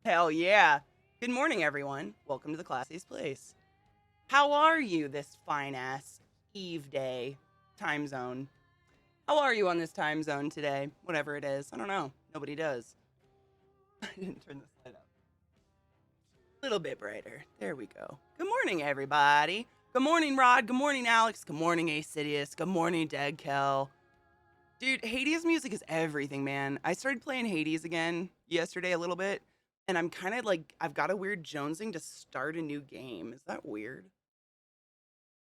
Hell yeah. Good morning, everyone. Welcome to the Classy's Place. How are you this fine ass Eve day time zone? How are you on this time zone today? Whatever it is. I don't know. Nobody does. I didn't turn this light up. A little bit brighter. There we go. Good morning, everybody. Good morning, Rod. Good morning, Alex. Good morning, Asidious. Good morning, Dead Kel. Dude, Hades music is everything, man. I started playing Hades again yesterday a little bit, and I'm kind of like, I've got a weird jonesing to start a new game. Is that weird?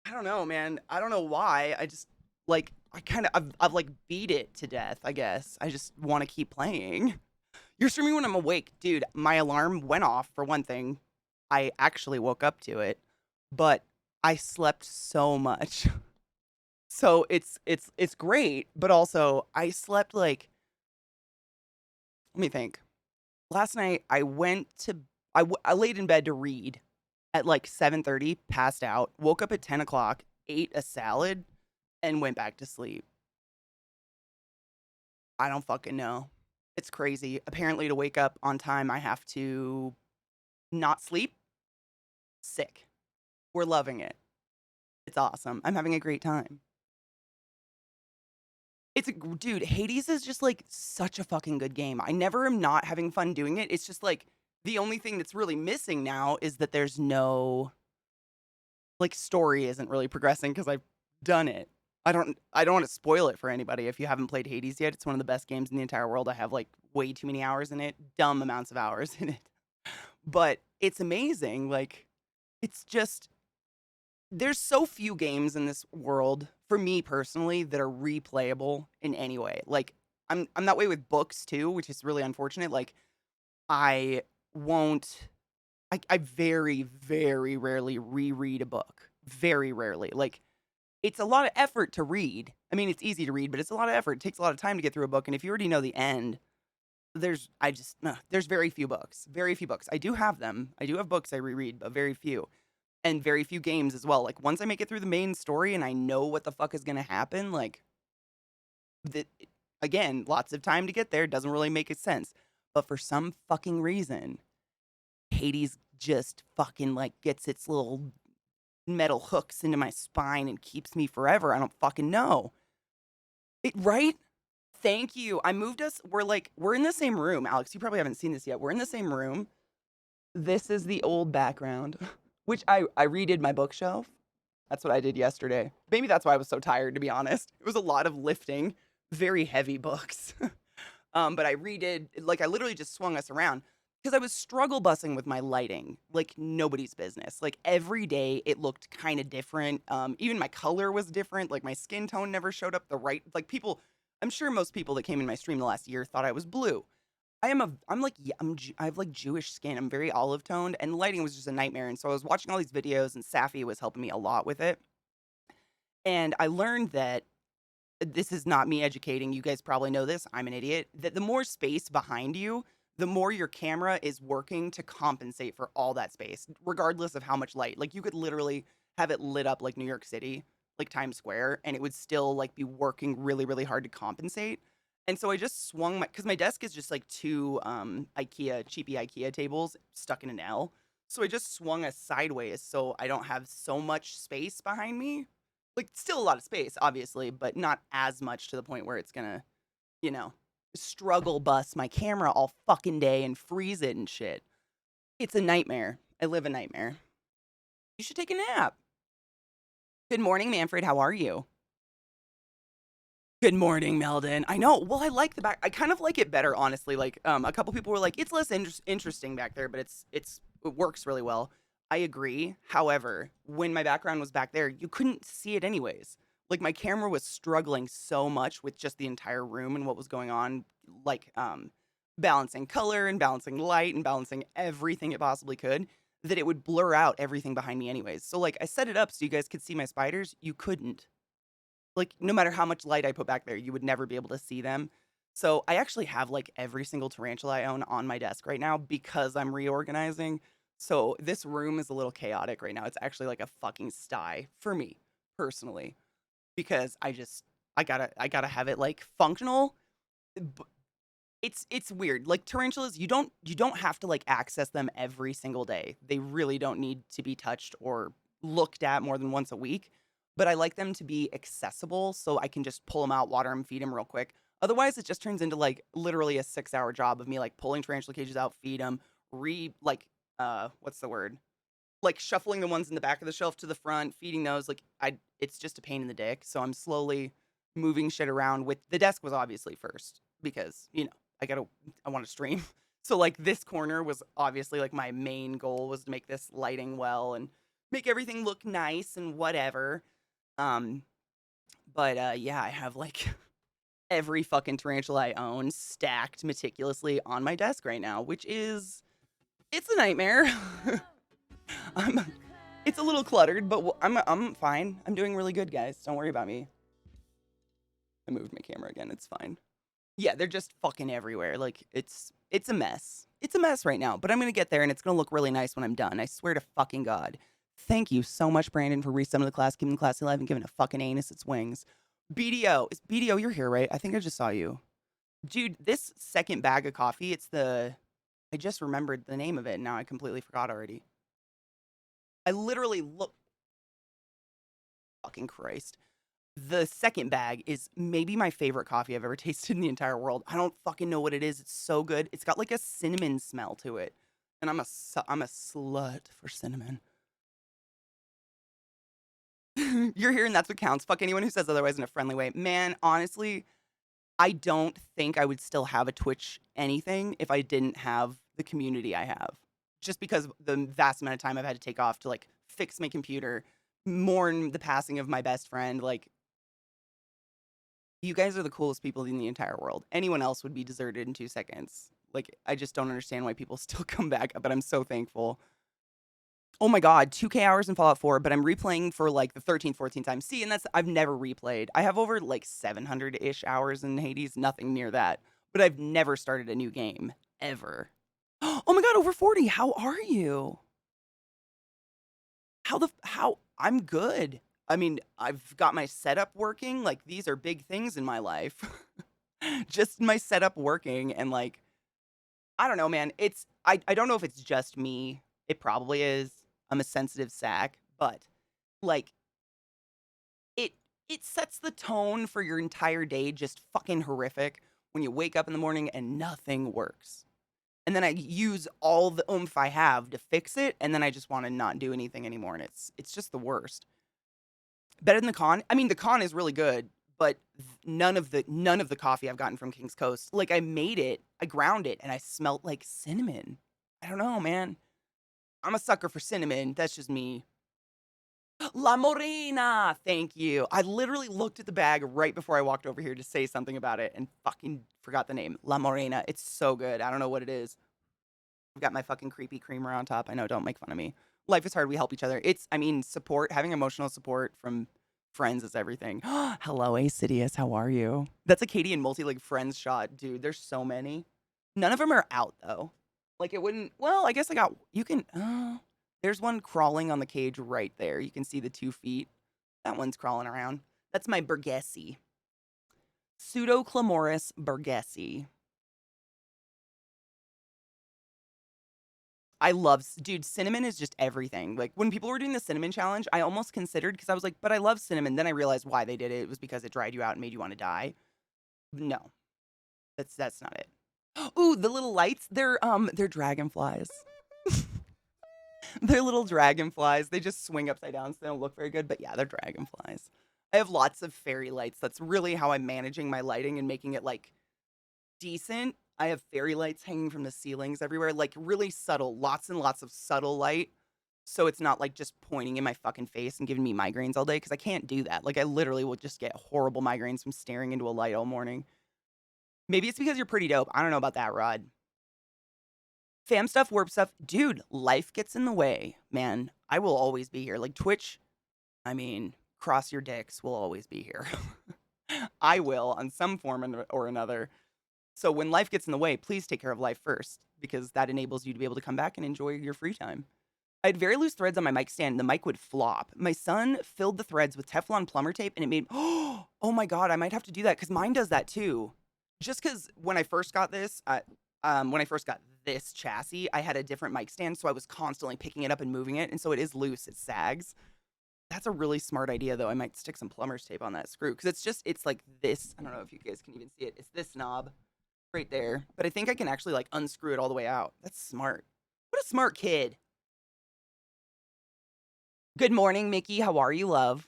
I don't know, man. I don't know why. I just like, I've like beat it to death, I guess. I just want to keep playing. You're streaming when I'm awake. Dude, my alarm went off for one thing. I actually woke up to it, but I slept so much. So it's great, but also I slept like, let me think. Last night I went to I laid in bed to read at like 7:30, passed out, woke up at 10 o'clock, ate a salad, and went back to sleep. I don't fucking know. It's crazy. Apparently, to wake up on time, I have to not sleep. Sick. We're loving it. It's awesome. I'm having a great time. Dude, Hades is just like such a fucking good game. I never am not having fun doing it. It's just like the only thing that's really missing now is that there's no like story isn't really progressing because I've done it. I don't want to spoil it for anybody if you haven't played Hades yet. It's one of the best games in the entire world. I have like way too many hours in it, dumb amounts of hours in it. But it's amazing. Like it's just there's so few games in this world for me personally that are replayable in any way. Like I'm that way with books too, which is really unfortunate. Like I won't I very, very rarely reread a book. Very rarely. Like it's a lot of effort to read. I mean, it's easy to read, but it's a lot of effort. It takes a lot of time to get through a book. And if you already know the end, there's very few books. Very few books. I do have them. I do have books I reread, but very few. And very few games as well. Like once I make it through the main story and I know what the fuck is gonna happen, like the again, lots of time to get there, doesn't really make sense. But for some fucking reason, Hades just fucking like gets its little metal hooks into my spine and keeps me forever. I don't fucking know. Right? Thank you. I moved us. We're in the same room, Alex. You probably haven't seen this yet. We're in the same room. This is the old background, which I redid my bookshelf. That's what I did yesterday. Maybe that's why I was so tired, to be honest. It was a lot of lifting, very heavy books. But I redid, like, I literally just swung us around because I was struggle bussing with my lighting, like nobody's business. Like every day it looked kind of different. Even my color was different. Like my skin tone never showed up the right. Like people, I'm sure most people that came in my stream the last year thought I was blue. I'm like, yeah, I have like Jewish skin. I'm very olive toned, and lighting was just a nightmare. And so I was watching all these videos, and Safi was helping me a lot with it. And I learned that this is not me educating. You guys probably know this. I'm an idiot. That the more space behind you, the more your camera is working to compensate for all that space, regardless of how much light. Like you could literally have it lit up like New York City, like Times Square, and it would still like be working really, really hard to compensate. And so I just swung my because my desk is just like two cheapy IKEA tables stuck in an L. So I just swung us sideways so I don't have so much space behind me, like still a lot of space, obviously, but not as much to the point where it's gonna, you know, struggle bus my camera all fucking day and freeze it and shit. It's a nightmare. I live a nightmare. You should take a nap. Good morning, Manfred. How are you? Good morning, Meldon. I know. Well, I like the back. I kind of like it better, honestly. Like, a couple people were like, "It's less interesting back there," but it works really well. I agree. However, when my background was back there, you couldn't see it anyways. Like, my camera was struggling so much with just the entire room and what was going on, like, balancing color and balancing light and balancing everything it possibly could, that it would blur out everything behind me anyways. So, like, I set it up so you guys could see my spiders. You couldn't, like, no matter how much light I put back there, you would never be able to see them. So I actually have like every single tarantula I own on my desk right now because I'm reorganizing. So this room is a little chaotic right now. It's actually like a fucking sty for me personally because I gotta have it like functional. It's weird. Like tarantulas, you don't have to like access them every single day. They really don't need to be touched or looked at more than once a week. But I like them to be accessible so I can just pull them out, water them, feed them real quick. Otherwise, it just turns into like literally a 6 hour job of me like pulling tarantula cages out, feed them, what's the word? Like shuffling the ones in the back of the shelf to the front, feeding those. Like it's just a pain in the dick. So I'm slowly moving shit around. With the desk was obviously first because I want to stream. So like this corner was obviously like my main goal was to make this lighting well and make everything look nice and whatever. Um, but yeah, I have like every fucking tarantula I own stacked meticulously on my desk right now, which is it's a nightmare. I'm it's a little cluttered, but I'm fine. I'm doing really good, guys. Don't worry about me. I moved my camera again. It's fine. Yeah, they're just fucking everywhere. Like it's a mess. It's a mess right now, but I'm gonna get there and it's gonna look really nice when I'm done. I swear to fucking God. Thank you so much, Brandon, for resummoning the class, keeping the class alive, and giving a fucking anus its wings. BDO, is BDO, you're here, right? I think I just saw you. Dude, this second bag of coffee, I just remembered the name of it, and now I completely forgot already. I literally look fucking Christ. The second bag is maybe my favorite coffee I've ever tasted in the entire world. I don't fucking know what it is. It's so good. It's got like a cinnamon smell to it. And I'm a slut for cinnamon. You're here and that's what counts. Fuck anyone who says otherwise in a friendly way. Man, honestly, I don't think I would still have a Twitch anything if I didn't have the community I have. Just because of the vast amount of time I've had to take off to like fix my computer, mourn the passing of my best friend. Like, you guys are the coolest people in the entire world. Anyone else would be deserted in 2 seconds. Like, I just don't understand why people still come back, but I'm so thankful. Oh my God, 2K hours in Fallout 4, but I'm replaying for like the 13th, 14th time. See, and I've never replayed. I have over like 700-ish hours in Hades, nothing near that. But I've never started a new game, ever. Oh my God, over 40. How are you? I'm good. I mean, I've got my setup working. Like, these are big things in my life. Just my setup working and like, I don't know, man. I don't know if it's just me. It probably is. I'm a sensitive sack, but like it it sets the tone for your entire day just fucking horrific when you wake up in the morning and nothing works. And then I use all the oomph I have to fix it, and then I just want to not do anything anymore, and it's just the worst. Better than the con. I mean, the con is really good, but none of the coffee I've gotten from King's Coast. Like I made it, I ground it, and I smelt like cinnamon. I don't know, man. I'm a sucker for cinnamon. That's just me. La Morena. Thank you. I literally looked at the bag right before I walked over here to say something about it and fucking forgot the name. La Morena. It's so good. I don't know what it is. I've got my fucking creepy creamer on top. I know, don't make fun of me. Life is hard. We help each other. I mean, support, having emotional support from friends is everything. Hello, Asidious. How are you? That's a Katie and Multi League friends shot, dude. There's so many. None of them are out, though. Like, it wouldn't, well, I guess there's one crawling on the cage right there. You can see the 2 feet. That one's crawling around. That's my Burgessi. Pseudoclamoris burgessi. Dude, cinnamon is just everything. Like when people were doing the cinnamon challenge, I almost considered because I was like, but I love cinnamon. Then I realized why they did it. It was because it dried you out and made you want to die. No, that's not it. Ooh, the little lights, they're dragonflies. They're little dragonflies. They just swing upside down so they don't look very good. But yeah, they're dragonflies. I have lots of fairy lights. That's really how I'm managing my lighting and making it like decent. I have fairy lights hanging from the ceilings everywhere, like really subtle, lots and lots of subtle light. So it's not like just pointing in my fucking face and giving me migraines all day because I can't do that. Like I literally will just get horrible migraines from staring into a light all morning. Maybe it's because you're pretty dope. I don't know about that, Rod. Fam stuff, warp stuff. Dude, life gets in the way, man. I will always be here. Like Twitch, I mean, cross your dicks will always be here. I will on some form or another. So when life gets in the way, please take care of life first because that enables you to be able to come back and enjoy your free time. I had very loose threads on my mic stand and the mic would flop. My son filled the threads with Teflon plumber tape and it made, oh my God, I might have to do that because mine does that too. Just because when I first got this, when I first got this chassis, I had a different mic stand, so I was constantly picking it up and moving it, and so it is loose. It sags. That's a really smart idea, though. I might stick some plumber's tape on that screw because it's like this. I don't know if you guys can even see it. It's this knob right there, but I think I can actually like unscrew it all the way out. That's smart. What a smart kid. Good morning, Mickey. How are you, love?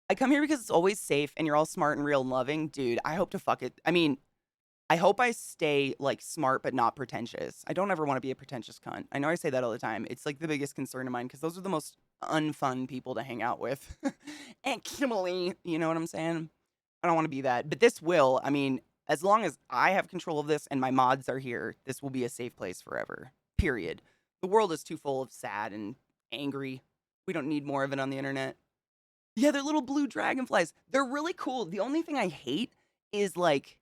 I come here because it's always safe and you're all smart and real and loving. Dude, I hope to fuck it. I mean, I hope I stay like smart but not pretentious. I don't ever want to be a pretentious cunt. I know I say that all the time. It's like the biggest concern of mine because those are the most unfun people to hang out with. Actually, you know what I'm saying? I don't want to be that. But this will, I mean, as long as I have control of this and my mods are here, this will be a safe place forever. Period. The world is too full of sad and angry. We don't need more of it on the internet. Yeah, they're little blue dragonflies. They're really cool. The only thing I hate is like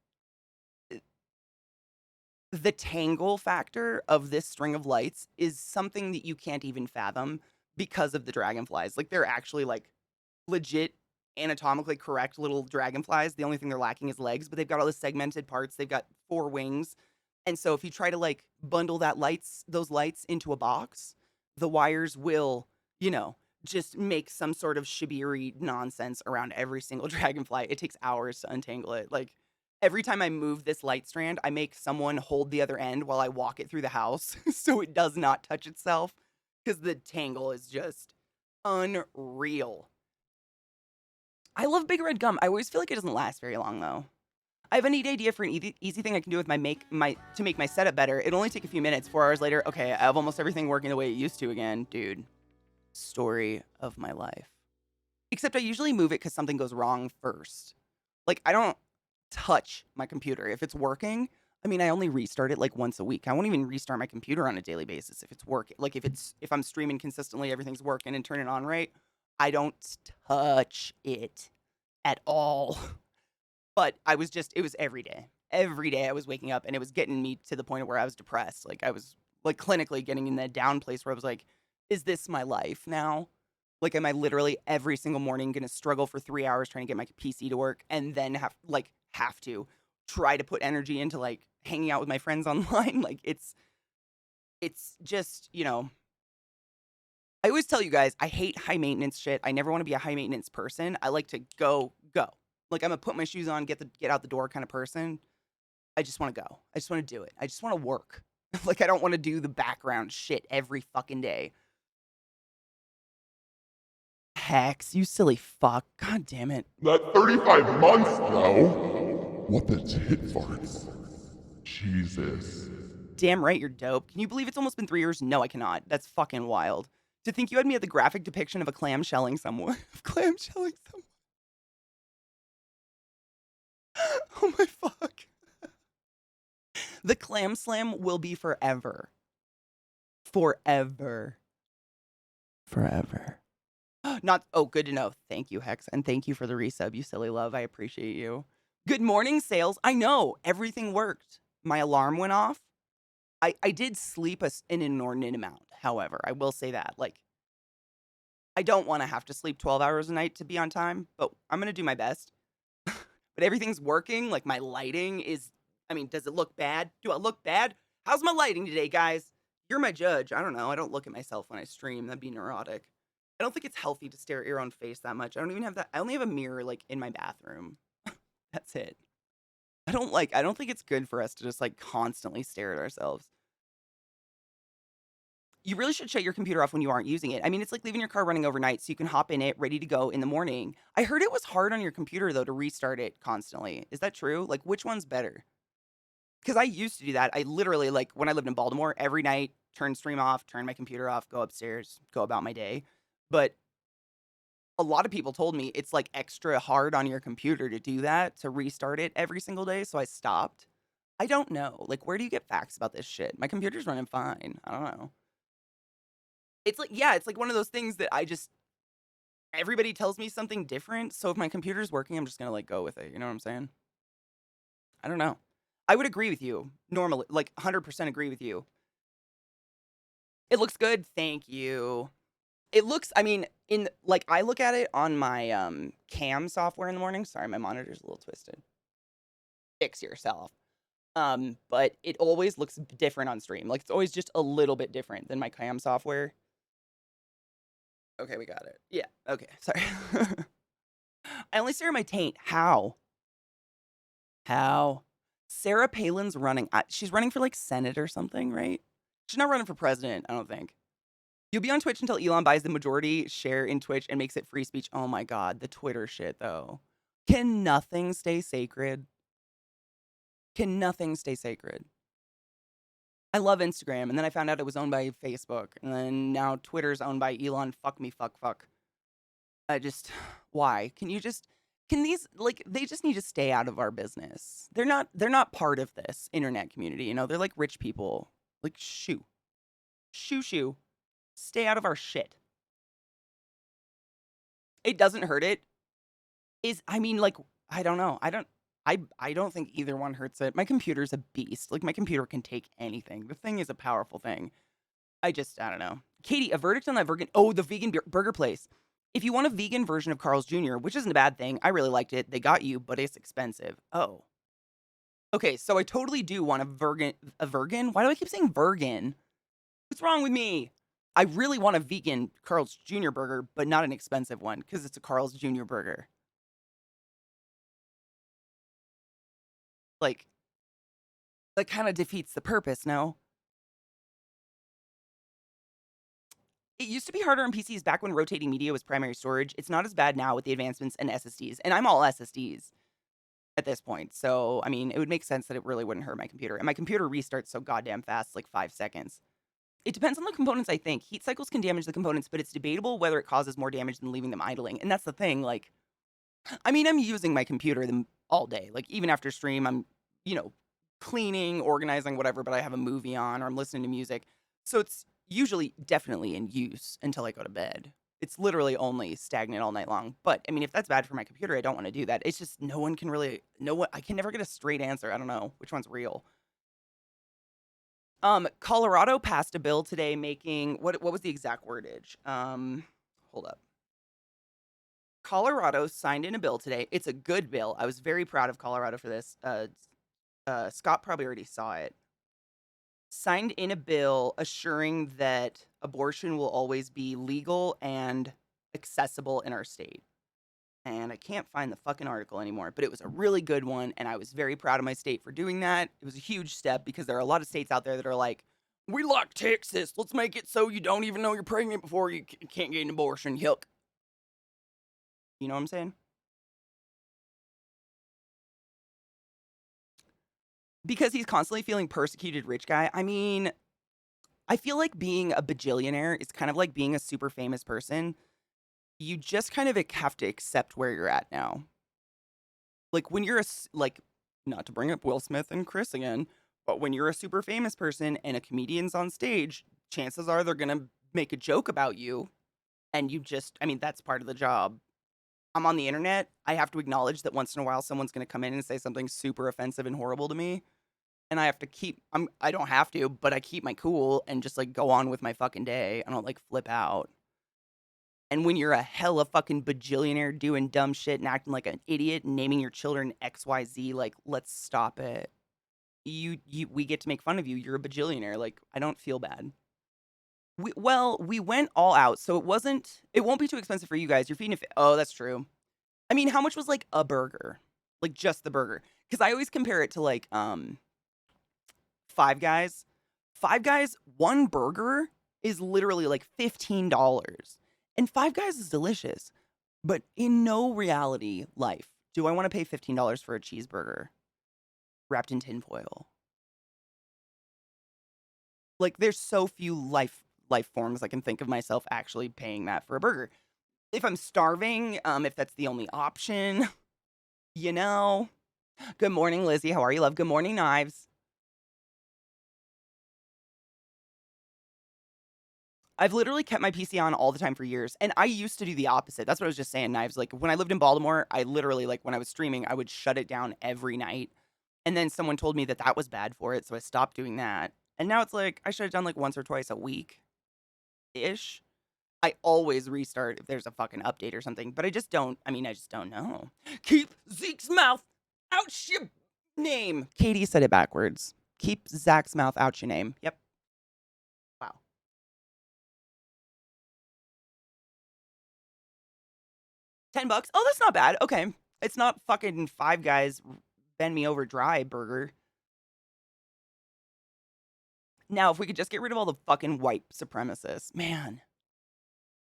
the tangle factor of this string of lights is something that you can't even fathom because of the dragonflies. Like they're actually like legit anatomically correct little dragonflies. The only thing they're lacking is legs, but they've got all the segmented parts. They've got 4 wings. And so if you try to like bundle those lights into a box, the wires will, you know, just make some sort of shibiri nonsense around every single dragonfly. It takes hours to untangle it. Like every time I move this light strand, I make someone hold the other end while I walk it through the house so it does not touch itself because the tangle is just unreal. I love Big Red Gum. I always feel like it doesn't last very long though. I have a neat idea for an easy thing I can do with to make my setup better. It'll only take a few minutes. 4 hours later, okay, I have almost everything working the way it used to again, dude. Story of my life. Except I usually move it because something goes wrong first. Like I don't touch my computer if it's working. I mean, I only restart it like once a week. I won't even restart my computer on a daily basis if it's working. Like if I'm streaming consistently, everything's working and turn it on right. I don't touch it at all. But it was every day. Every day I was waking up and it was getting me to the point where I was depressed. Like I was like clinically getting in that down place where I was like, is this my life now? Like, am I literally every single morning gonna struggle for 3 hours trying to get my PC to work and then have to try to put energy into like hanging out with my friends online? Like it's just, you know, I always tell you guys, I hate high maintenance shit. I never want to be a high maintenance person. I like to go. Like I'm gonna put my shoes on, get out the door kind of person. I just want to go. I just want to do it. I just want to work. Like I don't want to do the background shit every fucking day. Hex, you silly fuck. God damn it. That 35 months, though. What the tit farts? Jesus. Damn right you're dope. Can you believe it's almost been 3 years? No, I cannot. That's fucking wild. To think you had me at the graphic depiction of a clamshelling someone. Clamshelling someone. Oh my fuck. The clam slam will be forever. Forever. Forever. Not, oh, good to know. Thank you, Hex. And thank you for the resub, you silly love. I appreciate you. Good morning, sales. I know. Everything worked. My alarm went off. I did sleep an inordinate amount, however. I will say that. Like, I don't want to have to sleep 12 hours a night to be on time, but I'm going to do my best. But everything's working. Like, my lighting is, I mean, does it look bad? Do I look bad? How's my lighting today, guys? You're my judge. I don't know. I don't look at myself when I stream. That'd be neurotic. I don't think it's healthy to stare at your own face that much. I don't even have that. I only have a mirror, like, in my bathroom. That's it. I don't think it's good for us to just, like, constantly stare at ourselves. You really should shut your computer off when you aren't using it. I mean, it's like leaving your car running overnight so you can hop in it ready to go in the morning. I heard it was hard on your computer, though, to restart it constantly. Is that true? Like, which one's better? Because I used to do that. I literally, like, when I lived in Baltimore, every night, turn stream off, turn my computer off, go upstairs, go about my day. But a lot of people told me it's, like, extra hard on your computer to do that, to restart it every single day, so I stopped. I don't know. Like, where do you get facts about this shit? My computer's running fine. I don't know. It's like, yeah, it's like one of those things that everybody tells me something different. So if my computer's working, I'm just gonna like go with it. You know what I'm saying? I don't know. I would agree with you normally, like 100% agree with you. It looks good. Thank you. It looks, I mean, like I look at it on my cam software in the morning. Sorry, my monitor's a little twisted. fix yourself. But it always looks different on stream. Like, it's always just a little bit different than my cam software. Okay, we got it. Yeah, okay, sorry. I only stare at my taint. How? How? Sarah Palin's running. She's running for, like, Senate or something, right? She's not running for president, I don't think. You'll be on Twitch until Elon buys the majority share in Twitch and makes it free speech. Oh my god, the Twitter shit, though. Can nothing stay sacred? Can nothing stay sacred? I love Instagram, and then I found out it was owned by Facebook, and then now Twitter's owned by Elon. Fuck me, fuck, fuck. I just, why? Can these, like, they just need to stay out of our business. They're not part of this internet community, you know? They're like rich people. Like, shoo. Shoo, shoo. Stay out of our shit. It doesn't hurt it. I mean, like, I don't know. I don't think either one hurts it. My computer's a beast. Like, my computer can take anything. The thing is a powerful thing. I don't know. Katie, a verdict on that the vegan burger place. If you want a vegan version of Carl's Jr., which isn't a bad thing, I really liked it. They got you, but it's expensive. Oh. Okay, so I totally do want a vegan? Why do I keep saying vegan? What's wrong with me? I really want a vegan Carl's Jr. burger, but not an expensive one, because it's a Carl's Jr. burger. Like, that kind of defeats the purpose, no? It used to be harder on PCs back when rotating media was primary storage. It's not as bad now with the advancements in SSDs, and I'm all SSDs at this point. So, I mean, it would make sense that it really wouldn't hurt my computer. And my computer restarts so goddamn fast, like 5 seconds. It depends on the components, I think. Heat cycles can damage the components, but it's debatable whether it causes more damage than leaving them idling. And that's the thing, like, I mean, I'm using my computer all day. Like, even after stream, I'm, cleaning, organizing, whatever, but I have a movie on or I'm listening to music. So it's usually definitely in use until I go to bed. It's literally only stagnant all night long. But I mean, if that's bad for my computer, I don't want to do that. It's just I can never get a straight answer. I don't know which one's real. Colorado passed a bill today making what was the exact wordage? Hold up. Colorado signed in a bill today. It's a good bill. I was very proud of Colorado for this. Scott probably already saw it. Signed in a bill assuring that abortion will always be legal and accessible in our state. And I can't find the fucking article anymore, but it was a really good one, and I was very proud of my state for doing that. It was a huge step because there are a lot of states out there that are like, we like Texas. Let's make it so you don't even know you're pregnant before you can't get an abortion. Yuck. You know what I'm saying? Because he's constantly feeling persecuted rich guy. I mean, I feel like being a bajillionaire is kind of like being a super famous person. You just kind of have to accept where you're at now. Like when you're not to bring up Will Smith and Chris again, but when you're a super famous person and a comedian's on stage, chances are they're going to make a joke about you. And that's part of the job. I'm on the internet. I have to acknowledge that once in a while someone's going to come in and say something super offensive and horrible to me. And I have to I don't have to, but I keep my cool and just like go on with my fucking day. I don't like flip out. And when you're a hella fucking bajillionaire doing dumb shit and acting like an idiot and naming your children XYZ, like, let's stop it. We get to make fun of you. You're a bajillionaire. Like, I don't feel bad. We went all out, so it won't be too expensive for you guys. You're feeding oh, that's true. I mean, how much was like a burger? Like just the burger? Because I always compare it to like, Five Guys. Five Guys, one burger is literally like $15. And Five Guys is delicious. But in no reality life do I want to pay $15 for a cheeseburger wrapped in tinfoil. Like there's so few life forms I can think of myself actually paying that for a burger. If I'm starving, if that's the only option, you know. Good morning, Lizzie. How are you, love? Good morning, Knives. I've literally kept my PC on all the time for years, and I used to do the opposite. That's what I was just saying, Knives. Like, when I lived in Baltimore, I literally, like, when I was streaming, I would shut it down every night, and then someone told me that that was bad for it, so I stopped doing that. And now it's like, I shut it down, like, once or twice a week-ish. I always restart if there's a fucking update or something, but I just don't know. Keep Zeke's mouth out your Name. Katie said it backwards. Keep Zach's mouth out your name. Yep. Wow. $10. Oh, that's not bad. Okay. It's not fucking Five Guys bend me over dry burger. Now, if we could just get rid of all the fucking white supremacists, man.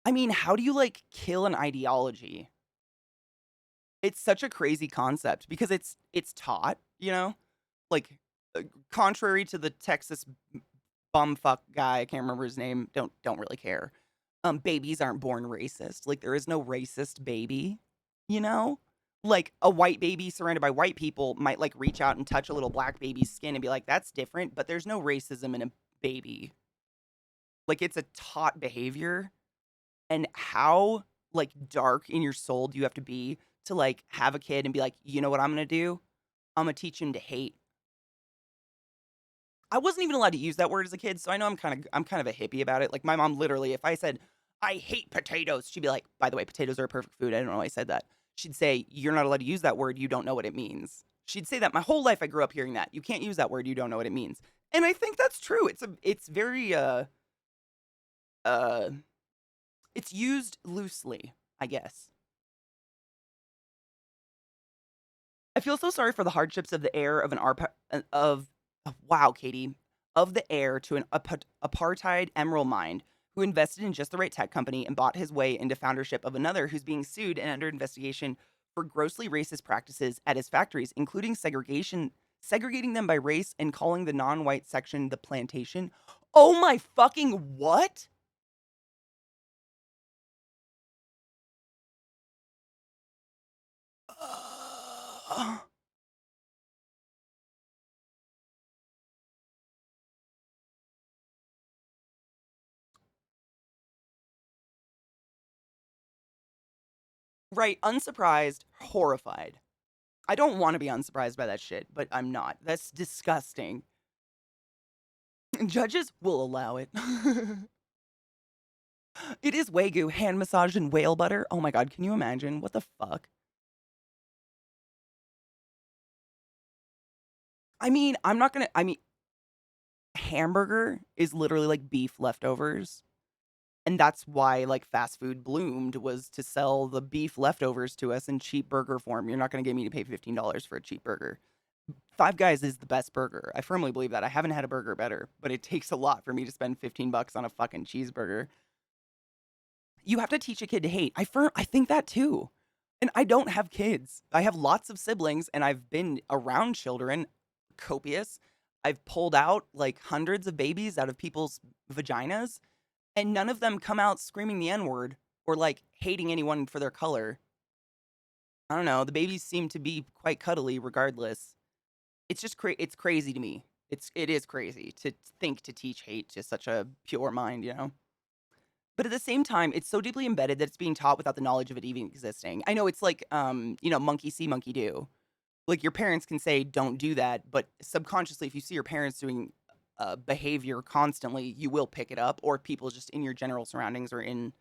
I mean, how do you like kill an ideology? It's such a crazy concept because it's taught, you know? Like contrary to the Texas bumfuck guy, I can't remember his name, don't really care. Babies aren't born racist. Like there is no racist baby, you know? Like a white baby surrounded by white people might like reach out and touch a little black baby's skin and be like, that's different, but there's no racism in a baby. Like it's a taught behavior. And how like dark in your soul do you have to be to like have a kid and be like, you know what I'm gonna do? I'm gonna teach him to hate. I wasn't even allowed to use that word as a kid, so I know I'm kind of a hippie about it. Like my mom literally, if I said I hate potatoes, she'd be like, by the way, potatoes are a perfect food. I don't know why I said that. She'd say, you're not allowed to use that word. You don't know what it means. She'd say that my whole life. I grew up hearing that. You can't use that word. You don't know what it means. And I think that's true. It's very uh it's used loosely, I guess. I feel so sorry for the hardships of the heir of an wow, Katie, of the heir to an apartheid emerald mine who invested in just the right tech company and bought his way into foundership of another who's being sued and under investigation for grossly racist practices at his factories, including segregating them by race and calling the non-white section the plantation. Oh my fucking what? Uh, right, unsurprised, horrified. I don't want to be unsurprised by that shit, but I'm not. That's disgusting. Judges will allow it. It is Wagyu, hand massaged in whale butter. Oh my god, can you imagine? What the fuck? I mean, I'm not gonna. I mean, hamburger is literally like beef leftovers. And that's why like fast food bloomed was to sell the beef leftovers to us in cheap burger form. You're not gonna get me to pay $15 for a cheap burger. Five Guys is the best burger. I firmly believe that. I haven't had a burger better, but it takes a lot for me to spend $15 on a fucking cheeseburger. You have to teach a kid to hate. I think that too. And I don't have kids. I have lots of siblings and I've been around children copious. I've pulled out like hundreds of babies out of people's vaginas and none of them come out screaming the N-word or like hating anyone for their color. I don't know. The babies seem to be quite cuddly regardless. It's just it's crazy to me. It is crazy to think to teach hate to such a pure mind, you know? But at the same time, it's so deeply embedded that it's being taught without the knowledge of it even existing. I know it's like, monkey see, monkey do. Like your parents can say, "Don't do that," but subconsciously, if you see your parents doing behavior constantly, you will pick it up, or people just in your general surroundings or in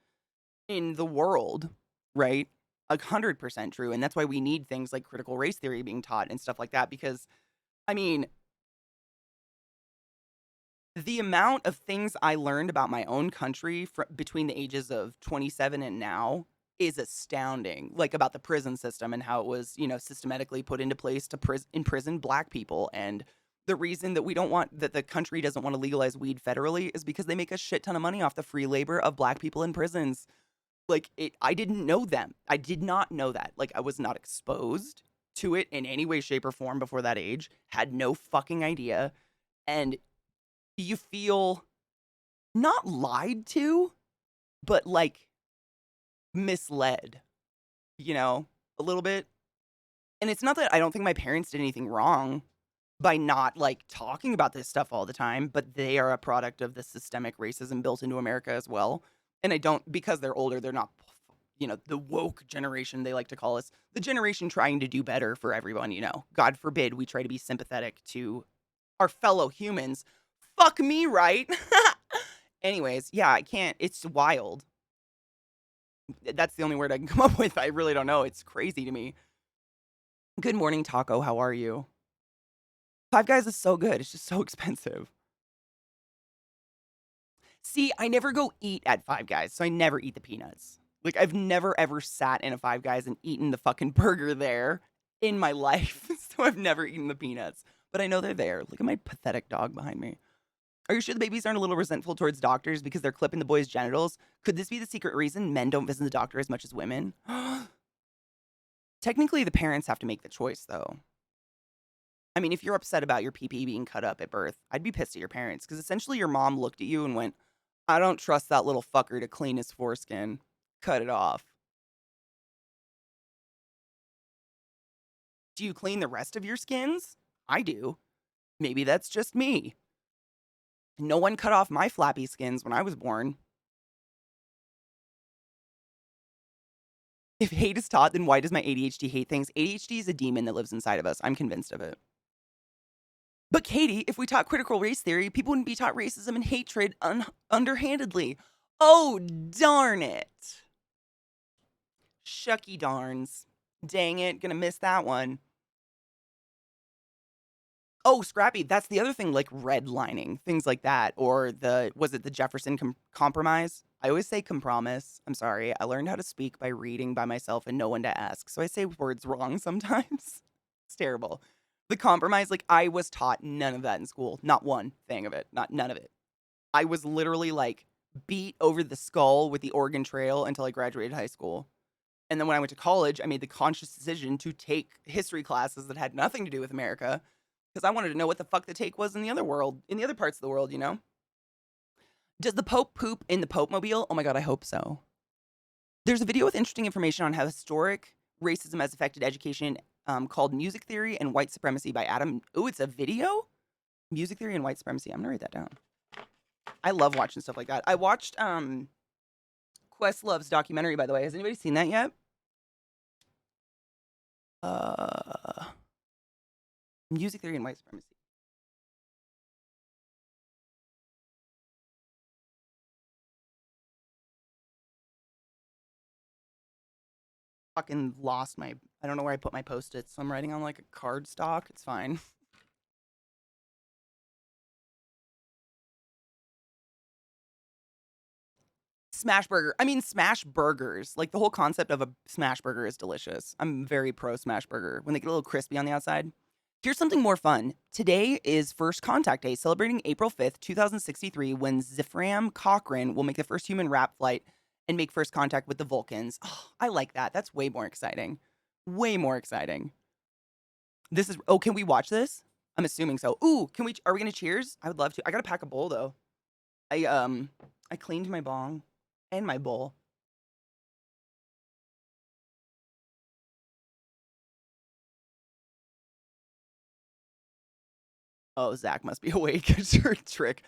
the world, right? 100% true, and that's why we need things like critical race theory being taught and stuff like that. Because I mean, the amount of things I learned about my own country between the ages of 27 and now is astounding. Like about the prison system and how it was, systematically put into place to imprison black people. And the reason that the country doesn't want to legalize weed federally is because they make a shit ton of money off the free labor of black people in prisons. Like I didn't know them. I did not know that. Like I was not exposed to it in any way, shape, or form before that age. Had no fucking idea. And you feel not lied to, but like misled, a little bit. And it's not that I don't think my parents did anything wrong by not like talking about this stuff all the time, but they are a product of the systemic racism built into America as well. And I don't, because they're older, they're not, the woke generation, they like to call us, the generation trying to do better for everyone, God forbid we try to be sympathetic to our fellow humans. Fuck me, right? Anyways, yeah, I can't. It's wild. That's the only word I can come up with. I really don't know. It's crazy to me. Good morning, Taco. How are you? Five Guys is so good. It's just so expensive. See, I never go eat at Five Guys, so I never eat the peanuts. Like, I've never ever sat in a Five Guys and eaten the fucking burger there in my life. So I've never eaten the peanuts. But I know they're there. Look at my pathetic dog behind me. Are you sure the babies aren't a little resentful towards doctors because they're clipping the boys' genitals? Could this be the secret reason men don't visit the doctor as much as women? Technically, the parents have to make the choice, though. I mean, if you're upset about your pee being cut up at birth, I'd be pissed at your parents because essentially your mom looked at you and went, I don't trust that little fucker to clean his foreskin. Cut it off. Do you clean the rest of your skins? I do. Maybe that's just me. No one cut off my flappy skins when I was born. If hate is taught, then why does my ADHD hate things? ADHD is a demon that lives inside of us. I'm convinced of it. But Katie, if we taught critical race theory, people wouldn't be taught racism and hatred underhandedly. Oh, darn it. Shucky darns. Dang it, gonna miss that one. Oh, Scrappy, that's the other thing, like redlining, things like that. Or was it the Jefferson Compromise? I always say compromise. I'm sorry. I learned how to speak by reading by myself and no one to ask. So I say words wrong sometimes. It's terrible. The compromise, like I was taught none of that in school. Not one thing of it. Not none of it. I was literally like beat over the skull with the Oregon Trail until I graduated high school. And then when I went to college, I made the conscious decision to take history classes that had nothing to do with America because I wanted to know what the fuck the take was in the other world, in the other parts of the world, you know? Does the Pope poop in the Pope Mobile? Oh my God, I hope so. There's a video with interesting information on how historic racism has affected education called Music Theory and White Supremacy by Adam. Oh, it's a video? Music Theory and White Supremacy. I'm gonna write that down. I love watching stuff like that. I watched Questlove's documentary, by the way. Has anybody seen that yet? Music Theory and White Supremacy. Fucking lost my. I don't know where I put my post-its, so I'm writing on like a card stock. It's fine. Smash burger. I mean, smash burgers. Like the whole concept of a smash burger is delicious. I'm very pro smash burger when they get a little crispy on the outside. Here's something more fun. Today is First Contact Day, celebrating April 5th, 2063, when Zefram Cochrane will make the first human rap flight and make first contact with the Vulcans. Oh, I like that. That's way more exciting. Way more exciting. This is. Oh, can we watch this? I'm assuming so. Ooh, can we? Are we gonna cheers? I would love to. I gotta pack a bowl though. I cleaned my bong and my bowl. Oh, Zach must be awake. It's your trick.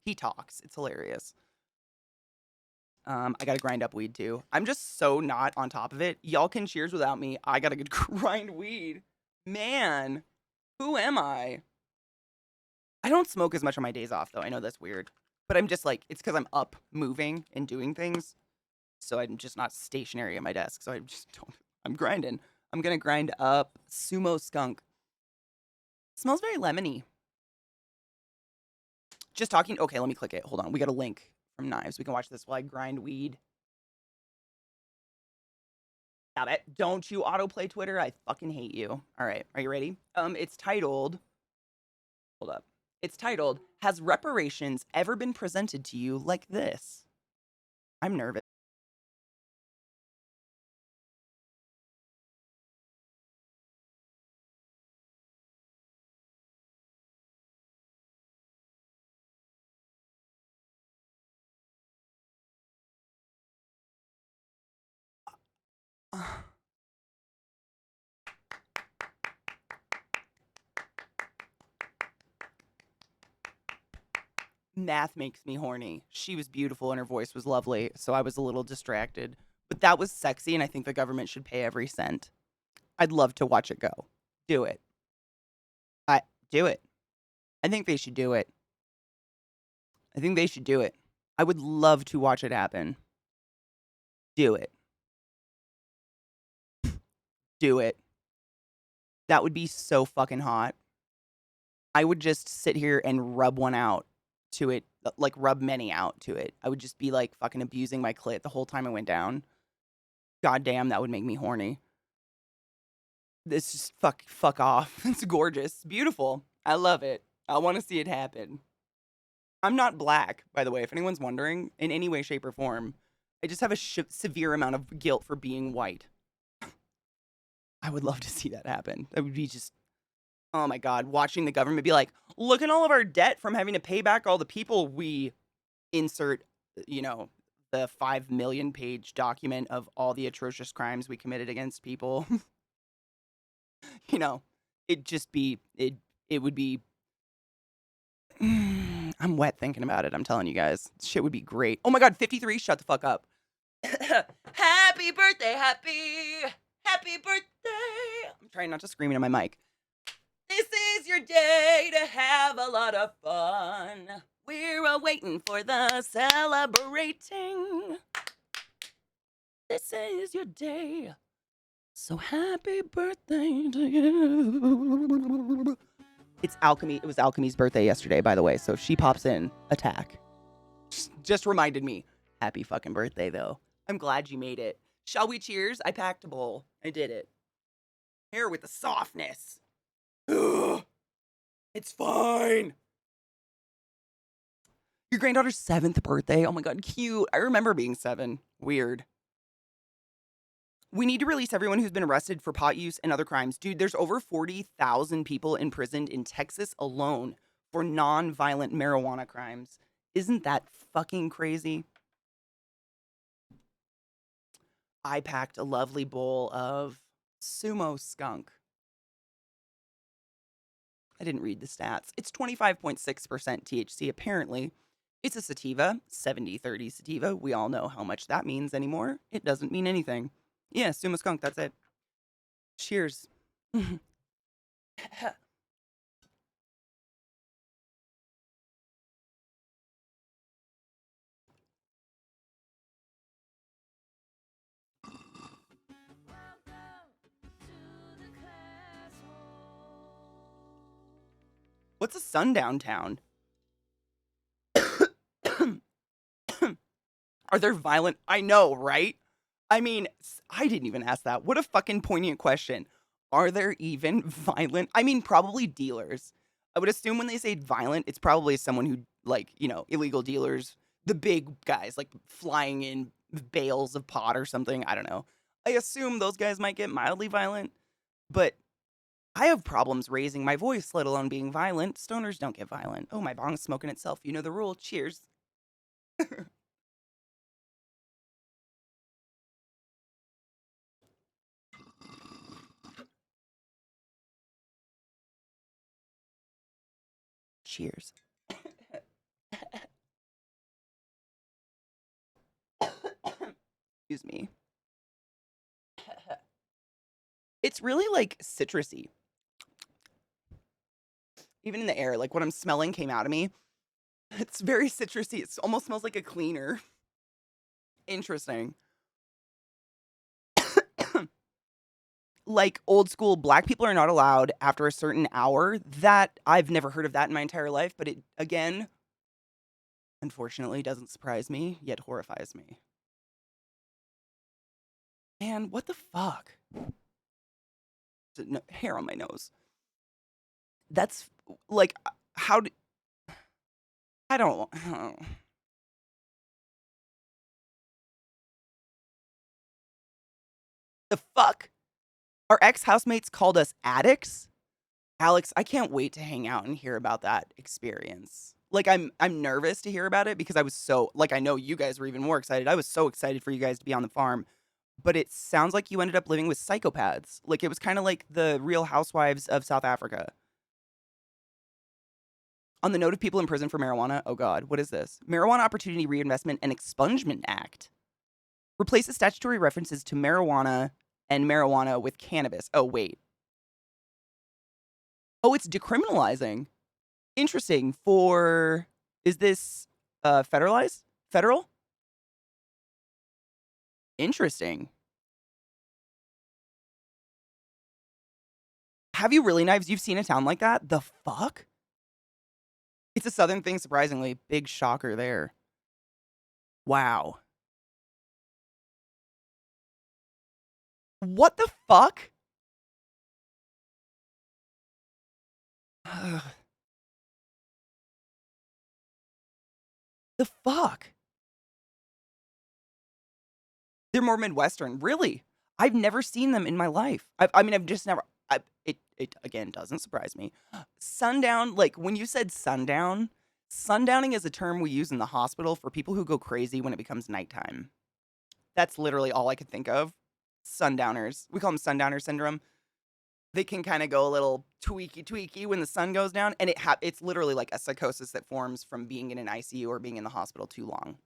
He talks. It's hilarious. I gotta grind up weed too. I'm just so not on top of it. Y'all can cheers without me. I gotta grind weed. Man, who am I? I don't smoke as much on my days off though. I know that's weird. But I'm just like, it's because I'm up moving and doing things. So I'm just not stationary at my desk. So I just don't. I'm grinding. I'm gonna grind up Sumo Skunk. Smells very lemony. Just talking. Okay, let me click it. Hold on. We got a link from Knives. We can watch this while I grind weed. Stop it. Don't you autoplay Twitter. I fucking hate you. All right. Are you ready? It's titled. Hold up. It's titled, Has Reparations Ever Been Presented to You Like This? I'm nervous. Math makes me horny. She was beautiful and her voice was lovely, so I was a little distracted. But that was sexy, and I think the government should pay every cent. I'd love to watch it go. Do it. I do it. I think they should do it. I think they should do it. I would love to watch it happen. Do it. Do it. That would be so fucking hot. I would just sit here and rub one out to it, like rub many out to it. I would just be like fucking abusing my clit the whole time I went down. God damn, that would make me horny. This just fuck off. It's gorgeous. Beautiful. I love it. I want to see it happen. I'm not black, by the way, if anyone's wondering, in any way, shape, or form. I just have a severe amount of guilt for being white. I would love to see that happen. That would be just, oh my God, watching the government be like, look at all of our debt from having to pay back all the people we insert, you know, the 5 million page document of all the atrocious crimes we committed against people. You know, it would be, I'm wet thinking about it. I'm telling you guys, shit would be great. Oh my God, 53, shut the fuck up. Happy birthday, happy birthday. I'm trying not to scream into my mic. This is your day to have a lot of fun. We're waiting for the celebrating. This is your day. So happy birthday to you. It's Alchemy. It was Alchemy's birthday yesterday, by the way. So if she pops in, attack. Just reminded me. Happy fucking birthday, though. I'm glad you made it. Shall we cheers? I packed a bowl. I did it. Hair with the softness. Ugh. It's fine. Your granddaughter's 7th birthday. Oh my God, cute. I remember being 7. Weird. We need to release everyone who's been arrested for pot use and other crimes. Dude, there's over 40,000 people imprisoned in Texas alone for non-violent marijuana crimes. Isn't that fucking crazy? I packed a lovely bowl of sumo skunk. I didn't read the stats. It's 25.6% THC, apparently. It's a sativa, 70-30 sativa. We all know how much that means anymore. It doesn't mean anything. Yeah, sumo skunk, that's it. Cheers. What's a sundown town? Are there violent? I know, right? I mean, I didn't even ask that. What a fucking poignant question. Are there even violent? I mean, probably dealers. I would assume when they say violent, it's probably someone who, like, you know, illegal dealers, the big guys, like flying in bales of pot or something. I don't know. I assume those guys might get mildly violent, but I have problems raising my voice, let alone being violent. Stoners don't get violent. Oh, my bong's smoking itself. You know the rule. Cheers. Cheers. Excuse me. It's really like citrusy. Even in the air, like what I'm smelling came out of me. It's very citrusy. It almost smells like a cleaner. Interesting. Like old school black people are not allowed after a certain hour. That I've never heard of that in my entire life, but it again, unfortunately, doesn't surprise me, yet horrifies me. Man, what the fuck? Hair on my nose. That's like how do I don't the fuck? Our ex-housemates called us addicts? Alex, I can't wait to hang out and hear about that experience. Like I'm nervous to hear about it because I was so like I know you guys were even more excited. I was so excited for you guys to be on the farm. But it sounds like you ended up living with psychopaths. Like it was kind of like the Real Housewives of South Africa. On the note of people in prison for marijuana, oh God, what is this? Marijuana Opportunity Reinvestment and Expungement Act replaces statutory references to marijuana and marijuana with cannabis. Oh, wait. Oh, it's decriminalizing. Interesting. Is this federalized? Federal? Interesting. Have you really, Knives? You've seen a town like that? The fuck? It's a southern thing, surprisingly. Big shocker there. Wow. What the fuck? The fuck? They're more Midwestern. Really? I've never seen them in my life. I mean, I've just never. It again doesn't surprise me. Sundown, like when you said sundown, sundowning is a term we use in the hospital for people who go crazy when it becomes nighttime. That's literally all I could think of. Sundowners. We call them sundowner syndrome. They can kind of go a little tweaky when the sun goes down, and it's literally like a psychosis that forms from being in an ICU or being in the hospital too long.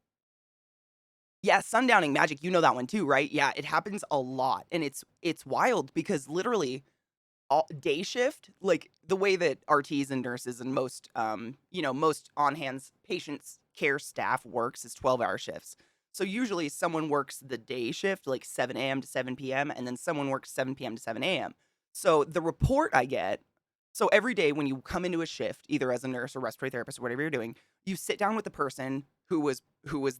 Yeah, sundowning magic, you know that one too, right? Yeah, it happens a lot, and it's wild because literally all day shift, like the way that RTs and nurses and most most on hands patients care staff works is 12-hour shifts. So usually someone works the day shift like 7 a.m. to 7 p.m. and then someone works 7 p.m. to 7 a.m. So the report I get, so every day when you come into a shift, either as a nurse or respiratory therapist or whatever you're doing, you sit down with the person who was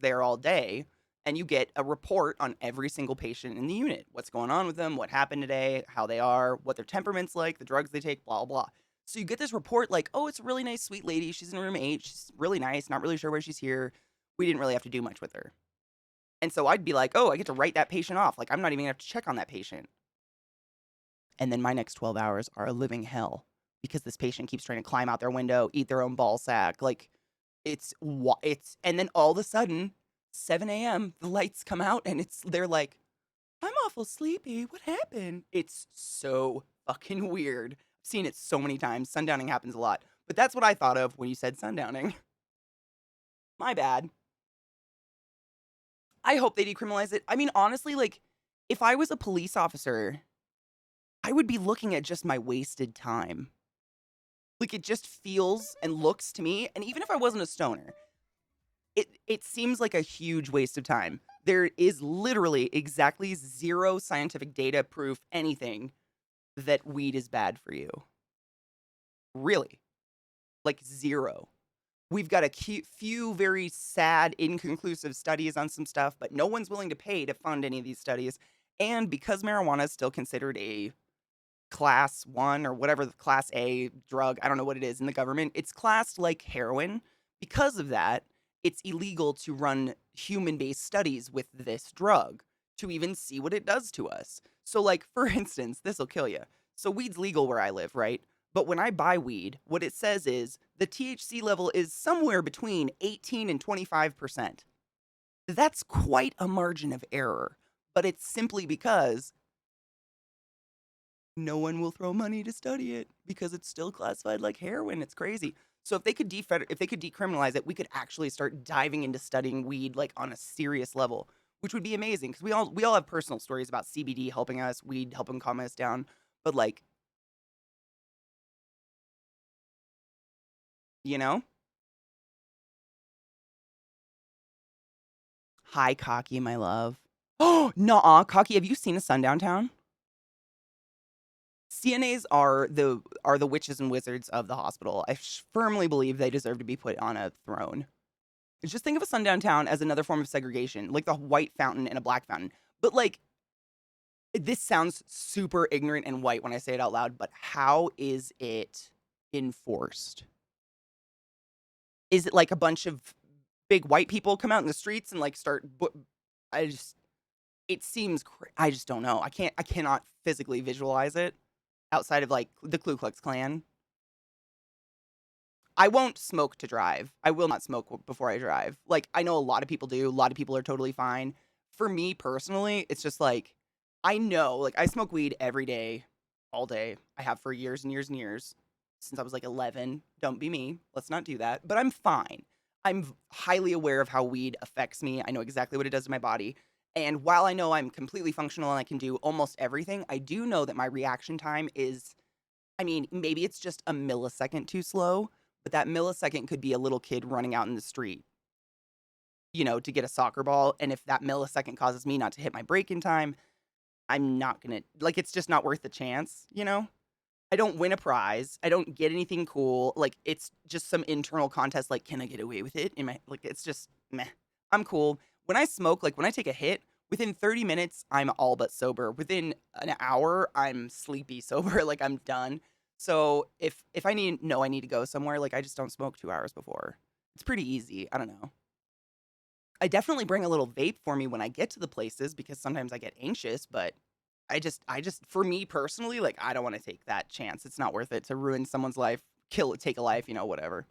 there all day and you get a report on every single patient in the unit. What's going on with them, what happened today, how they are, what their temperament's like, the drugs they take, blah, blah, blah. So you get this report like, oh, it's a really nice, sweet lady. She's in room 8. She's really nice. Not really sure why she's here. We didn't really have to do much with her. And so I'd be like, oh, I get to write that patient off. Like, I'm not even going to have to check on that patient. And then my next 12 hours are a living hell because this patient keeps trying to climb out their window, eat their own ball sack. Like, and then all of a sudden, 7 a.m., the lights come out and they're like, I'm awful sleepy. What happened? It's so fucking weird. I've seen it so many times. Sundowning happens a lot. But that's what I thought of when you said sundowning. My bad. I hope they decriminalize it. I mean, honestly, like, if I was a police officer, I would be looking at just my wasted time. Like, it just feels and looks to me, and even if I wasn't a stoner, it seems like a huge waste of time. There is literally exactly zero scientific data, proof, anything that weed is bad for you. Really. Like zero. We've got a few very sad, inconclusive studies on some stuff, but no one's willing to pay to fund any of these studies. And because marijuana is still considered a class 1 or whatever the class A drug, I don't know what it is in the government, it's classed like heroin. Because of that, it's illegal to run human-based studies with this drug to even see what it does to us. So like, for instance, this will kill you. So weed's legal where I live, right? But when I buy weed, what it says is the THC level is somewhere between 18 and 25%. That's quite a margin of error, but it's simply because no one will throw money to study it because it's still classified like heroin. It's crazy. So if they could decriminalize it, we could actually start diving into studying weed like on a serious level, which would be amazing because we all have personal stories about CBD helping us, weed helping calm us down, but like, you know, hi Cocky, my love. Oh, nah, Cocky, have you seen a sundown town? CNAs are the witches and wizards of the hospital. I firmly believe they deserve to be put on a throne. Just think of a sundown town as another form of segregation, like the white fountain and a black fountain. But like, this sounds super ignorant and white when I say it out loud, but how is it enforced? Is it like a bunch of big white people come out in the streets and like start? I just, it seems, I just don't know. I cannot physically visualize it outside of like the Ku Klux Klan. I won't smoke to drive. I will not smoke before I drive. Like, I know a lot of people do. A lot of people are totally fine. For me personally, it's just like, I know, like, I smoke weed every day, all day. I have for years and years and years since I was like 11. Don't be me. Let's not do that. But I'm fine. I'm highly aware of how weed affects me. I know exactly what it does to my body. And while I know I'm completely functional and I can do almost everything, I do know that my reaction time is, I mean, maybe it's just a millisecond too slow, but that millisecond could be a little kid running out in the street, to get a soccer ball. And if that millisecond causes me not to hit my break in time, I'm not gonna, like, it's just not worth the chance. I don't win a prize. I don't get anything cool. Like, it's just some internal contest. Like, can I get away with it? In my like, it's just meh. I'm cool. When I smoke, like when I take a hit, within 30 minutes, I'm all but sober. Within an hour, I'm sleepy sober. Like I'm done. So if I need to go somewhere, like I just don't smoke 2 hours before. It's pretty easy. I don't know. I definitely bring a little vape for me when I get to the places because sometimes I get anxious, but I just for me personally, like I don't want to take that chance. It's not worth it to ruin someone's life, kill it, take a life, whatever.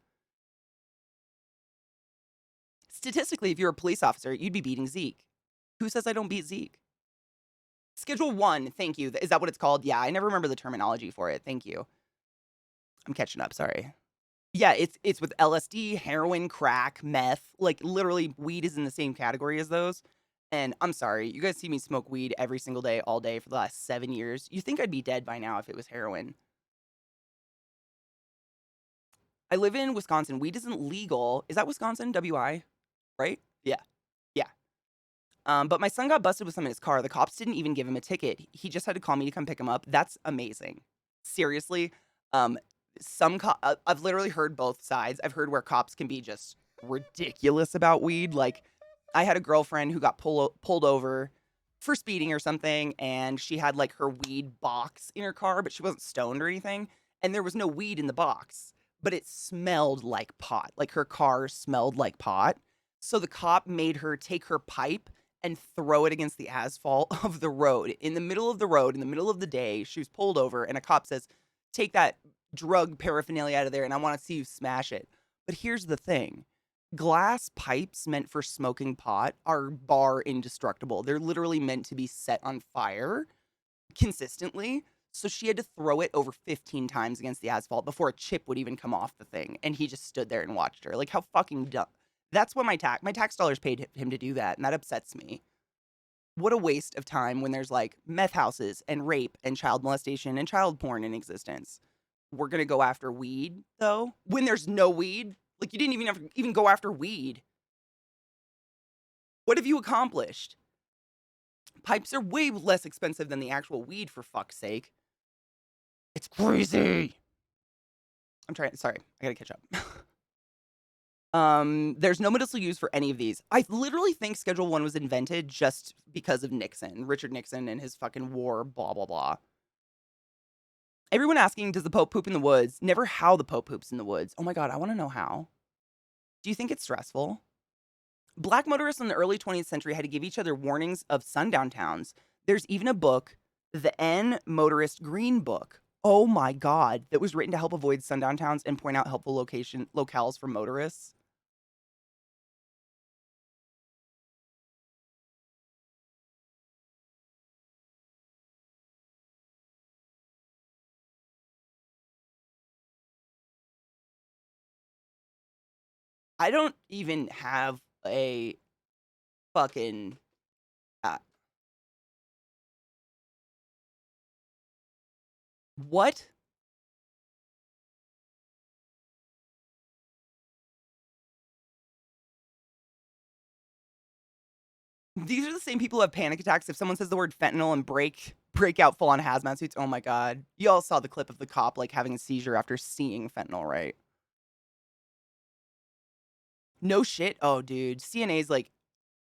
Statistically, if you're a police officer, you'd be beating Zeke. Who says I don't beat Zeke? Schedule 1, thank you. Is that what it's called? Yeah, I never remember the terminology for it. Thank you. I'm catching up, sorry. Yeah, it's with LSD, heroin, crack, meth. Like literally weed is in the same category as those. And I'm sorry, you guys see me smoke weed every single day all day for the last 7 years. You think I'd be dead by now if it was heroin. I live in Wisconsin. Weed isn't legal. Is that Wisconsin? WI, right? Yeah. Yeah. But my son got busted with some in his car. The cops didn't even give him a ticket. He just had to call me to come pick him up. That's amazing. Seriously. Um, I've literally heard both sides. I've heard where cops can be just ridiculous about weed. Like, I had a girlfriend who got pulled over for speeding or something, and she had like her weed box in her car, but she wasn't stoned or anything. And there was no weed in the box, but it smelled like pot. Like her car smelled like pot. So the cop made her take her pipe and throw it against the asphalt of the road in the middle of the road in the middle of the day. She was pulled over, and a cop says, "Take that drug paraphernalia out of there, and I want to see you smash it." But here's the thing. Glass pipes meant for smoking pot are bar indestructible. They're literally meant to be set on fire consistently. So she had to throw it over 15 times against the asphalt before a chip would even come off the thing. And he just stood there and watched her. Like, how fucking dumb. That's what my tax dollars paid him to do that. And that upsets me. What a waste of time when there's like meth houses and rape and child molestation and child porn in existence. We're going to go after weed, though, when there's no weed. Like, you didn't even go after weed. What have you accomplished? Pipes are way less expensive than the actual weed, for fuck's sake. It's crazy. I'm trying. Sorry, I gotta catch up. There's no medicinal use for any of these. I literally think Schedule 1 was invented just because of Nixon, Richard Nixon, and his fucking war, blah, blah, blah. Everyone asking, does the Pope poop in the woods? Never how the Pope poops in the woods. Oh my God, I want to know how. Do you think it's stressful? Black motorists in the early 20th century had to give each other warnings of sundown towns. There's even a book, the N Motorist Green Book. Oh my God, that was written to help avoid sundown towns and point out helpful locales for motorists. I don't even have a fucking uh, what? These are the same people who have panic attacks if someone says the word fentanyl and break out full on hazmat suits. Oh my God. You all saw the clip of the cop like having a seizure after seeing fentanyl, right? No shit. Oh, dude. CNA's like,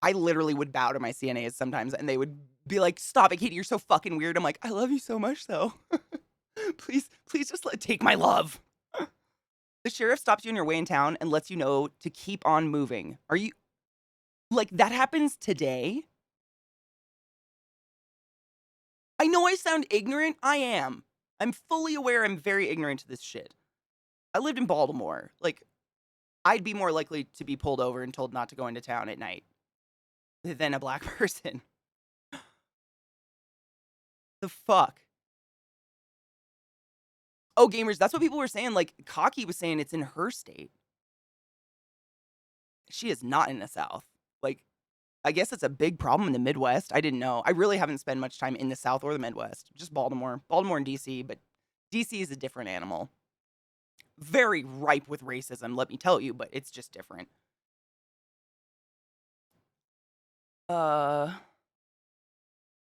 I literally would bow to my CNAs sometimes and they would be like, "Stop it, Katie, you're so fucking weird." I'm like, "I love you so much though." Please just take my love. The sheriff stops you on your way in town and lets you know to keep on moving. Are you like that happens today? I know I sound ignorant. I am. I'm fully aware I'm very ignorant to this shit. I lived in Baltimore. Like, I'd be more likely to be pulled over and told not to go into town at night than a black person. The fuck? Oh, gamers, that's what people were saying. Like, Cocky was saying it's in her state. She is not in the South. Like, I guess it's a big problem in the Midwest. I didn't know. I really haven't spent much time in the South or the Midwest. Just Baltimore. Baltimore and DC, but DC is a different animal. Very ripe with racism, let me tell you, but it's just different. Uh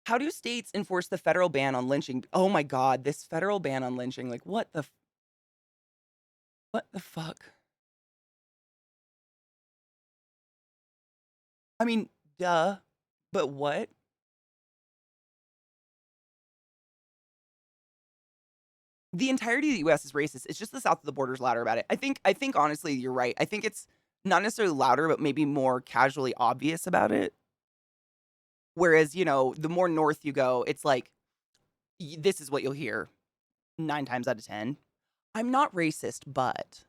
How do states enforce the federal ban on lynching? Oh my god, this federal ban on lynching, like, what the fuck? I mean, duh, but what? The entirety of the US is racist. It's just the south of the border is louder about it. I think honestly you're right. I think it's not necessarily louder, but maybe more casually obvious about it. Whereas, the more north you go, it's like this is what you'll hear 9 times out of 10. I'm not racist, but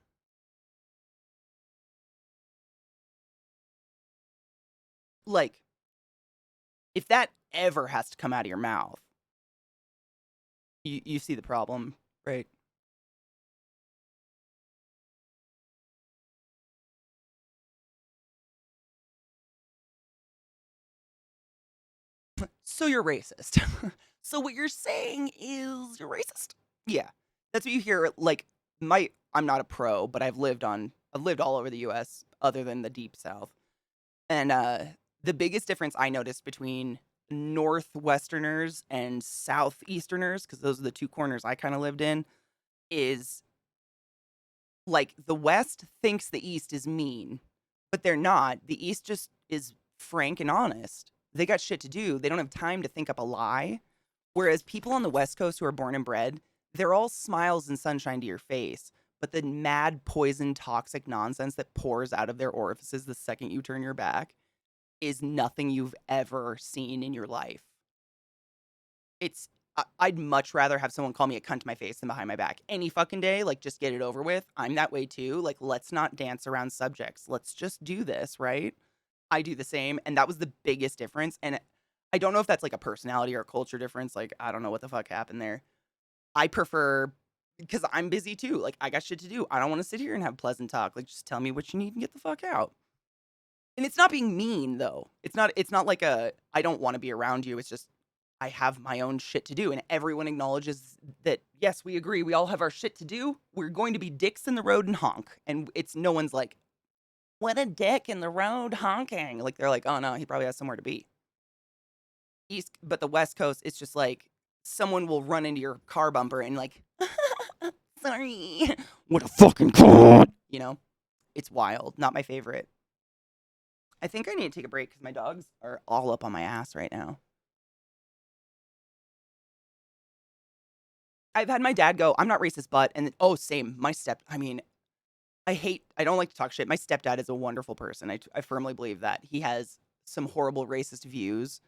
like if that ever has to come out of your mouth, you see the problem, right? So you're racist. So what you're saying is you're racist. Yeah. That's what you hear like my I'm not a pro, but I've lived all over the US other than the deep south. And the biggest difference I noticed between northwesterners and southeasterners, cuz those are the two corners I kind of lived in, is like the west thinks the east is mean, but they're not. The east just is frank and honest. They got shit to do. They don't have time to think up a lie. Whereas people on the West Coast who are born and bred, they're all smiles and sunshine to your face. But the mad, poison, toxic nonsense that pours out of their orifices the second you turn your back is nothing you've ever seen in your life. I'd much rather have someone call me a cunt to my face than behind my back any fucking day. Like, just get it over with. I'm that way too. Like, let's not dance around subjects. Let's just do this, right? I do the same. And that was the biggest difference. And I don't know if that's like a personality or a culture difference. Like, I don't know what the fuck happened there. I prefer because I'm busy too. Like, I got shit to do. I don't want to sit here and have pleasant talk. Like, just tell me what you need and get the fuck out. And it's not being mean though. It's not like a I don't want to be around you. It's just I have my own shit to do and everyone acknowledges that yes, we agree. We all have our shit to do. We're going to be dicks in the road and honk. And it's no one's like, "What a dick in the road honking." Like they're like, "Oh no, he probably has somewhere to be." But the West Coast, it's just like someone will run into your car bumper and like, "Sorry." What a fucking cunt. It's wild. Not my favorite. I think I need to take a break because my dogs are all up on my ass right now. I've had my dad go, "I'm not racist, but," and oh, same. I mean, I don't like to talk shit. My stepdad is a wonderful person. I firmly believe that. He has some horrible racist views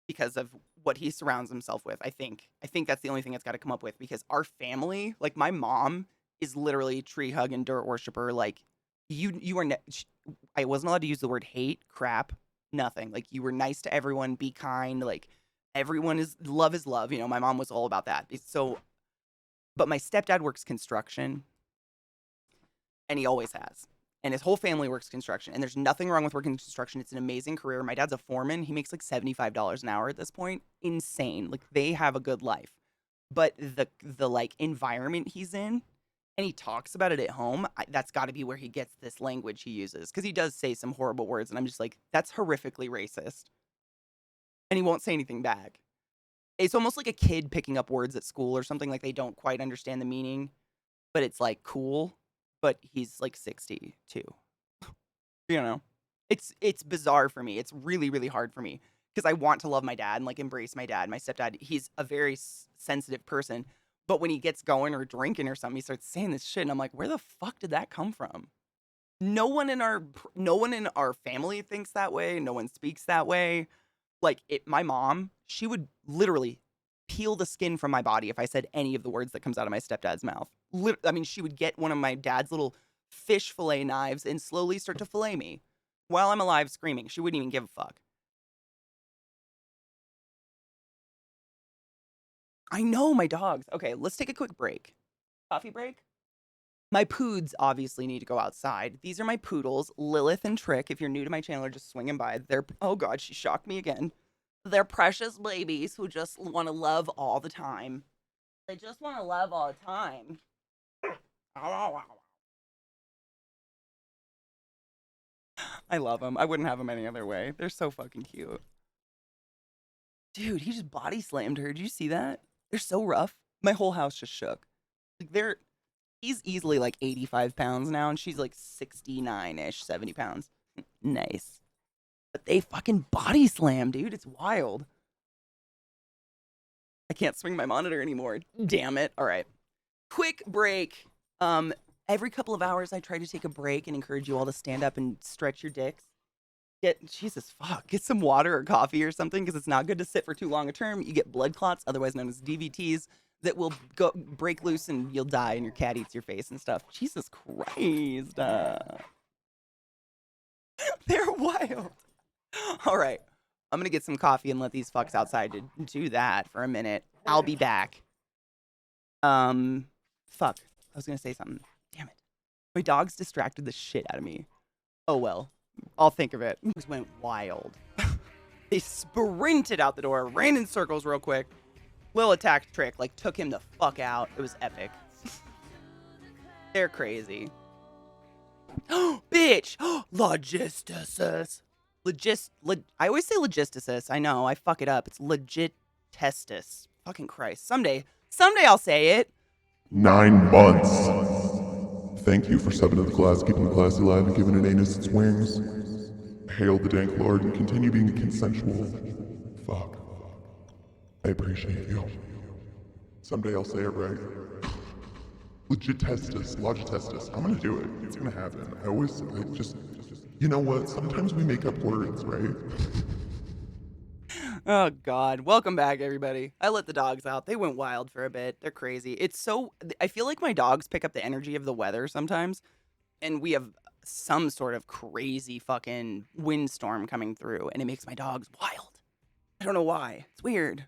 because of what he surrounds himself with. I think that's the only thing that's got to come up with because our family, like my mom, is literally tree hug and dirt worshiper. Like you are. I wasn't allowed to use the word hate, crap, nothing. Like you were nice to everyone, be kind. Like everyone is love. My mom was all about that. So, but my stepdad works construction, and he always has. And his whole family works construction, and there's nothing wrong with working construction. It's an amazing career. My dad's a foreman. He makes like $75 an hour at this point. Insane. Like they have a good life. But the like environment he's in, and he talks about it at home, that's got to be where he gets this language he uses because he does say some horrible words, and I'm just like, that's horrifically racist, and he won't say anything back. It's almost like a kid picking up words at school or something, like they don't quite understand the meaning, but it's like cool. But he's like 62. You know, it's bizarre for me. It's really really hard for me because I want to love my dad and like embrace my dad. My stepdad, he's a very sensitive person, but when he gets going or drinking or something, he starts saying this shit, and I'm like, where the fuck did that come from? No one in our family thinks that way. No one speaks that way. Like my mom, she would literally peel the skin from my body if I said any of the words that comes out of my stepdad's mouth. I mean, she would get one of my dad's little fish fillet knives and slowly start to fillet me while I'm alive screaming. She wouldn't even give a fuck. I know my dogs. Okay, let's take a quick break. Coffee break? My poods obviously need to go outside. These are my poodles, Lilith and Trick. If you're new to my channel or just swinging by, oh god, she shocked me again. They're precious babies who just want to love all the time. They just want to love all the time. I love them. I wouldn't have them any other way. They're so fucking cute. Dude, he just body slammed her. Did you see that? They're so rough. My whole house just shook. Like he's easily like 85 pounds now, and she's like 69-ish, 70 pounds. Nice. But they fucking body slam, dude. It's wild. I can't swing my monitor anymore. Damn it. All right. Quick break. Every couple of hours I try to take a break and encourage you all to stand up and stretch your dicks. Get some water or coffee or something, because it's not good to sit for too long a term. You get blood clots, otherwise known as DVTs, that will break loose and you'll die and your cat eats your face and stuff. Jesus Christ. They're wild. All right. I'm going to get some coffee and let these fucks outside to do that for a minute. I'll be back. Fuck. I was going to say something. Damn it. My dogs distracted the shit out of me. Oh well. I'll think of it. It just went wild. They sprinted out the door, ran in circles real quick. Little attack trick, like took him the fuck out. It was epic. They're crazy. Bitch! Logisticis. I always say logisticis. I know, I fuck it up. It's legit testis. Fucking Christ. Someday I'll say it. 9 months. Thank you for subbing to the class, keeping the class alive and giving an anus its wings. Hail the dank lord and continue being a consensual fuck. I appreciate you. Someday I'll say it right. Legit testis, logitestis. I'm gonna do it. It's gonna happen. You know what? Sometimes we make up words, right? Oh God. Welcome back, everybody. I let the dogs out. They went wild for a bit. They're crazy. I feel like my dogs pick up the energy of the weather sometimes. And we have some sort of crazy fucking windstorm coming through, and it makes my dogs wild. I don't know why. It's weird.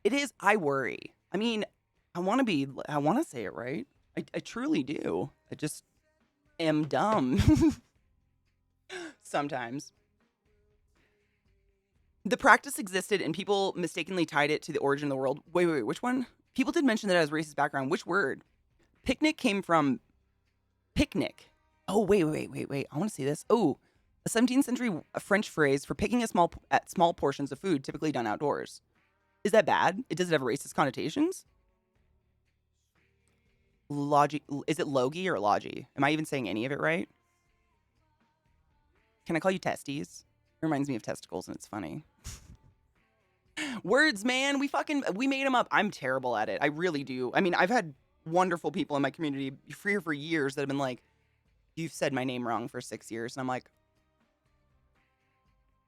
It is. I worry. I mean, I want to say it right. I truly do. I just am dumb. Sometimes. The practice existed and people mistakenly tied it to the origin of the world. Wait, which one? People did mention that it has racist background. Which word? Picnic came from picnic. Oh, wait. I want to see this. Oh, a 17th century French phrase for picking at small portions of food, typically done outdoors. Is that bad? Does it have racist connotations? Is it logie or logie? Am I even saying any of it right? Can I call you testes? It reminds me of testicles and it's funny. Words, man. We made them up. I'm terrible at it. I really do. I mean, I've had wonderful people in my community for years that have been like, you've said my name wrong for 6 years. And I'm like,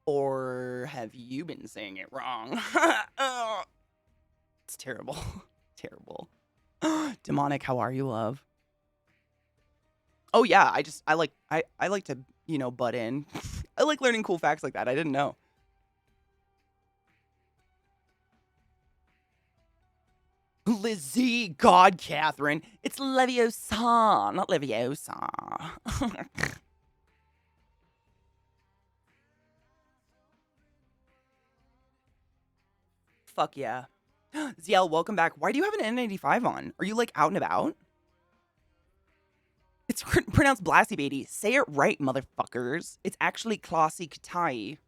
or have you been saying it wrong? It's terrible. Terrible. Demonic, how are you, love? Oh yeah, I like to, butt in. I like learning cool facts like that. I didn't know. Lizzie, God, Catherine. It's Leviosa, not Leviosa. Fuck yeah. Ziel, welcome back. Why do you have an N95 on? Are you like out and about? It's pronounced ClassyKatie. Say it right, motherfuckers. It's actually ClassyKatie.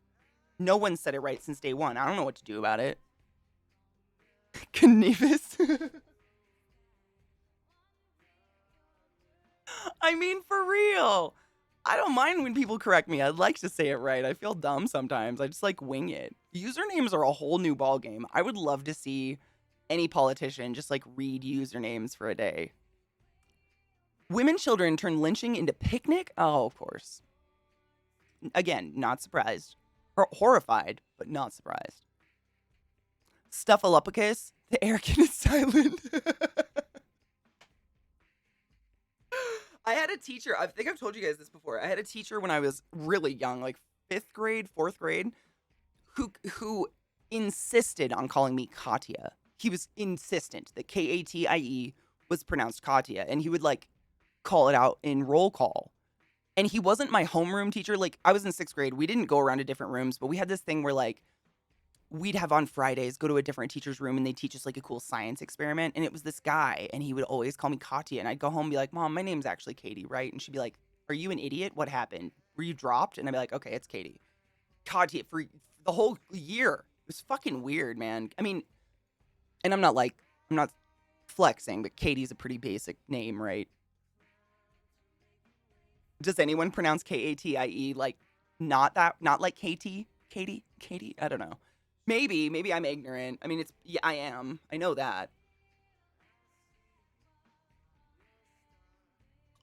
No one said it right since day one. I don't know what to do about it. Knievis. I mean, for real. I don't mind when people correct me. I'd like to say it right. I feel dumb sometimes. I just like wing it. Usernames are a whole new ballgame. I would love to see any politician just like read usernames for a day. Women children turn lynching into picnic? Oh, of course. Again, not surprised. Horrified, but not surprised. Stuffalupacus? The arrogant is silent. I had a teacher, I think I've told you guys this before. I had a teacher when I was really young, like 5th grade, 4th grade, who insisted on calling me Katya. He was insistent that Katie was pronounced Katya, and he would like call it out in roll call. And he wasn't my homeroom teacher. Like, I was in 6th grade. We didn't go around to different rooms, but we had this thing where like we'd have on Fridays go to a different teacher's room and they'd teach us like a cool science experiment. And it was this guy and he would always call me Katya. And I'd go home and be like, Mom, my name's actually Katie, right? And she'd be like, are you an idiot? What happened? Were you dropped? And I'd be like, okay, it's Katie. Katya, for the whole year. It was fucking weird, man. I mean, and I'm not flexing, but Katie's a pretty basic name, right? Does anyone pronounce Katie like not like Katie? Katie? Katie? I don't know. Maybe I'm ignorant. I mean, it's yeah, I am. I know that.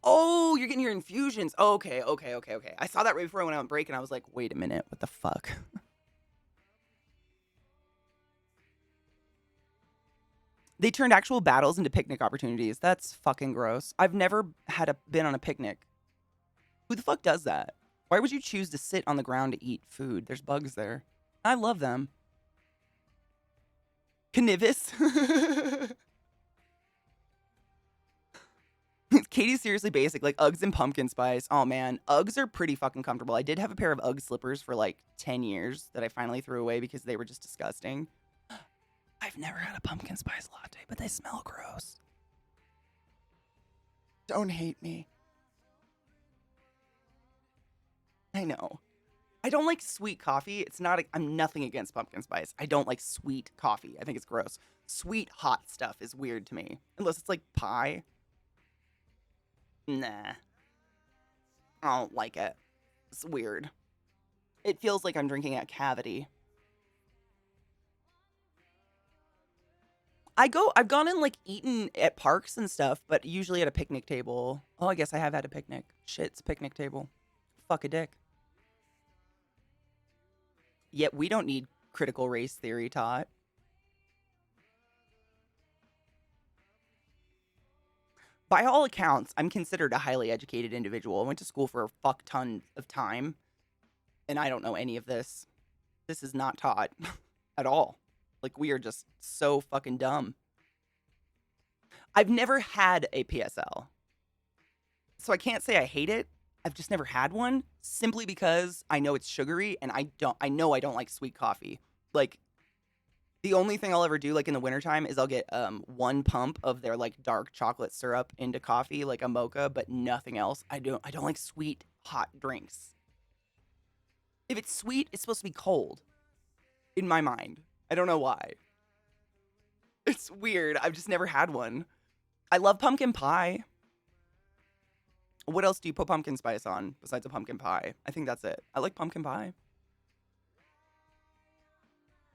Oh, you're getting your infusions. Okay. I saw that right before I went out on break, and I was like, wait a minute, what the fuck? They turned actual battles into picnic opportunities. That's fucking gross. I've never been on a picnic. Who the fuck does that? Why would you choose to sit on the ground to eat food? There's bugs there. I love them. Cannabis. Katie's seriously basic, like Uggs and pumpkin spice. Oh man, Uggs are pretty fucking comfortable. I did have a pair of Ugg slippers for like 10 years that I finally threw away because they were just disgusting. I've never had a pumpkin spice latte, but they smell gross. Don't hate me. I know. I don't like sweet coffee. I'm nothing against pumpkin spice. I don't like sweet coffee. I think it's gross. Sweet hot stuff is weird to me. Unless it's like pie. Nah. I don't like it. It's weird. It feels like I'm drinking a cavity. I've gone and like eaten at parks and stuff, but usually at a picnic table. Oh, I guess I have had a picnic. Shit, it's a picnic table. Fuck a dick. Yet we don't need critical race theory taught. By all accounts, I'm considered a highly educated individual. I went to school for a fuck ton of time, and I don't know any of this. This is not taught at all. Like, we are just so fucking dumb. I've never had a PSL, so I can't say I hate it. I've just never had one simply because I know it's sugary and I know I don't like sweet coffee. Like, the only thing I'll ever do like in the wintertime is I'll get one pump of their like dark chocolate syrup into coffee, like a mocha, but nothing else. I don't like sweet hot drinks. If it's sweet, it's supposed to be cold in my mind. I don't know why. It's weird. I've just never had one. I love pumpkin pie. What else do you put pumpkin spice on besides a pumpkin pie? I think that's it. I like pumpkin pie.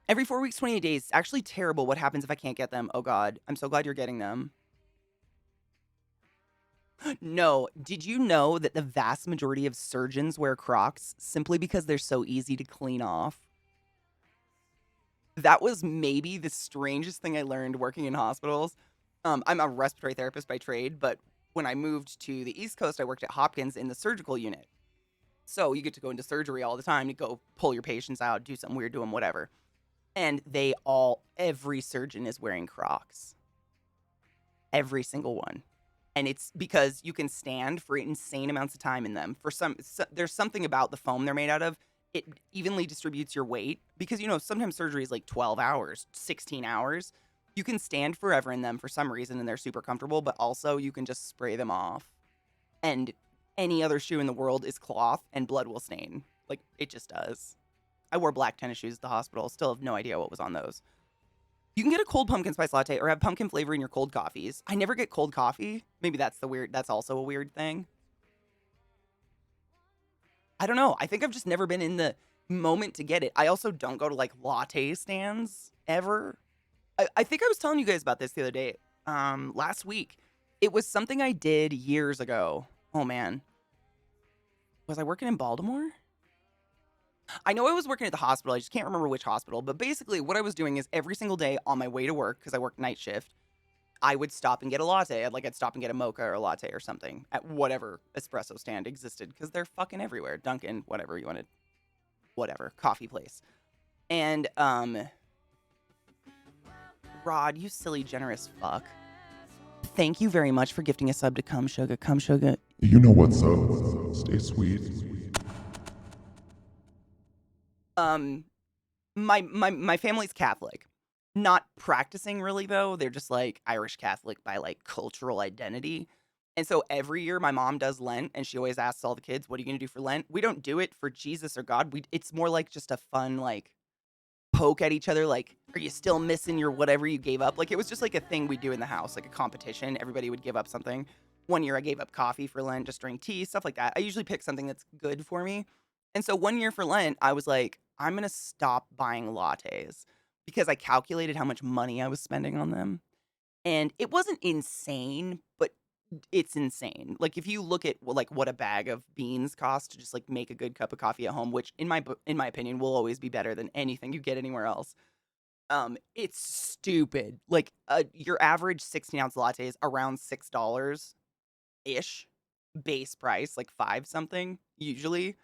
Every 4 weeks, 28 days. It's actually terrible. What happens if I can't get them? Oh, God. I'm so glad you're getting them. No. Did you know that the vast majority of surgeons wear Crocs simply because they're so easy to clean off? That was maybe the strangest thing I learned working in hospitals. I'm a respiratory therapist by trade, but when I moved to the East Coast, I worked at Hopkins in the surgical unit. So you get to go into surgery all the time to go pull your patients out, do something weird to them, whatever. And every surgeon is wearing Crocs. Every single one. And it's because you can stand for insane amounts of time in them. There's something about the foam they're made out of. It evenly distributes your weight because, sometimes surgery is like 12 hours, 16 hours. You can stand forever in them for some reason and they're super comfortable, but also you can just spray them off. And any other shoe in the world is cloth and blood will stain. Like, it just does. I wore black tennis shoes at the hospital. Still have no idea what was on those. You can get a cold pumpkin spice latte or have pumpkin flavor in your cold coffees. I never get cold coffee. Maybe that's also a weird thing. I don't know. I think I've just never been in the moment to get it. I also don't go to like latte stands ever. I think I was telling you guys about this the other day, last week. It was something I did years ago. Oh man. Was I working in Baltimore? I know I was working at the hospital. I just can't remember which hospital. But basically, what I was doing is every single day on my way to work, because I work night shift, I would stop and get a latte. I'd stop and get a mocha or a latte or something at whatever espresso stand existed, because they're fucking everywhere. Dunkin', whatever you wanted, whatever coffee place. And Rod, you silly generous fuck. Thank you very much for gifting a sub to Cum Sugar. Cum Sugar. You know what's up. Stay sweet. My family's Catholic. Not practicing really though. They're just like Irish Catholic by like cultural identity. And so every year my mom does Lent and she always asks all the kids, what are you going to do for Lent? We don't do it for Jesus or God. It's more like just a fun, like, poke at each other like, are you still missing your whatever you gave up? Like, it was just like a thing we do in the house, like a competition. Everybody would give up something. One year I gave up coffee for Lent, just drink tea, stuff like that. I usually pick something that's good for me. And so one year for Lent, I was like, I'm going to stop buying lattes because I calculated how much money I was spending on them. And it wasn't insane, but it's insane. Like if you look at like what a bag of beans cost to just like make a good cup of coffee at home, which in my opinion will always be better than anything you get anywhere else. It's stupid. Like your average 16-ounce latte is around $6 ish base price, like 5 something usually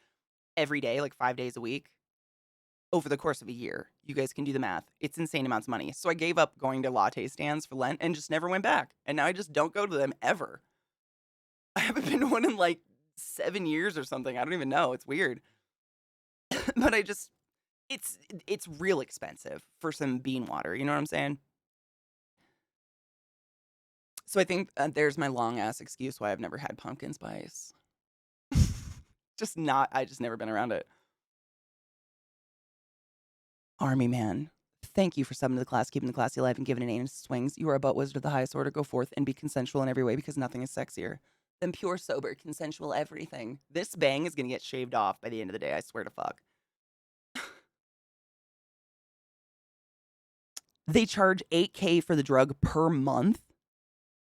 every day, like 5 days a week over the course of a year. You guys can do the math. It's insane amounts of money. So I gave up going to latte stands for Lent and just never went back. And now I just don't go to them ever. I haven't been to one in like 7 years or something. I don't even know. It's weird. But it's it's real expensive for some bean water. You know what I'm saying? So I think there's my long ass excuse why I've never had pumpkin spice. Just not. I just never been around it. Army man, thank you for subbing to the class, keeping the classy alive, and giving an anus swings. You are a butt wizard of the highest order. Go forth and be consensual in every way because nothing is sexier than pure, sober, consensual everything. This bang is going to get shaved off by the end of the day. I swear to fuck. They charge $8K for the drug per month.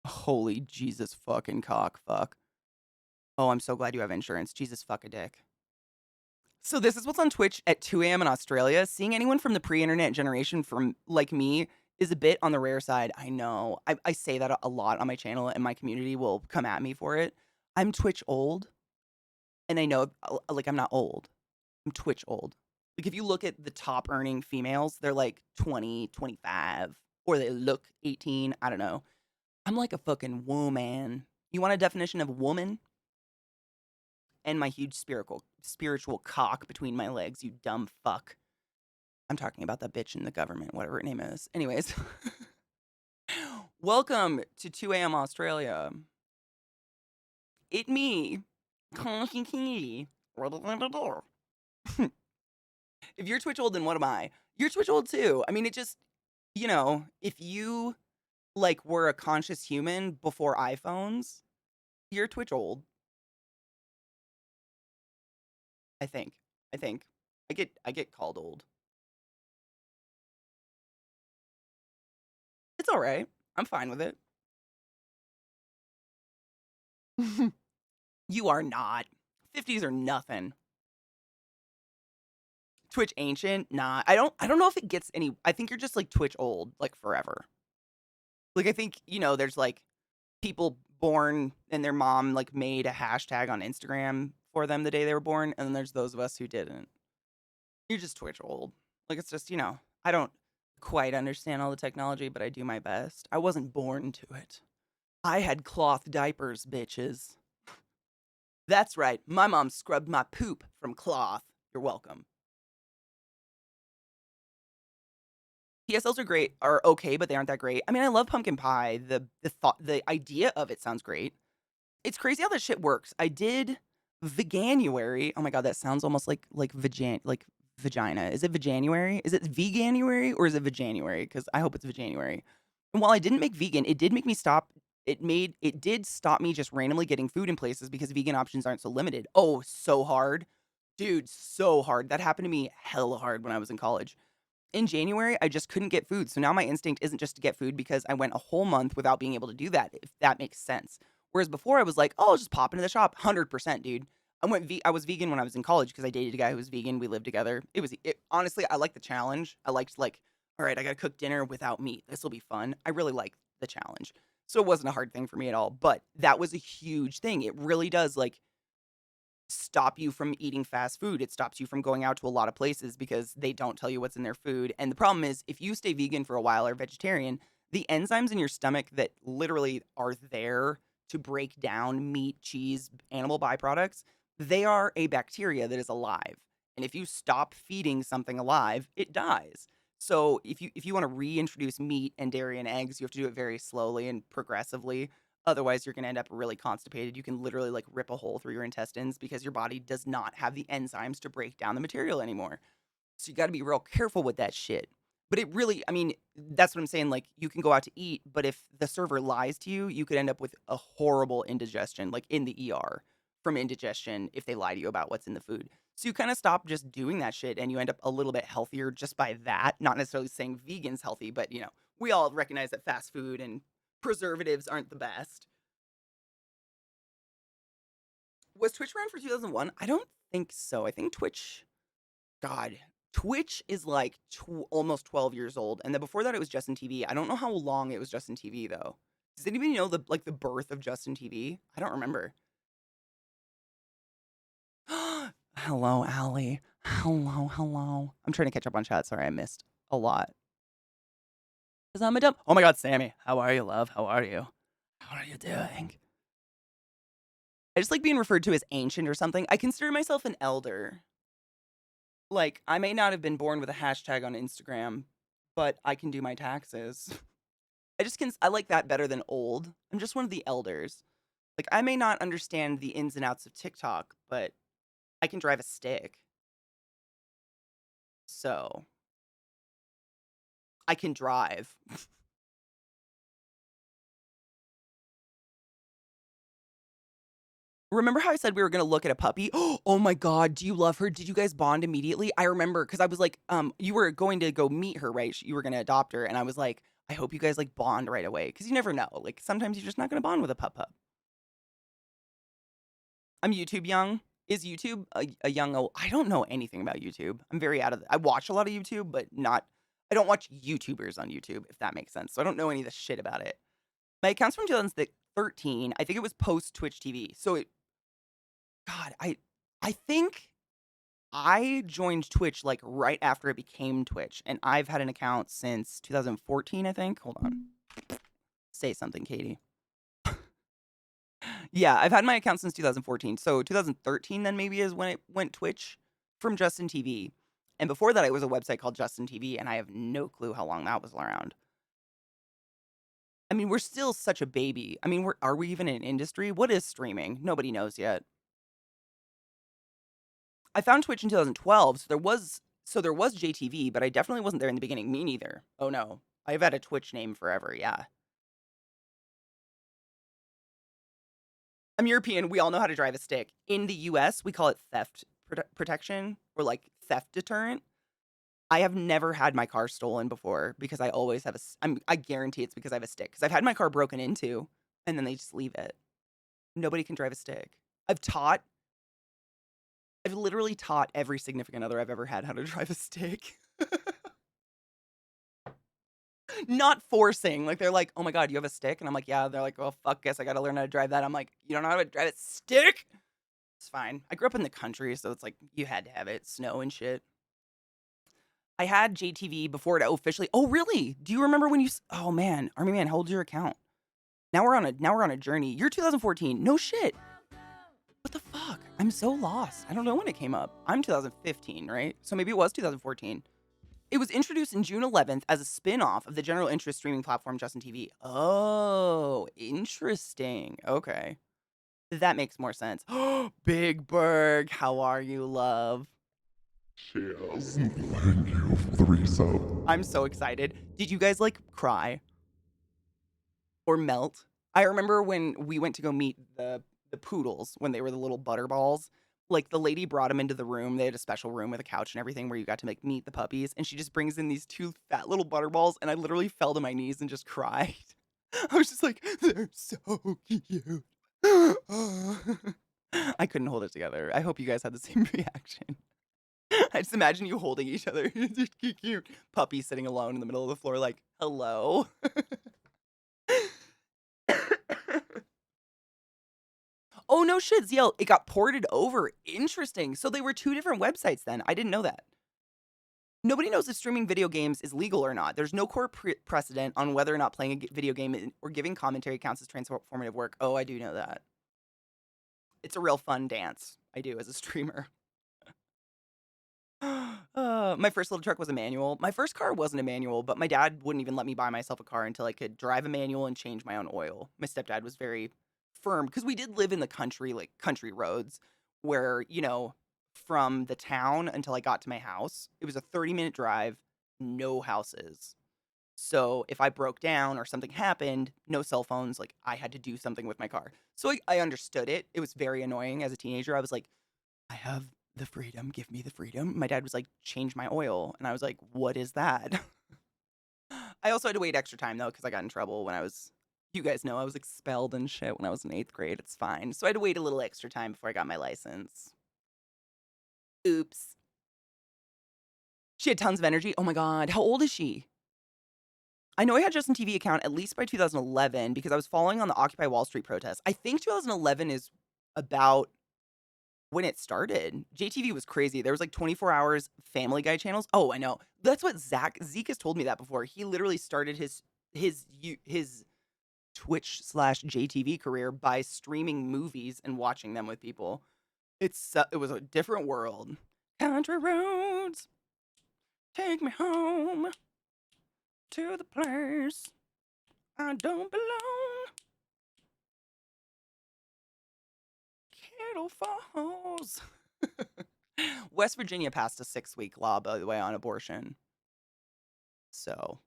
Holy Jesus fucking cock fuck. Oh, I'm so glad you have insurance. Jesus fuck a dick. So this is what's on Twitch at 2 a.m. in Australia. Seeing anyone from the pre-internet generation from like me is a bit on the rare side. I know. I say that a lot on my channel, and my community will come at me for it. I'm Twitch old, and I know like I'm not old. I'm Twitch old. Like if you look at the top earning females, they're like 20, 25, or they look 18. I don't know. I'm like a fucking woman. You want a definition of woman? And my huge spiritual cock between my legs, you dumb fuck. I'm talking about that bitch in the government, whatever her name is. Anyways, welcome to 2 a.m. Australia. It me, ClassyKatie. If you're Twitch old, then what am I? You're Twitch old too. I mean, it just, if you like were a conscious human before iPhones, you're Twitch old. I think. I think. I get called old. It's all right. I'm fine with it. You are not. 50s are nothing. Twitch ancient? Nah. I don't know if it gets any. I think you're just like Twitch old, like forever. Like I think, there's like people born and their mom like made a hashtag on Instagram for them the day they were born, and then there's those of us who didn't. You're just Twitch old. Like it's just, I don't quite understand all the technology, but I do my best. I wasn't born to it. I had cloth diapers, bitches. That's right. My mom scrubbed my poop from cloth. You're welcome. PSLs are great, are okay, but they aren't that great. I mean, I love pumpkin pie. The idea of it sounds great. It's crazy how that shit works. I did Veganuary. Oh my god, that sounds almost like vagina. Is it Veganuary? Is it Veganuary or is it Veganuary? Because I hope it's Veganuary. And while I didn't make vegan, it did make me stop. It did stop me just randomly getting food in places because vegan options aren't so limited. Oh, so hard. Dude, so hard. That happened to me hella hard when I was in college. In January, I just couldn't get food. So now my instinct isn't just to get food because I went a whole month without being able to do that, if that makes sense. Whereas before I was like, oh, I'll just pop into the shop. 100%, dude. I was vegan when I was in college because I dated a guy who was vegan. We lived together. Honestly, I liked the challenge. I liked like, all right, I got to cook dinner without meat. This will be fun. I really liked the challenge. So it wasn't a hard thing for me at all. But that was a huge thing. It really does like stop you from eating fast food. It stops you from going out to a lot of places because they don't tell you what's in their food. And the problem is, if you stay vegan for a while or vegetarian, the enzymes in your stomach that literally are there to break down meat, cheese, animal byproducts, they are a bacteria that is alive. And if you stop feeding something alive, it dies. So if you want to reintroduce meat and dairy and eggs, you have to do it very slowly and progressively. Otherwise, you're going to end up really constipated. You can literally like rip a hole through your intestines because your body does not have the enzymes to break down the material anymore. So you got to be real careful with that shit. But it really, I mean, that's what I'm saying. Like, you can go out to eat, but if the server lies to you, you could end up with a horrible indigestion, like in the ER from indigestion if they lie to you about what's in the food. So you kind of stop just doing that shit and you end up a little bit healthier just by that. Not necessarily saying vegan's healthy, but we all recognize that fast food and preservatives aren't the best. Was Twitch around for 2001? I don't think so. I think God, Twitch is like almost 12 years old, and then before that it was Justin TV. I don't know how long it was Justin TV though. Does anybody know the birth of Justin TV? I don't remember. Hello, Allie. Hello, hello. I'm trying to catch up on chat. Sorry, I missed a lot. Cause I'm a dumb. Oh my God, Sammy. How are you, love? How are you? How are you doing? I just like being referred to as ancient or something. I consider myself an elder. Like, I may not have been born with a hashtag on Instagram, but I can do my taxes. I like that better than old. I'm just one of the elders. Like, I may not understand the ins and outs of TikTok, but I can drive a stick. So, I can drive. Remember how I said we were gonna look at a puppy? Oh my God, do you love her? Did you guys bond immediately? I remember because I was like, you were going to go meet her, right? You were gonna adopt her, and I was like, I hope you guys like bond right away because you never know. Like sometimes you're just not gonna bond with a pup. I'm YouTube young. Is YouTube a young old? I don't know anything about YouTube. I'm very out of I watch a lot of YouTube, but not. I don't watch YouTubers on YouTube, if that makes sense. So I don't know any of the shit about it. My account's from 2013. I think it was post Twitch TV. So God, I think I joined Twitch like right after it became Twitch, and I've had an account since 2014. I think. Hold on. Say something, Katie. Yeah, I've had my account since 2014. So 2013 then maybe is when it went Twitch from Justin TV. And before that, it was a website called Justin TV, and I have no clue how long that was around. I mean, we're still such a baby. I mean, are we even in an industry? What is streaming? Nobody knows yet. I found Twitch in 2012, so there was JTV, but I definitely wasn't there in the beginning. Me neither. Oh no, I've had a Twitch name forever. Yeah, I'm European. We all know how to drive a stick. In the U.S., we call it theft protection or like theft deterrent. I have never had my car stolen before because I always have I guarantee it's because I have a stick. Because I've had my car broken into, and then they just leave it. Nobody can drive a stick. I've taught. I've literally taught every significant other I've ever had how to drive a stick. Not forcing. Like they're like, "Oh my God, you have a stick?" And I'm like, "Yeah." They're like, "Well, fuck, guess I got to learn how to drive that." I'm like, "You don't know how to drive a stick?" It's fine. I grew up in the country, so it's like you had to have it, snow and shit. I had JTV before it officially. Oh, really? Do you remember when Oh man, Army Man, hold your account. Now we're on a journey. You're 2014. No shit. What the fuck? I'm so lost. I don't know when it came up. I'm 2015, right? So maybe it was 2014. It was introduced in June 11th as a spin-off of the general interest streaming platform Justin TV. Oh, interesting. Okay. That makes more sense. Big Berg, how are you, love? Cheers. Thank you for the resub. I'm so excited. Did you guys like cry or melt? I remember when we went to go meet the poodles when they were the little butterballs. Like the lady brought them into the room. They had a special room with a couch and everything where you got to like meet the puppies. And she just brings in these two fat little butterballs, and I literally fell to my knees and just cried. I was just like, they're so cute. I couldn't hold it together. I hope you guys had the same reaction. I just imagine you holding each other. Just cute. Puppy sitting alone in the middle of the floor, like, hello. Oh no shit, ZL. It got ported over. Interesting. So they were two different websites then. I didn't know that. Nobody knows if streaming video games is legal or not. There's no court precedent on whether or not playing a video game or giving commentary counts as transformative work. Oh, I do know that. It's a real fun dance I do as a streamer. My first little truck was a manual. My first car wasn't a manual, but my dad wouldn't even let me buy myself a car until I could drive a manual and change my own oil. My stepdad was very firm because we did live in the country, like country roads, where from the town until I got to my house. It was a 30-minute drive, no houses. So if I broke down or something happened, no cell phones, like I had to do something with my car. So I understood it. It was very annoying as a teenager. I was like, I have the freedom, give me the freedom. My dad was like, change my oil. And I was like, what is that? I also had to wait extra time though, because I got in trouble when I was, you guys know, I was expelled and shit when I was in 8th grade. It's fine. So I had to wait a little extra time before I got my license. Oops. She had tons of energy. Oh my God. How old is she? I know I had Justin TV account at least by 2011 because I was following on the Occupy Wall Street protests. I think 2011 is about when it started. JTV was crazy. There was like 24 hours Family Guy channels. Oh, I know. That's what Zeke has told me that before. He literally started his Twitch slash JTV career by streaming movies and watching them with people. It was a different world. Country roads, take me home to the place I don't belong. Kettle Falls. West Virginia passed a 6-week law, by the way, on abortion. So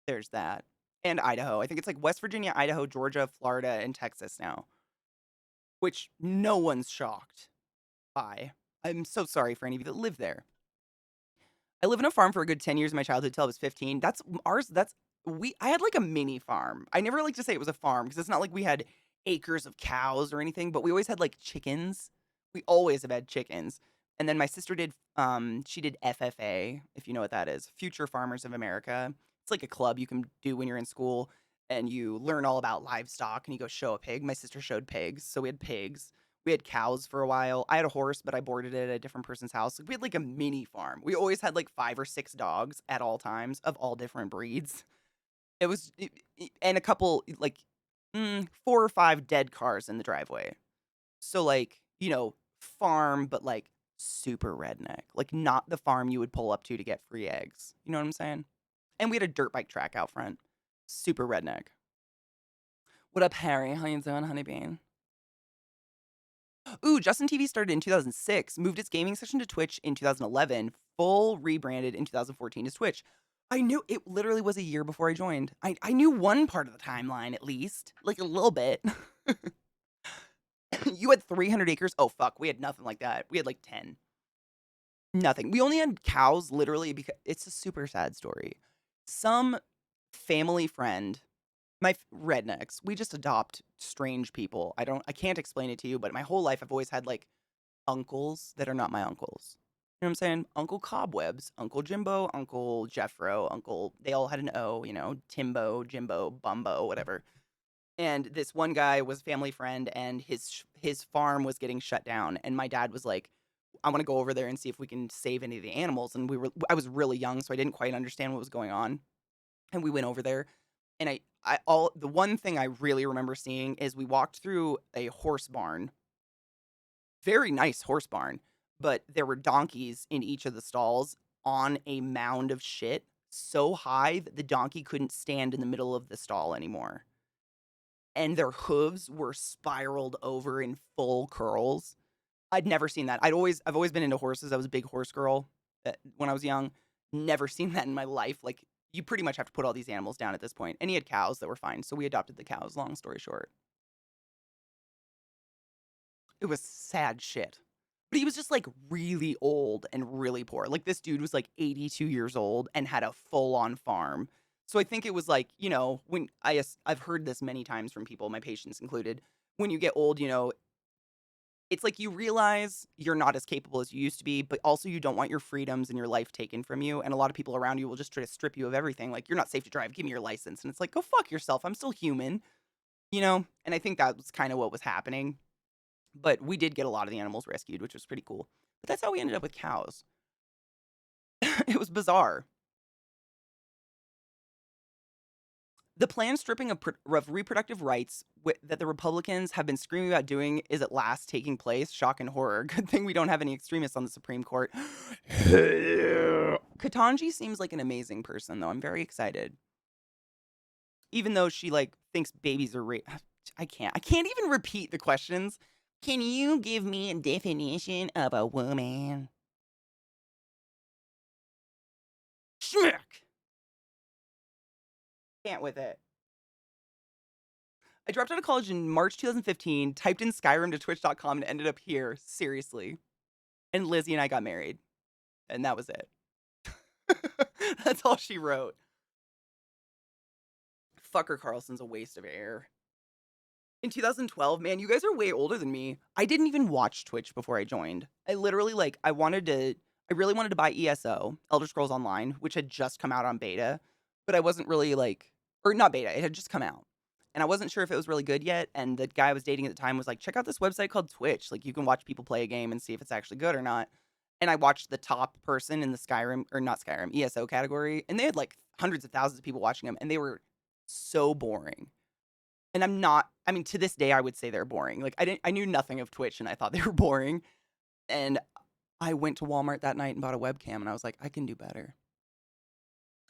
there's that. And Idaho. I think it's like West Virginia, Idaho, Georgia, Florida, and Texas now, which no one's shocked by. I'm so sorry for any of you that live there. I live in a farm for a good 10 years of my childhood till I was 15. That's ours. I had like a mini farm. I never like to say it was a farm because it's not like we had acres of cows or anything, but we always had like chickens. We always have had chickens. And then my sister she did FFA, if you know what that is, Future Farmers of America. It's like a club you can do when you're in school and you learn all about livestock and you go show a pig. My sister showed pigs, so we had pigs. We had cows for a while. I had a horse, but I boarded it at a different person's house. We had like a mini farm. We always had like 5 or 6 dogs at all times of all different breeds. And a couple like 4 or 5 dead cars in the driveway. So like, farm, but like super redneck. Like not the farm you would pull up to get free eggs. You know what I'm saying? And we had a dirt bike track out front. Super redneck. What up, Harry? How you doing, honey bean? Ooh, Justin TV started in 2006, moved its gaming session to Twitch in 2011, full rebranded in 2014 as Twitch. I knew it literally was a year before I joined. I knew one part of the timeline at least, like a little bit. You had 300 acres? Oh, fuck. We had nothing like that. We had like 10. Nothing. We only had cows literally because it's a super sad story. Some family friend, rednecks, we just adopt strange people. I can't explain it to you, but my whole life I've always had like uncles that are not my uncles. You know what I'm saying? Uncle Cobwebs, Uncle Jimbo, Uncle Jeffro, they all had an O, Timbo, Jimbo, Bumbo, whatever. And this one guy was a family friend and his farm was getting shut down. And my dad was like, I want to go over there and see if we can save any of the animals. And I was really young, so I didn't quite understand what was going on. And we went over there and the one thing I really remember seeing is we walked through a horse barn, very nice horse barn, but there were donkeys in each of the stalls on a mound of shit so high that the donkey couldn't stand in the middle of the stall anymore. And their hooves were spiraled over in full curls. I'd never seen that. I've always been into horses. I was a big horse girl when I was young. Never seen that in my life. Like, you pretty much have to put all these animals down at this point. And he had cows that were fine, so we adopted the cows, long story short. It was sad shit. But he was just like really old and really poor. Like this dude was like 82 years old and had a full-on farm. So I think it was like, when I've heard this many times from people, my patients included, when you get old, it's like you realize you're not as capable as you used to be, but also you don't want your freedoms and your life taken from you. And a lot of people around you will just try to strip you of everything. Like, you're not safe to drive. Give me your license. And it's like, go fuck yourself. I'm still human, And I think that was kind of what was happening. But we did get a lot of the animals rescued, which was pretty cool. But that's how we ended up with cows. It was bizarre. The planned stripping of reproductive rights that the Republicans have been screaming about doing is at last taking place. Shock and horror. Good thing we don't have any extremists on the Supreme Court. Katanji seems like an amazing person, though. I'm very excited. Even though she, thinks babies are I can't even repeat the questions. Can you give me a definition of a woman? Schmick! Can't with it. I dropped out of college in March 2015, typed in Skyrim to twitch.com and ended up here. Seriously. And Lizzie and I got married. And that was it. That's all she wrote. Fucker Carlson's a waste of air. In 2012, man, you guys are way older than me. I didn't even watch Twitch before I joined. I literally I really wanted to buy ESO, Elder Scrolls Online, which had just come out on beta, but I wasn't really like, or not beta, it had just come out. And I wasn't sure if it was really good yet. And the guy I was dating at the time was like, check out this website called Twitch. Like, you can watch people play a game and see if it's actually good or not. And I watched the top person in the Skyrim, or not Skyrim, ESO category, and they had like hundreds of thousands of people watching them, and they were so boring. And I mean, to this day, I would say they're boring. Like, I knew nothing of Twitch and I thought they were boring. And I went to Walmart that night and bought a webcam and I was like, I can do better.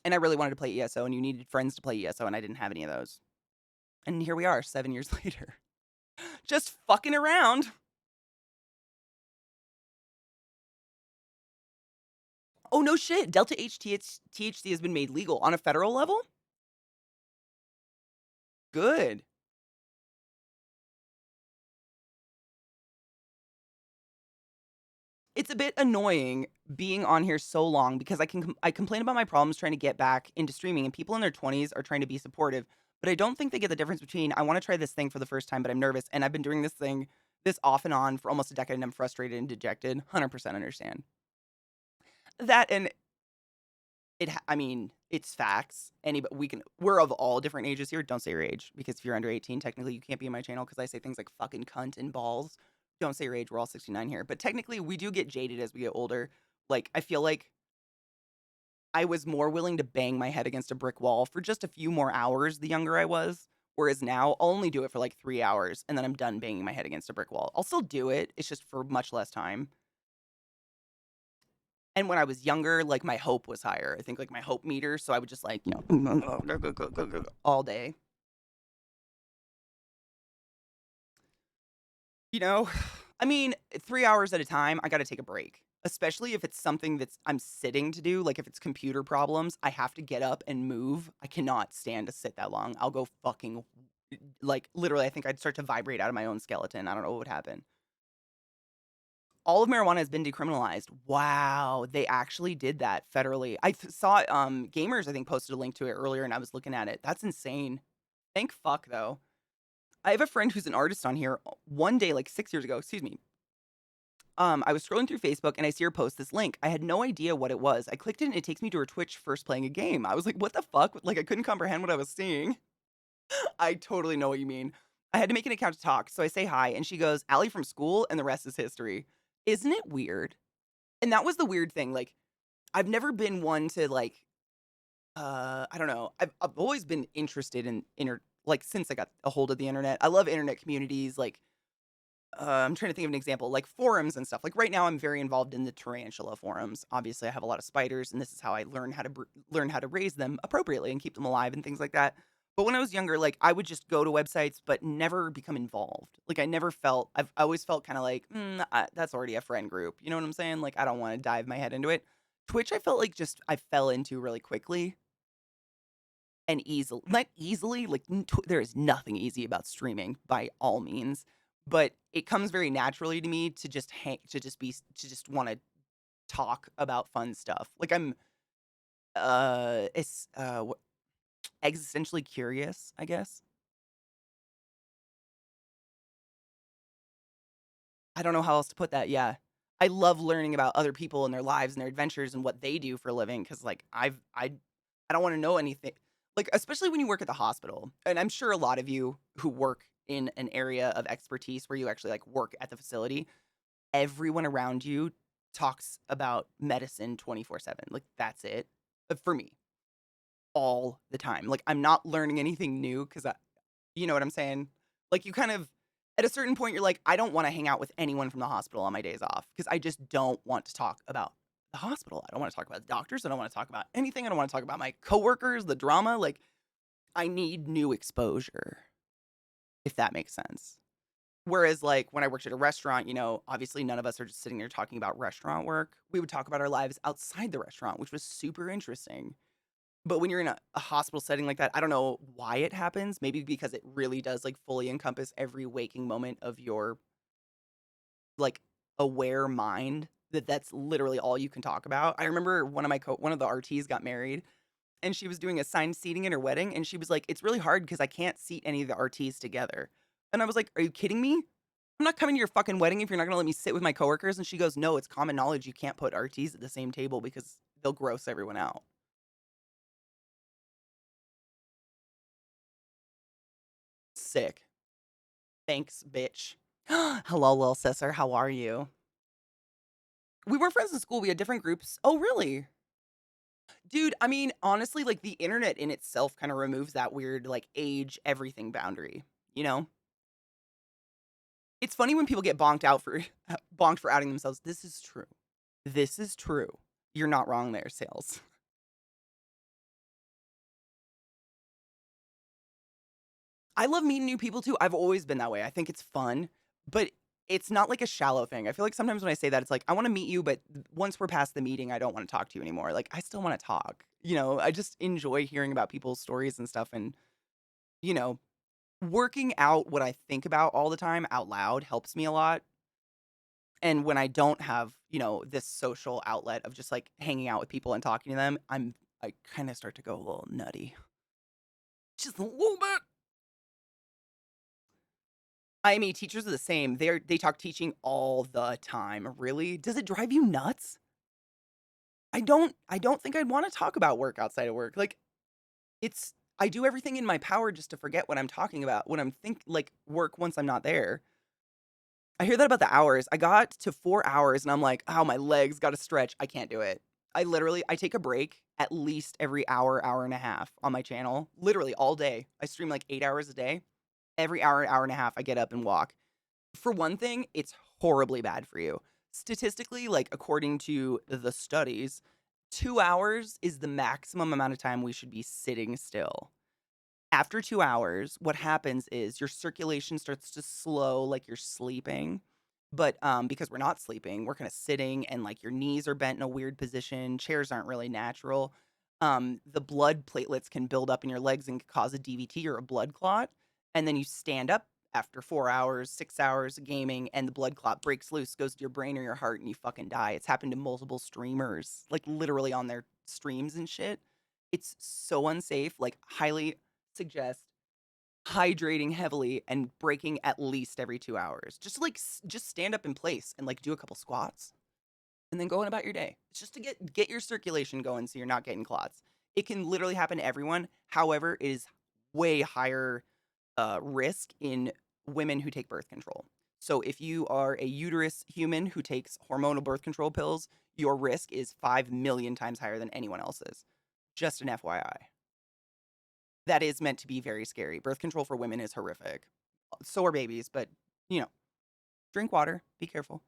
And I really wanted to play ESO and you needed friends to play ESO and I didn't have any of those. And here we are 7 years later. Just fucking around. Oh, no shit. Delta THC has been made legal on a federal level? Good. It's a bit annoying being on here so long because I complain about my problems trying to get back into streaming, and people in their 20s are trying to be supportive, but I don't think they get the difference between I want to try this thing for the first time, but I'm nervous, and I've been doing this thing this off and on for almost a decade, and I'm frustrated and dejected. 100% understand that, and I mean, it's facts. We're of all different ages here. Don't say your age because if you're under 18, technically you can't be in my channel because I say things like fucking cunt and balls. Don't say your age. We're all 69 here. But technically, we do get jaded as we get older. Like, I feel like I was more willing to bang my head against a brick wall for just a few more hours the younger I was. Whereas now, I'll only do it for like 3 hours and then I'm done banging my head against a brick wall. I'll still do it. It's just for much less time. And when I was younger, like, my hope was higher. I think, like, my hope meter, so I would just, like, all day. You know? I mean, 3 hours at a time, I gotta take a break, especially if it's something I'm sitting to do, like, if it's computer problems, I have to get up and move. I cannot stand to sit that long. I'll go fucking like, literally, I think I'd start to vibrate out of my own skeleton. I don't know what would happen. All of marijuana has been decriminalized. Wow, they actually did that federally. Saw Gamers, I think, posted a link to it earlier, and I was looking at it. That's insane. Thank fuck, though. I have a friend who's an artist on here. One day, like 6 years ago, excuse me. I was scrolling through Facebook and I see her post this link. I had no idea what it was. I clicked it and it takes me to her Twitch first playing a game. I was like, what the fuck? Like, I couldn't comprehend what I was seeing. I totally know what you mean. I had to make an account to talk, so I say hi, and she goes, Allie from school, and the rest is history. Isn't it weird? And that was the weird thing, like, I've never been one to, like, I don't know. I've always been interested in like, since I got a hold of the internet. I love internet communities, like, I'm trying to think of an example, like forums and stuff. Like, right now, I'm very involved in the tarantula forums. Obviously, I have a lot of spiders, and this is how I learn how to raise them appropriately and keep them alive and things like that. But when I was younger, like, I would just go to websites, but never become involved. Like, I've always felt kind of like, that's already a friend group. You know what I'm saying? Like, I don't want to dive my head into it. Twitch, I felt like just I fell into really quickly and easily, not easily, like, there is nothing easy about streaming by all means, but it comes very naturally to me to just to just want to talk about fun stuff. Like, I'm it's existentially curious, I guess. I don't know how else to put that. Yeah. I love learning about other people and their lives and their adventures and what they do for a living cuz like I don't want to know anything. Like, especially when you work at the hospital. And I'm sure a lot of you who work in an area of expertise where you actually like work at the facility, everyone around you talks about medicine 24/7. Like, that's it. For me, all the time. Like, I'm not learning anything new cuz you know what I'm saying? Like, you kind of at a certain point, you're like, I don't want to hang out with anyone from the hospital on my days off because I just don't want to talk about the hospital. I don't want to talk about doctors. I don't want to talk about anything. I don't want to talk about my coworkers, the drama. Like, I need new exposure, if that makes sense. Whereas, like, when I worked at a restaurant, obviously none of us are just sitting there talking about restaurant work. We would talk about our lives outside the restaurant, which was super interesting. But when you're in a hospital setting like that, I don't know why it happens. Maybe because it really does, like, fully encompass every waking moment of your, like, aware mind, that's literally all you can talk about. I remember one of the RTs got married, and she was doing assigned seating in her wedding, and she was like, "It's really hard because I can't seat any of the RTs together." And I was like, "Are you kidding me? I'm not coming to your fucking wedding if you're not gonna let me sit with my coworkers." And she goes, "No, it's common knowledge you can't put RTs at the same table because they'll gross everyone out." Sick. Thanks, bitch. Hello, little sister. How are you? We were friends in school. We had different groups. Oh, really? Dude, I mean, honestly, like the internet in itself kind of removes that weird, like, age everything boundary, you know? It's funny when people get bonked out for bonked for outing themselves. This is true. This is true. You're not wrong there, sales. I love meeting new people too. I've always been that way. I think it's fun, but it's not like a shallow thing. I feel like sometimes when I say that, it's like, I want to meet you, but once we're past the meeting, I don't want to talk to you anymore. Like, I still want to talk. I just enjoy hearing about people's stories and stuff. And, you know, working out what I think about all the time out loud helps me a lot. And when I don't have, this social outlet of just like hanging out with people and talking to them, I kind of start to go a little nutty. Just a little bit. I mean, teachers are the same. They talk teaching all the time. Really? Does it drive you nuts? I don't think I'd want to talk about work outside of work. Like, I do everything in my power just to forget what I'm talking about when I'm like work once I'm not there. I hear that about the hours. I got to 4 hours and I'm like, "Oh, my legs gotta stretch." I can't do it. I take a break at least every hour, hour and a half on my channel, literally all day. I stream like 8 hours a day. Every hour, hour and a half, I get up and walk. For one thing, it's horribly bad for you. Statistically, like according to the studies, 2 hours is the maximum amount of time we should be sitting still. After 2 hours, what happens is your circulation starts to slow like you're sleeping, but, because we're not sleeping, we're kinda sitting and, like, your knees are bent in a weird position, chairs aren't really natural. The blood platelets can build up in your legs and cause a DVT or a blood clot, and then you stand up after 4 hours, 6 hours of gaming, and the blood clot breaks loose, goes to your brain or your heart, and you fucking die. It's happened to multiple streamers, like, literally on their streams and shit. It's so unsafe, like, highly suggest hydrating heavily and breaking at least every 2 hours. Just, like, just stand up in place and, like, do a couple squats and then go on about your day. It's just to get your circulation going so you're not getting clots. It can literally happen to everyone. However, it is way higher, risk in women who take birth control. So if you are a uterus human who takes hormonal birth control pills, your risk is 5,000,000 times higher than anyone else's. Just an FYI. That is meant to be very scary. Birth control for women is horrific. So are babies, but, you know, drink water, be careful.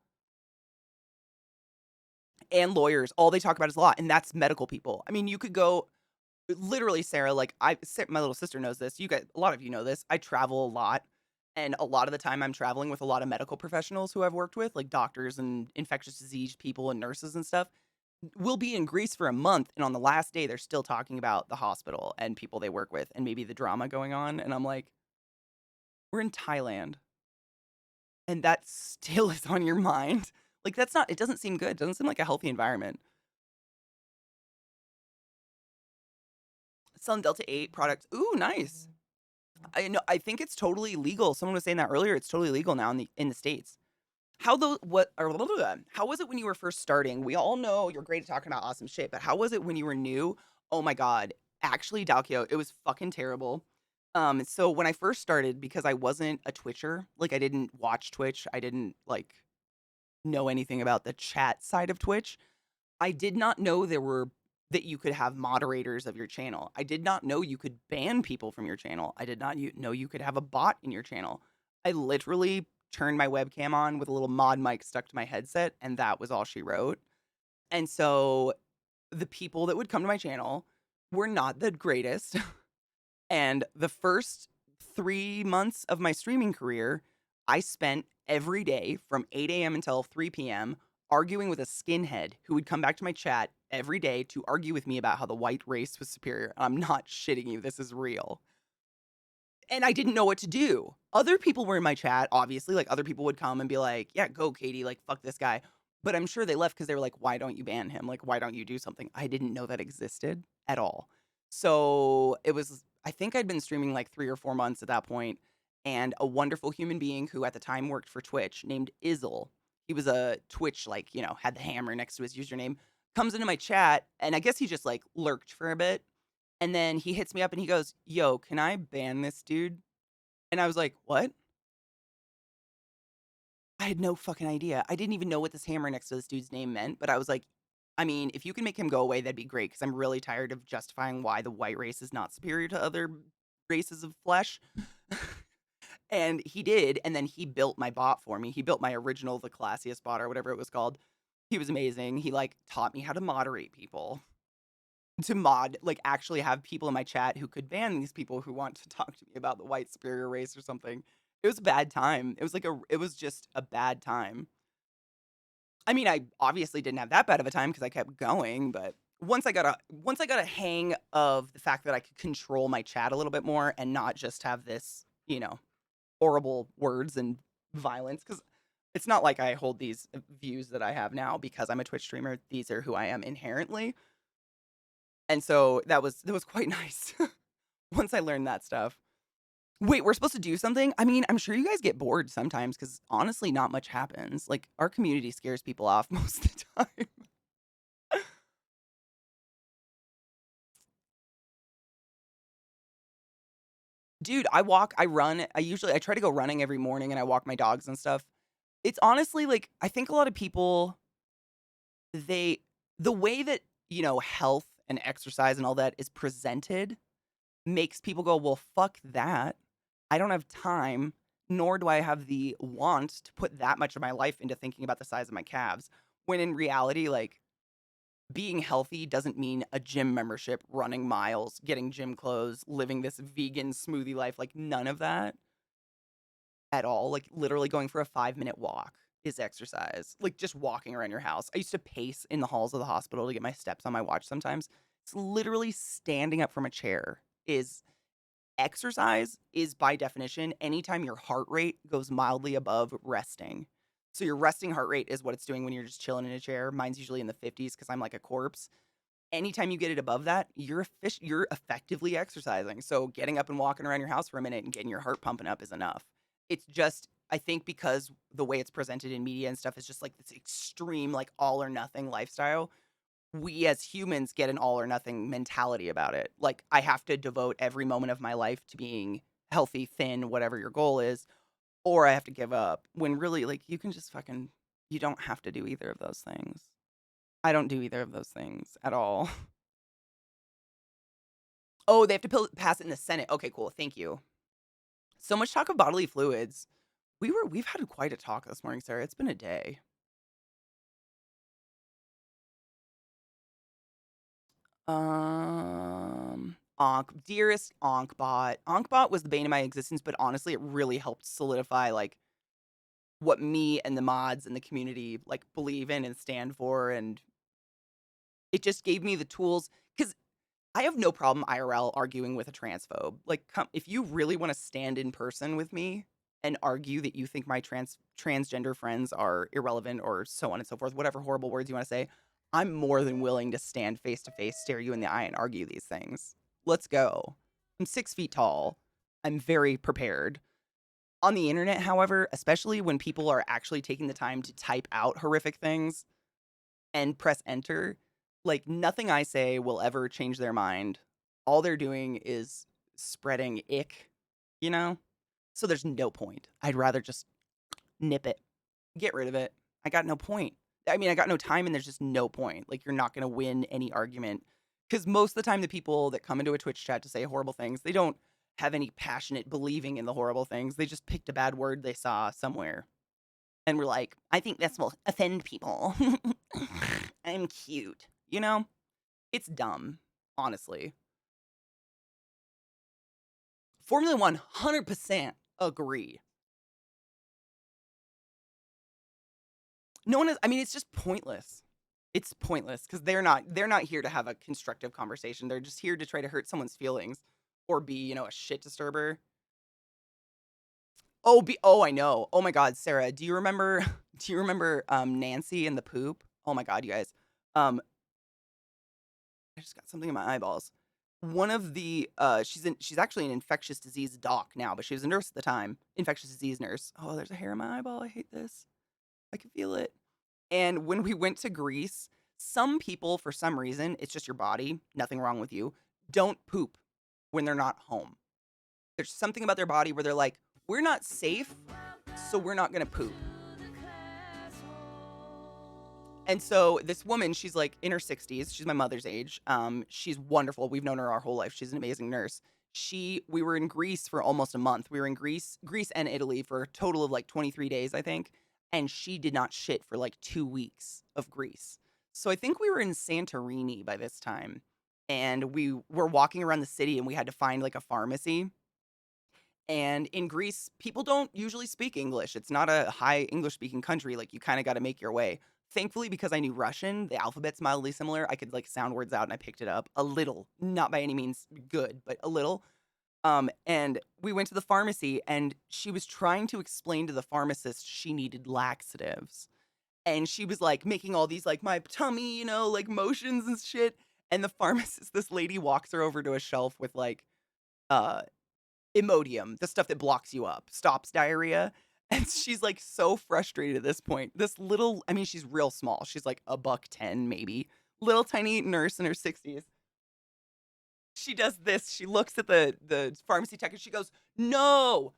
And lawyers, all they talk about is law, and that's medical people. I mean, you could go literally, Sarah, like, my little sister knows this. You guys, a lot of you know this. I travel a lot, and a lot of the time I'm traveling with a lot of medical professionals who I've worked with, like doctors and infectious disease people and nurses and stuff. We'll be in Greece for a month, and on the last day, they're still talking about the hospital and people they work with and maybe the drama going on. And I'm like, we're in Thailand, and that still is on your mind. Like, it doesn't seem good. It doesn't seem like a healthy environment. Selling Delta 8 products. Ooh, nice. I know. I think it's totally legal. Someone was saying that earlier. It's totally legal now in the States. How was it when you were first starting? We all know you're great at talking about awesome shit, but how was it when you were new? Oh my god. Actually, Dalkio, it was fucking terrible. So when I first started, because I wasn't a Twitcher, like I didn't watch Twitch, I didn't like know anything about the chat side of Twitch. I did not know that you could have moderators of your channel. I did not know you could ban people from your channel. I did not know you could have a bot in your channel. I literally turned my webcam on with a little mod mic stuck to my headset, and that was all she wrote. And so the people that would come to my channel were not the greatest. And the first 3 months of my streaming career, I spent every day from 8 a.m. until 3 p.m. arguing with a skinhead who would come back to my chat every day to argue with me about how the white race was superior. I'm not shitting you. This is real. And I didn't know what to do. Other people were in my chat, obviously. Like, other people would come and be like, yeah, go, Katie. Like, fuck this guy. But I'm sure they left because they were like, why don't you ban him? Like, why don't you do something? I didn't know that existed at all. So it was, I think I'd been streaming like 3 or 4 months at that point, and a wonderful human being who at the time worked for Twitch named Izzle. He was a Twitch, like, had the hammer next to his username, comes into my chat, and I guess he just like lurked for a bit. And then he hits me up and he goes, yo, can I ban this dude? And I was like, what? I had no fucking idea. I didn't even know what this hammer next to this dude's name meant, but I was like, I mean, if you can make him go away, that'd be great because I'm really tired of justifying why the white race is not superior to other races of flesh. And he did, and then he built my bot for me. He built my original, the classiest bot or whatever it was called. He was amazing. He like taught me how to moderate people, to mod, like actually have people in my chat who could ban these people who want to talk to me about the white superior race or something. It was a bad time. It was just a bad time. I mean, I obviously didn't have that bad of a time because I kept going, but once I got a hang of the fact that I could control my chat a little bit more and not just have this, horrible words and violence, because it's not like I hold these views that I have now because I'm a Twitch streamer. These are who I am inherently. And so that was quite nice once I learned that stuff. Wait, we're supposed to do something? I mean, I'm sure you guys get bored sometimes because honestly, not much happens. Like, our community scares people off most of the time. Dude, I run. I try to go running every morning and I walk my dogs and stuff. It's honestly like, I think a lot of people, they, the way that, health and exercise and all that is presented makes people go, well, fuck that. I don't have time, nor do I have the want to put that much of my life into thinking about the size of my calves. When in reality, like, being healthy doesn't mean a gym membership, running miles, getting gym clothes, living this vegan smoothie life. Like, none of that at all. Like, literally going for a 5-minute walk is exercise. Like, just walking around your house. I used to pace in the halls of the hospital to get my steps on my watch sometimes. It's literally standing up from a chair is exercise. Is by definition anytime your heart rate goes mildly above resting. So your resting heart rate is what it's doing when you're just chilling in a chair. Mine's usually in the 50s because I'm like a corpse. Anytime you get it above that, you're effectively exercising. So getting up and walking around your house for a minute and getting your heart pumping up is enough. It's just, I think, because the way it's presented in media and stuff is just like this extreme, like, all or nothing lifestyle. We as humans get an all or nothing mentality about it. Like, I have to devote every moment of my life to being healthy, thin, whatever your goal is, or I have to give up. When really, like, you can just fucking, you don't have to do either of those things. I don't do either of those things at all. Oh, they have to pass it in the Senate. Okay, cool. Thank you. So much talk of bodily fluids. We've had quite a talk this morning, Sarah. It's been a day. Dearest Onkbot. Onkbot was the bane of my existence, but honestly, it really helped solidify like what me and the mods and the community like believe in and stand for, and it just gave me the tools because I have no problem IRL arguing with a transphobe. Like, if you really want to stand in person with me and argue that you think my transgender friends are irrelevant or so on and so forth, whatever horrible words you want to say, I'm more than willing to stand face to face, stare you in the eye, and argue these things. Let's go. I'm 6 feet tall. I'm very prepared. On the internet, however, especially when people are actually taking the time to type out horrific things and press enter, like, nothing I say will ever change their mind. All they're doing is spreading ick, you know? So there's no point. I'd rather just nip it, get rid of it. I got no point. I mean, I got no time and there's just no point. Like, you're not going to win any argument. Because most of the time, the people that come into a Twitch chat to say horrible things, they don't have any passionate believing in the horrible things. They just picked a bad word they saw somewhere and were like, I think this will offend people. I'm cute. You know? It's dumb, honestly. Formula One, 100% agree. No one is. I mean, it's just pointless. It's pointless because they're not here to have a constructive conversation. They're just here to try to hurt someone's feelings or be, a shit disturber. Oh, I know. Oh my god, Sarah, do you remember do you remember Nancy and the poop? Oh my god, you guys. Um I just got something in my eyeballs. One of the she's actually an infectious disease doc now, but she was a nurse at the time. Infectious disease nurse. Oh, there's a hair in my eyeball. I hate this. I can feel it. And when we went to Greece, some people, for some reason, it's just your body, nothing wrong with you, don't poop when they're not home. There's something about their body where they're like, we're not safe, so we're not gonna poop. And so this woman, she's like in her 60s. She's my mother's age. She's wonderful. We've known her our whole life. She's an amazing nurse. We were in Greece for almost a month. We were in Greece and Italy for a total of like 23 days, I think. And she did not shit for like 2 weeks of Greece. So I think we were in Santorini by this time. And we were walking around the city and we had to find like a pharmacy. And in Greece, people don't usually speak English. It's not a high English speaking country. Like you kind of got to make your way. Thankfully, because I knew Russian, the alphabet's mildly similar. I could like sound words out and I picked it up a little, not by any means good, but a little. And we went to the pharmacy and she was trying to explain to the pharmacist she needed laxatives. And she was like making all these like my tummy, like motions and shit. And the pharmacist, this lady walks her over to a shelf with like uh Imodium, the stuff that blocks you up, stops diarrhea. And she's like so frustrated at this point. This little, I mean, she's real small. She's like a buck 10, maybe. Little tiny nurse in her 60s. She does this. She looks at the pharmacy tech and she goes, "No,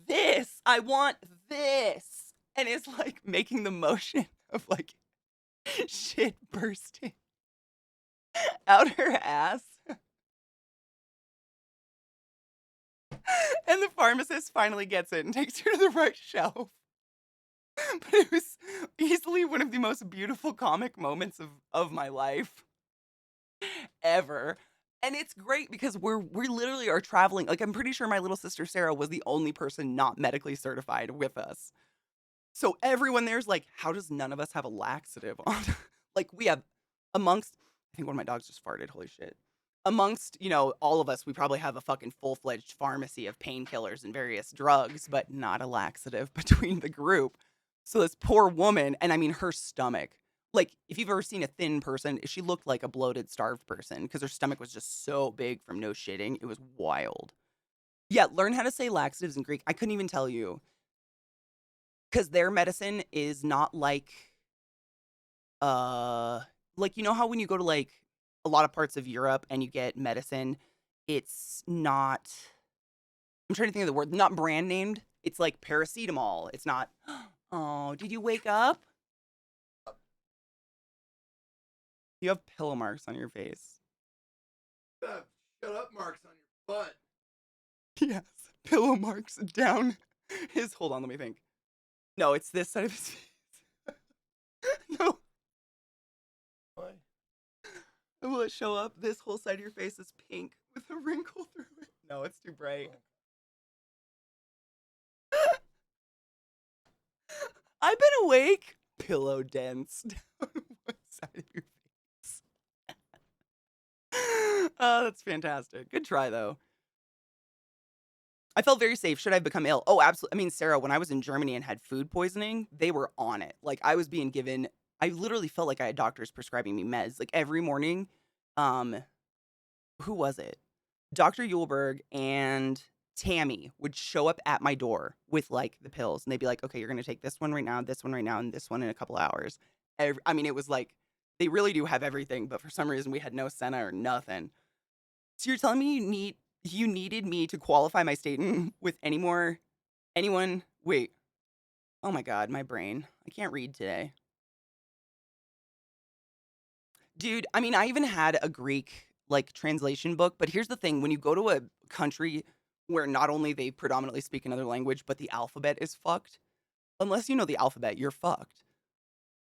this. I want this." And is like making the motion of like shit bursting out her ass. And the pharmacist finally gets it and takes her to the right shelf. But it was easily one of the most beautiful comic moments of my life ever. And it's great because we literally are traveling. Like I'm pretty sure my little sister Sarah was the only person not medically certified with us. So everyone there's like, how does none of us have a laxative on? Like we have amongst I think one of my dogs just farted, holy shit. Amongst, all of us, we probably have a fucking full-fledged pharmacy of painkillers and various drugs, but not a laxative between the group. So this poor woman, and I mean her stomach. Like, if you've ever seen a thin person, she looked like a bloated, starved person because her stomach was just so big from no shitting. It was wild. Yeah, learn how to say laxatives in Greek. I couldn't even tell you because their medicine is not uh, like, how when you go to like a lot of parts of Europe and you get medicine, it's not, I'm trying to think of the word, not brand named. It's like paracetamol. It's not, oh, did you wake up? You have pillow marks on your face. Shut up, marks on your butt. Yes, pillow marks down his, hold on, let me think. No, it's this side of his face. No, Why? will it show up? This whole side of your face is pink with a wrinkle through it. No, it's too bright. I've been awake. Pillow dents down one side of your face. Oh, that's fantastic. Good try, though. I felt very safe. Should I have become ill? Oh, absolutely. I mean, Sarah, when I was in Germany and had food poisoning, they were on it. Like, I was being given, I literally felt like I had doctors prescribing me meds. Like, every morning, um, who was it? Dr. Yulberg and Tammy would show up at my door with like the pills and they'd be like, okay, you're going to take this one right now, and this one in a couple hours. I mean, it was like, they really do have everything, but for some reason we had no Senna or nothing. So you're telling me you needed me to qualify my statement with anyone? Wait. Oh my God, my brain. I can't read today. Dude, I mean, I even had a Greek like translation book, but here's the thing, when you go to a country where not only they predominantly speak another language, but the alphabet is fucked, unless you know the alphabet, you're fucked.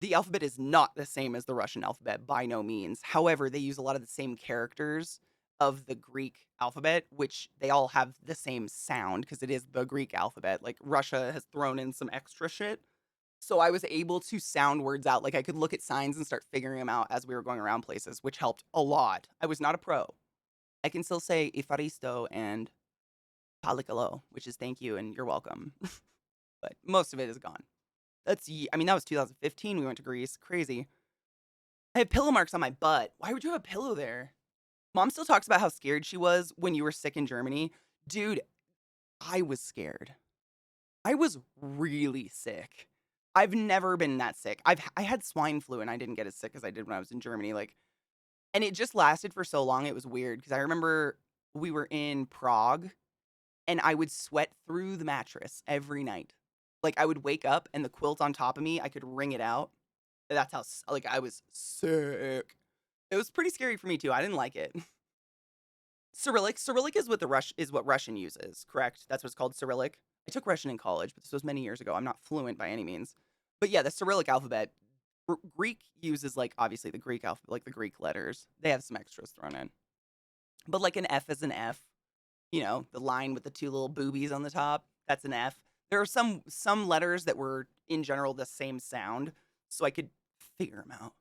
The alphabet is not the same as the Russian alphabet by no means. However, they use a lot of the same characters of the Greek alphabet, which they all have the same sound because it is the Greek alphabet. Like Russia has thrown in some extra shit. So I was able to sound words out. Like I could look at signs and start figuring them out as we were going around places, which helped a lot. I was not a pro. I can still say ifaristo and palikalo, which is thank you and you're welcome. But most of it is gone. I mean, that was 2015. We went to Greece. Crazy. I have pillow marks on my butt. Why would you have a pillow there? Mom still talks about how scared she was when you were sick in Germany. Dude, I was scared. I was really sick. I've never been that sick. I had swine flu and I didn't get as sick as I did when I was in Germany. Like, and it just lasted for so long. It was weird because I remember we were in Prague and I would sweat through the mattress every night. Like I would wake up and the quilt on top of me, I could wring it out. That's how like I was sick. It was pretty scary for me too. I didn't like it. Cyrillic is what Russian uses, correct? That's what's called Cyrillic. I took Russian in college, but this was many years ago. I'm not fluent by any means. But yeah, the Cyrillic alphabet. Greek uses like obviously the Greek alphabet, like the Greek letters. They have some extras thrown in. But like an F is an F. You know, the line with the two little boobies on the top, that's an F. There are some letters that were in general the same sound, so I could figure them out.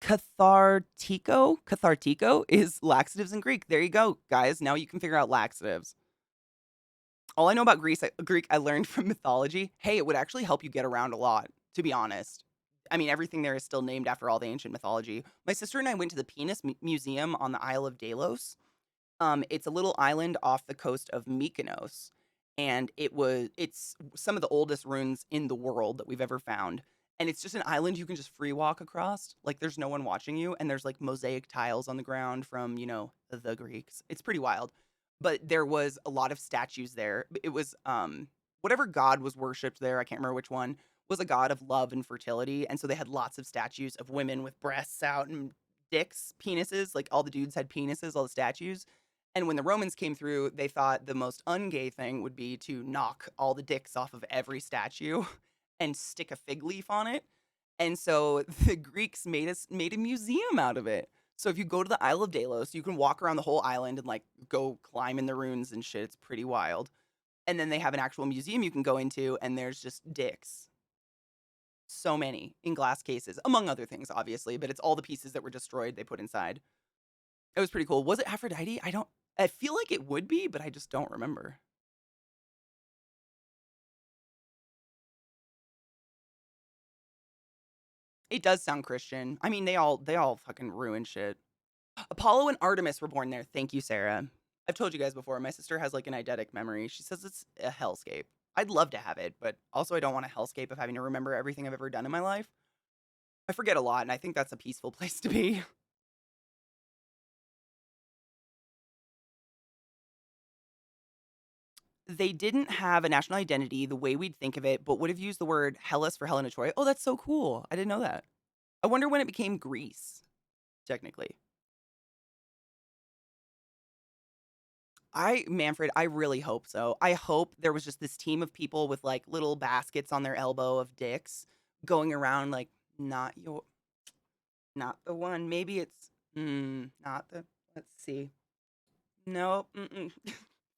Cathartico is laxatives in Greek. There you go, guys. Now you can figure out laxatives. All I know about Greek, I learned from mythology. Hey, it would actually help you get around a lot, to be honest. I mean, everything there is still named after all the ancient mythology. My sister and I went to the Penis Museum on the Isle of Delos. It's a little island off the coast of Mykonos, and it's some of the oldest ruins in the world that we've ever found. And it's just an island you can just free walk across. Like there's no one watching you, and there's like mosaic tiles on the ground from, the Greeks. It's pretty wild. But there was a lot of statues there. It was whatever god was worshipped there, I can't remember which one, was a god of love and fertility. And so they had lots of statues of women with breasts out and dicks, penises, like all the dudes had penises, all the statues. And when the Romans came through, they thought the most ungay thing would be to knock all the dicks off of every statue and stick a fig leaf on it. And so the Greeks made a museum out of it. So if you go to the Isle of Delos, you can walk around the whole island and like go climb in the ruins and shit. It's pretty wild. And then they have an actual museum you can go into, and there's just dicks. So many in glass cases, among other things, obviously, but it's all the pieces that were destroyed they put inside. It was pretty cool. Was it Aphrodite? I feel like it would be, but I just don't remember. It does sound Christian. I mean, they all fucking ruin shit. Apollo and Artemis were born there. Thank you, Sarah. I've told you guys before, my sister has like an eidetic memory. She says it's a hellscape. I'd love to have it, but also I don't want a hellscape of having to remember everything I've ever done in my life. I forget a lot, and I think that's a peaceful place to be. They didn't have a national identity the way we'd think of it, but would have used the word Hellas for Helena Troy. Oh, that's so cool. I didn't know that. I wonder when it became Greece, technically. Manfred, I really hope so. I hope there was just this team of people with like little baskets on their elbow of dicks going around like, not the one. Maybe it's, not the, let's see. No,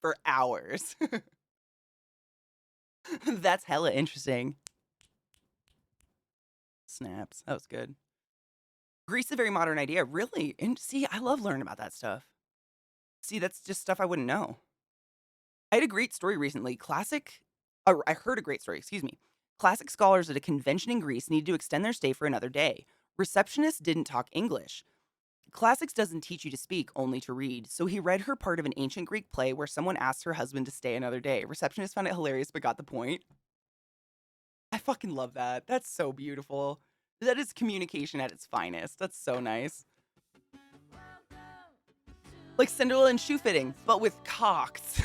for hours. That's hella interesting. Snaps. That was good. Greece is a very modern idea. Really? And see, I love learning about that stuff. See, that's just stuff I wouldn't know. I had a great story recently. I heard a great story, excuse me. Classic scholars at a convention in Greece needed to extend their stay for another day. Receptionist didn't talk English. Classics doesn't teach you to speak, only to read. So he read her part of an ancient Greek play where someone asked her husband to stay another day. Receptionist found it hilarious but got the point. I fucking love that. That's so beautiful. That is communication at its finest. That's so nice. Like Cinderella and shoe fitting, but with cocks.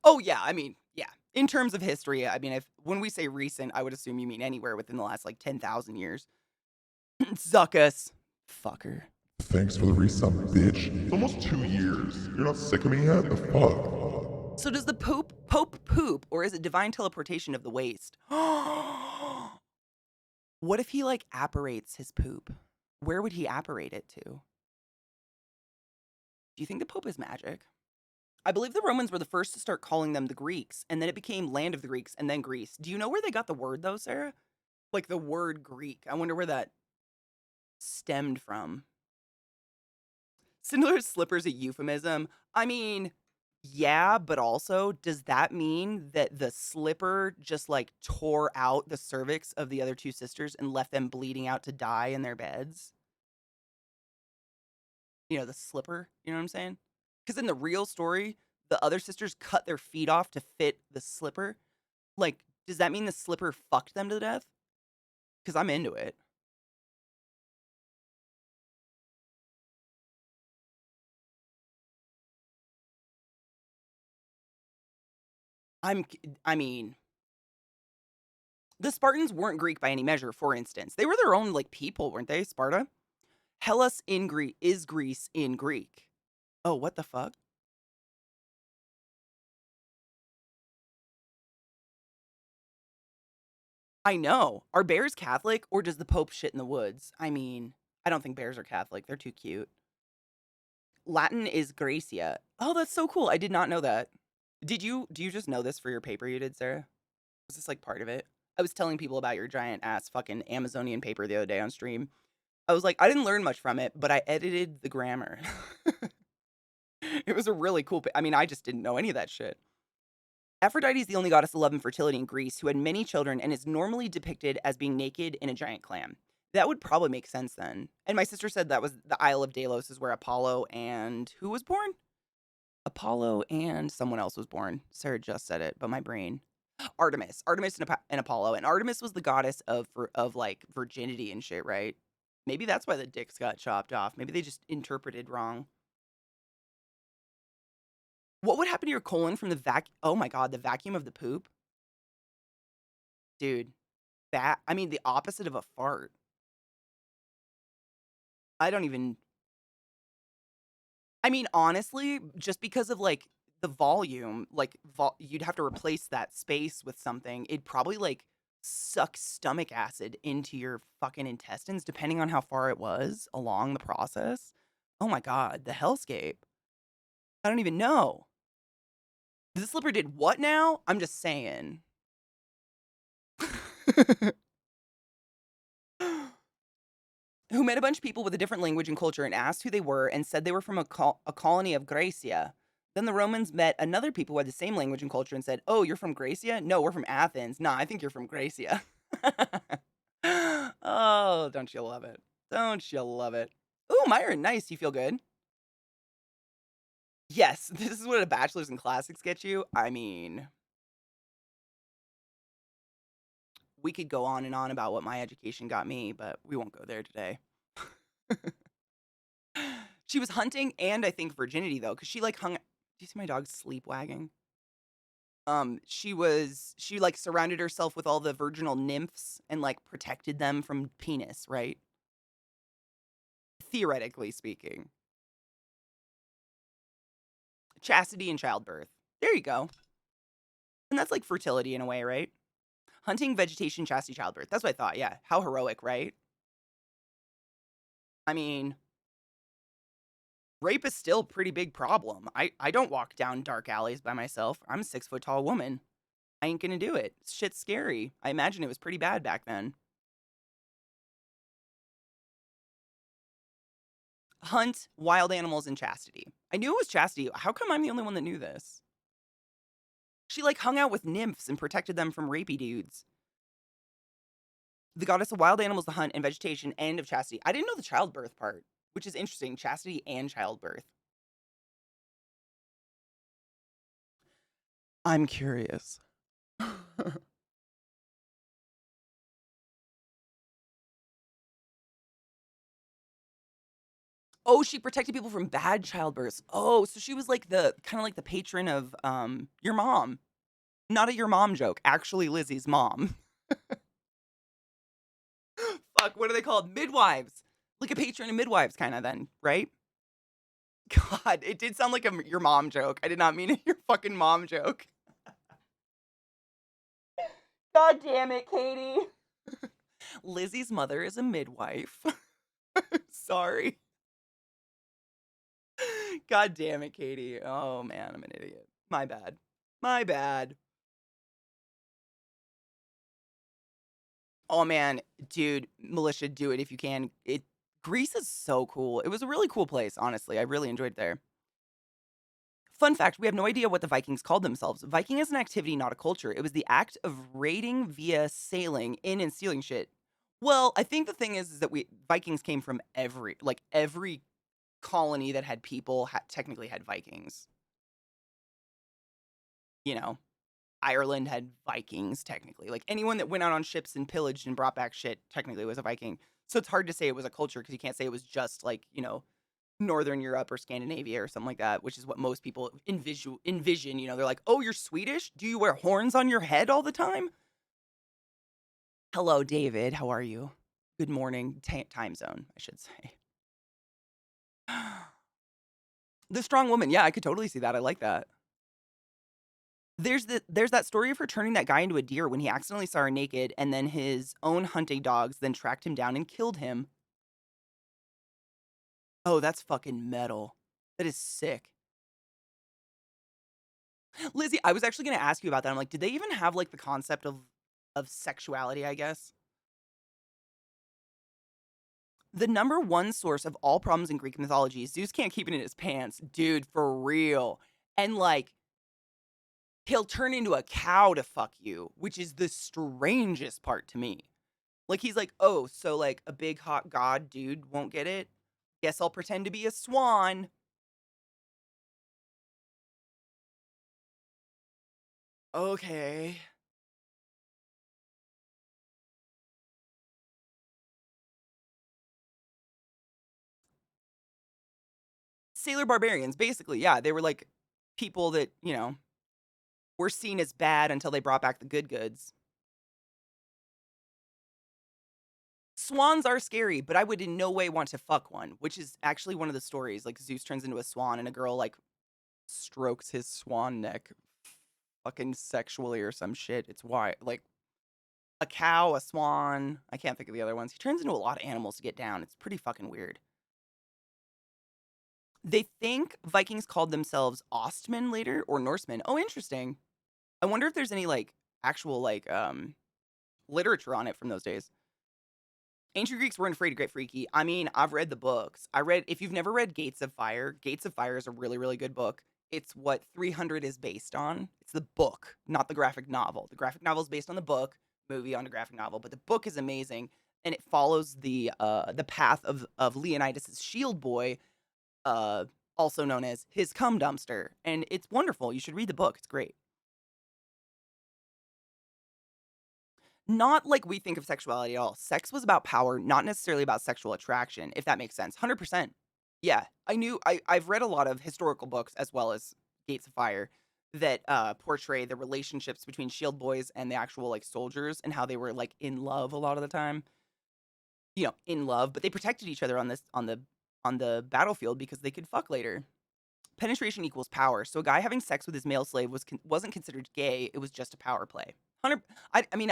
Oh yeah, I mean, yeah. In terms of history, I mean, when we say recent, I would assume you mean anywhere within the last like 10,000 years. Zuckus. Fucker. Thanks for the resub, bitch. It's almost 2 years. You're not sick of me yet? The fuck? So does the Pope poop, or is it divine teleportation of the waste? What if he like apparates his poop? Where would he apparate it to? Do you think the Pope is magic? I believe the Romans were the first to start calling them the Greeks, and then it became land of the Greeks and then Greece. Do you know where they got the word though, Sarah? Like the word Greek. I wonder where that stemmed from. Cinderella slipper's a euphemism. I mean, yeah, but also, does that mean that the slipper just like tore out the cervix of the other two sisters and left them bleeding out to die in their beds? You know, the slipper, you know what I'm saying? Because in the real story, the other sisters cut their feet off to fit the slipper. Like, does that mean the slipper fucked them to death? Because I'm into it. I'm, I mean, the Spartans weren't Greek by any measure, for instance. They were their own, like, people, weren't they, Sparta? Hellas in Greek is Greece in Greek. Oh, what the fuck? I know. Are bears Catholic or does the Pope shit in the woods? I mean, I don't think bears are Catholic. They're too cute. Latin is Gracia. Oh, that's so cool. I did not know that. Do you just know this for your paper you did, Sarah? Was this like part of it? I was telling people about your giant ass fucking Amazonian paper the other day on stream. I was like, I didn't learn much from it, but I edited the grammar. It was a really cool. I mean, I just didn't know any of that shit. Aphrodite is the only goddess of love and fertility in Greece who had many children and is normally depicted as being naked in a giant clam. That would probably make sense then. And my sister said that was the Isle of Delos is where Apollo and who was born? Apollo and someone else was born. Sarah just said it, but my brain. Artemis and Apollo. And Artemis was the goddess of like virginity and shit, right? Maybe that's why the dicks got chopped off. Maybe they just interpreted wrong. What would happen to your colon from the Oh my god, the vacuum of the poop, dude. That I mean, the opposite of a fart. I don't even. I mean, honestly, just because of like the volume, like you'd have to replace that space with something. It'd probably like suck stomach acid into your fucking intestines, depending on how far it was along the process. Oh my god, the hellscape. I don't even know. The slipper did what now? I'm just saying. Who met a bunch of people with a different language and culture and asked who they were and said they were from a colony of Gracia. Then the Romans met another people who had the same language and culture and said, "Oh, you're from Gracia? No, we're from Athens. Nah, I think you're from Gracia." Oh, don't you love it? Don't you love it? Ooh, Myron, nice. You feel good? Yes, this is what a bachelor's in classics gets you. I mean, we could go on and on about what my education got me, but we won't go there today. She was hunting and I think virginity though, because she like hung. Do you see my dog sleep wagging? She like surrounded herself with all the virginal nymphs and like protected them from penis, right? Theoretically speaking, chastity and childbirth. There you go, and that's like fertility in a way, right? Hunting, vegetation, chastity, childbirth. That's what I thought. Yeah, how heroic, right? I mean, rape is still a pretty big problem. I don't walk down dark alleys by myself. I'm a 6 foot tall woman. I ain't gonna do it. Shit's scary. I imagine it was pretty bad back then. Hunt, wild animals, and chastity. I knew it was chastity. How come I'm the only one that knew this? She like hung out with nymphs and protected them from rapey dudes. The goddess of wild animals, the hunt, and vegetation, and of chastity. I didn't know the childbirth part, which is interesting. Chastity and childbirth. I'm curious. Oh, she protected people from bad childbirths. Oh, so she was like the kind of like the patron of your mom. Not a your mom joke, actually Lizzie's mom. Fuck, what are they called? Midwives. Like a patron of midwives kind of then, right? God, it did sound like your mom joke. I did not mean your fucking mom joke. God damn it, Katie. Lizzie's mother is a midwife. Sorry. God damn it, Katie. Oh man, I'm an idiot. My bad. My bad. Oh man, dude, Militia, do it if you can. Greece is so cool. It was a really cool place, honestly. I really enjoyed there. Fun fact, we have no idea what the Vikings called themselves. Viking is an activity, not a culture. It was the act of raiding via sailing in and stealing shit. Well, I think the thing is that we Vikings came from every colony that had people technically had Vikings. You know, Ireland had Vikings technically. Like anyone that went out on ships and pillaged and brought back shit technically was a Viking. So it's hard to say it was a culture because you can't say it was just like, Northern Europe or Scandinavia or something like that, which is what most people envision. They're like, "Oh, you're Swedish? Do you wear horns on your head all the time?" Hello, David. How are you? Good morning. Time zone, I should say. The strong woman. Yeah, I could totally see that. I like that. There's that story of her turning that guy into a deer when he accidentally saw her naked, and then his own hunting dogs then tracked him down and killed him. Oh, that's fucking metal. That is sick. Lizzie, I was actually gonna ask you about that. I'm like, did they even have like the concept of sexuality, I guess? The number one source of all problems in Greek mythology, Zeus can't keep it in his pants. Dude, for real. And like, he'll turn into a cow to fuck you, which is the strangest part to me. Like, he's like, oh, so like a big hot god dude won't get it? Guess I'll pretend to be a swan. Okay. Sailor barbarians, basically. Yeah, they were like people that, were seen as bad until they brought back the good goods. Swans are scary, but I would in no way want to fuck one, which is actually one of the stories. Like Zeus turns into a swan and a girl like strokes his swan neck fucking sexually or some shit. It's why like a cow, a swan. I can't think of the other ones. He turns into a lot of animals to get down. It's pretty fucking weird. They think Vikings called themselves Ostmen later or Norsemen. Oh, interesting. I wonder if there's any like actual like literature on it from those days. Ancient Greeks weren't afraid to get freaky. I mean, I've read the books. If you've never read Gates of Fire is a really, really good book. It's what 300 is based on. It's the book, not the graphic novel. The graphic novel is based on the book, movie on the graphic novel, but the book is amazing and it follows the path of Leonidas' shield boy, uh, also known as his cum dumpster. And it's wonderful. You should read the book. It's great. Not like we think of sexuality at all. Sex was about power, not necessarily about sexual attraction, if that makes sense. 100%. Yeah, I've read a lot of historical books as well as Gates of Fire that portray the relationships between shield boys and the actual like soldiers and how they were like in love a lot of the time. In love, but they protected each other on the battlefield because they could fuck later. Penetration equals power. So a guy having sex with his male slave wasn't considered gay. It was just a power play. 100. I mean,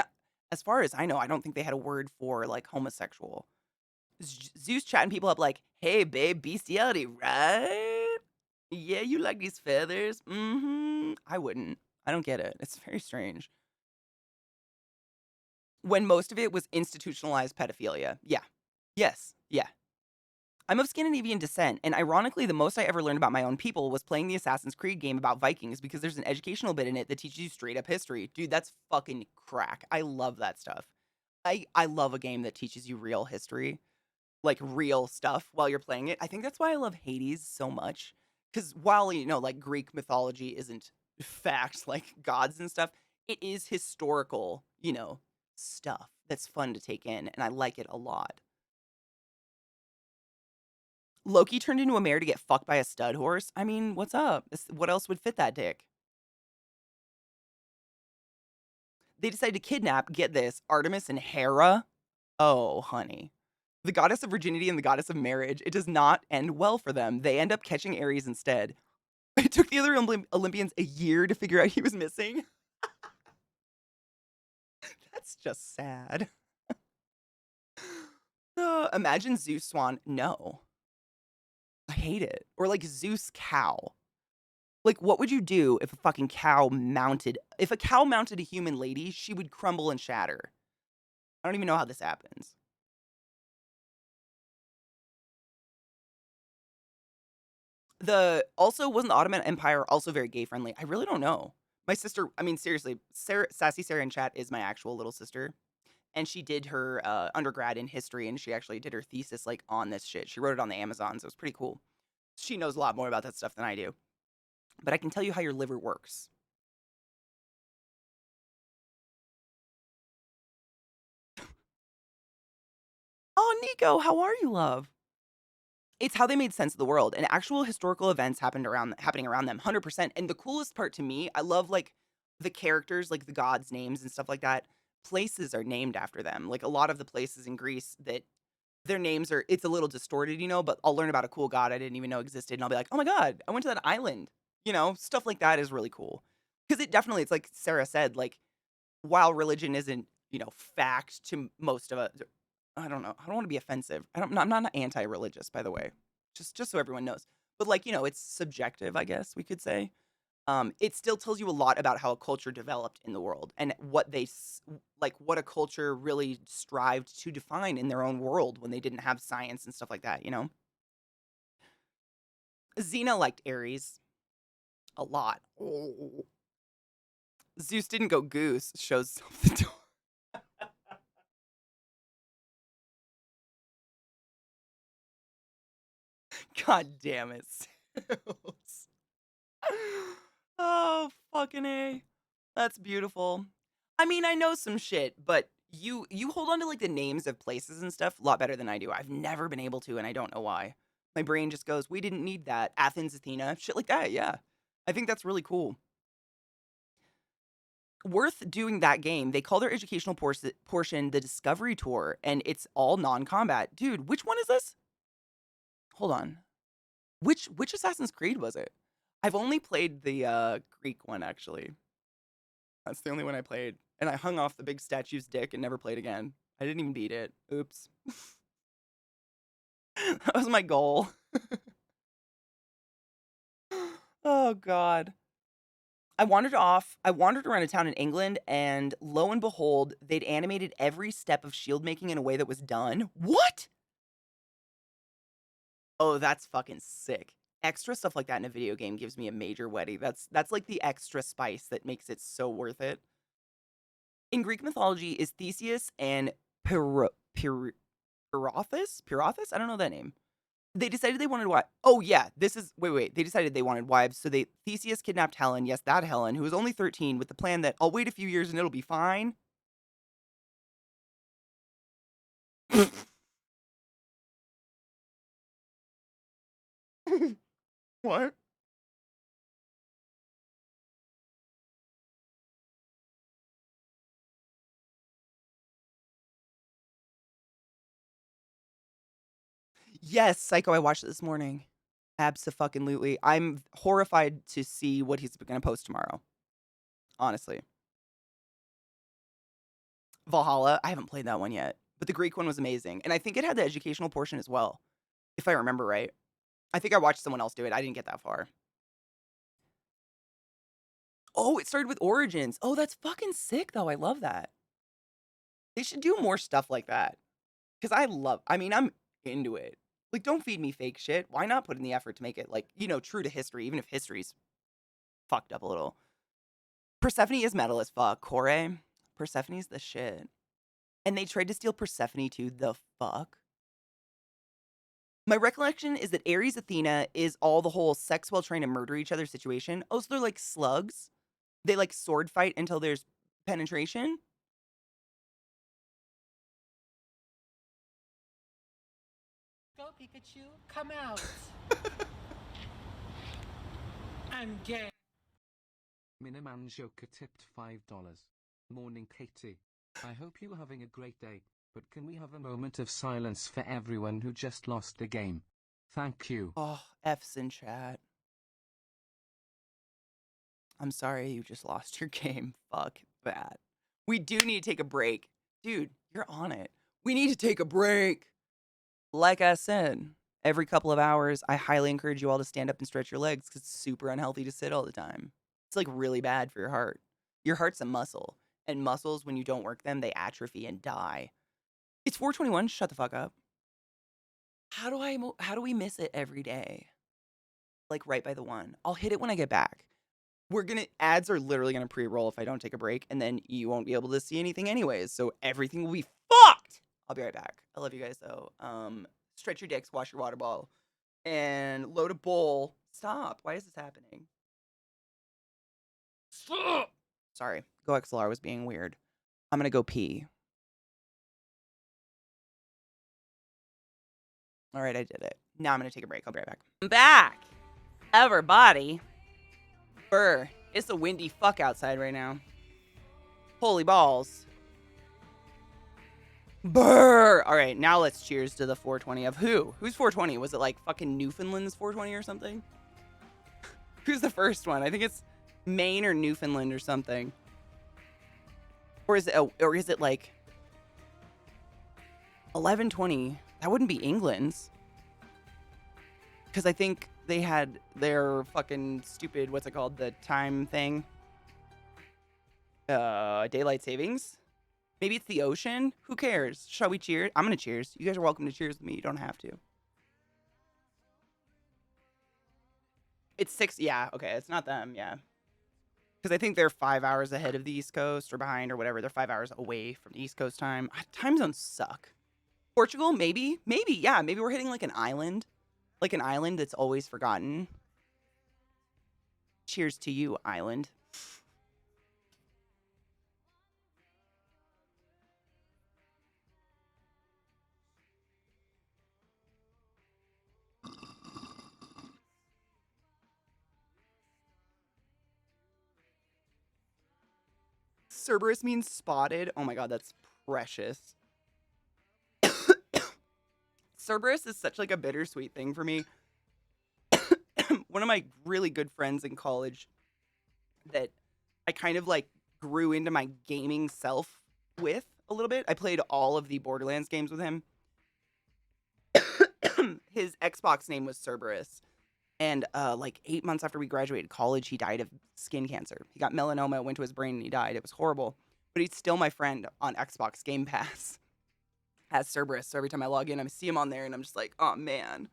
as far as I know, I don't think they had a word for like homosexual. Zeus chatting people up like, "Hey, babe, bestiality, right? Yeah, you like these feathers? Mm-hmm. I wouldn't. I don't get it. It's very strange. When most of it was institutionalized pedophilia. Yeah. Yes. Yeah. I'm of Scandinavian descent, and ironically, the most I ever learned about my own people was playing the Assassin's Creed game about Vikings because there's an educational bit in it that teaches you straight up history. Dude, that's fucking crack. I love that stuff. I love a game that teaches you real history, like real stuff while you're playing it. I think that's why I love Hades so much. Because while, like Greek mythology isn't fact, like gods and stuff, it is historical, stuff that's fun to take in, and I like it a lot. Loki turned into a mare to get fucked by a stud horse. I mean, what's up? What else would fit that dick? They decided to kidnap, get this, Artemis and Hera. Oh, honey. The goddess of virginity and the goddess of marriage. It does not end well for them. They end up catching Ares instead. It took the other Olympians a year to figure out he was missing. That's just sad. Imagine Zeus swan. No, I hate it. Or like Zeus cow. Like, what would you do if a cow mounted a human lady? She would crumble and shatter. I don't even know how this happens. The also wasn't the Ottoman Empire also very gay friendly? I really don't know. My sister, I mean, seriously, Sassy Sarah in chat is my actual little sister, and she did her undergrad in history, and she actually did her thesis like on this shit. She wrote it on the Amazon, so it was pretty cool. She knows a lot more about that stuff than I do, but I can tell you how your liver works. Oh, Nico, how are you, love? It's how they made sense of the world, and actual historical events happening around them, 100%. And the coolest part to me, I love like the characters, like the gods' names and stuff like that. Places are named after them. Like a lot of the places in Greece that their names are, it's a little distorted, but I'll learn about a cool god I didn't even know existed, and I'll be like, oh my god, I went to that island. Stuff like that is really cool because it definitely, it's like Sarah said, like while religion isn't, fact to most of us. I don't know. I don't want to be offensive. I'm not anti-religious, by the way. Just so everyone knows. But like, it's subjective, I guess we could say. It still tells you a lot about how a culture developed in the world and what a culture really strived to define in their own world when they didn't have science and stuff like that. Xena liked Ares a lot. Oh. Zeus didn't go goose, shows the door. God damn it. Zeus. Oh, fucking A. That's beautiful. I mean, I know some shit, but you hold on to like the names of places and stuff a lot better than I do. I've never been able to, and I don't know why. My brain just goes, "We didn't need that." Athens, Athena, shit like that. Yeah. I think that's really cool. Worth doing that game. They call their educational portion the Discovery Tour, and it's all non-combat. Dude, which one is this? Hold on. Which Assassin's Creed was it? I've only played the Greek one actually. That's the only one I played. And I hung off the big statue's dick and never played again. I didn't even beat it. Oops. That was my goal. Oh god. I wandered around a town in England, and lo and behold, they'd animated every step of shield making in a way that was done. What? Oh, that's fucking sick. Extra stuff like that in a video game gives me a major weddy. That's like the extra spice that makes it so worth it. In Greek mythology, is Theseus and Pirithous? Pirithous? I don't know that name. They decided they wanted wives. Oh yeah, this is wait. They decided they wanted wives, so they Theseus kidnapped Helen. Yes, that Helen, who was only 13, with the plan that I'll wait a few years and it'll be fine. What? Yes, Psycho. I watched it this morning. Abso-fucking-lutely. I'm horrified to see what he's gonna post tomorrow. Honestly, Valhalla. I haven't played that one yet, but the Greek one was amazing, and I think it had the educational portion as well, if I remember right. I think I watched someone else do it. I didn't get that far. Oh, it started with Origins. Oh, that's fucking sick, though. I love that. They should do more stuff like that. Because I mean, I'm into it. Like, don't feed me fake shit. Why not put in the effort to make it, like, true to history, even if history's fucked up a little? Persephone is metal as fuck. Kore, Persephone's the shit. And they tried to steal Persephone too. The fuck? My recollection is that Ares Athena is all the whole sex while trying to murder each other situation. Oh, so they're like slugs? They like sword fight until there's penetration? Go, Pikachu, come out. I'm gay. Miniman Joker tipped $5. Morning, Katie. I hope you're having a great day, but can we have a moment of silence for everyone who just lost the game? Thank you. Oh, F's in chat. I'm sorry you just lost your game. Fuck that. We do need to take a break. Dude, you're on it. We need to take a break. Like I said, every couple of hours, I highly encourage you all to stand up and stretch your legs because it's super unhealthy to sit all the time. It's like really bad for your heart. Your heart's a muscle, and muscles, when you don't work them, they atrophy and die. It's 4:21. Shut the fuck up. How do we miss it every day? Like right by the one. I'll hit it when I get back. Ads are literally gonna pre-roll if I don't take a break, and then you won't be able to see anything anyways. So everything will be fucked. I'll be right back. I love you guys though. Stretch your dicks, wash your water bottle, and load a bowl. Stop. Why is this happening? Stop. Sorry. Go XLR was being weird. I'm gonna go pee. All right, I did it. Now I'm gonna take a break. I'll be right back. I'm back. Everybody. Brr. It's a windy fuck outside right now. Holy balls. Brr. All right, now let's cheers to the 420 of who? Who's 420? Was it like fucking Newfoundland's 420 or something? Who's the first one? I think it's Maine or Newfoundland or something. Or is it like 1120? That wouldn't be England's. Because I think they had their fucking stupid, what's it called? The time thing. Daylight savings? Maybe it's the ocean? Who cares? Shall we cheers? I'm going to cheers. You guys are welcome to cheers with me. You don't have to. It's 6. Yeah, okay. It's not them. Yeah. Because I think they're 5 hours ahead of the East Coast or behind or whatever. They're 5 hours away from the East Coast time. Time zones suck. Portugal? Maybe. Maybe. Yeah. Maybe we're hitting like an island. Like an island that's always forgotten. Cheers to you, island. Cerberus means spotted. Oh my god, that's precious. Cerberus is such like a bittersweet thing for me. One of my really good friends in college that I kind of like grew into my gaming self with a little bit. I played all of the Borderlands games with him. His Xbox name was Cerberus. And like 8 months after we graduated college, he died of skin cancer. He got melanoma, it went to his brain, and he died. It was horrible. But he's still my friend on Xbox Game Pass as Cerberus. So every time I log in, I see him on there, and I'm just like, oh, man.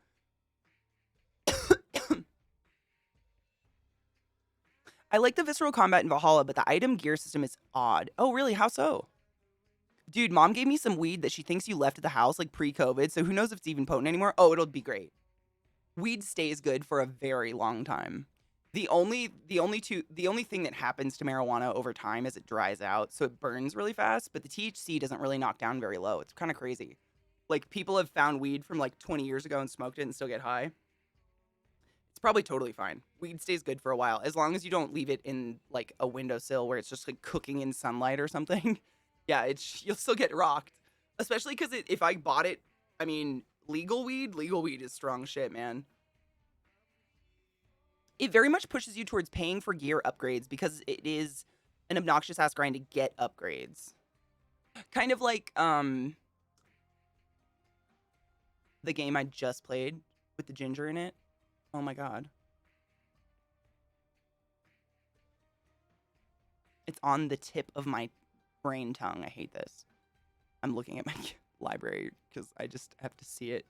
I like the visceral combat in Valhalla, but the item gear system is odd. Oh, really? How so? Dude, mom gave me some weed that she thinks you left at the house, like, pre-COVID, so who knows if it's even potent anymore? Oh, it'll be great. Weed stays good for a very long time. The only thing that happens to marijuana over time is it dries out, so it burns really fast, but the THC doesn't really knock down very low. It's kind of crazy. Like, people have found weed from, like, 20 years ago and smoked it and still get high. It's probably totally fine. Weed stays good for a while, as long as you don't leave it in, like, a windowsill where it's just, like, cooking in sunlight or something. Yeah, you'll still get rocked. Especially because if I bought it, I mean, legal weed is strong shit, man. It very much pushes you towards paying for gear upgrades because it is an obnoxious ass grind to get upgrades. Kind of like the game I just played with the ginger in it. Oh my god. It's on the tip of my brain tongue. I hate this. I'm looking at my library because I just have to see it.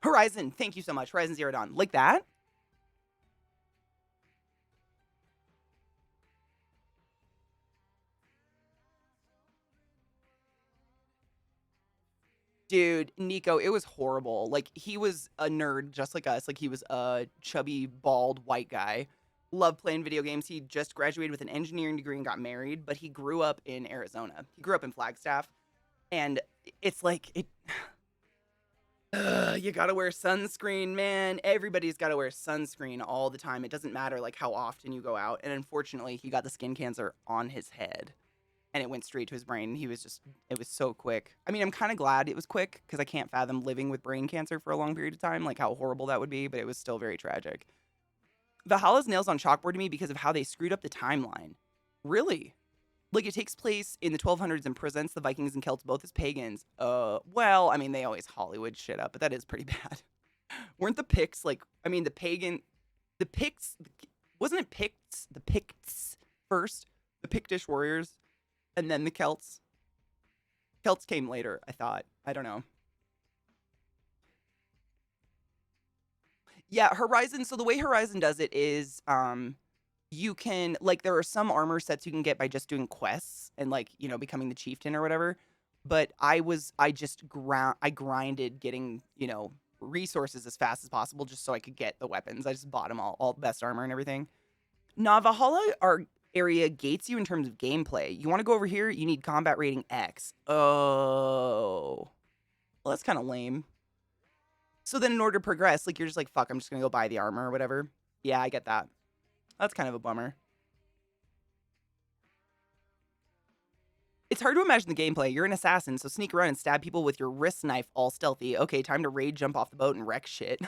Horizon, thank you so much. Horizon Zero Dawn. Like that? Dude, Nico, it was horrible. Like, he was a nerd just like us. Like, he was a chubby, bald, white guy. Loved playing video games. He just graduated with an engineering degree and got married, but he grew up in Arizona. He grew up in Flagstaff. And it's like, you gotta wear sunscreen, man. Everybody's gotta wear sunscreen all the time. It doesn't matter, like, how often you go out. And unfortunately, he got the skin cancer on his head. And it went straight to his brain. He was just, it was so quick. I mean, I'm kind of glad it was quick because I can't fathom living with brain cancer for a long period of time, like how horrible that would be, but it was still very tragic. Valhalla's nails on chalkboard to me because of how they screwed up the timeline. Really? Like, it takes place in the 1200s and presents the Vikings and Celts both as pagans. Well, I mean, they always Hollywood shit up, but that is pretty bad. Weren't the Picts, like, I mean, the Picts, wasn't it Picts? The Picts first? The Pictish warriors? And then the Celts? Celts came later, I thought. I don't know. Yeah, Horizon, so the way Horizon does it is, you can, like, there are some armor sets you can get by just doing quests and, like, you know, becoming the chieftain or whatever. But I grinded getting, you know, resources as fast as possible just so I could get the weapons. I just bought them all the best armor and everything. Valhalla area gates you in terms of gameplay. You want to go over here, you need combat rating X. Oh. Well, that's kind of lame. So then in order to progress, like, you're just like, fuck, I'm just going to go buy the armor or whatever. Yeah, I get that. That's kind of a bummer. It's hard to imagine the gameplay. You're an assassin, so sneak around and stab people with your wrist knife all stealthy. Okay, time to raid, jump off the boat, and wreck shit.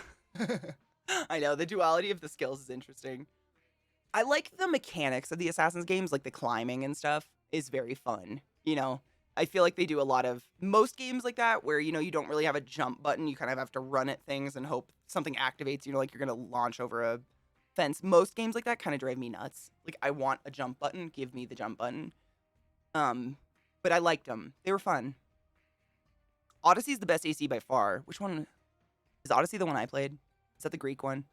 I know, the duality of the skills is interesting. I like the mechanics of the Assassin's games, like the climbing and stuff is very fun. You know, I feel like they do a lot of, most games like that where, you know, you don't really have a jump button. You kind of have to run at things and hope something activates, you know, like you're going to launch over a fence. Most games like that kind of drive me nuts. Like, I want a jump button. Give me the jump button. But I liked them. They were fun. Odyssey is the best AC by far. Which one? Is Odyssey the one I played? Is that the Greek one?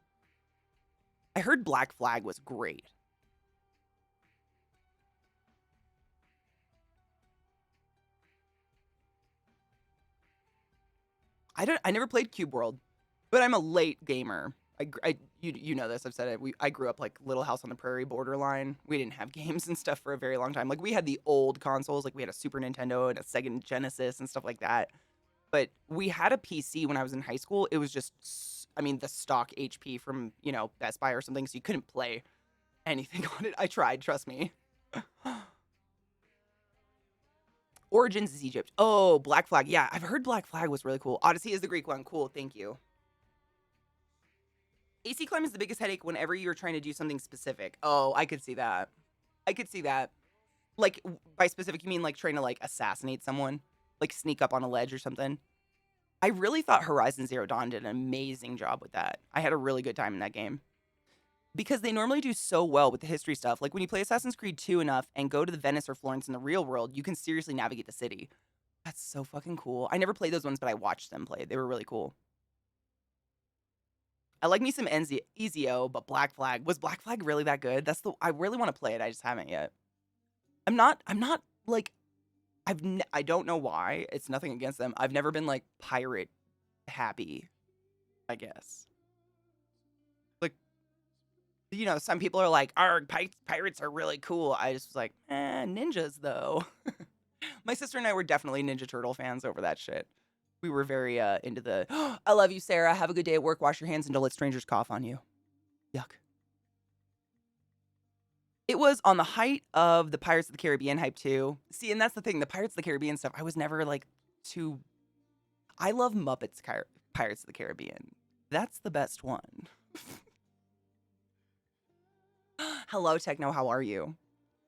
I heard Black Flag was great. I never played Cube World, but I'm a late gamer. You know this. I've said it. I grew up like Little House on the Prairie borderline. We didn't have games and stuff for a very long time. Like, we had the old consoles, like we had a Super Nintendo and a Sega Genesis and stuff like that. But we had a PC when I was in high school. It was just, I mean, the stock HP from, you know, Best Buy or something, so you couldn't play anything on it. I tried, trust me. Origins is Egypt. Oh, Black Flag. Yeah, I've heard Black Flag was really cool. Odyssey is the Greek one. Cool, thank you. AC climb is the biggest headache whenever you're trying to do something specific. Oh, I could see that. I could see that. Like, by specific, you mean like trying to, like, assassinate someone? Like, sneak up on a ledge or something? I really thought Horizon Zero Dawn did an amazing job with that. I had a really good time in that game. Because they normally do so well with the history stuff. Like, when you play Assassin's Creed 2 enough and go to the Venice or Florence in the real world, you can seriously navigate the city. That's so fucking cool. I never played those ones, but I watched them play. They were really cool. I like me some Ezio, but Black Flag. Was Black Flag really that good? I really want to play it. I just haven't yet. I'm not like, I don't know why. It's nothing against them. I've never been like pirate happy, I guess. Like, you know, some people are like, pirates are really cool. I just was like, ninjas though. My sister and I were definitely Ninja Turtle fans over that shit. We were very into the, I love you, Sarah. Have a good day at work. Wash your hands and don't let strangers cough on you. Yuck. It was on the height of the Pirates of the Caribbean hype too. See, and that's the thing. The Pirates of the Caribbean stuff, I was never like too. I love Muppets Pirates of the Caribbean. That's the best one. Hello, Techno. How are you?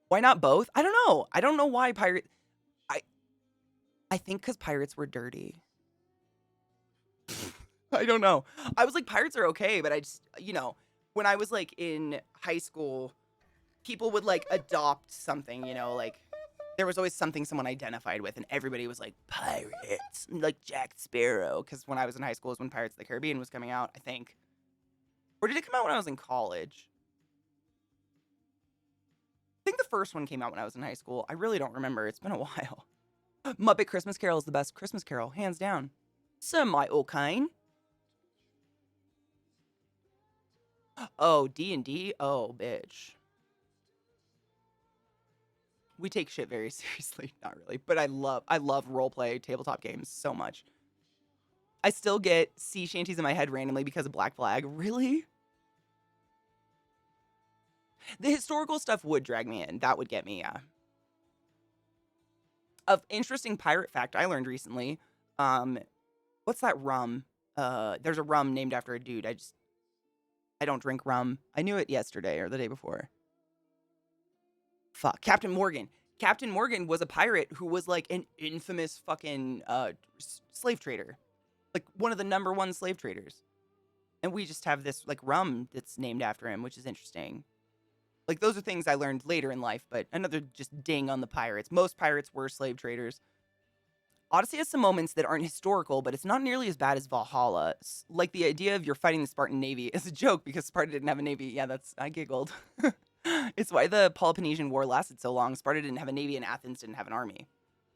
Why not both? I don't know. I don't know why I think because pirates were dirty. I don't know. I was like, pirates are okay, but I just, you know, when I was like in high school, people would like adopt something, you know, like there was always something someone identified with, and everybody was like, pirates, like Jack Sparrow. Because when I was in high school is when Pirates of the Caribbean was coming out, I think. Or did it come out when I was in college? I think the first one came out when I was in high school. I really don't remember. It's been a while. Muppet Christmas Carol is the best Christmas Carol, hands down. Semi-okay. Oh, D&D? Oh, bitch. We take shit very seriously. Not really, but I love roleplay tabletop games so much. I still get sea shanties in my head randomly because of Black Flag. Really? The historical stuff would drag me in. That would get me, yeah. Of interesting pirate fact I learned recently. What's that rum? There's a rum named after a dude. I don't drink rum. I knew it yesterday or the day before. Fuck. Captain Morgan. Captain Morgan was a pirate who was like an infamous fucking slave trader, like one of the #1 slave traders. And we just have this like rum that's named after him, which is interesting. Like those are things I learned later in life, but another just ding on the pirates. Most pirates were slave traders. Odyssey has some moments that aren't historical, but it's not nearly as bad as Valhalla. Like the idea of you're fighting the Spartan Navy is a joke because Sparta didn't have a navy. Yeah, I giggled. It's why the Peloponnesian War lasted so long. Sparta didn't have a navy and Athens didn't have an army.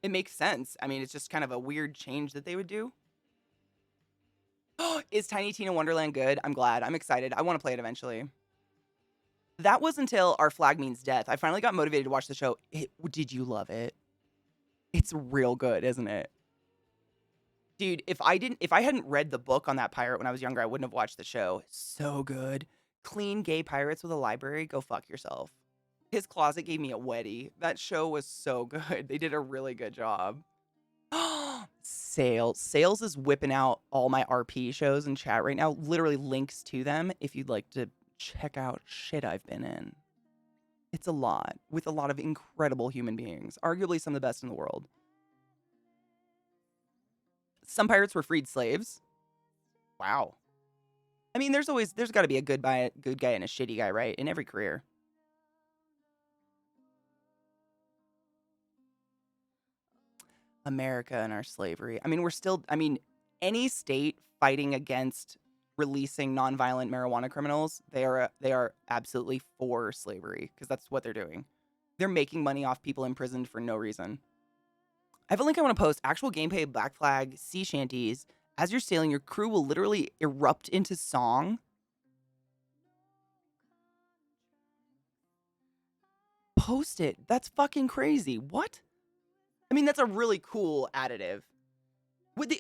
It makes sense. I mean, it's just kind of a weird change that they would do. Is Tiny Tina Wonderland good? I'm glad. I'm excited. I want to play it eventually. That was until Our Flag Means Death. I finally got motivated to watch the show. Did you love it? It's real good, isn't it? Dude, if I hadn't read the book on that pirate when I was younger, I wouldn't have watched the show. So good. Clean gay pirates with a library, go fuck yourself. His Closet gave me a wetty. That show was so good. They did a really good job. Sales is whipping out all my RP shows in chat right now. Literally links to them if you'd like to check out shit I've been in. It's a lot with a lot of incredible human beings, arguably some of the best in the world. Some pirates were freed slaves. Wow. I mean, there's got to be a good guy and a shitty guy, right? In every career. America and our slavery. I mean, any state fighting against releasing nonviolent marijuana criminals, they are absolutely for slavery because that's what they're doing. They're making money off people imprisoned for no reason. I have a link I want to post. Actual gameplay of Black Flag sea shanties. As you're sailing, your crew will literally erupt into song. Post it. That's fucking crazy. What? I mean, that's a really cool additive. Did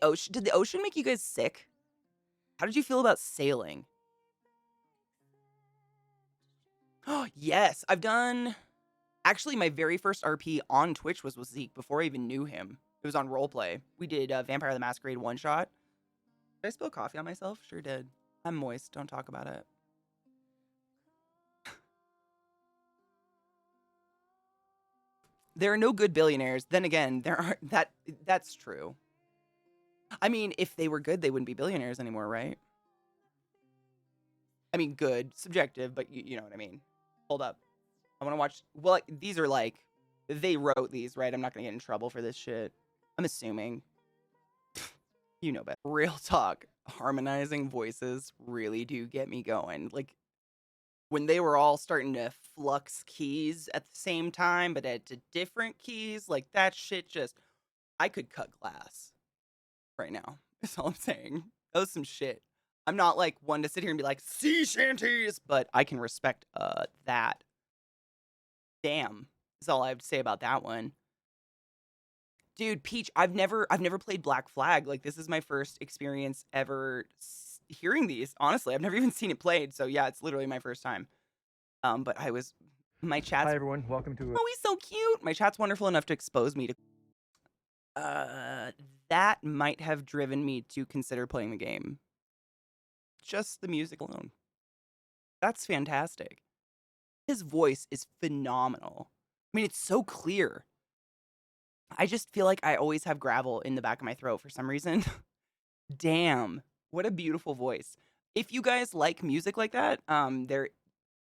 the ocean make you guys sick? How did you feel about sailing? Oh, yes. I've done... Actually, my very first RP on Twitch was with Zeke before I even knew him. It was on roleplay. We did Vampire the Masquerade one-shot. Did I spill coffee on myself? Sure did. I'm moist. Don't talk about it. There are no good billionaires. Then again, that's true. I mean, if they were good, they wouldn't be billionaires anymore, right? I mean, good, subjective, but you know what I mean. Hold up. I want to watch... Well, these are like... They wrote these, right? I'm not going to get in trouble for this shit. I'm assuming. You know better. Real talk. Harmonizing voices really do get me going. Like, when they were all starting to flux keys at the same time, but at different keys, like, that shit just... I could cut glass right now. That's all I'm saying. That was some shit. I'm not, like, one to sit here and be like, sea shanties! But I can respect, that. Damn, is all I have to say about that one. Dude, Peach, I've never played Black Flag. Like, this is my first experience ever hearing these. Honestly, I've never even seen it played. So yeah, it's literally my first time. But my chat's... Hi everyone, welcome to... Oh, he's so cute. My chat's wonderful enough to expose me to... That might have driven me to consider playing the game. Just the music alone. That's fantastic. His voice is phenomenal. I mean, it's so clear. I just feel like I always have gravel in the back of my throat for some reason. Damn, what a beautiful voice. If you guys like music like that,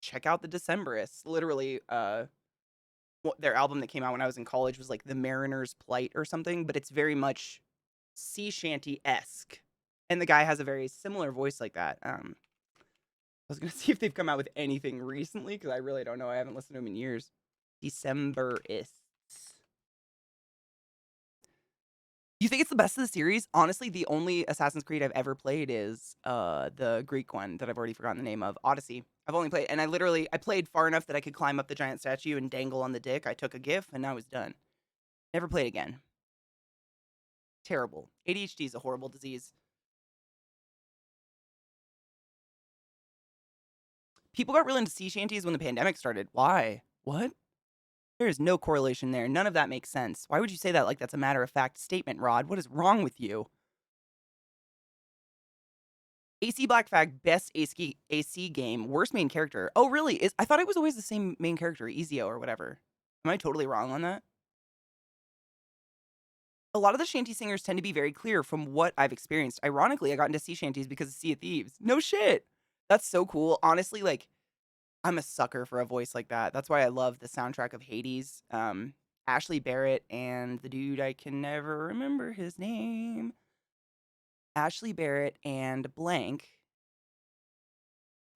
check out the Decemberists. Literally, their album that came out when I was in college was like The Mariner's Plight or something, but it's very much sea shanty-esque. And the guy has a very similar voice like that. I was going to see if they've come out with anything recently, because I really don't know. I haven't listened to them in years. Decemberists. You think it's the best of the series? Honestly, the only Assassin's Creed I've ever played is the Greek one that I've already forgotten the name of, Odyssey. I've only played, and I played far enough that I could climb up the giant statue and dangle on the dick. I took a GIF, and I was done. Never played again. Terrible. ADHD is a horrible disease. People got real into sea shanties when the pandemic started. Why? What? There is no correlation there. None of that makes sense. Why would you say that like that's a matter-of-fact statement, Rod? What is wrong with you? AC Black Flag, best AC game, worst main character. Oh, really? I thought it was always the same main character, Ezio or whatever. Am I totally wrong on that? A lot of the shanty singers tend to be very clear from what I've experienced. Ironically, I got into sea shanties because of Sea of Thieves. No shit. That's so cool. Honestly, like, I'm a sucker for a voice like that. That's why I love the soundtrack of Hades. Ashley Barrett and the dude I can never remember his name. Ashley Barrett and blank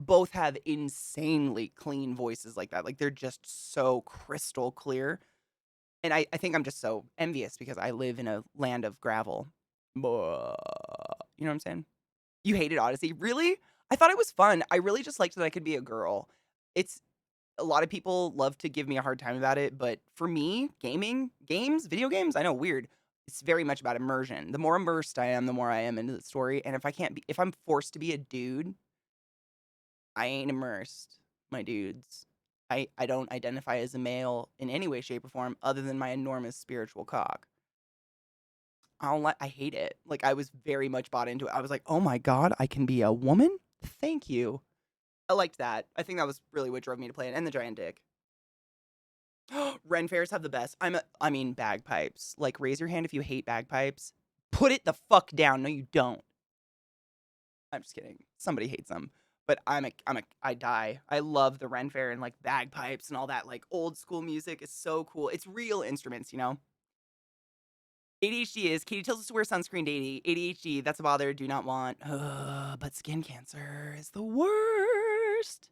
both have insanely clean voices like that. Like they're just so crystal clear. And I think I'm just so envious because I live in a land of gravel. You know what I'm saying? You hated Odyssey? Really? I thought it was fun. I really just liked that I could be a girl. It's a lot of people love to give me a hard time about it, but for me, video games, I know weird. It's very much about immersion. The more immersed I am, the more I am into the story. And if I'm forced to be a dude, I ain't immersed, my dudes. I don't identify as a male in any way, shape, or form other than my enormous spiritual cock. I hate it. Like I was very much bought into it. I was like, oh my god, I can be a woman? Thank you. I liked that. I think that was really what drove me to play it, and the giant dick. Ren fairs have the best. I mean bagpipes. Like raise your hand if you hate bagpipes. Put it the fuck down. No, you don't. I'm just kidding. Somebody hates them. But I die. I love the Ren Fair and like bagpipes and all that like old school music is so cool. It's real instruments, you know? ADHD is Katie tells us to wear sunscreen daily. ADHD, that's a bother, do not want. But skin cancer is the worst.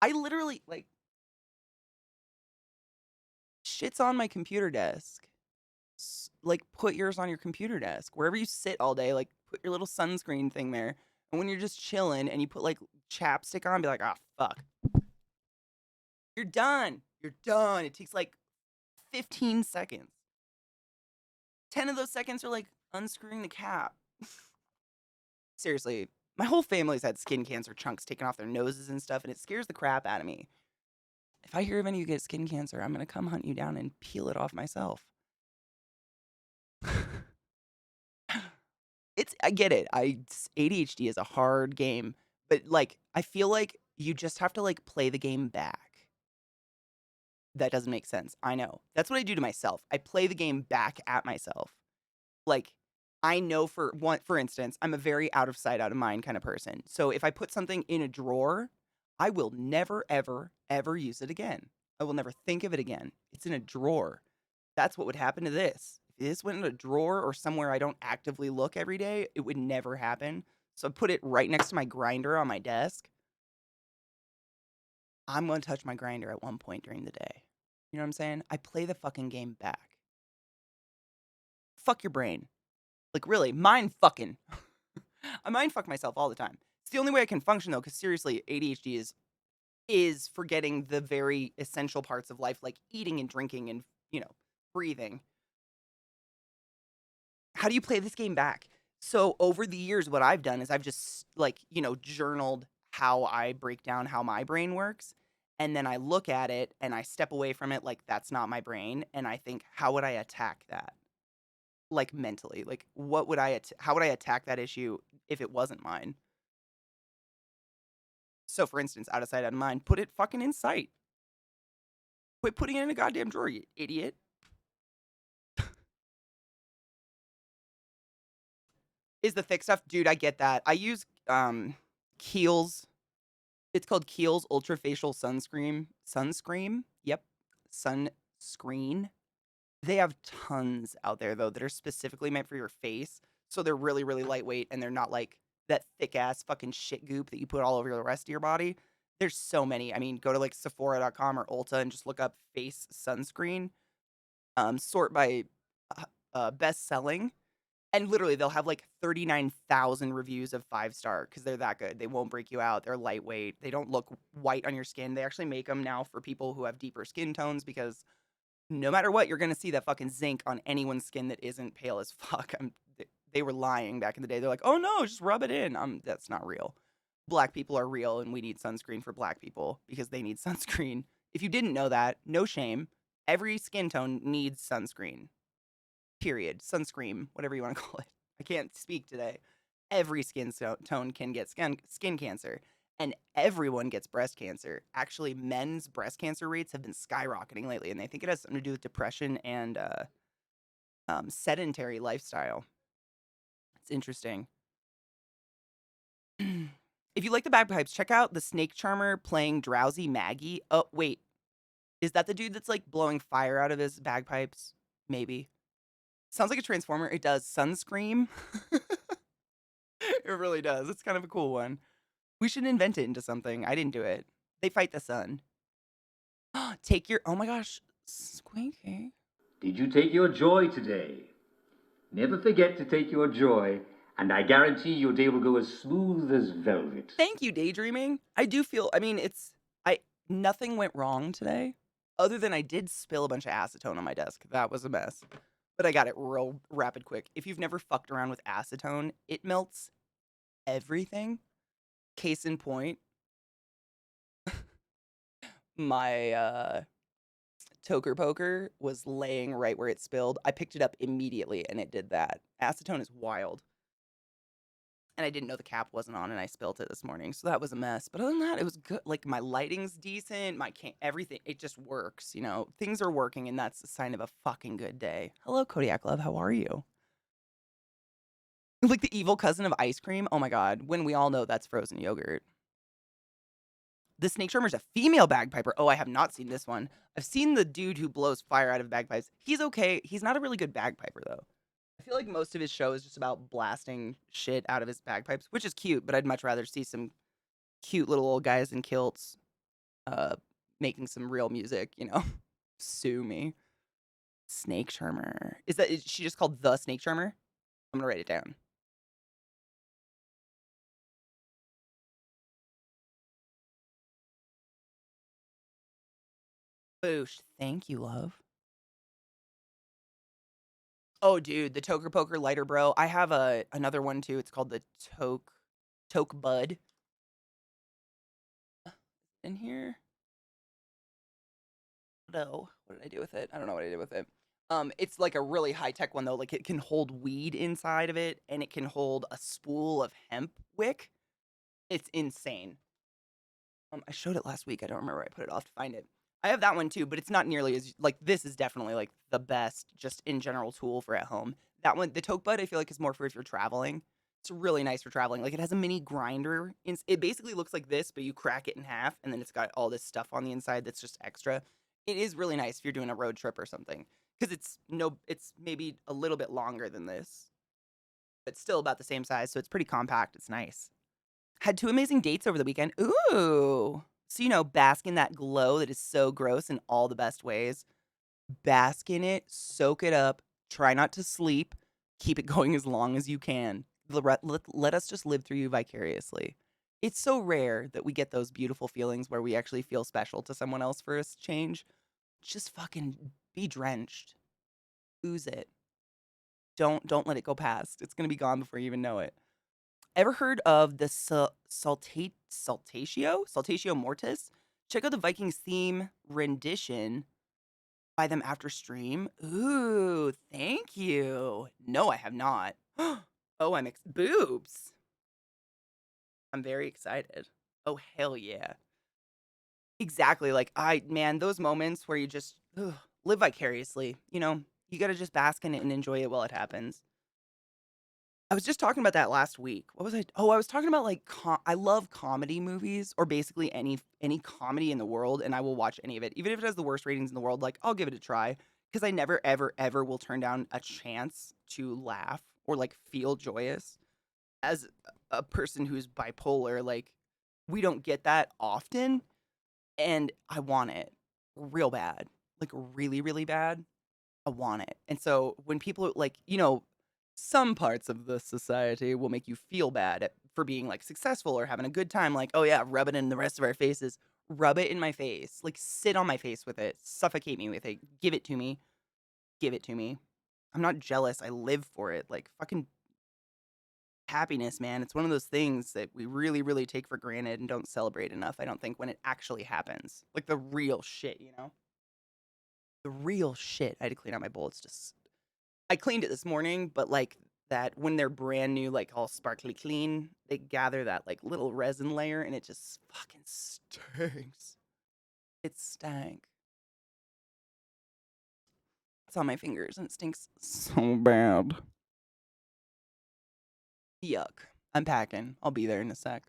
I literally like shit's on my computer desk. Like put yours on your computer desk. Wherever you sit all day, like put your little sunscreen thing there. And when you're just chilling and you put like chapstick on, be like, ah, fuck. You're done. You're done. It takes like 15 seconds. 10 of those seconds are like unscrewing the cap. Seriously, my whole family's had skin cancer chunks taken off their noses and stuff, and it scares the crap out of me. If I hear of any of you get skin cancer, I'm going to come hunt you down and peel it off myself. I get it. ADHD is a hard game, but like I feel like you just have to like play the game back. That doesn't make sense. I know. That's what I do to myself. I play the game back at myself. Like I know for instance, I'm a very out of sight, out of mind kind of person. So if I put something in a drawer, I will never ever ever use it again. I will never think of it again. It's in a drawer. That's what would happen to this. If this went in a drawer or somewhere I don't actively look every day, it would never happen. So I put it right next to my grinder on my desk. I'm going to touch my grinder at one point during the day. You know what I'm saying? I play the fucking game back. Fuck your brain. Like, really, mind fucking. I mind fuck myself all the time. It's the only way I can function, though, because seriously, ADHD is forgetting the very essential parts of life, like eating and drinking and, breathing. How do you play this game back? So over the years, what I've done is I've just like, journaled how I break down how my brain works. And then I look at it and I step away from it like that's not my brain. And I think, how would I attack that? Like mentally, like how would I attack that issue if it wasn't mine? So for instance, out of sight, out of mind, put it fucking in sight. Quit putting it in a goddamn drawer, you idiot. Is the thick stuff, dude, I get that. I use Kiehl's. It's called Kiehl's Ultra Facial Sunscreen. Sunscreen? Yep. Sunscreen. They have tons out there though that are specifically meant for your face. So they're really, really lightweight and they're not like that thick ass fucking shit goop that you put all over the rest of your body. There's so many. I mean, go to like Sephora.com or Ulta and just look up face sunscreen. Sort by best selling. And literally, they'll have like 39,000 reviews of 5-star because they're that good. They won't break you out. They're lightweight. They don't look white on your skin. They actually make them now for people who have deeper skin tones because no matter what, you're going to see that fucking zinc on anyone's skin that isn't pale as fuck. They were lying back in the day. They're like, oh no, just rub it in. That's not real. Black people are real and we need sunscreen for black people because they need sunscreen. If you didn't know that, no shame. Every skin tone needs sunscreen. Period. Sunscreen, whatever you want to call it. I can't speak today. Every skin tone can get skin cancer. and everyone gets breast cancer. Actually, men's breast cancer rates have been skyrocketing lately, and they think it has something to do with depression and sedentary lifestyle. It's interesting. If you like the bagpipes, check out the snake charmer playing Drowsy Maggie. Oh, wait. Is that the dude that's like blowing fire out of his bagpipes? Maybe. Sounds like a transformer. It does. Sunscream. It really does. It's kind of a cool one. We should invent it into something. I didn't do it. They fight the sun. Take your. Oh my gosh. Squeaky. Did you take your joy today? Never forget to take your joy, and I guarantee your day will go as smooth as velvet. Thank you, daydreaming. I do feel. I mean, it's. Nothing went wrong today, other than I did spill a bunch of acetone on my desk. That was a mess. But I got it real rapid quick. If you've never fucked around with acetone, it melts everything. Case in point, my toker poker was laying right where it spilled. I picked it up immediately and it did that. Acetone is wild. And I didn't know the cap wasn't on and I spilled it this morning. So that was a mess. But other than that, it was good. Like my lighting's decent, everything, it just works, you know. Things are working and that's a sign of a fucking good day. Hello, Kodiak Love, how are you? Like the evil cousin of ice cream. Oh my god, when we all know that's frozen yogurt. The snake charmer's a female bagpiper. Oh, I have not seen this one. I've seen the dude who blows fire out of bagpipes. He's okay. He's not a really good bagpiper, though. I feel like most of his show is just about blasting shit out of his bagpipes, which is cute, but I'd much rather see some cute little old guys in kilts making some real music, you know? Sue me. Snake charmer. Is she just called the snake charmer? I'm gonna write it down. Boosh. Thank you, love. Oh, dude, the Toker Poker lighter, bro. I have another one too. It's called the Toke Bud. In here. No, what did I do with it? I don't know what I did with it. It's like a really high tech one though. Like it can hold weed inside of it, and it can hold a spool of hemp wick. It's insane. I showed it last week. I don't remember where I put it. I'll have to find it. I have that one too, but it's not nearly as like this is definitely like the best just in general tool for at home. That one, the Toke Bud, I feel like is more for if you're traveling. It's really nice for traveling. Like it has a mini grinder. It basically looks like this, but you crack it in half, and then it's got all this stuff on the inside that's just extra. It is really nice if you're doing a road trip or something because it's maybe a little bit longer than this, but still about the same size. So it's pretty compact. It's nice. Had 2 amazing dates over the weekend. Ooh. So, you know, bask in that glow that is so gross in all the best ways. Bask in it, soak it up, try not to sleep, keep it going as long as you can. Let us just live through you vicariously. It's so rare that we get those beautiful feelings where we actually feel special to someone else for a change. Just fucking be drenched. Ooze it. Don't let it go past. It's going to be gone before you even know it. Ever heard of the Saltatio Mortis? Check out the Vikings theme rendition by them after stream. Ooh, thank you. No, I have not. Oh, boobs. I'm very excited. Oh, hell yeah. Exactly. Like, man, those moments where you just live vicariously, you know, you got to just bask in it and enjoy it while it happens. I was just talking about that last week. What was I? Oh, I was talking about like I love comedy movies or basically any comedy in the world, and I will watch any of it, even if it has the worst ratings in the world. Like I'll give it a try because I never ever ever will turn down a chance to laugh or like feel joyous. As a person who's bipolar, like we don't get that often, and I want it real bad, like really really bad. I want it, and so when people like some parts of the society will make you feel bad for being like successful or having a good time. Like, oh yeah, rub it in the rest of our faces. Rub it in my face. Like, sit on my face with it. Suffocate me with it. Give it to me. Give it to me. I'm not jealous. I live for it. Like, fucking happiness, man. It's one of those things that we really, really take for granted and don't celebrate enough, I don't think, when it actually happens. Like, the real shit, you know? The real shit. I had to clean out my bowl. I cleaned it this morning, but like that when they're brand new, like all sparkly clean, they gather that like little resin layer and it just fucking stinks. It stank. It's on my fingers and it stinks so bad. Yuck. I'm packing. I'll be there in a sec.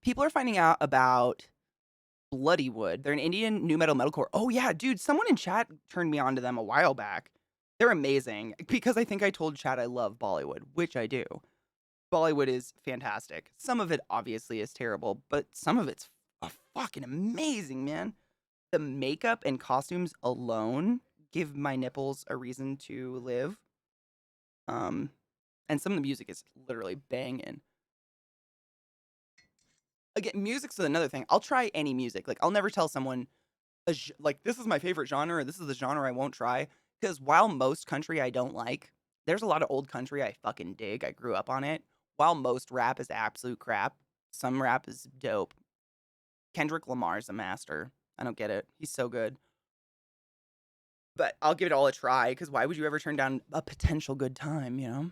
People are finding out about Bloodywood. They're an Indian new metalcore. Oh yeah, dude, someone in chat turned me on to them a while back. They're amazing because I think I told chat I love Bollywood, which I do. Bollywood is fantastic. Some of it obviously is terrible, but some of it's fucking amazing, man. The makeup and costumes alone give my nipples a reason to live. And some of the music is literally banging. Again, music's another thing. I'll try any music. Like I'll never tell someone like this is my favorite genre or this is the genre I won't try because while most country I don't like, there's a lot of old country I fucking dig. I grew up on it. While most rap is absolute crap, some rap is dope. Kendrick Lamar's a master. I don't get it. He's so good. But I'll give it all a try because why would you ever turn down a potential good time, you know?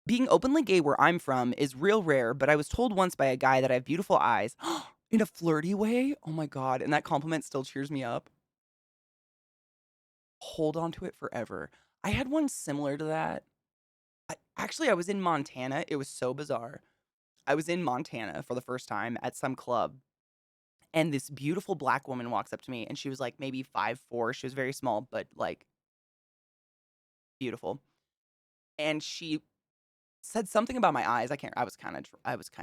Being openly gay where I'm from is real rare, but I was told once by a guy that I have beautiful eyes in a flirty way. Oh my God. And that compliment still cheers me up. Hold on to it forever. I had one similar to that. I was in Montana. It was so bizarre. I was in Montana for the first time at some club, and this beautiful black woman walks up to me, and she was like maybe 5'4". She was very small, but like beautiful. And she said something about my eyes. I was kind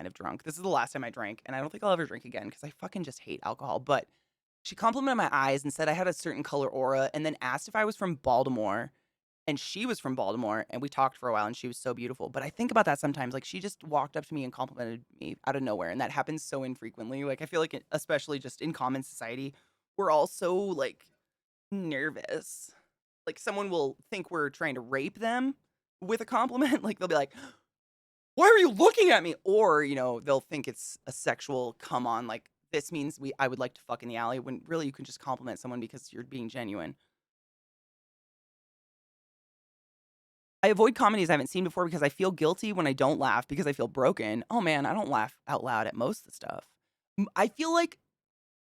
of drunk. This is the last time I drank, and I don't think I'll ever drink again because I fucking just hate alcohol. But she complimented my eyes and said I had a certain color aura, and then asked if I was from Baltimore. And she was from Baltimore, and we talked for a while, and she was so beautiful. But I think about that sometimes. Like, she just walked up to me and complimented me out of nowhere, and that happens so infrequently. Like, I feel like, especially just in common society, we're all so, like, nervous. Like, someone will think we're trying to rape them with a compliment. Like, they'll be like, why are you looking at me? Or, you know, they'll think it's a sexual come on. Like, this means I would like to fuck in the alley, when really you can just compliment someone because you're being genuine. I avoid comedies I haven't seen before because I feel guilty when I don't laugh because I feel broken. Oh man, I don't laugh out loud at most of the stuff. I feel like,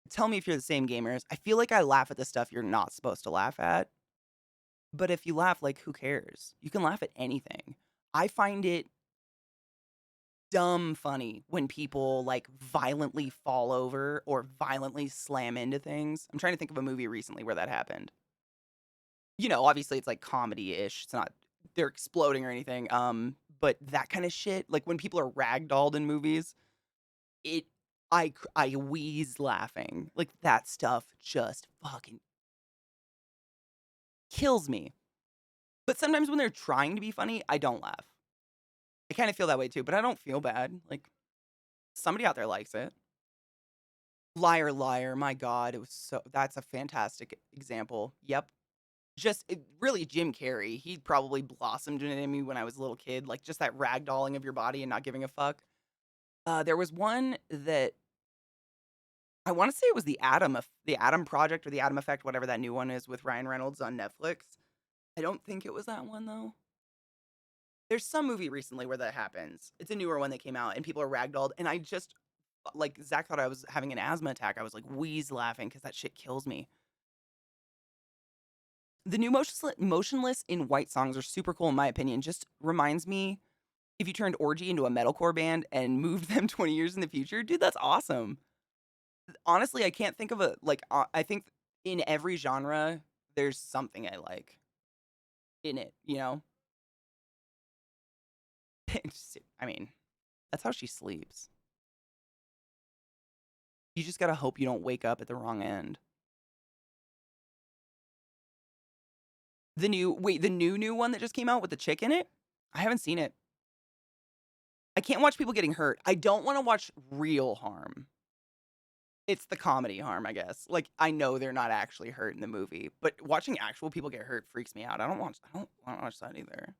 tell me if you're the same gamers, I feel like I laugh at the stuff you're not supposed to laugh at. But if you laugh, like, who cares? You can laugh at anything. I find it dumb funny when people like violently fall over or violently slam into things. I'm trying to think of a movie recently where that happened. You know, obviously it's like comedy-ish. It's not they're exploding or anything. But that kind of shit, like when people are ragdolled in movies, it I wheeze laughing. Like that stuff just fucking kills me. But sometimes when they're trying to be funny, I don't laugh. I kind of feel that way too, but I don't feel bad. Like somebody out there likes it. Liar, liar. My God, it was so. That's a fantastic example. Yep. Just really Jim Carrey. He probably blossomed into me when I was a little kid. Like just that ragdolling of your body and not giving a fuck. There was one that I want to say it was the Adam Project or the Adam Effect, whatever that new one is with Ryan Reynolds on Netflix. I don't think it was that one though. There's some movie recently where that happens. It's a newer one that came out and people are ragdolled, and I just like Zach thought I was having an asthma attack. I was like wheeze laughing because that shit kills me. The new motionless in white songs are super cool in my opinion. Just reminds me if you turned Orgy into a metalcore band and moved them 20 years in the future, dude, that's awesome. Honestly, I can't think of I think in every genre there's something I like in it, you know? I mean, that's how she sleeps. You just gotta hope you don't wake up at the wrong end. The new one that just came out with the chick in it? I haven't seen it. I can't watch people getting hurt. I don't want to watch real harm. It's the comedy harm, I guess. Like I know they're not actually hurt in the movie, but watching actual people get hurt freaks me out. I don't want to watch that either.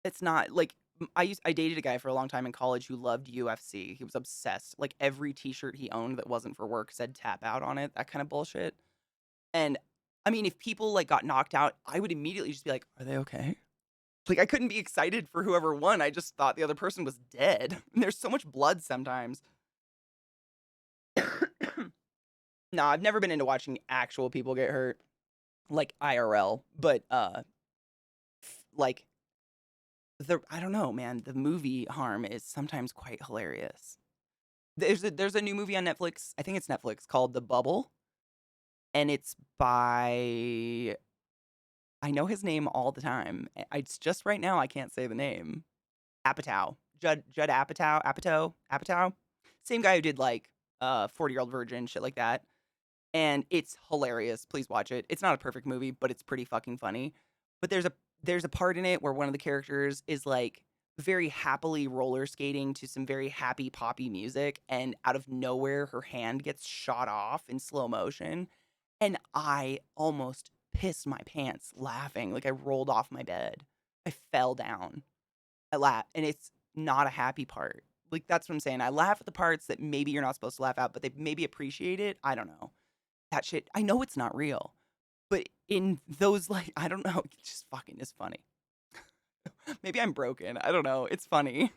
It's not like I dated a guy for a long time in college who loved UFC. He was obsessed. Like every t-shirt he owned that wasn't for work said tap out on it, that kind of bullshit. And I mean, if people like got knocked out, I would immediately just be like, "Are they okay?" Like I couldn't be excited for whoever won. I just thought the other person was dead. And there's so much blood sometimes. No, I've never been into watching actual people get hurt, like IRL, but like I don't know, man. The movie harm is sometimes quite hilarious. There's a new movie on Netflix. I think it's Netflix called The Bubble, and it's by I know his name all the time. It's just right now I can't say the name. Apatow. Judd Apatow. Same guy who did like 40-Year-Old Virgin, shit like that. And it's hilarious. Please watch it. It's not a perfect movie, but it's pretty fucking funny. But there's a part in it where one of the characters is like very happily roller skating to some very happy poppy music, and out of nowhere her hand gets shot off in slow motion, and I almost pissed my pants laughing. Like I rolled off my bed. I fell down. I laugh, and it's not a happy part. Like that's what I'm saying. I laugh at the parts that maybe you're not supposed to laugh at, but they maybe appreciate it. I don't know. That shit, I know it's not real, but in those, like, I don't know, it just fucking is funny. Maybe I'm broken. I don't know. It's funny.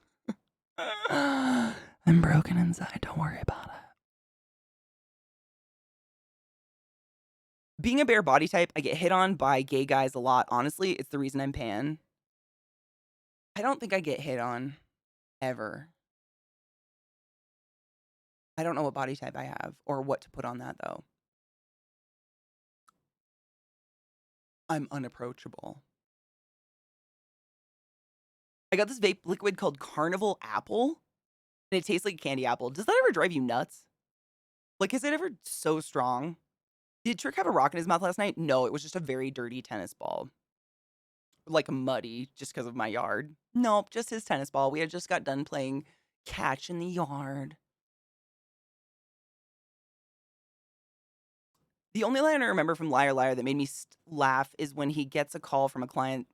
I'm broken inside. Don't worry about it. Being a bare body type, I get hit on by gay guys a lot. Honestly, it's the reason I'm pan. I don't think I get hit on ever. I don't know what body type I have or what to put on that, though. I'm unapproachable. I got this vape liquid called Carnival Apple, and it tastes like a candy apple. Does that ever drive you nuts? Like, is it ever so strong? Did Trick have a rock in his mouth last night? No, it was just a very dirty tennis ball. Like muddy, just because of my yard. Nope, just his tennis ball. We had just got done playing catch in the yard. The only line I remember from Liar Liar that made me laugh is when he gets a call from a client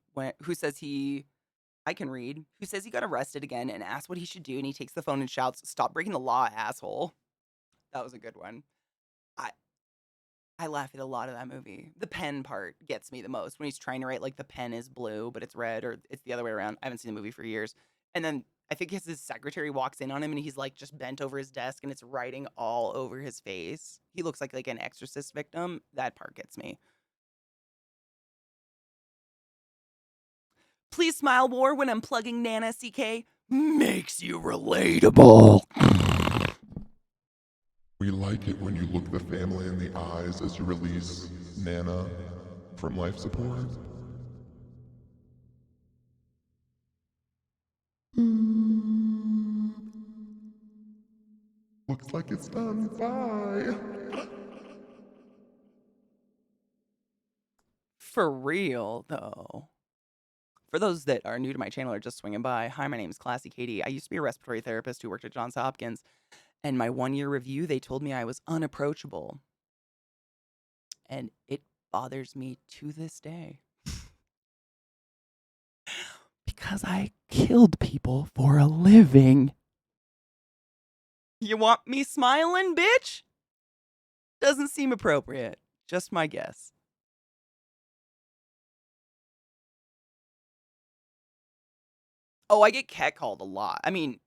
who says I can read, who says he got arrested again and asks what he should do, and he takes the phone and shouts, "Stop breaking the law, asshole." That was a good one. I I laugh at a lot of that movie. The pen part gets me the most when he's trying to write like the pen is blue, but it's red, or it's the other way around. I haven't seen the movie for years. And then I think his secretary walks in on him and he's like just bent over his desk and it's writing all over his face. He looks like an exorcist victim. That part gets me. Please smile more when I'm plugging Nana CK. Makes you relatable. We like it when you look the family in the eyes as you release Nana from life support. Looks like it's done. Bye. For real, though. For those that are new to my channel or just swinging by, hi, my name is ClassyKatie. I used to be a respiratory therapist who worked at Johns Hopkins, and my 1-year review, they told me I was unapproachable. And it bothers me to this day. Because I killed people for a living. You want me smiling, bitch? Doesn't seem appropriate. Just my guess. Oh, I get catcalled a lot. I mean,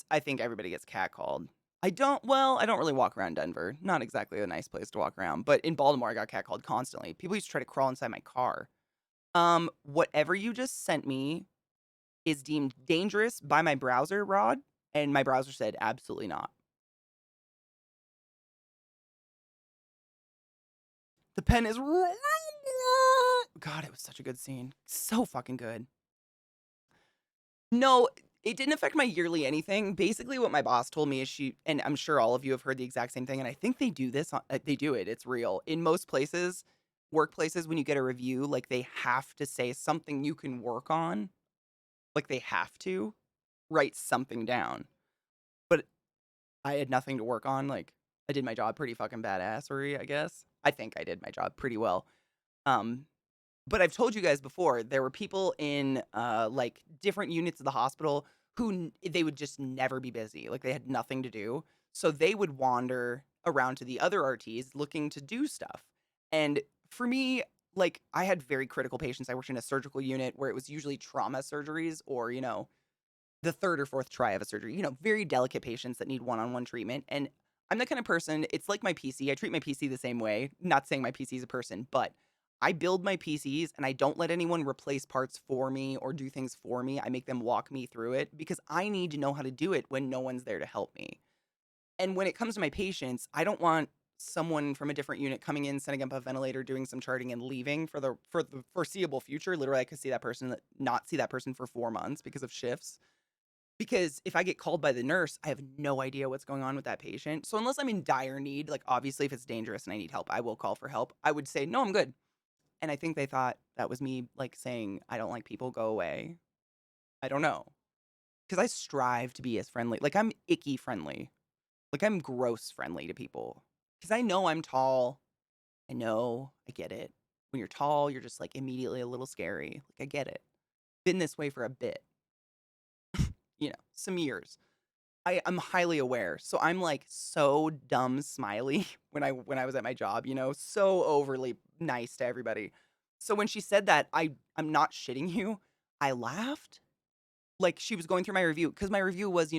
I think everybody gets catcalled. I don't really walk around Denver. Not exactly a nice place to walk around. But in Baltimore, I got catcalled constantly. People used to try to crawl inside my car. Whatever you just sent me is deemed dangerous by my browser, Rod, and my browser said absolutely not. The pen is... God, it was such a good scene. So fucking good. No, it didn't affect my yearly anything. Basically, what my boss told me is and I'm sure all of you have heard the exact same thing, and I think they do this, they do it, it's real. In most places, workplaces, when you get a review, like, they have to say something you can work on. Like, they have to write something down. But I had nothing to work on. Like, I did my job pretty fucking badassery, I guess. I think I did my job pretty well. But I've told you guys before, there were people in like different units of the hospital who they would just never be busy. Like they had nothing to do. So they would wander around to the other RTs looking to do stuff. And For me, like, I had very critical patients. I worked in a surgical unit where it was usually trauma surgeries or, the third or fourth try of a surgery, very delicate patients that need one-on-one treatment. And I'm the kind of person, it's like my PC. I treat my PC the same way. Not saying my PC is a person, but I build my PCs and I don't let anyone replace parts for me or do things for me. I make them walk me through it because I need to know how to do it when no one's there to help me. And when it comes to my patients, I don't want someone from a different unit coming in, setting up a ventilator, doing some charting, and leaving for the foreseeable future. Literally, I could see that person not see that person for 4 months because of shifts. Because if I get called by the nurse, I have no idea what's going on with that patient. So unless I'm in dire need, like obviously if it's dangerous and I need help, I will call for help. I would say, no, I'm good. And I think they thought that was me like saying, I don't like people, go away. I don't know. Because I strive to be as friendly. Like I'm icky friendly. Like I'm gross friendly to people. Because I know I'm tall. I know. I get it. When you're tall, you're just like immediately a little scary. Like I get it. Been this way for a bit, some years. I'm highly aware. So I'm like so dumb smiley when I was at my job, so overly nice to everybody. So when she said that, I'm not shitting you. I laughed. Like she was going through my review because my review was,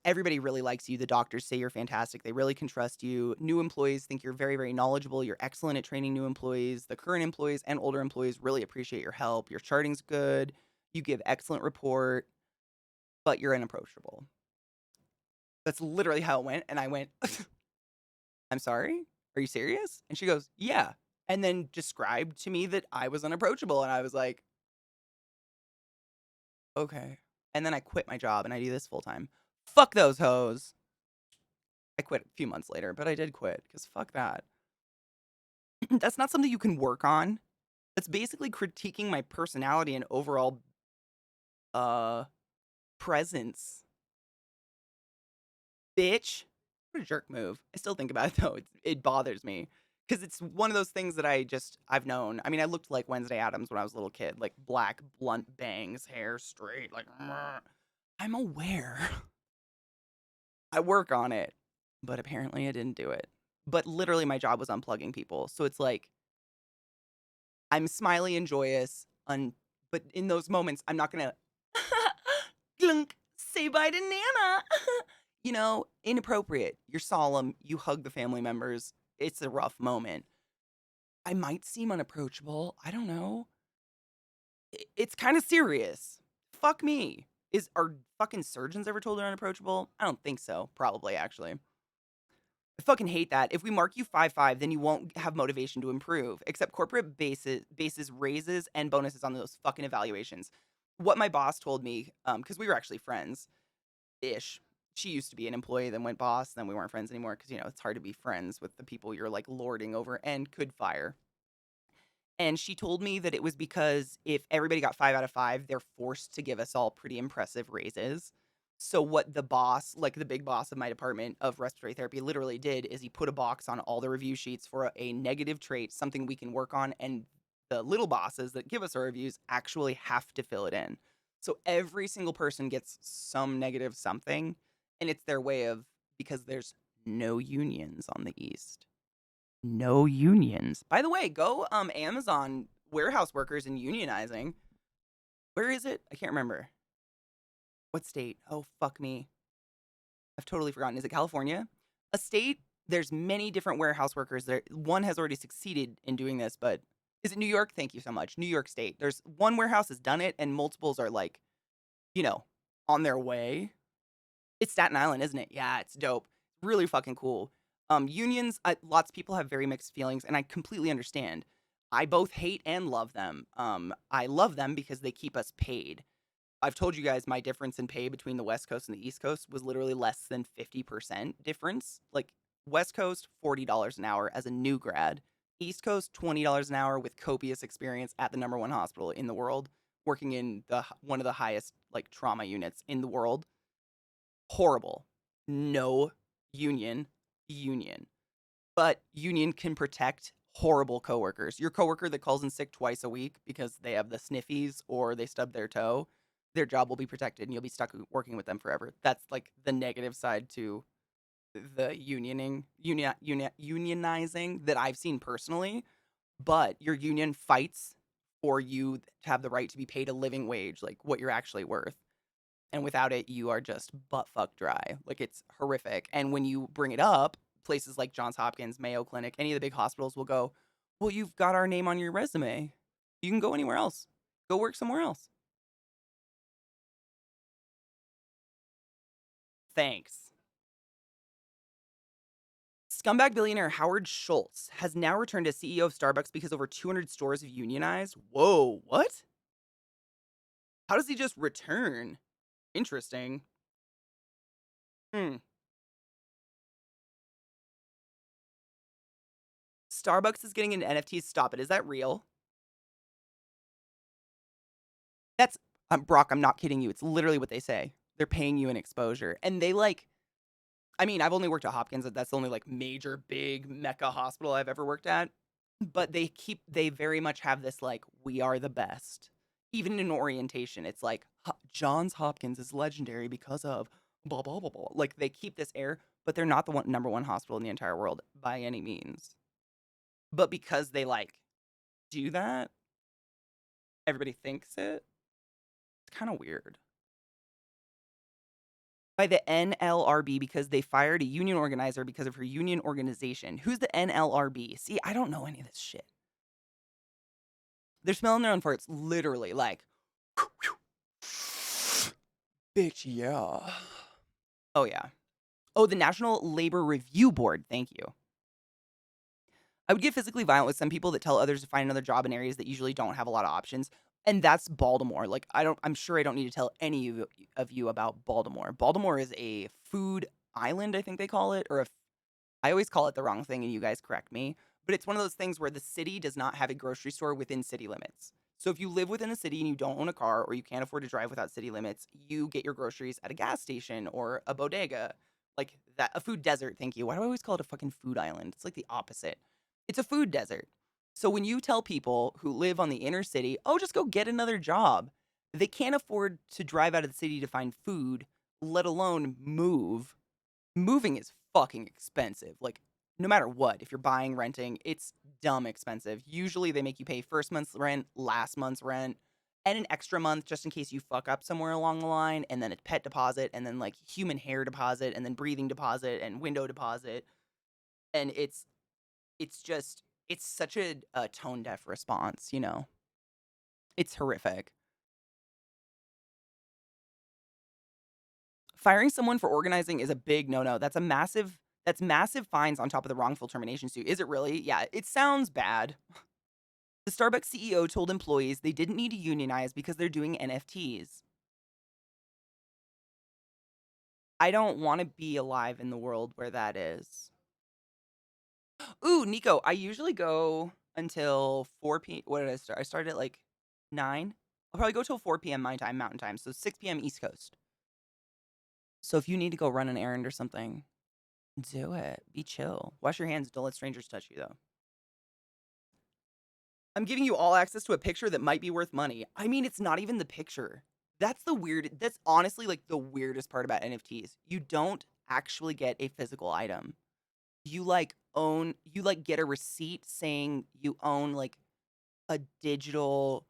everybody really likes you. The doctors say you're fantastic. They really can trust you. New employees think you're very, very knowledgeable. You're excellent at training new employees. The current employees and older employees really appreciate your help. Your charting's good. You give excellent report, but you're unapproachable. That's literally how it went. And I went, I'm sorry? Are you serious? And she goes, yeah. And then described to me that I was unapproachable. And I was like, okay. And then I quit my job and I do this full time. Fuck those hoes. I quit a few months later, but I did quit because fuck that. That's not something you can work on. That's basically critiquing my personality and overall uh presence. Bitch. What a jerk move. I still think about it though. It bothers me. Because it's one of those things that I've known. I mean, I looked like Wednesday Addams when I was a little kid. Like black, blunt bangs, hair straight. Like, I'm aware. I work on it. But apparently I didn't do it. But literally my job was unplugging people. So it's like, I'm smiley and joyous. But in those moments, I'm not going to glunk, say bye to Nana. Inappropriate. You're solemn. You hug the family members. It's a rough moment. I might seem unapproachable. I don't know. It's kind of serious. Fuck me. Are fucking surgeons ever told they're unapproachable? I don't think so. Probably, actually. I fucking hate that. If we mark you 5-5, then you won't have motivation to improve. Except corporate bases raises and bonuses on those fucking evaluations. What my boss told me, because we were actually friends, ish. She used to be an employee, then went boss, then we weren't friends anymore because, it's hard to be friends with the people you're like lording over and could fire. And she told me that it was because if everybody got 5 out of 5, they're forced to give us all pretty impressive raises. So what the boss, like the big boss of my department of respiratory therapy, literally did is he put a box on all the review sheets for a negative trait, something we can work on, and the little bosses that give us our reviews actually have to fill it in. So every single person gets some negative something, and it's their way of, because there's no unions on the East. No unions. By the way, go Amazon warehouse workers and unionizing. Where is it? I can't remember. What state? Oh, fuck me. I've totally forgotten. Is it California? A state, there's many different warehouse workers there. One has already succeeded in doing this, but is it New York? Thank you so much. New York State. There's one warehouse has done it and multiples are like, on their way. It's Staten Island, isn't it? Yeah, it's dope. Really fucking cool. Unions, lots of people have very mixed feelings, and I completely understand. I both hate and love them. I love them because they keep us paid. I've told you guys my difference in pay between the West Coast and the East Coast was literally less than 50% difference. Like, West Coast, $40 an hour as a new grad. East Coast, $20 an hour with copious experience at the #1 hospital in the world, working in one of the highest, like, trauma units in the world. Horrible. No union. But union can protect horrible coworkers. Your coworker that calls in sick twice a week because they have the sniffies or they stub their toe, their job will be protected and you'll be stuck working with them forever. That's like the negative side to the unionizing that I've seen personally. but your union fights for you to have the right to be paid a living wage, like what you're actually worth. And without it, you are just butt fuck dry. Like, it's horrific. And when you bring it up, places like Johns Hopkins, Mayo Clinic, any of the big hospitals will go, well, you've got our name on your resume. You can go anywhere else. Go work somewhere else. Thanks. Scumbag billionaire Howard Schultz has now returned as CEO of Starbucks because over 200 stores have unionized. Whoa, what? How does he just return? Interesting. Hmm. Starbucks is getting into NFTs. Stop it. Is that real? That's Brock, I'm not kidding you. It's literally what they say. They're paying you an exposure. And they like, I mean, I've only worked at Hopkins. That's the only like major big mecca hospital I've ever worked at. But they very much have this like, we are the best. Even in orientation, it's like, Johns Hopkins is legendary because of blah, blah, blah, blah. Like, they keep this air, but they're not the number one hospital in the entire world by any means. But because they like do that, everybody thinks it. It's kind of weird. By the NLRB because they fired a union organizer because of her union organization. Who's the NLRB? See, I don't know any of this shit. They're smelling their own farts, literally, like, bitch, yeah. Oh, yeah. Oh, the National Labor Review Board. Thank you. I would get physically violent with some people that tell others to find another job in areas that usually don't have a lot of options. And that's Baltimore. Like, I'm sure I don't need to tell any of you about Baltimore. Baltimore is a food island, I think they call it, or I always call it the wrong thing and you guys correct me, but it's one of those things where the city does not have a grocery store within city limits. So if you live within the city and you don't own a car or you can't afford to drive without city limits, you get your groceries at a gas station or a bodega. Like that, a food desert, thank you. Why do I always call it a fucking food island? It's like the opposite. It's a food desert. So when you tell people who live on the inner city, oh, just go get another job, they can't afford to drive out of the city to find food, let alone move. Moving is fucking expensive. Like, no matter what, if you're buying, renting, it's dumb expensive. Usually they make you pay first month's rent, last month's rent, and an extra month just in case you fuck up somewhere along the line, and then a pet deposit, and then like human hair deposit, and then breathing deposit, and window deposit. And it's just it's such a tone deaf response, you know. It's horrific. Firing someone for organizing is a big no-no. That's massive fines on top of the wrongful termination suit. Is it really? Yeah, it sounds bad. The Starbucks CEO told employees they didn't need to unionize because they're doing NFTs. I don't want to be alive in the world where that is. Ooh, Nico, I usually go until 4 p.m. What did I start? I started at like 9. I'll probably go till 4 p.m. my time, Mountain Time, so 6 p.m. East Coast. So if you need to go run an errand or something, do it. Be chill. Wash your hands. Don't let strangers touch you, though. I'm giving you all access to a picture that might be worth money. I mean, it's not even the picture. That's honestly like the weirdest part about NFTs. You don't actually get a physical item. You like get a receipt saying you own like a digital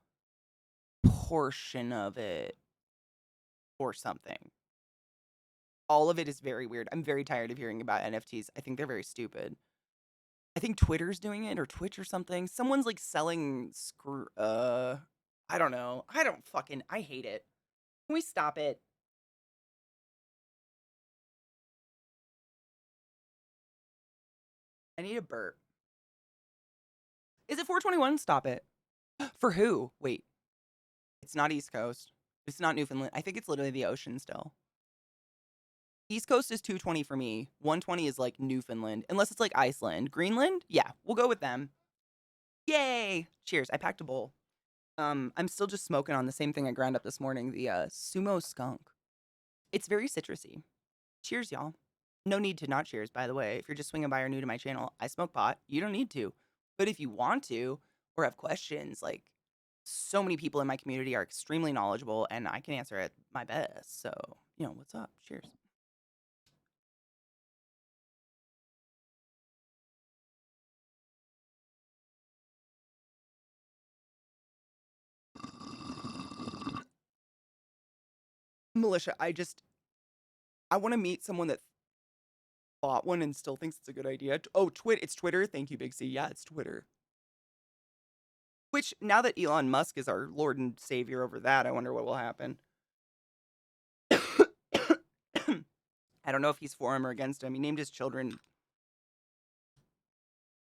portion of it or something. All of it is very weird. I'm very tired of hearing about NFTs. I think they're very stupid. I think Twitter's doing it or Twitch or something. Someone's like selling I don't know. I hate it. Can we stop it? I need a burp. Is it 421? Stop it. For who? Wait. It's not East Coast. It's not Newfoundland. I think it's literally the ocean still. East Coast is 220 for me. 120 is like Newfoundland. Unless it's like Iceland. Greenland? Yeah, we'll go with them. Yay! Cheers. I packed a bowl. I'm still just smoking on the same thing I ground up this morning, the sumo skunk. It's very citrusy. Cheers, y'all. No need to not cheers, by the way. If you're just swinging by or new to my channel, I smoke pot. You don't need to. But if you want to or have questions, like so many people in my community are extremely knowledgeable and I can answer it my best. So, what's up? Cheers. Militia, I want to meet someone that bought one and still thinks it's a good idea. Oh, it's Twitter. Thank you, Big C. Yeah, it's Twitter. Which, now that Elon Musk is our Lord and Savior over that, I wonder what will happen. I don't know if he's for him or against him. He named his children.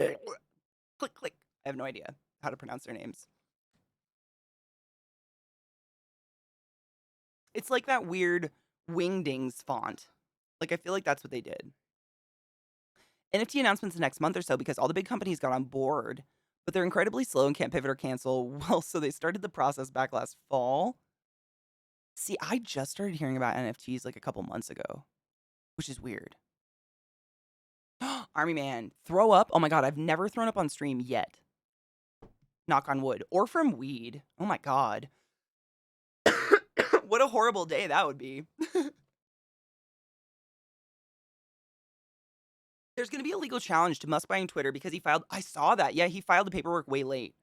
Click, click. I have no idea how to pronounce their names. It's like that weird Wingdings font. Like, I feel like that's what they did. NFT announcements next month or so because all the big companies got on board, but they're incredibly slow and can't pivot or cancel. Well, so they started the process back last fall. See, I just started hearing about NFTs like a couple months ago, which is weird. Army Man, throw up. Oh my God, I've never thrown up on stream yet. Knock on wood. Or from weed. Oh my God. What a horrible day that would be. There's going to be a legal challenge to Musk buying Twitter because I saw that. Yeah, he filed the paperwork way late.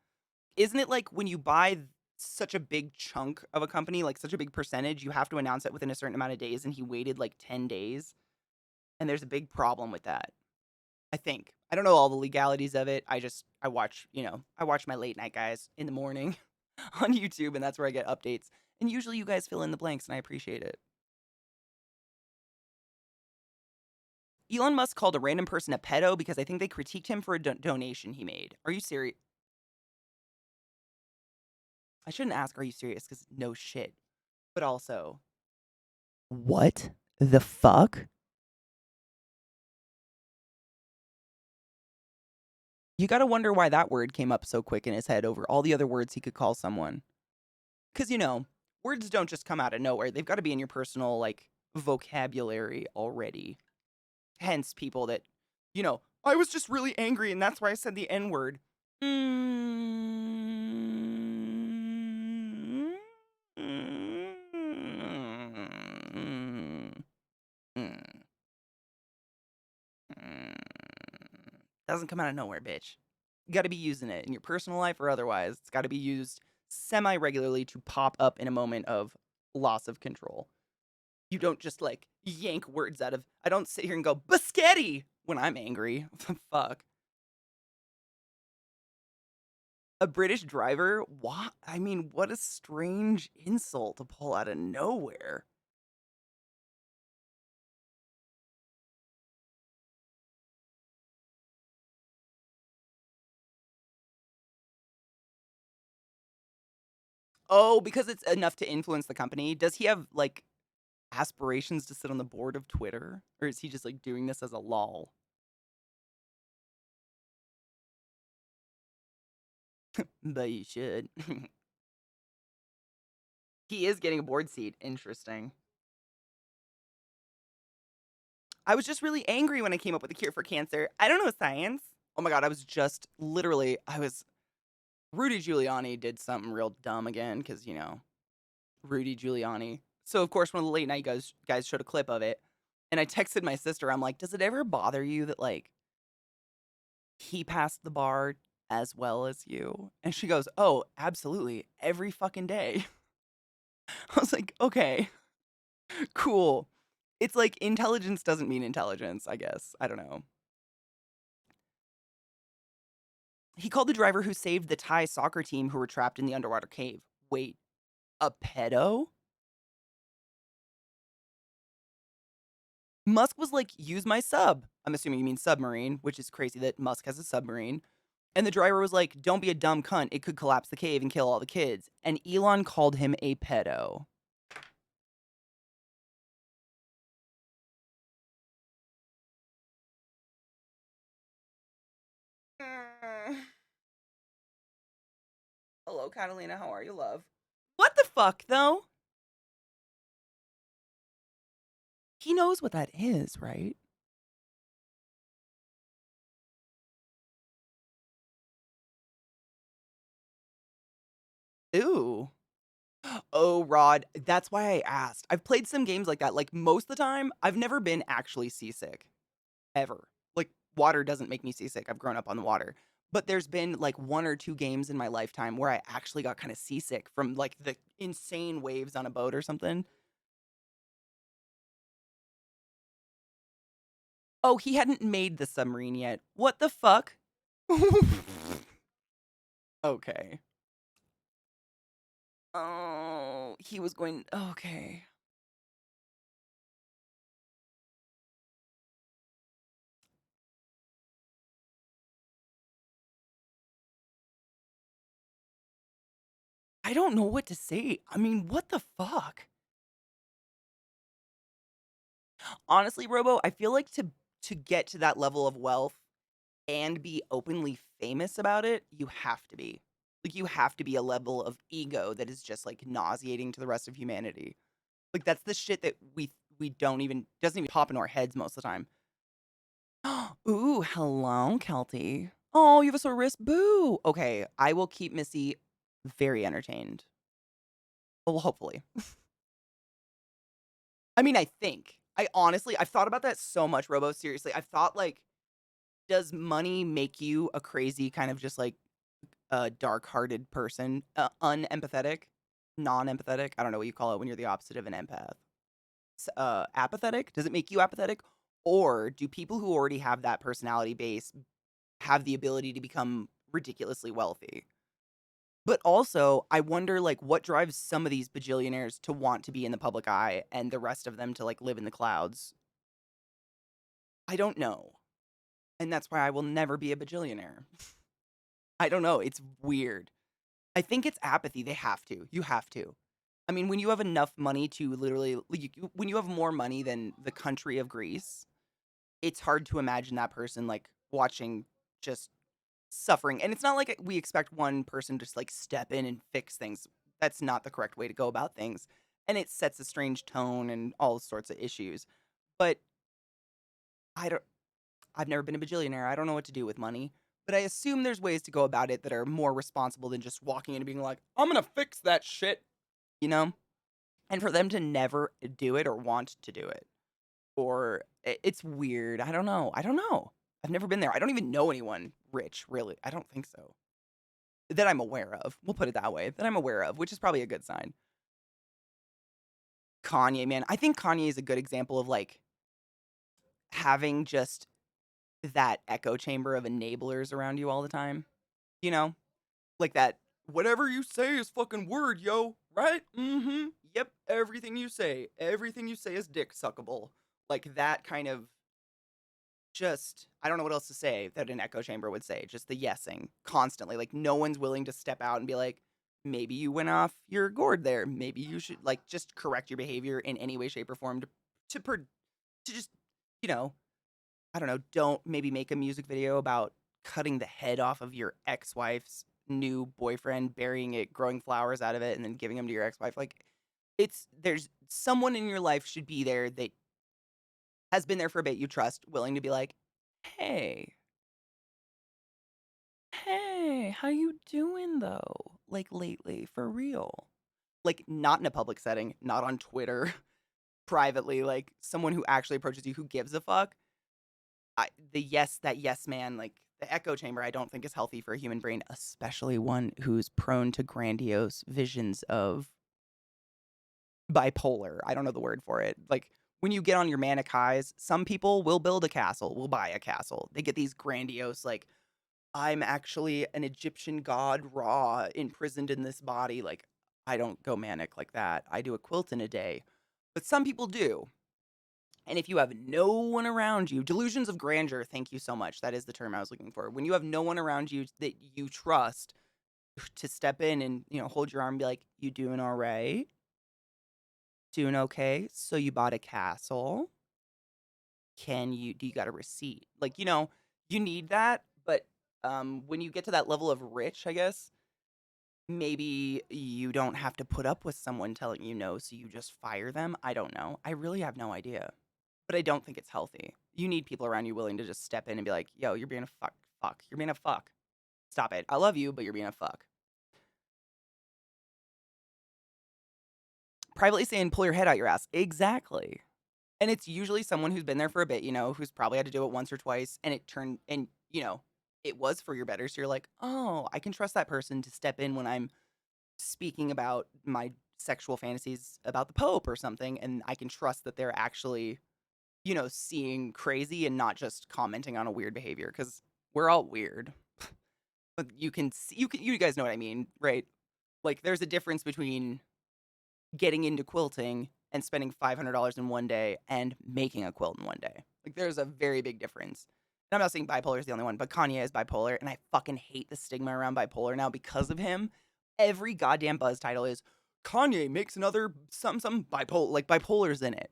Isn't it like when you buy such a big chunk of a company, like such a big percentage, you have to announce it within a certain amount of days, and he waited like 10 days? And there's a big problem with that, I think. I don't know all the legalities of it. I watch my late night guys in the morning on YouTube, and that's where I get updates. And usually you guys fill in the blanks, and I appreciate it. Elon Musk called a random person a pedo because I think they critiqued him for a donation he made. Are you serious? I shouldn't ask, are you serious? Because no shit. But also, what the fuck? You gotta wonder why that word came up so quick in his head over all the other words he could call someone. Because, words don't just come out of nowhere. They've got to be in your personal, vocabulary already. Hence, people that, I was just really angry and that's why I said the N word. Doesn't come out of nowhere, bitch. You got to be using it in your personal life or otherwise. It's got to be used semi-regularly to pop up in a moment of loss of control. You don't just yank words out of. I don't sit here and go biscotti when I'm angry. Fuck. A British driver? What? I mean, what a strange insult to pull out of nowhere. Oh, because it's enough to influence the company. Does he have aspirations to sit on the board of Twitter? Or is he just doing this as a lol? But you should. He is getting a board seat. Interesting. I was just really angry when I came up with a cure for cancer. I don't know science. Oh my God, I was just literally, Rudy Giuliani did something real dumb again because, Rudy Giuliani. So, of course, one of the late night guys showed a clip of it. And I texted my sister. I'm like, does it ever bother you that, he passed the bar as well as you? And she goes, oh, absolutely. Every fucking day. I was like, okay, cool. It's like intelligence doesn't mean intelligence, I guess. I don't know. He called the driver who saved the Thai soccer team who were trapped in the underwater cave. Wait, a pedo? Musk was like, use my sub. I'm assuming you mean submarine, which is crazy that Musk has a submarine. And the driver was like, don't be a dumb cunt. It could collapse the cave and kill all the kids. And Elon called him a pedo. Hello, Catalina. How are you, love? What the fuck, though? He knows what that is, right? Ooh. Oh, Rod, that's why I asked. I've played some games like that. Like, most of the time, I've never been actually seasick. Ever. Like, water doesn't make me seasick. I've grown up on the water. But there's been, one or two games in my lifetime where I actually got kind of seasick from, the insane waves on a boat or something. Oh, he hadn't made the submarine yet. What the fuck? Okay. Oh, he was going. Okay. I don't know what to say. I mean, what the fuck? Honestly, Robo, I feel like to get to that level of wealth and be openly famous about it, you have to be. Like you have to be a level of ego that is just like nauseating to the rest of humanity. Like that's the shit that we don't even doesn't even pop into our heads most of the time. Ooh, hello, Kelty. Oh, you have a sore wrist. Boo. Okay, I will keep Missy very entertained. Well, hopefully. I mean, I think. I honestly, I've thought about that so much, Robo. Seriously, I've thought like, does money make you a crazy kind of just like a dark-hearted person, unempathetic, non-empathetic? I don't know what you call it when you're the opposite of an empath. Apathetic? Does it make you apathetic? Or do people who already have that personality base have the ability to become ridiculously wealthy? But also, I wonder like what drives some of these bajillionaires to want to be in the public eye and the rest of them to like live in the clouds. I don't know. And that's why I will never be a bajillionaire. I don't know. It's weird. I think it's apathy. They have to. You have to. I mean, when you have enough money to literally, when you have more money than the country of Greece, it's hard to imagine that person like watching just suffering. And it's not like we expect one person to just like step in and fix things. That's not the correct way to go about things. And it sets a strange tone and all sorts of issues. But I don't, I've never been a bajillionaire. I don't know what to do with money. But I assume there's ways to go about it that are more responsible than just walking in and being like, I'm going to fix that shit, you know? And for them to never do it or want to do it. Or it's weird. I don't know. I don't know. I've never been there. I don't even know anyone rich, really. I don't think so. That I'm aware of. We'll put it that way. That I'm aware of, which is probably a good sign. Kanye, man. I think Kanye is a good example of like having just that echo chamber of enablers around you all the time. You know? Like that, whatever you say is fucking word, yo. Right? Mm-hmm. Yep. Everything you say. Everything you say is dick suckable. Like that kind of just I don't know what else to say that an echo chamber would say. Just the yesing constantly. Like no one's willing to step out and be like, maybe you went off your gourd there. Maybe you should like just correct your behavior in any way, shape, or form to just you know I don't know. Don't maybe make a music video about cutting the head off of your ex-wife's new boyfriend, burying it, growing flowers out of it, and then giving them to your ex-wife. Like it's there's someone in your life should be there that has been there for a bit, you trust, willing to be like, "Hey, hey, how you doing though? Like lately, for real?" Like not in a public setting, not on Twitter, privately, like someone who actually approaches you who gives a fuck. That yes man, like the echo chamber, I don't think is healthy for a human brain, especially one who's prone to grandiose visions of bipolar. I don't know the word for it. Like when you get on your manic highs, some people will build a castle, will buy a castle. They get these grandiose, like, I'm actually an Egyptian god Ra imprisoned in this body. Like, I don't go manic like that. I do a quilt in a day. But some people do. And if you have no one around you, delusions of grandeur, thank you so much. That is the term I was looking for. When you have no one around you that you trust to step in and, hold your arm and be like, you doing all right? Doing okay? So you bought a castle? Do you got a receipt? Like, you need that. But when you get to that level of rich, I guess, maybe you don't have to put up with someone telling you no, so you just fire them. I don't know. I really have no idea. But I don't think it's healthy. You need people around you willing to just step in and be like, yo, you're being a fuck. You're being a fuck. Stop it. I love you, but you're being a fuck. Privately saying, pull your head out your ass. Exactly. And it's usually someone who's been there for a bit, who's probably had to do it once or twice, and it was for your better. So you're like, oh, I can trust that person to step in when I'm speaking about my sexual fantasies about the Pope or something, and I can trust that they're actually seeing crazy and not just commenting on a weird behavior because we're all weird. But you guys know what I mean, right? Like there's a difference between getting into quilting and spending $500 in one day and making a quilt in one day. Like there's a very big difference. And I'm not saying bipolar is the only one, but Kanye is bipolar, and I fucking hate the stigma around bipolar now because of him. Every goddamn buzz title is Kanye makes another some bipolar, like bipolar's in it.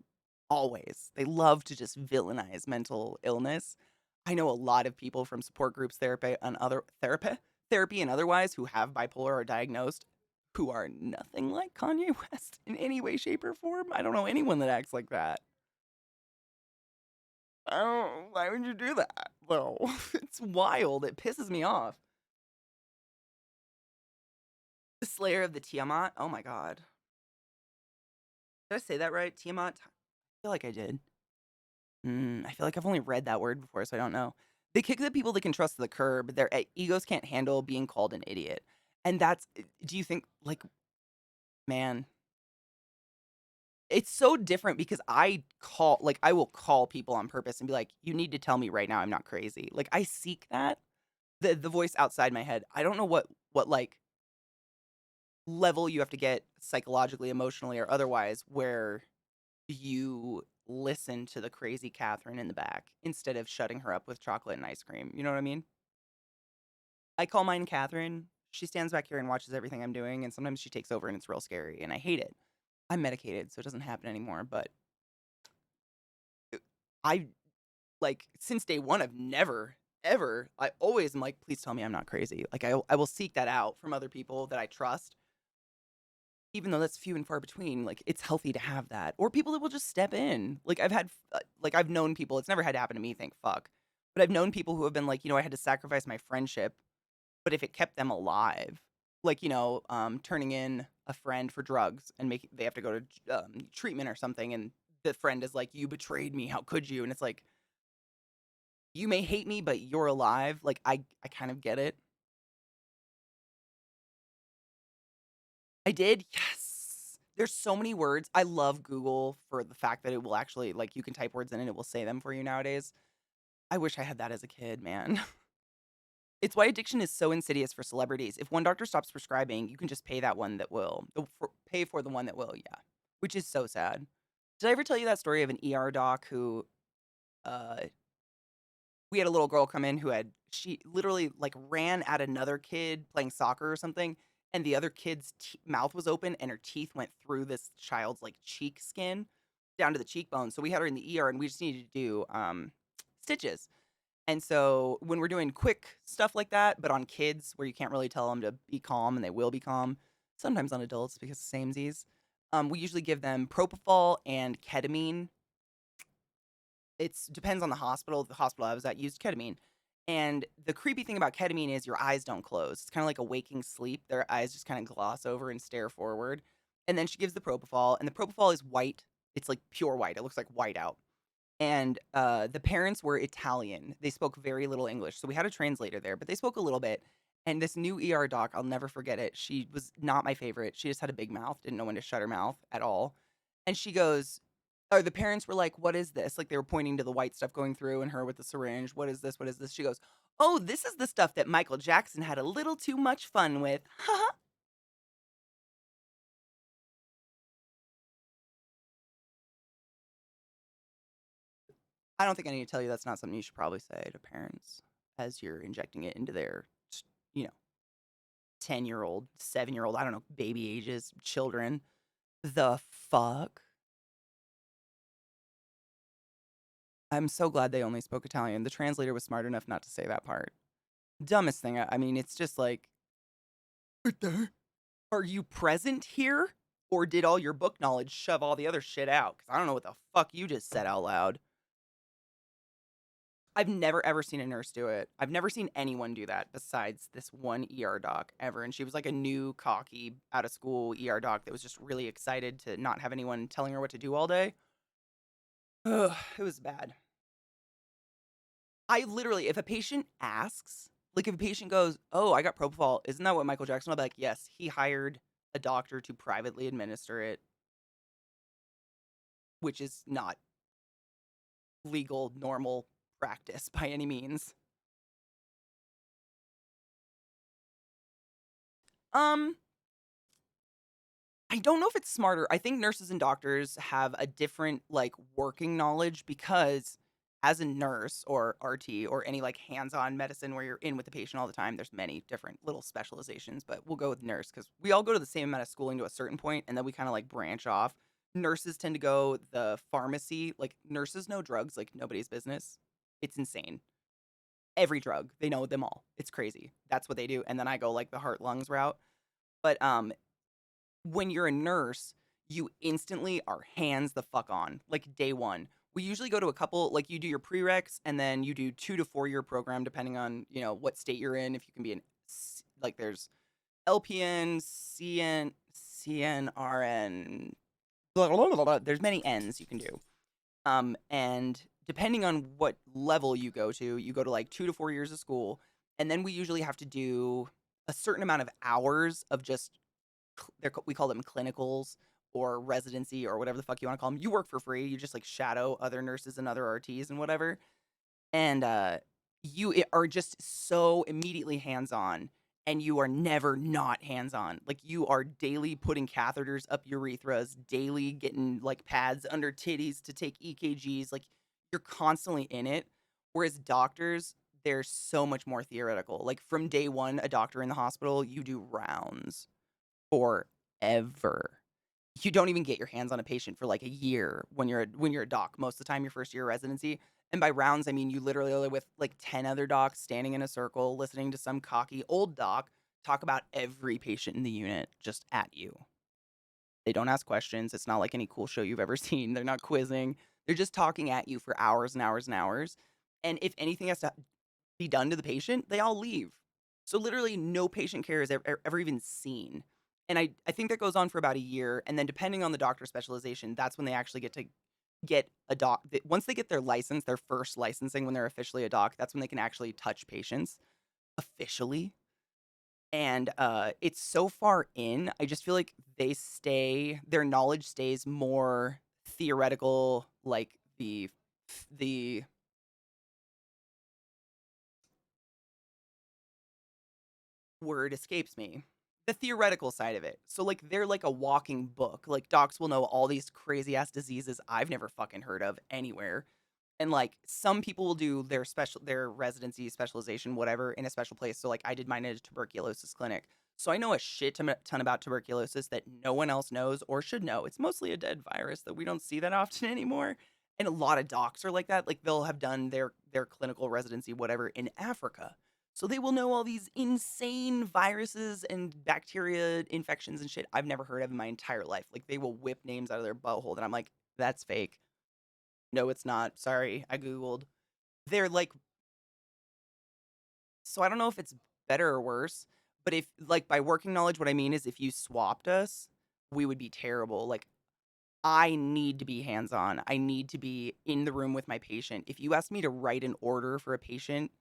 Always. They love to just villainize mental illness. I know a lot of people from support groups, therapy and otherwise who have bipolar or diagnosed who are nothing like Kanye West in any way, shape, or form. I don't know anyone that acts like that. I don't. Why would you do that? Though it's wild. It pisses me off. The Slayer of the Tiamat. Oh my god. Did I say that right? Tiamat. I feel like I did. I feel like I've only read that word before, so I don't know. They kick the people they can trust to the curb. Their egos can't handle being called an idiot. And that's. Do you think like, man? It's so different because I will call people on purpose and be like, "You need to tell me right now I'm not crazy." Like, I seek that, the voice outside my head. I don't know what, like, level you have to get psychologically, emotionally, or otherwise where you listen to the crazy Catherine in the back instead of shutting her up with chocolate and ice cream. You know what I mean? I call mine Catherine. She stands back here and watches everything I'm doing, and sometimes she takes over and it's real scary, and I hate it. I'm medicated, so it doesn't happen anymore, but I like since day one, I've never ever. I always am like, please tell me I'm not crazy. Like I will seek that out from other people that I trust, even though that's few and far between. Like it's healthy to have that, or people that will just step in. Like I've known people. It's never had to happen to me. Thank fuck. But I've known people who have been like, I had to sacrifice my friendship, but if it kept them alive, like turning in a friend for drugs and they have to go to treatment or something, and the friend is like, you betrayed me. How could you? And it's like, you may hate me, but you're alive. Like I kind of get it. I did. Yes. There's so many words. I love Google for the fact that it will actually like you can type words in and it will say them for you nowadays. I wish I had that as a kid, man. It's why addiction is so insidious for celebrities. If one doctor stops prescribing, you can just pay that one that will. Pay for the one that will, yeah. Which is so sad. Did I ever tell you that story of an ER doc who uh we had a little girl come in who she literally like ran at another kid playing soccer or something, and the other kid's mouth was open and her teeth went through this child's like cheek skin down to the cheekbone. So we had her in the ER and we just needed to do stitches. And so when we're doing quick stuff like that, but on kids where you can't really tell them to be calm and they will be calm, sometimes on adults because samesies, we usually give them propofol and ketamine. It depends on the hospital. The hospital I was at used ketamine. And the creepy thing about ketamine is your eyes don't close. It's kind of like a waking sleep. Their eyes just kind of gloss over and stare forward. And then she gives the propofol, and the propofol is white. It's like pure white. It looks like white out. And the parents were Italian. They spoke very little English. So we had a translator there, but they spoke a little bit. And this new ER doc, I'll never forget it. She was not my favorite. She just had a big mouth, didn't know when to shut her mouth at all. And she goes, or the parents were like, "What is this?" Like they were pointing to the white stuff going through and her with the syringe. "What is this? What is this?" She goes, "Oh, this is the stuff that Michael Jackson had a little too much fun with." I don't think I need to tell you that's not something you should probably say to parents as you're injecting it into their, you know, 10-year-old, 7-year-old, I don't know, baby ages, children. The fuck? I'm so glad they only spoke Italian. The translator was smart enough not to say that part. Dumbest thing. I mean, it's just like, are you present here? Or did all your book knowledge shove all the other shit out? Because I don't know what the fuck you just said out loud. I've never ever seen a nurse do it. I've never seen anyone do that besides this one ER doc ever. And she was like a new, cocky, out of school ER doc that was just really excited to not have anyone telling her what to do all day. Ugh, it was bad. I literally, if a patient asks, like if a patient goes, "Oh, I got propofol, isn't that what Michael Jackson?" I'll be like, "Yes, he hired a doctor to privately administer it," which is not legal, normal practice by any means. Um, I don't know if it's smarter. I think nurses and doctors have a different like working knowledge because as a nurse or RT or any like hands-on medicine where you're in with the patient all the time, there's many different little specializations, but we'll go with nurse because we all go to the same amount of schooling to a certain point and then we kind of like branch off. Nurses tend to go the pharmacy, like nurses know drugs like nobody's business. It's insane. Every drug, they know them all. It's crazy. That's what they do. And then I go like the heart lungs route. But when you're a nurse, you instantly are hands the fuck on, like day one. We usually go to a couple, like you do your prereqs and then you do 2 to 4 year program depending on, what state you're in. If you can be like there's LPN, CN, CNRN, blah, blah, blah, blah, blah. There's many N's you can do. And depending on what level you go to like 2 to 4 years of school. And then we usually have to do a certain amount of hours of just we call them clinicals or residency or whatever the fuck you want to call them. You work for free. You just like shadow other nurses and other RTs and whatever. And you are just so immediately hands on, and you are never not hands on. Like you are daily putting catheters up urethras, daily getting like pads under titties to take EKGs. Like you're constantly in it. Whereas doctors, they're so much more theoretical. Like from day one, a doctor in the hospital, you do rounds forever. You don't even get your hands on a patient for like a year when you're a doc. Most of the time, your first year of residency, and by rounds, I mean you literally are with like 10 other docs standing in a circle, listening to some cocky old doc talk about every patient in the unit just at you. They don't ask questions. It's not like any cool show you've ever seen. They're not quizzing. They're just talking at you for hours and hours and hours. And if anything has to be done to the patient, they all leave. So literally no patient care is ever even seen. And I think that goes on for about a year. And then depending on the doctor specialization, that's when they actually get to get a doc. Once they get their license, their first licensing, when they're officially a doc, that's when they can actually touch patients officially. And it's so far in, I just feel like their knowledge stays more theoretical, like the word escapes me. The theoretical side of it. So like they're like a walking book. Like docs will know all these crazy ass diseases I've never fucking heard of anywhere. And like some people will do their residency specialization whatever in a special place. So like I did mine at a tuberculosis clinic. So I know a shit ton about tuberculosis that no one else knows or should know. It's mostly a dead virus that we don't see that often anymore. And a lot of docs are like that. Like they'll have done their clinical residency whatever in Africa. So they will know all these insane viruses and bacteria infections and shit I've never heard of in my entire life. Like they will whip names out of their butthole and I'm like, that's fake. No, it's not. Sorry, I Googled. They're like, so I don't know if it's better or worse, but if, like, by working knowledge, what I mean is if you swapped us, we would be terrible. Like, I need to be hands on. I need to be in the room with my patient. If you ask me to write an order for a patient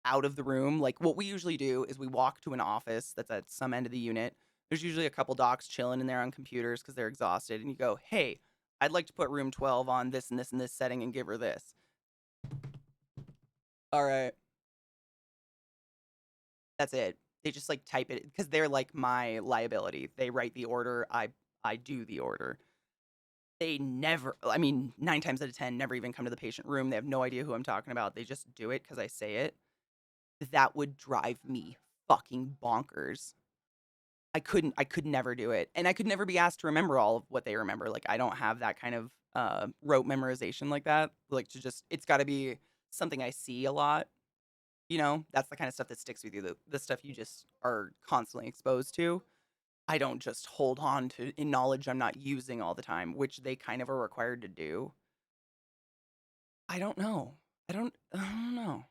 out of the room, like, what we usually do is we walk to an office that's at some end of the unit. There's usually a couple docs chilling in there on computers because they're exhausted, and you go, hey, I'd like to put room 12 on this and this and this setting and give her this. All right. That's it. They just like type it because they're like my liability. They write the order. I do the order. They never, I mean, 9 times out of 10, never even come to the patient room. They have no idea who I'm talking about. They just do it because I say it. That would drive me fucking bonkers. I could never do it. And I could never be asked to remember all of what they remember. Like I don't have that kind of rote memorization like that. Like to just, it's got to be something I see a lot. That's the kind of stuff that sticks with you. The stuff you just are constantly exposed to. I don't just hold on to in knowledge I'm not using all the time, which they kind of are required to do. I don't know. I don't know.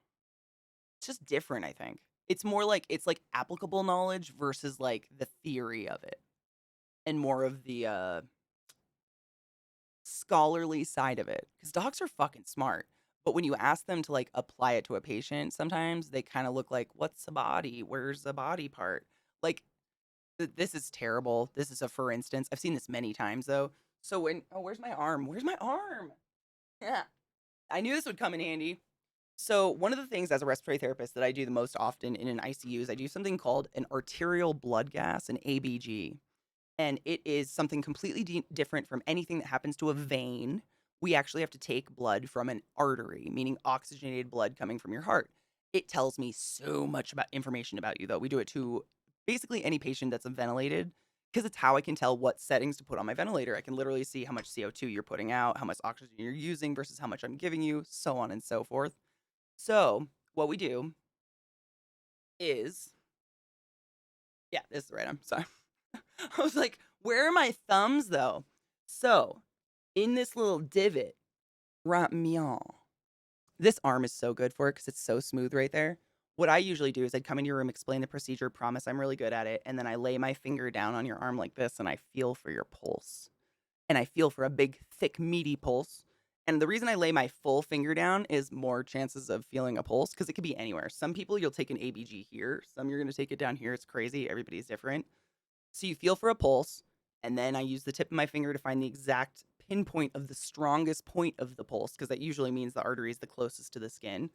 It's just different, I think. It's more like it's like applicable knowledge versus like the theory of it and more of the scholarly side of it. Cuz docs are fucking smart. But when you ask them to like apply it to a patient, sometimes they kind of look like, what's a body? Where's the body part? Like this is terrible. This is a for instance. I've seen this many times though. So where's my arm? Where's my arm? Yeah. I knew this would come in handy. So, one of the things as a respiratory therapist that I do the most often in an ICU is I do something called an arterial blood gas, an ABG. And it is something completely different from anything that happens to a vein. We actually have to take blood from an artery, meaning oxygenated blood coming from your heart. It tells me so much about information about you, though. We do it to basically any patient that's ventilated because it's how I can tell what settings to put on my ventilator. I can literally see how much CO2 you're putting out, how much oxygen you're using versus how much I'm giving you, so on and so forth. So, what we do is, yeah, this is the right arm. Sorry. I was like, where are my thumbs though? So, in this little divot, right meow. This arm is so good for it because it's so smooth right there. What I usually do is I'd come into your room, explain the procedure, promise I'm really good at it, and then I lay my finger down on your arm like this and I feel for your pulse. And I feel for a big, thick, meaty pulse. And the reason I lay my full finger down is more chances of feeling a pulse because it could be anywhere. Some people you'll take an ABG here, some you're going to take it down here. It's crazy. Everybody's different. So you feel for a pulse, and then I use the tip of my finger to find the exact pinpoint of the strongest point of the pulse because that usually means the artery is the closest to the skin.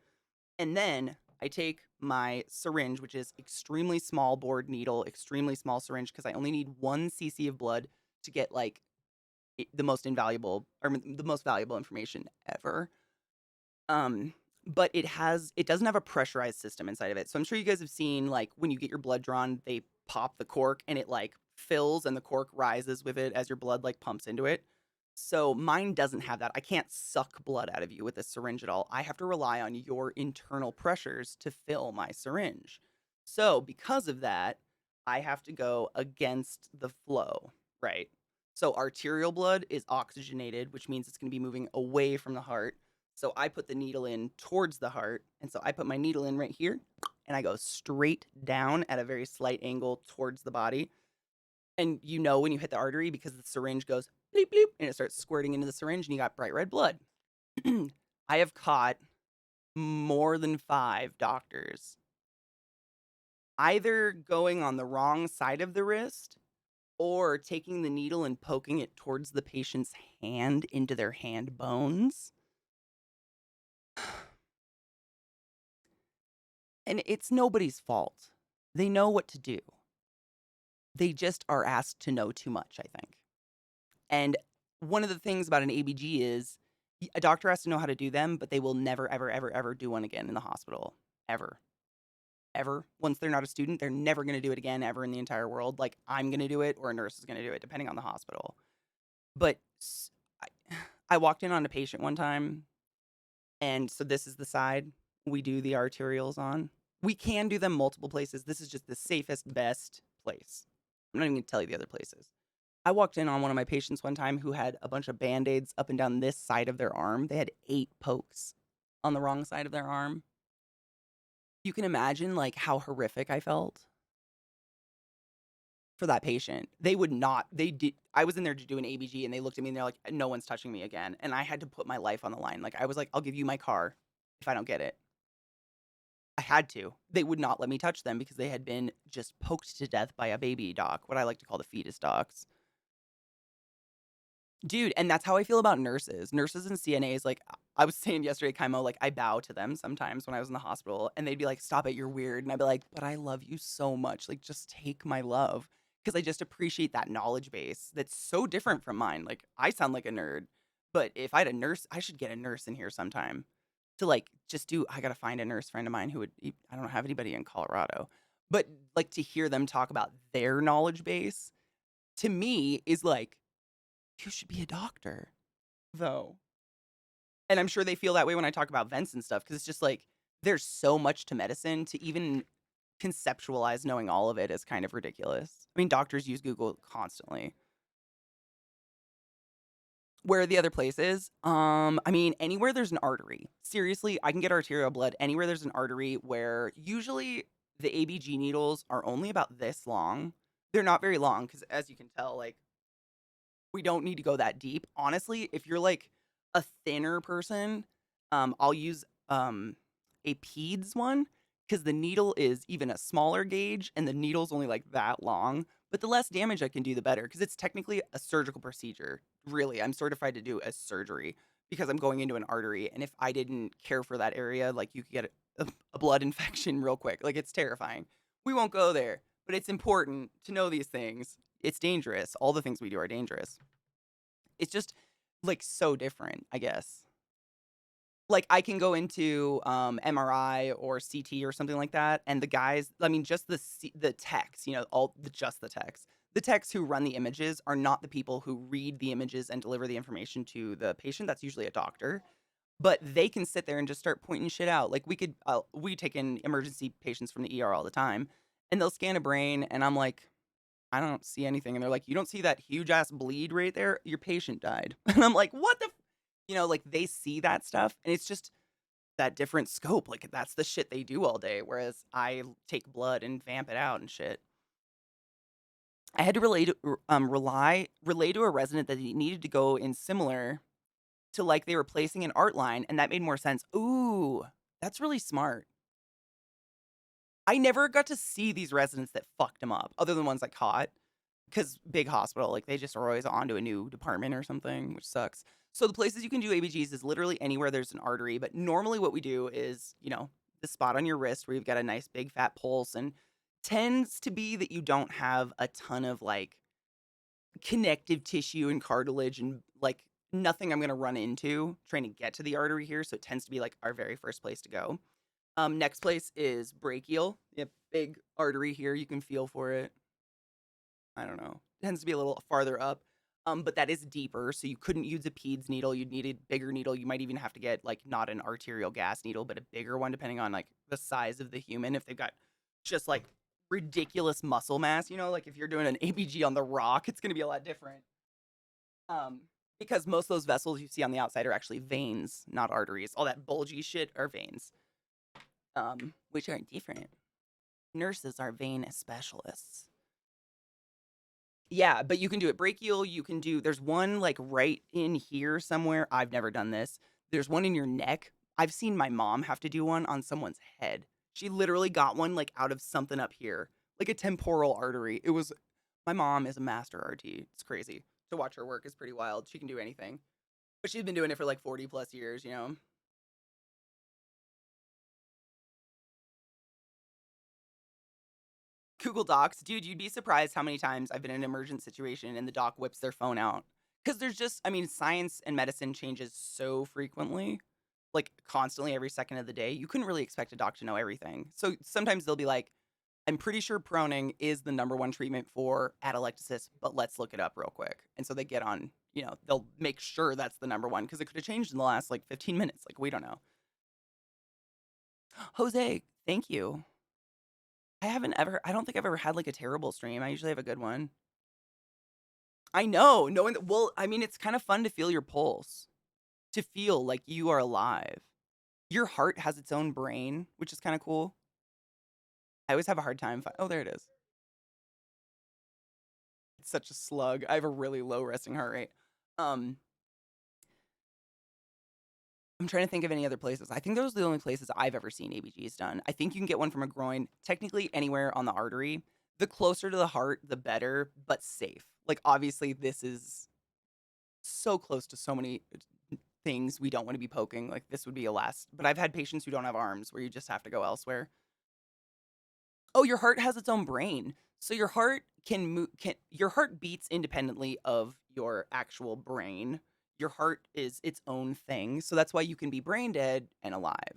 And then I take my syringe, which is extremely small bored needle, extremely small syringe because I only need 1 cc of blood to get like the most invaluable or the most valuable information ever. Um, but it doesn't have a pressurized system inside of it. So I'm sure you guys have seen like when you get your blood drawn, they pop the cork and it like fills and the cork rises with it as your blood like pumps into it. So mine doesn't have that. I can't suck blood out of you with a syringe at all. I have to rely on your internal pressures to fill my syringe. So because of that, I have to go against the flow, right? So arterial blood is oxygenated, which means it's going to be moving away from the heart. So I put the needle in towards the heart. And so I put my needle in right here and I go straight down at a very slight angle towards the body. And you know when you hit the artery because the syringe goes bleep, bleep, and it starts squirting into the syringe and you got bright red blood. I have caught more than 5 doctors either going on the wrong side of the wrist or taking the needle and poking it towards the patient's hand into their hand bones. And it's nobody's fault. They know what to do. They just are asked to know too much, I think. And one of the things about an ABG is a doctor has to know how to do them, but they will never, ever, ever, ever do one again in the hospital. Ever. Ever. Once they're not a student, they're never going to do it again ever in the entire world. Like, I'm going to do it or a nurse is going to do it, depending on the hospital. But I walked in on a patient one time, and so this is the side we do the arterials on. We can do them multiple places. This is just the safest, best place. I'm not even going to tell you the other places. I walked in on one of my patients one time who had a bunch of Band-Aids up and down this side of their arm. They had 8 pokes on the wrong side of their arm. You can imagine like how horrific I felt for that patient. I was in there to do an ABG and they looked at me and they're like, no one's touching me again. And I had to put my life on the line. Like I was like, I'll give you my car if I don't get it. I had to. They would not let me touch them because they had been just poked to death by a baby doc, what I like to call the fetus docs. Dude, and that's how I feel about nurses. Nurses and CNAs, like I was saying yesterday, Kaimo, like I bow to them sometimes when I was in the hospital and they'd be like, stop it, you're weird. And I'd be like, but I love you so much. Like, just take my love. Because I just appreciate that knowledge base that's so different from mine. Like, I sound like a nerd, but if I had a nurse, I should get a nurse in here sometime to like just do. I got to find a nurse friend of mine who would, I don't have anybody in Colorado, but like to hear them talk about their knowledge base to me is like, you should be a doctor, though. And I'm sure they feel that way when I talk about vents and stuff, because it's just like there's so much to medicine to even conceptualize knowing all of it is kind of ridiculous. I mean, doctors use Google constantly. Where are the other places? I mean, anywhere there's an artery. Seriously, I can get arterial blood anywhere there's an artery where usually the ABG needles are only about this long. They're not very long because as you can tell, like we don't need to go that deep. Honestly, if you're like a thinner person, I'll use a PEDS one because the needle is even a smaller gauge and the needle's only like that long. But the less damage I can do, the better because it's technically a surgical procedure. Really, I'm certified to do a surgery. because I'm going into an artery. And if I didn't care for that area, like you could get a blood infection real quick. Like it's terrifying. We won't go there, but it's important to know these things. It's dangerous. All the things we do are dangerous. It's just like so different, I guess. Like I can go into MRI or CT or something like that, and the guys, I mean, just the techs, just the techs who run the images are not the people who read the images and deliver the information to the patient. That's usually a doctor, but they can sit there and just start pointing shit out. Like we take in emergency patients from the ER all the time, and they'll scan a brain, and I'm like, I don't see anything, and they're like, you don't see that huge ass bleed right there? Your patient died, and I'm like, what the like they see that stuff and it's just that different scope. Like that's the shit they do all day. Whereas I take blood and vamp it out and shit. I had to relay to a resident that he needed to go in similar to like they were placing an art line, and that made more sense. Ooh, that's really smart. I never got to see these residents that fucked him up, other than ones I caught. Because big hospital, like they just are always on to a new department or something, which sucks. So the places you can do ABGs is literally anywhere there's an artery. But normally what we do is, the spot on your wrist where you've got a nice big fat pulse, and tends to be that you don't have a ton of like connective tissue and cartilage and like nothing I'm going to run into trying to get to the artery here. So it tends to be like our very first place to go. Next place is brachial. Yep, big artery here. You can feel for it. I don't know. It tends to be a little farther up. But that is deeper, so you couldn't use a peds needle. You'd need a bigger needle. You might even have to get like not an arterial gas needle, but a bigger one, depending on like the size of the human. If they've got just like ridiculous muscle mass, like if you're doing an ABG on the Rock, it's gonna be a lot different. Because most of those vessels you see on the outside are actually veins, not arteries. All that bulgy shit are veins, which are different. Nurses are vein specialists. Yeah, but you can do it brachial. There's one like right in here somewhere. I've never done this. There's one in your neck. I've seen my mom have to do one on someone's head. She literally got one like out of something up here, like a temporal artery. My mom is a master RT. It's crazy. To watch her work is pretty wild. She can do anything. But she's been doing it for like 40 plus years. Google Docs, dude, you'd be surprised how many times I've been in an emergent situation and the doc whips their phone out. Because science and medicine changes so frequently, like constantly every second of the day. You couldn't really expect a doc to know everything. So sometimes they'll be like, I'm pretty sure proning is the number one treatment for atelectasis, but let's look it up real quick. And so they get on, they'll make sure that's the number one because it could have changed in the last like 15 minutes. Like, we don't know. Jose, thank you. I don't think I've ever had like a terrible stream. I usually have a good one. I know, knowing that, well, I mean, it's kind of fun to feel your pulse, to feel like you are alive. Your heart has its own brain, which is kind of cool. I always have a hard time. Oh, there it is. It's such a slug. I have a really low resting heart rate. I'm trying to think of any other places. I think those are the only places I've ever seen ABGs done. I think you can get one from a groin, technically anywhere on the artery. The closer to the heart, the better, but safe. Like, obviously, this is so close to so many things we don't want to be poking. Like, this would be a last. But I've had patients who don't have arms where you just have to go elsewhere. Oh, your heart has its own brain. So your heart your heart beats independently of your actual brain. Your heart is its own thing. So that's why you can be brain dead and alive.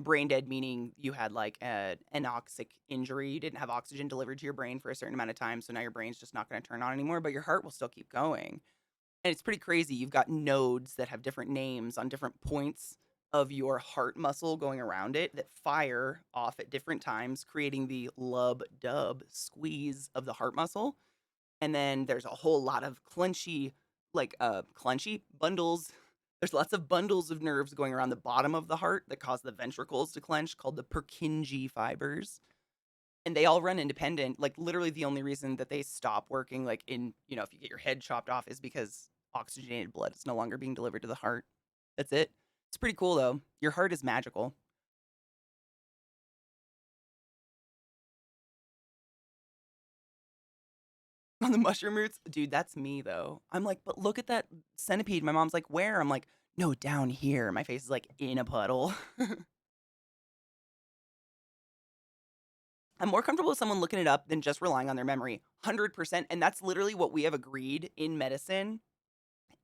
Brain dead meaning you had like an anoxic injury. You didn't have oxygen delivered to your brain for a certain amount of time. So now your brain's just not going to turn on anymore, but your heart will still keep going. And it's pretty crazy. You've got nodes that have different names on different points of your heart muscle going around it that fire off at different times, creating the lub-dub squeeze of the heart muscle. And then there's a whole lot of clenchy bundles. There's lots of bundles of nerves going around the bottom of the heart that cause the ventricles to clench, called the Purkinje fibers. And they all run independent. Like, literally the only reason that they stop working, like if you get your head chopped off, is because oxygenated blood is no longer being delivered to the heart. That's it. It's pretty cool, though. Your heart is magical. On the mushroom roots? Dude, that's me though. I'm like, but look at that centipede. My mom's like, where? I'm like, no, down here. My face is like in a puddle. I'm more comfortable with someone looking it up than just relying on their memory. 100%. And that's literally what we have agreed in medicine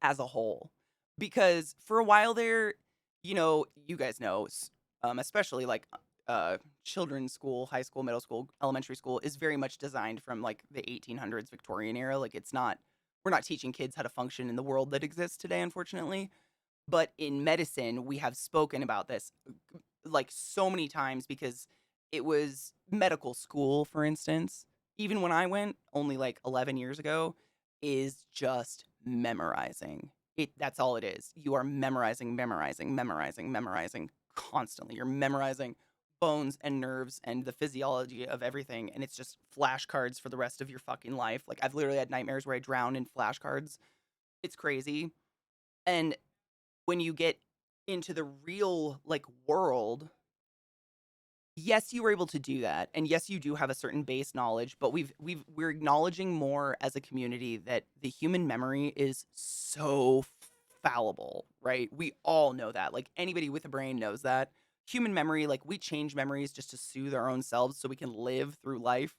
as a whole. Because for a while there, you guys know, especially like children's school, high school, middle school, elementary school is very much designed from like the 1800s Victorian era. Like we're not teaching kids how to function in the world that exists today, unfortunately. But in medicine, we have spoken about this like so many times because it was medical school, for instance. Even when I went only like 11 years ago, is just memorizing. That's all it is. You are memorizing, memorizing, memorizing, memorizing constantly. You're memorizing bones and nerves and the physiology of everything, and it's just flashcards for the rest of your fucking life. Like I've literally had nightmares where I drown in flashcards. It's crazy. And when you get into the real like world, yes, you were able to do that. And yes, you do have a certain base knowledge, but we're acknowledging more as a community that the human memory is so fallible, right? We all know that. Like anybody with a brain knows that. Human memory, like we change memories just to soothe our own selves so we can live through life.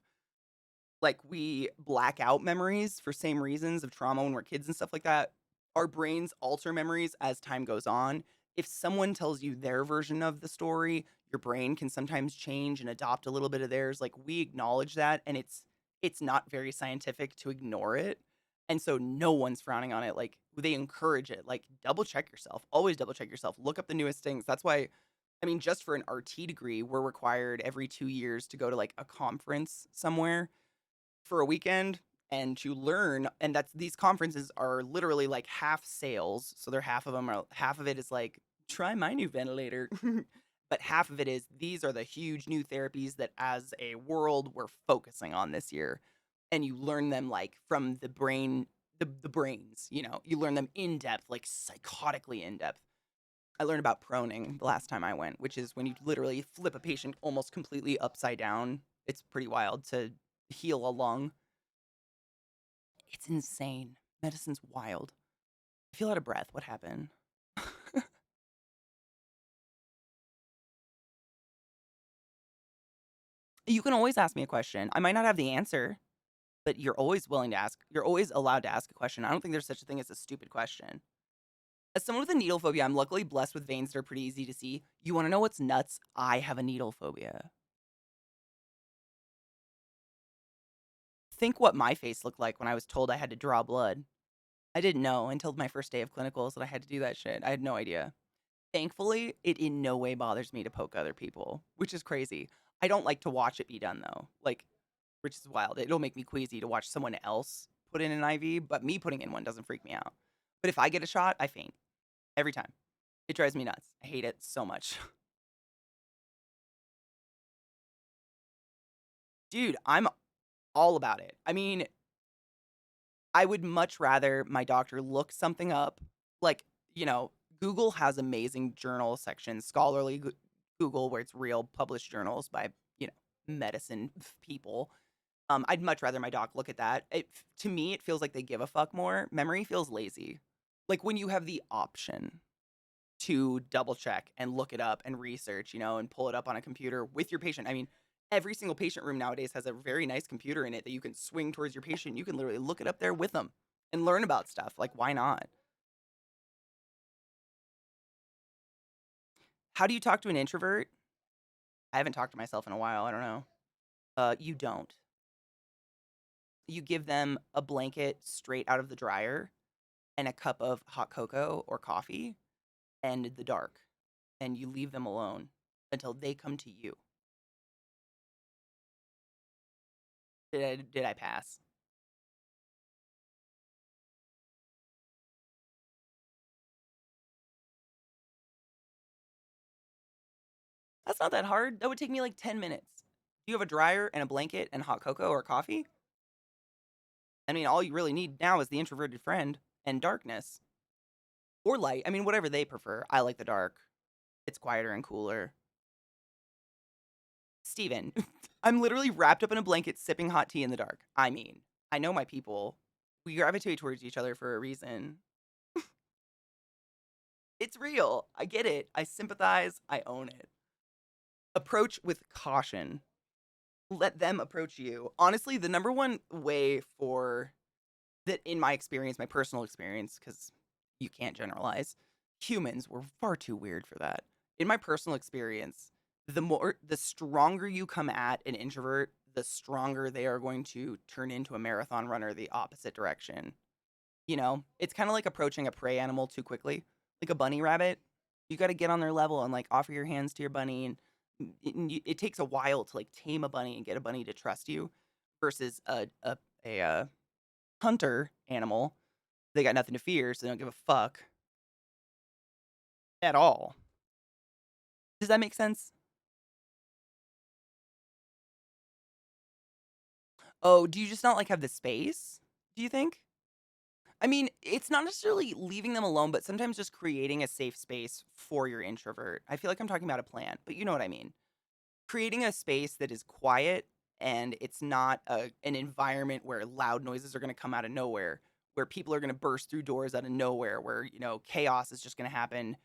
Like we black out memories for same reasons of trauma when we're kids and stuff like that. Our brains alter memories as time goes on. If someone tells you their version of the story, your brain can sometimes change and adopt a little bit of theirs. Like we acknowledge that, and it's not very scientific to ignore it. And so no one's frowning on it. Like they encourage it. Like double check yourself. Always double check yourself. Look up the newest things. That's why I mean, just for an RT degree, we're required every 2 years to go to like a conference somewhere for a weekend and to learn. And that's these conferences are literally like half sales, so they're half of it is like try my new ventilator. But half of it is these are the huge new therapies that as a world we're focusing on this year, and you learn them like from the brain, the brains, you learn them in depth, like psychotically in depth. I learned about proning the last time I went, which is when you literally flip a patient almost completely upside down. It's pretty wild to heal a lung. It's insane. Medicine's wild. I feel out of breath. What happened? You can always ask me a question. I might not have the answer, but you're always willing to ask. You're always allowed to ask a question. I don't think there's such a thing as a stupid question. As someone with a needle phobia, I'm luckily blessed with veins that are pretty easy to see. You want to know what's nuts? I have a needle phobia. Think what my face looked like when I was told I had to draw blood. I didn't know until my first day of clinicals that I had to do that shit. I had no idea. Thankfully, it in no way bothers me to poke other people, which is crazy. I don't like to watch it be done though, like, which is wild. It'll make me queasy to watch someone else put in an IV, but me putting in one doesn't freak me out. But if I get a shot, I faint every time. It drives me nuts. I hate it so much. Dude, I'm all about it. I mean, I would much rather my doctor look something up. Like, Google has amazing journal sections, scholarly Google, where it's real published journals by, medicine people. I'd much rather my doc look at that. To me, it feels like they give a fuck more. Memory feels lazy. Like when you have the option to double check and look it up and research, and pull it up on a computer with your patient. I mean, every single patient room nowadays has a very nice computer in it that you can swing towards your patient. You can literally look it up there with them and learn about stuff. Like, why not? How do you talk to an introvert? I haven't talked to myself in a while. I don't know. You don't. You give them a blanket straight out of the dryer and a cup of hot cocoa or coffee and the dark, and you leave them alone until they come to you. Did I pass? That's not that hard. That would take me like 10 minutes. Do you have a dryer and a blanket and hot cocoa or coffee? I mean, all you really need now is the introverted friend and darkness or light. I mean, whatever they prefer. I like the dark. It's quieter and cooler. Steven, I'm literally wrapped up in a blanket sipping hot tea in the dark. I mean, I know my people. We gravitate towards each other for a reason. It's real. I get it. I sympathize. I own it. Approach with caution. Let them approach you. Honestly, the number one way for that, in my experience, my personal experience, because you can't generalize, humans were far too weird for that. In my personal experience, the stronger you come at an introvert, the stronger they are going to turn into a marathon runner the opposite direction. You know, it's kind of like approaching a prey animal too quickly, like a bunny rabbit. You got to get on their level and like offer your hands to your bunny, and it takes a while to like tame a bunny and get a bunny to trust you, versus a hunter animal. They got nothing to fear, so they don't give a fuck at all. Does that make sense? Oh, do you just not like have the space? Do you think? I mean, it's not necessarily leaving them alone, but sometimes just creating a safe space for your introvert. I feel like I'm talking about a plant, but you know what I mean. Creating a space that is quiet, and it's not an environment where loud noises are going to come out of nowhere, where people are going to burst through doors out of nowhere, where, chaos is just going to happen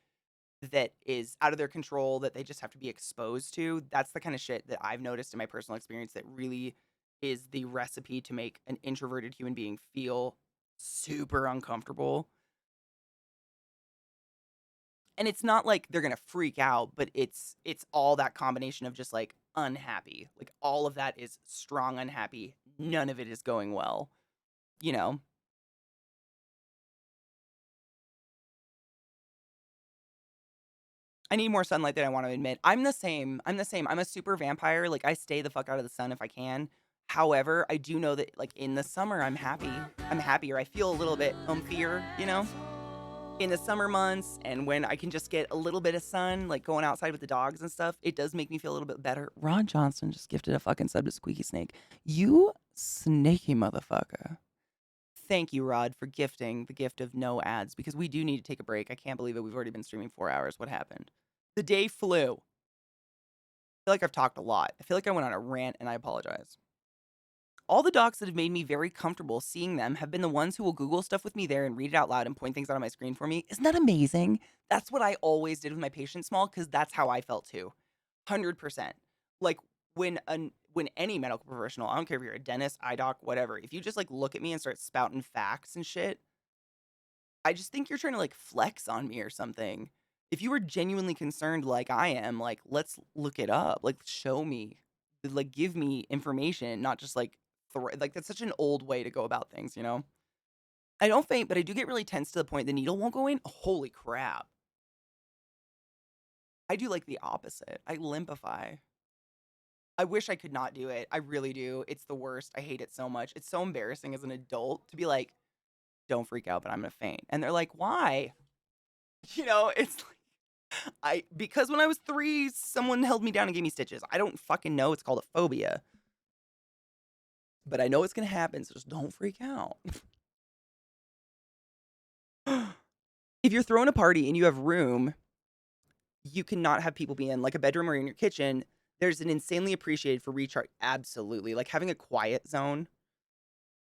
that is out of their control, that they just have to be exposed to. That's the kind of shit that I've noticed in my personal experience that really is the recipe to make an introverted human being feel super uncomfortable. And it's not like they're gonna freak out, but it's all that combination of just like unhappy. Like all of that is strong unhappy. None of it is going well. You know? I need more sunlight than I want to admit. I'm the same. I'm the same. I'm a super vampire. Like I stay the fuck out of the sun if I can. However, I do know that like in the summer I'm happy. I'm happier. I feel a little bit umpier, in the summer months, and when I can just get a little bit of sun, like going outside with the dogs and stuff, it does make me feel a little bit better. Ron Johnson just gifted a fucking sub to Squeaky Snake. You snaky motherfucker. Thank you, Rod, for gifting the gift of no ads, because we do need to take a break. I can't believe it. We've already been streaming 4 hours. What happened? The day flew. I feel like I've talked a lot. I feel like I went on a rant, and I apologize. All the docs that have made me very comfortable seeing them have been the ones who will Google stuff with me there and read it out loud and point things out on my screen for me. Isn't that amazing? That's what I always did with my patient small, because that's how I felt too. 100%. Like when any medical professional, I don't care if you're a dentist, eye doc, whatever, if you just like look at me and start spouting facts and shit, I just think you're trying to like flex on me or something. If you were genuinely concerned like I am, like let's look it up. Like show me. Like give me information, not just like like that's such an old way to go about things. I don't faint, but I do get really tense to the point the needle won't go in. Holy crap. I do like the opposite. I limpify. I wish I could not do it. I really do. It's the worst. I hate it so much. It's so embarrassing as an adult to be like, don't freak out, but I'm gonna faint. And they're like, why? It's like because when I was 3, someone held me down and gave me stitches. I don't fucking know. It's called a phobia. But I know it's gonna happen, so just don't freak out. If you're throwing a party and you have room, you cannot have people be in like a bedroom or in your kitchen. There's an insanely appreciated for recharge. Absolutely. Like having a quiet zone.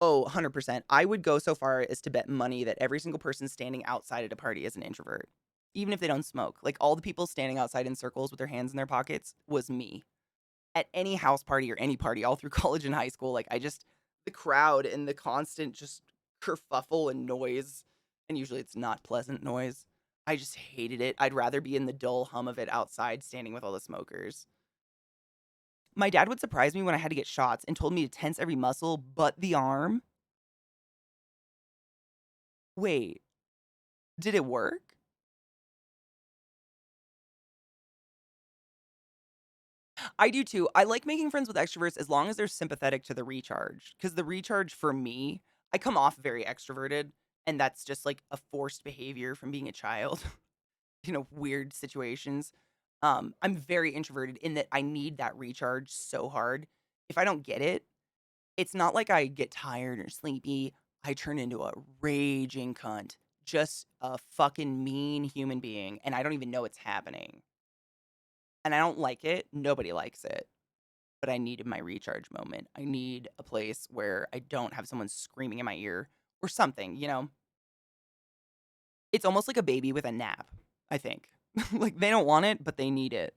Oh, 100%. I would go so far as to bet money that every single person standing outside at a party is an introvert, even if they don't smoke. Like all the people standing outside in circles with their hands in their pockets was me. At any house party or any party all through college and high school, like the crowd and the constant just kerfuffle and noise, and usually it's not pleasant noise. I just hated it. I'd rather be in the dull hum of it outside standing with all the smokers. My dad would surprise me when I had to get shots and told me to tense every muscle but the arm. Wait, did it work? I do too. I like making friends with extroverts as long as they're sympathetic to the recharge. Because the recharge for me, I come off very extroverted, and that's just like a forced behavior from being a child, weird situations. I'm very introverted in that I need that recharge so hard. If I don't get it, it's not like I get tired or sleepy. I turn into a raging cunt, just a fucking mean human being, and I don't even know it's happening. And I don't like it. Nobody likes it. but I needed my recharge moment. I need a place where I don't have someone screaming in my ear or something, you know? It's almost like a baby with a nap, I think. Like, they don't want it, but they need it.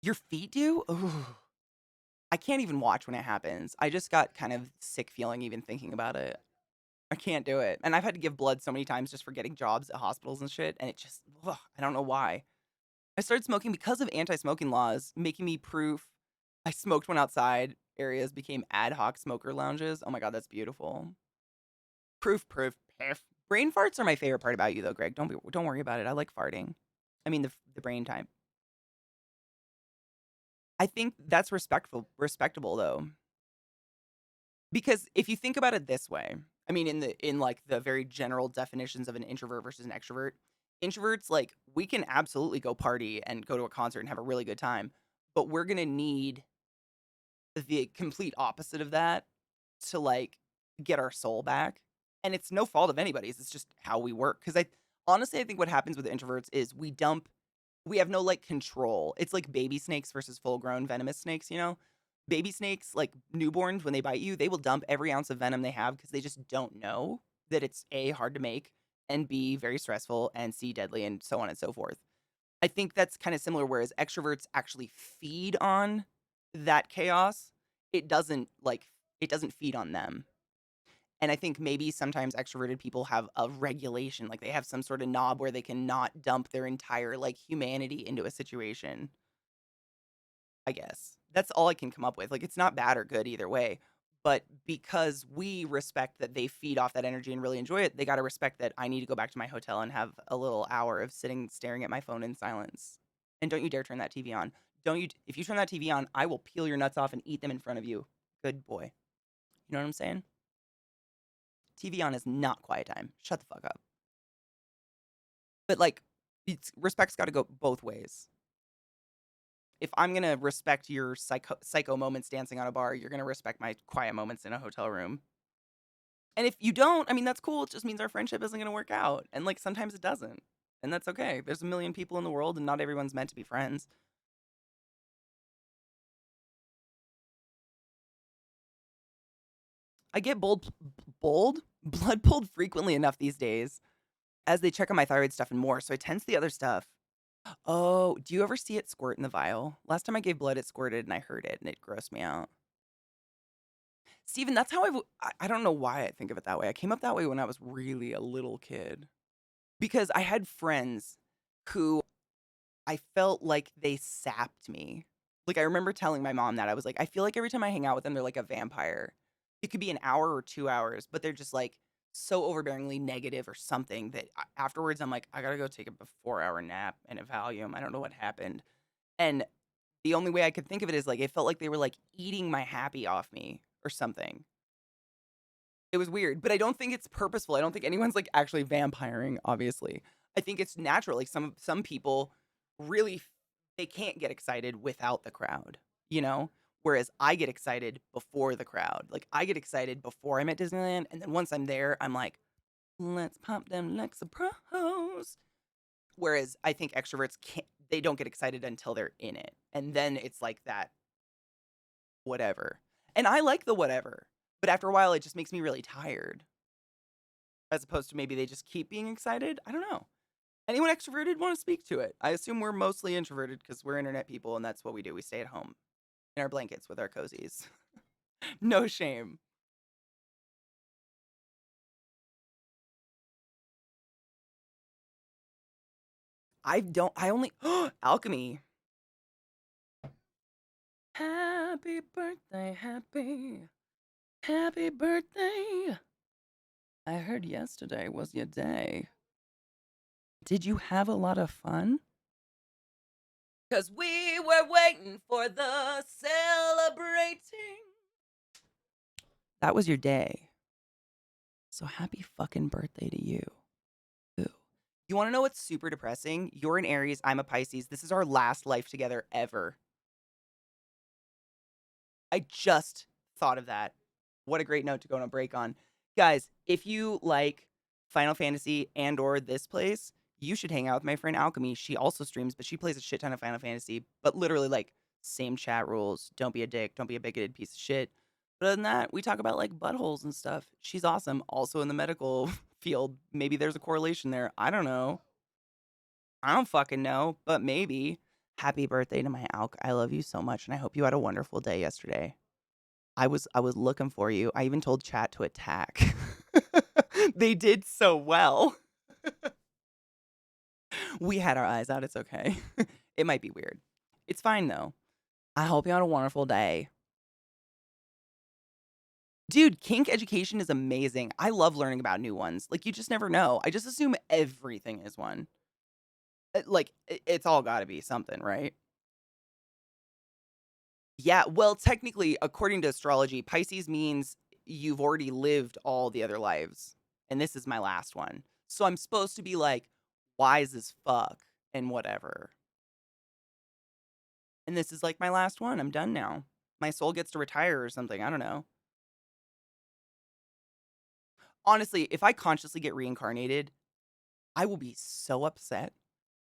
Your feet do? Ooh. I can't even watch when it happens. I just got kind of sick feeling even thinking about it. I can't do it. And I've had to give blood so many times just for getting jobs at hospitals and shit, and it just, ugh, I don't know why. I started smoking because of anti-smoking laws, making me proof. I smoked when outside areas became ad hoc smoker lounges. Oh my god, that's beautiful. Proof. Brain farts are my favorite part about you, though, Greg. Don't worry about it. I like farting. I mean the brain time. I think that's respectable though, because if you think about it this way, I mean, in like the very general definitions of an introvert versus an extrovert, introverts, like, we can absolutely go party and go to a concert and have a really good time, but we're gonna need the complete opposite of that to, like, get our soul back. And it's no fault of anybody's. It's just how we work. Because I think what happens with introverts is we have no, like, control. It's like baby snakes versus full grown venomous snakes, you know? Baby snakes, like newborns, when they bite you, they will dump every ounce of venom they have because they just don't know that it's A, hard to make, and B, very stressful, and C, deadly, and so on and so forth. I think that's kind of similar, whereas extroverts actually feed on that chaos. It doesn't like it doesn't feed on them. And I think maybe sometimes extroverted people have a regulation, like they have some sort of knob where they can not dump their entire like humanity into a situation. I guess. That's all I can come up with. Like, it's not bad or good either way. But because we respect that they feed off that energy and really enjoy it, they got to respect that I need to go back to my hotel and have a little hour of sitting staring at my phone in silence. And don't you dare turn that TV on. Don't you, if you turn that TV on, I will peel your nuts off and eat them in front of you. Good boy. You know what I'm saying? TV on is not quiet time. Shut the fuck up. But like, respect's got to go both ways. If I'm gonna respect your psycho moments dancing on a bar, you're gonna respect my quiet moments in a hotel room. And if you don't, I mean, that's cool. It just means our friendship isn't gonna work out. And like sometimes it doesn't. And that's okay. There's a million people in the world and not everyone's meant to be friends. I get blood pulled frequently enough these days as they check on my thyroid stuff and more, so I tense the other stuff. Oh, do you ever see it squirt in the vial? Last time I gave blood, it squirted and I heard it and it grossed me out. Steven, that's how I don't know why I think of it that way. I came up that way when I was really a little kid because I had friends who I felt like they sapped me. Like, I remember telling my mom that. I was like, I feel like every time I hang out with them, they're like a vampire. It could be an hour or 2 hours, but they're just like so overbearingly negative or something that afterwards I'm like, I gotta go take a 4 hour nap and a Valium. I don't know what happened. And the only way I could think of it is like it felt like they were like eating my happy off me or something. It was weird, but I don't think it's purposeful. I don't think anyone's like actually vampiring, obviously. I think it's natural. Like some people really they can't get excited without the crowd, you know? Whereas I get excited before the crowd. Like I get excited before I'm at Disneyland, and then once I'm there, I'm like, let's pump them like a pros. Whereas I think extroverts can't they don't get excited until they're in it. And then it's like that whatever. And I like the whatever. But after a while, it just makes me really tired. As opposed to maybe they just keep being excited. I don't know. Anyone extroverted want to speak to it? I assume we're mostly introverted because we're internet people and that's what we do. We stay at home in our blankets with our cozies. No shame. I only, alchemy. Happy birthday, happy birthday. I heard yesterday was your day. Did you have a lot of fun? Because we were waiting for the celebrating. That was your day. So happy fucking birthday to you. Ooh. You want to know what's super depressing? You're an Aries, I'm a Pisces. This is our last life together ever. I just thought of that. What a great note to go on a break on. Guys, if you like Final Fantasy and or this place, you should hang out with my friend Alchemy. She also streams, but she plays a shit ton of Final Fantasy, but literally like Same chat rules. Don't be a dick. Don't be a bigoted piece of shit. But other than that, we talk about like buttholes and stuff. She's awesome. Also in the medical field. Maybe there's a correlation there. I don't know. I don't fucking know, but maybe. Happy birthday to my Alk. I love you so much, and I hope you had a wonderful day yesterday. I was looking for you. I even told chat to attack. They did so well. We had our eyes out. It's okay. It might be weird. It's fine though. I hope you had a wonderful day. Dude, kink education is amazing. I love learning about new ones. Like, you just never know. I just assume everything is one. Like, it's all got to be something, right? Yeah, well, technically, according to astrology, Pisces means you've already lived all the other lives, and this is my last one. So I'm supposed to be like wise as fuck and whatever. And this is like my last one. I'm done now. My soul gets to retire or something. I don't know. Honestly, if I consciously get reincarnated, I will be so upset.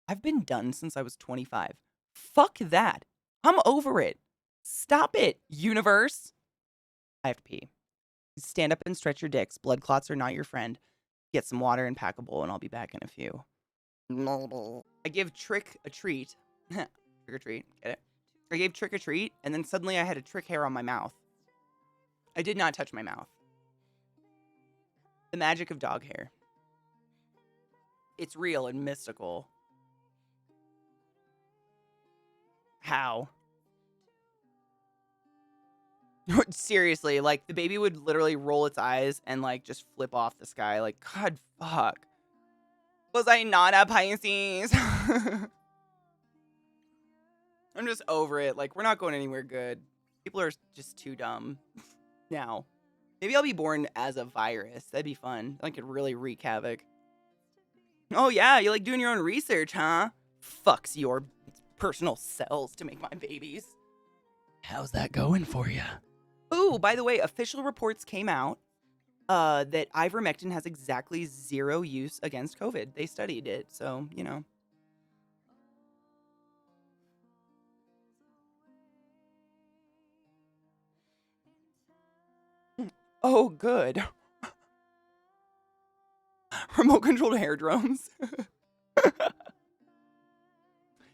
I've been done since I was 25. Fuck that. I'm over it. Stop it, universe. I have to pee. Stand up and stretch your dicks. Blood clots are not your friend. Get some water and pack a bowl, and I'll be back in a few. I give Trick a treat. Trick or treat. Get it? I gave Trick a treat, and then suddenly I had a trick hair on my mouth. I did not touch my mouth. The magic of dog hair. It's real and mystical. How? Seriously, like, the baby would literally roll its eyes and, like, just flip off the sky. Like, God, fuck. Was I not a Pisces? I'm just over it. Like, we're not going anywhere good. People are just too dumb now. Maybe I'll be born as a virus. That'd be fun. I could really wreak havoc. Oh, yeah, you like doing your own research, huh? Fucks your personal cells to make my babies. How's that going for you? Ooh, by the way, official reports came out that ivermectin has exactly 0 use against COVID. They studied it, so, you know. Oh, good. Remote-controlled hair drones.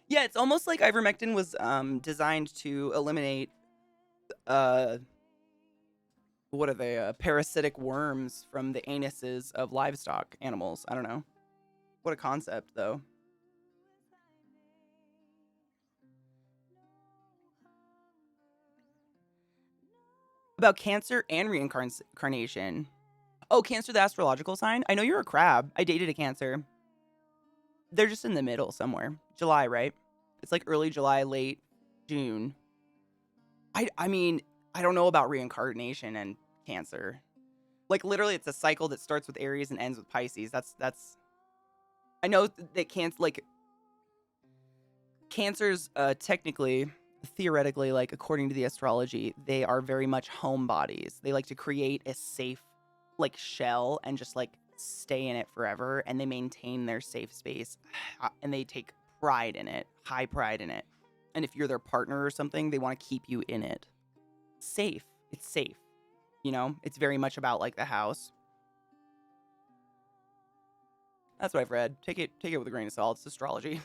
Yeah, it's almost like ivermectin was designed to eliminate what are they? Parasitic worms from the anuses of livestock animals. I don't know. What a concept, though. About Cancer and reincarnation. Oh, Cancer, the astrological sign? I know you're a crab. I dated a Cancer. They're just in the middle somewhere. July, right? It's like early July, late June. I mean, I don't know about reincarnation and Cancer. Like, literally, it's a cycle that starts with Aries and ends with Pisces. That's. I know that Cancers, technically, theoretically, like, according to the astrology, they are very much homebodies. They like to create a safe, like, shell and just, like, stay in it forever, and they maintain their safe space, and they take pride in it, high pride in it. And if you're their partner or something, they want to keep you in it. Safe. It's safe. You know? It's very much about, like, the house. That's what I've read. Take it with a grain of salt. It's astrology.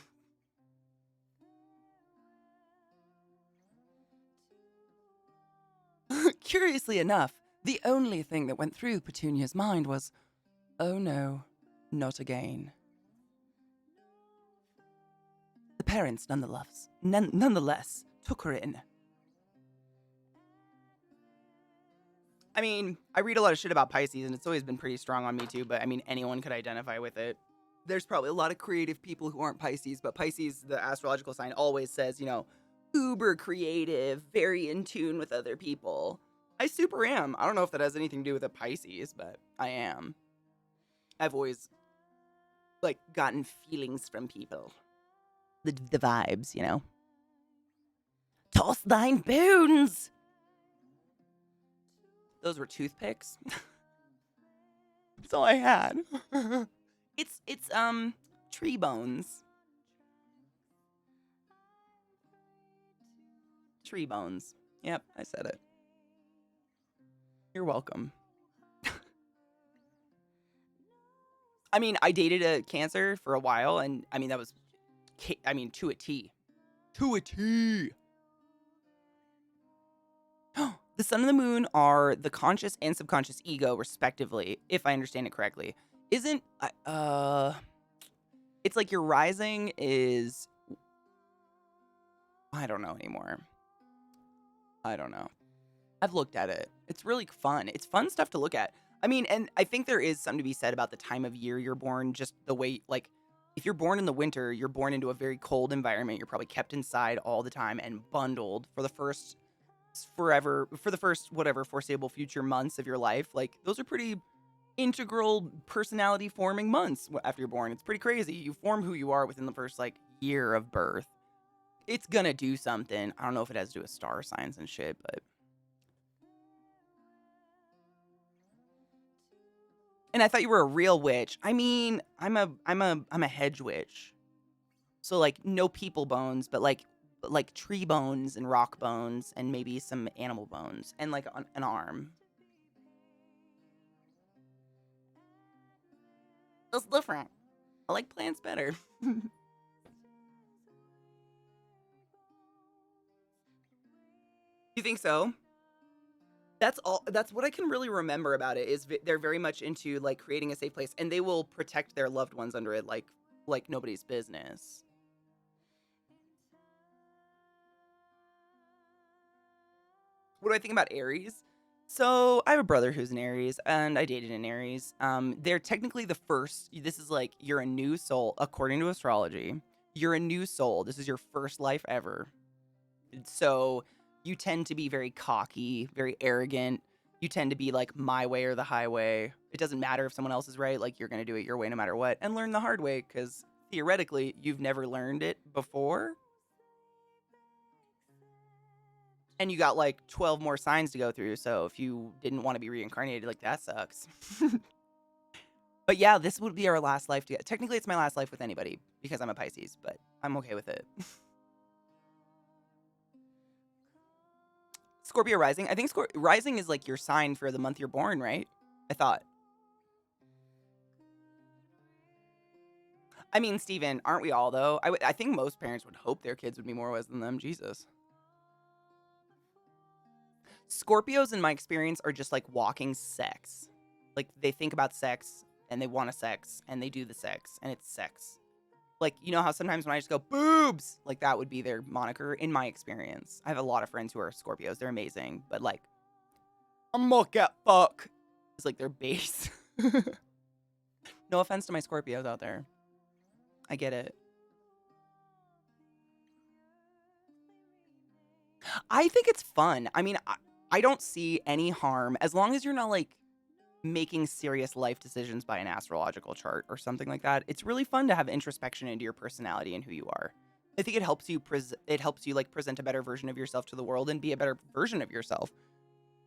Curiously enough, the only thing that went through Petunia's mind was, oh no, not again. The parents nonetheless took her in. I mean, I read a lot of shit about Pisces, and it's always been pretty strong on me too, but I mean, anyone could identify with it. There's probably a lot of creative people who aren't Pisces, but Pisces, the astrological sign, always says, you know, uber creative, very in tune with other people. I super am. I don't know if that has anything to do with a Pisces, but I am. I've always, like, gotten feelings from people. The vibes, you know. Toss thine bones! Those were toothpicks. That's all I had. It's tree bones. Tree bones. Yep, I said it. You're welcome. I mean, I dated a Cancer for a while, and I mean, that was, to a T. To a T. The sun and the moon are the conscious and subconscious ego, respectively, if I understand it correctly. Isn't, it's like your rising is, I don't know anymore. I don't know. I've looked at it. It's really fun. It's fun stuff to look at. I mean, and I think there is something to be said about the time of year you're born, just the way, like, if you're born in the winter, you're born into a very cold environment. You're probably kept inside all the time and bundled for the first whatever foreseeable future months of your life. Like, those are pretty integral personality forming months after you're born. It's pretty crazy. You form who you are within the first, like, year of birth. It's gonna do something. I don't know if it has to do with star signs and shit, but. And I thought you were a real witch. I mean, I'm a hedge witch. So, like, no people bones, but like tree bones and rock bones and maybe some animal bones and like an arm. That's different. I like plants better. You think so? That's all. That's what I can really remember about it is they're very much into like creating a safe place, and they will protect their loved ones under it like nobody's business. What do I think about Aries? So I have a brother who's an Aries, and I dated an Aries. They're technically the first. This is like you're a new soul according to astrology. You're a new soul. This is your first life ever. So you tend to be very cocky, very arrogant. You tend to be like my way or the highway. It doesn't matter if someone else is right. Like you're gonna do it your way no matter what, and learn the hard way because theoretically you've never learned it before. And you got like 12 more signs to go through. So if you didn't want to be reincarnated, like that sucks. But yeah, this would be our last life together. Technically, it's my last life with anybody because I'm a Pisces, but I'm okay with it. Scorpio rising. I think rising is like your sign for the month you're born, right? I thought. I mean, Steven, aren't we all though? I think most parents would hope their kids would be more wise than them. Jesus. Scorpios, in my experience, are just like walking sex. Like they think about sex and they want a sex and they do the sex and it's sex. Like, you know how sometimes when I just go boobs, like that would be their moniker in my experience. I have a lot of friends who are Scorpios. They're amazing, but like, I'm gonna get fuck is like their base. No offense to my Scorpios out there. I get it. I think it's fun. I mean, I don't see any harm as long as you're not like making serious life decisions by an astrological chart or something like that. It's really fun to have introspection into your personality and who you are. I think it helps you like present a better version of yourself to the world and be a better version of yourself.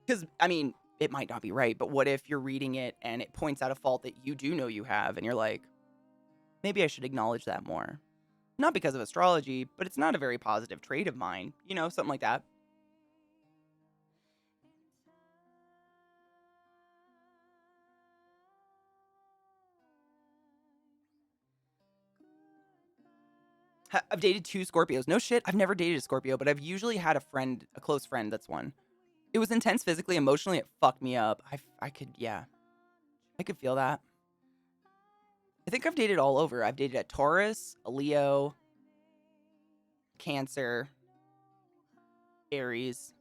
Because I mean, it might not be right, but what if you're reading it and it points out a fault that you do know you have and you're like, maybe I should acknowledge that more. Not because of astrology, but it's not a very positive trait of mine, you know, something like that. I've dated 2 Scorpios. No shit, I've never dated a Scorpio, but I've usually had a close friend that's one. It was intense physically, emotionally, it fucked me up. I could feel that. I think I've dated all over. I've dated a Taurus, a Leo, Cancer, Aries.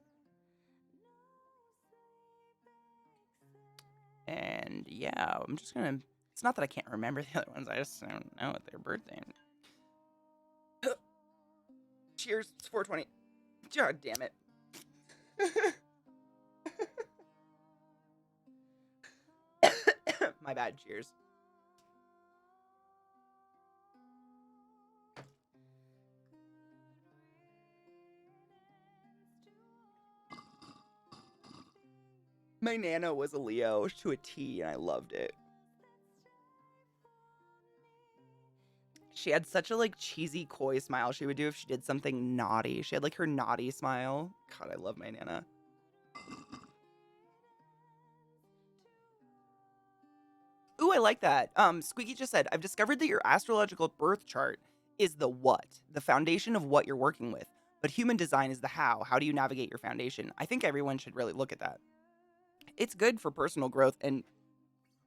And yeah, I'm just gonna, it's not that I can't remember the other ones, I just don't know what their birthday. Cheers, it's 420. God damn it. My bad, cheers. My Nana was a Leo to a T, and I loved it. She had such a like cheesy, coy smile she would do if she did something naughty. She had like her naughty smile. God, I love my Nana. Ooh, I like that. Squeaky just said, I've discovered that your astrological birth chart is the what, the foundation of what you're working with. But human design is the how. How do you navigate your foundation? I think everyone should really look at that. It's good for personal growth. And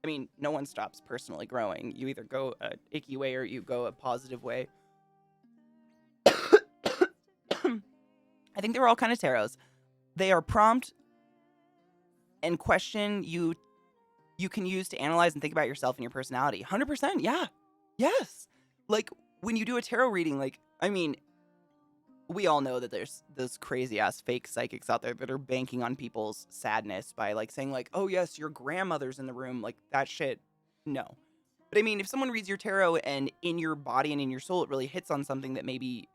I mean, no one stops personally growing. You either go a icky way or you go a positive way. I think they're all kind of tarots. They are prompt and question you can use to analyze and think about yourself and your personality. 100%. Yeah. Yes. Like when you do a tarot reading, like, I mean, we all know that there's those crazy ass fake psychics out there that are banking on people's sadness by like saying like, oh yes, your grandmother's in the room. Like that shit. No. But I mean, if someone reads your tarot and in your body and in your soul, it really hits on something that maybe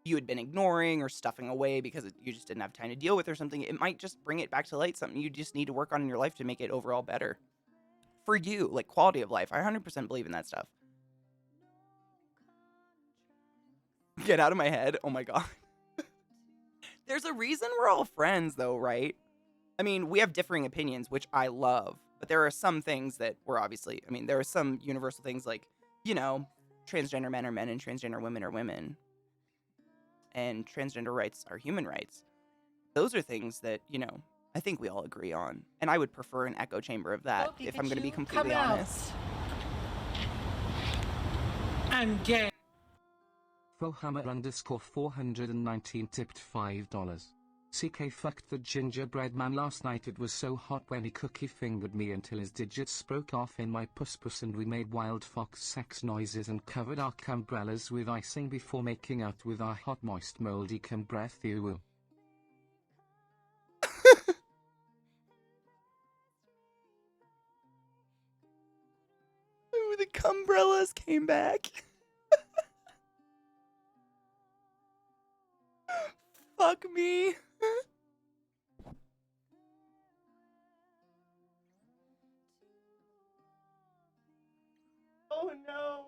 you had been ignoring or stuffing away because you just didn't have time to deal with or something, it might just bring it back to light, something you just need to work on in your life to make it overall better. For you, like quality of life. I 100% believe in that stuff. Get out of my head. Oh my God. There's a reason we're all friends though, right? I mean, we have differing opinions, which I love, but there are some things that we're obviously, I mean, there are some universal things like, you know, transgender men are men and transgender women are women. And transgender rights are human rights. Those are things that, you know, I think we all agree on. And I would prefer an echo chamber of that, Go, if I'm going to be Pikachu, completely come honest. I'm gay. Fohammer_419 tipped $5. CK fucked the gingerbread man last night. It was so hot when he cookie fingered me until his digits broke off in my puss and we made wild fox sex noises and covered our cumbrellas with icing before making out with our hot moist moldy cum breath. Ooh. Ooh, the cumbrellas came back. Fuck me. Oh no.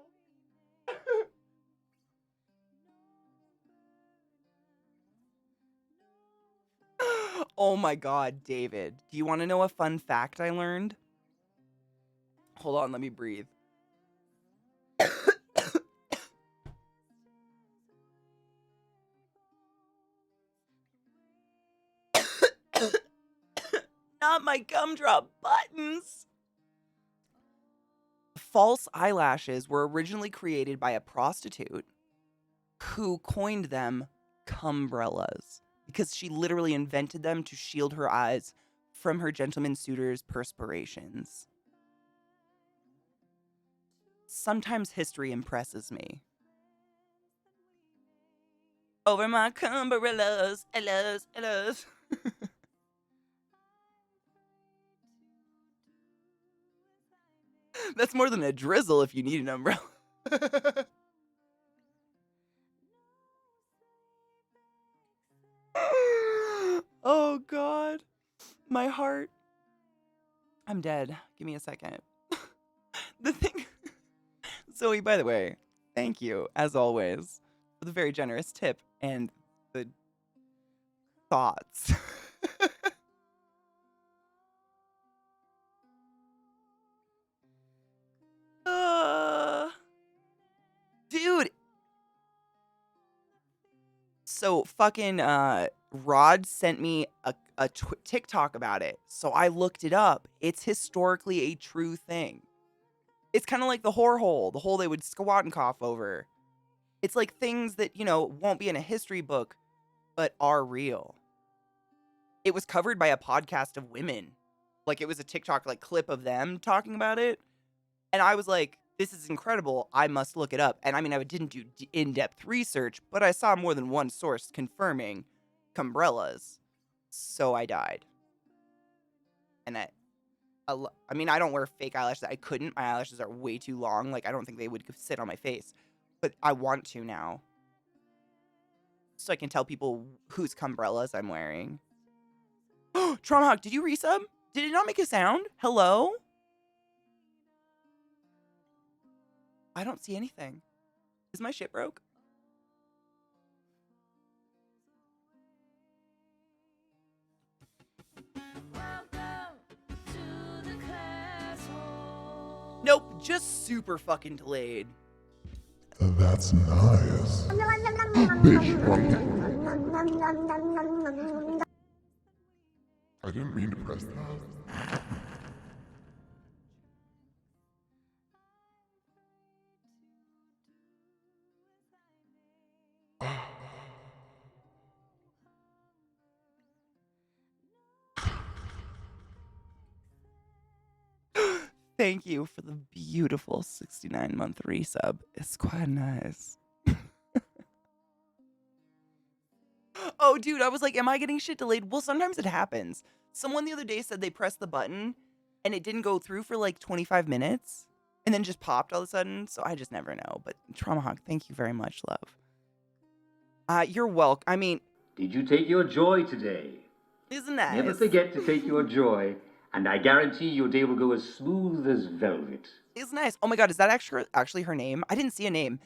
Oh my God, David. Do you want to know a fun fact I learned? Hold on, let me breathe. Not my gumdrop buttons. False eyelashes were originally created by a prostitute who coined them cumbrellas because she literally invented them to shield her eyes from her gentleman suitor's perspirations. Sometimes history impresses me. Over my cumbrellas, ellas, ellas. That's more than a drizzle if you need an umbrella. Oh God, my heart. I'm dead. Give me a second. The thing, Zoe, by the way, thank you, as always, for the very generous tip and the thoughts. Dude. So fucking Rod sent me a TikTok about it. So I looked it up. It's historically a true thing. It's kind of like the whore hole, the hole they would squat and cough over. It's like things that, you know, won't be in a history book, but are real. It was covered by a podcast of women. Like it was a TikTok like clip of them talking about it. And I was like, this is incredible. I must look it up. And I mean, I didn't do in-depth research, but I saw more than one source confirming cumbrellas. So I died. And I mean, I don't wear fake eyelashes. I couldn't. My eyelashes are way too long. Like, I don't think they would sit on my face. But I want to now. So I can tell people whose cumbrellas I'm wearing. Traumahawk, did you resub? Did it not make a sound? Hello? I don't see anything. Is my shit broke? Nope, just super fucking delayed. That's nice. Bitch, wrong thing. I didn't mean to press that. Thank you for the beautiful 69-month resub. It's quite nice. Oh, dude, I was like, am I getting shit delayed? Well, sometimes it happens. Someone the other day said they pressed the button and it didn't go through for like 25 minutes and then just popped all of a sudden. So I just never know. But Traumahawk, thank you very much, love. You're welcome. I mean, Did you take your joy today? isn't that Never nice? forget to take your joy, and I guarantee your day will go as smooth as velvet. It's nice. Oh my god, is that actually her name? I didn't see a name.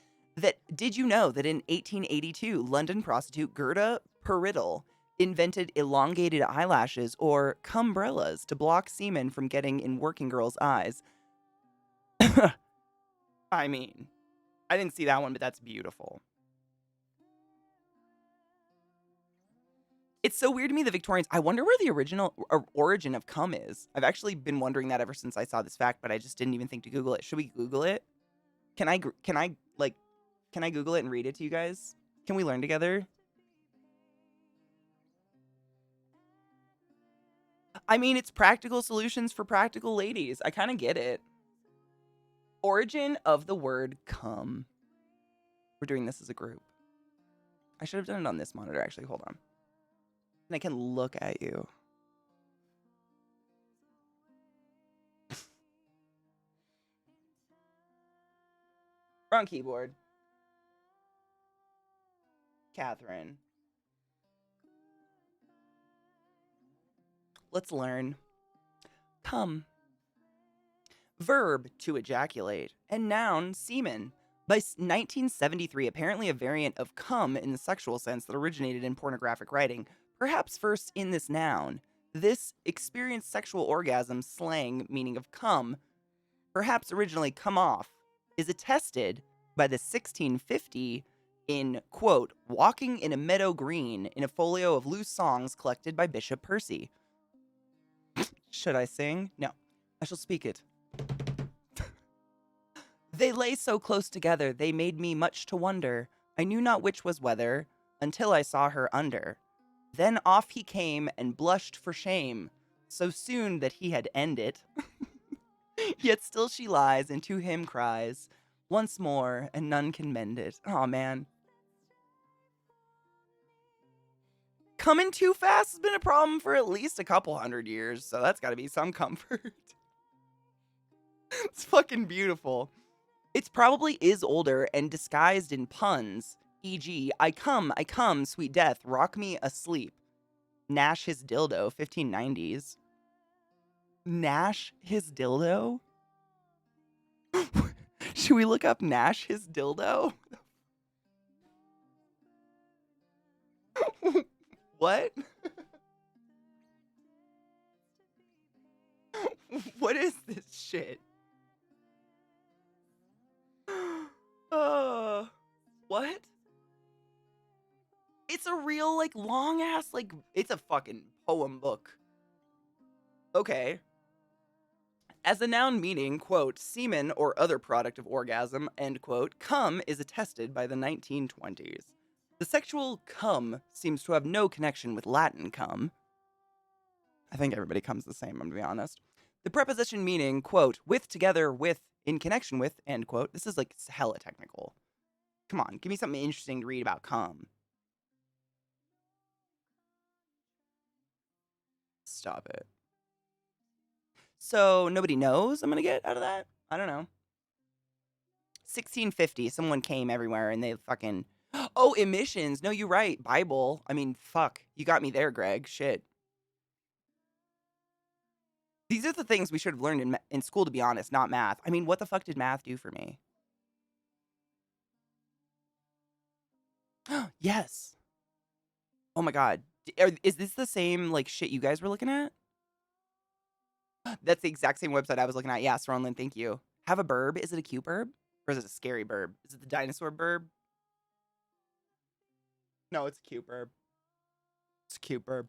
Did you know that in 1882, London prostitute Gerda Periddle invented elongated eyelashes or cumbrellas to block semen from getting in working girls' eyes? I mean, I didn't see that one, but that's beautiful. It's so weird to me, the Victorians. I wonder where the original origin of cum is. I've actually been wondering that ever since I saw this fact, but I just didn't even think to Google it. Should we Google it? Can I Google it and read it to you guys? Can we learn together? I mean, it's practical solutions for practical ladies. I kind of get it. Origin of the word cum. We're doing this as a group. I should have done it on this monitor, actually. Hold on. And I can look at you. Wrong keyboard. Catherine. Let's learn. Come. Verb, to ejaculate. And noun, semen. By 1973, apparently a variant of come in the sexual sense that originated in pornographic writing, perhaps first in this noun. This experienced sexual orgasm slang meaning of come, perhaps originally come off, is attested by the 1650 in, quote, Walking in a Meadow Green in a folio of loose songs collected by Bishop Percy. Should I sing? No, I shall speak it. They lay so close together, they made me much to wonder. I knew not which was whether, until I saw her under. Then off he came and blushed for shame, so soon that he had ended. Yet still she lies and to him cries, once more, and none can mend it. Aw, man. Coming too fast has been a problem for at least a couple hundred years, so that's gotta be some comfort. It's fucking beautiful. It probably is older and disguised in puns, e.g., I come, sweet death, rock me asleep. Nash his dildo, 1590s. Nash his dildo? Should we look up Nash his dildo? What? What is this shit? What? It's a real, like, long ass, like, it's a fucking poem book. Okay. As a noun meaning, quote, semen or other product of orgasm, end quote, cum is attested by the 1920s. The sexual cum seems to have no connection with Latin cum. I think everybody comes the same, I'm to be honest. The preposition meaning, quote, with, together, with, in connection with, end quote. This is like hella technical. Come on, give me something interesting to read about cum. Stop it. So nobody knows I'm gonna get out of that? I don't know. 1650, someone came everywhere and they fucking... Oh, emissions. No, you're right. Bible. I mean, fuck. You got me there, Greg. Shit. These are the things we should have learned in school, to be honest, not math. I mean, what the fuck did math do for me? Yes. Oh my god. Is this the same, like, shit you guys were looking at? That's the exact same website I was looking at. Yeah, Stronlin, thank you. Have a burb. Is it a cute burb? Or is it a scary burb? Is it the dinosaur burb? No, it's a cute burb. It's a cute burb.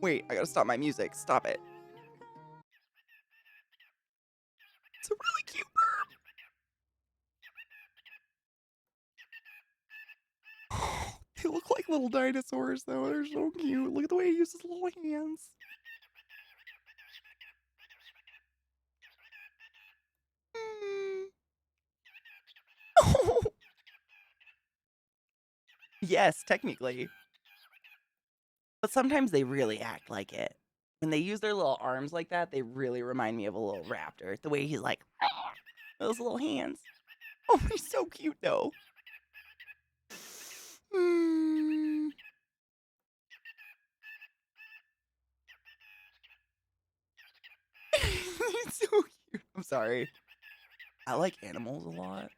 Wait, I gotta stop my music. Stop it. It's a really cute burb. They look like little dinosaurs, though. They're so cute. Look at the way he uses little hands. Oh. Yes, technically. But sometimes they really act like it. When they use their little arms like that, they really remind me of a little raptor. The way he's like, those little hands. Oh, he's so cute, though. He's so cute. I'm sorry. I like animals a lot.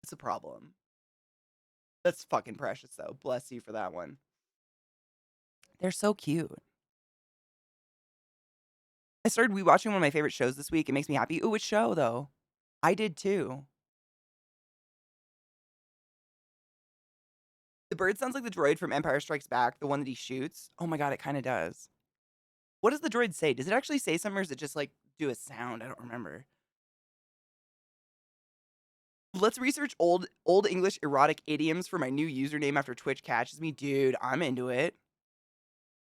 It's a problem. That's fucking precious, though. Bless you for that one. They're so cute. I started rewatching one of my favorite shows this week. It makes me happy. Ooh, which show, though? I did, too. The bird sounds like the droid from Empire Strikes Back, the one that he shoots. Oh my god, it kind of does. What does the droid say? Does it actually say something, or is it just, like, do a sound? I don't remember. Let's research old English erotic idioms for my new username after Twitch catches me. Dude, I'm into it.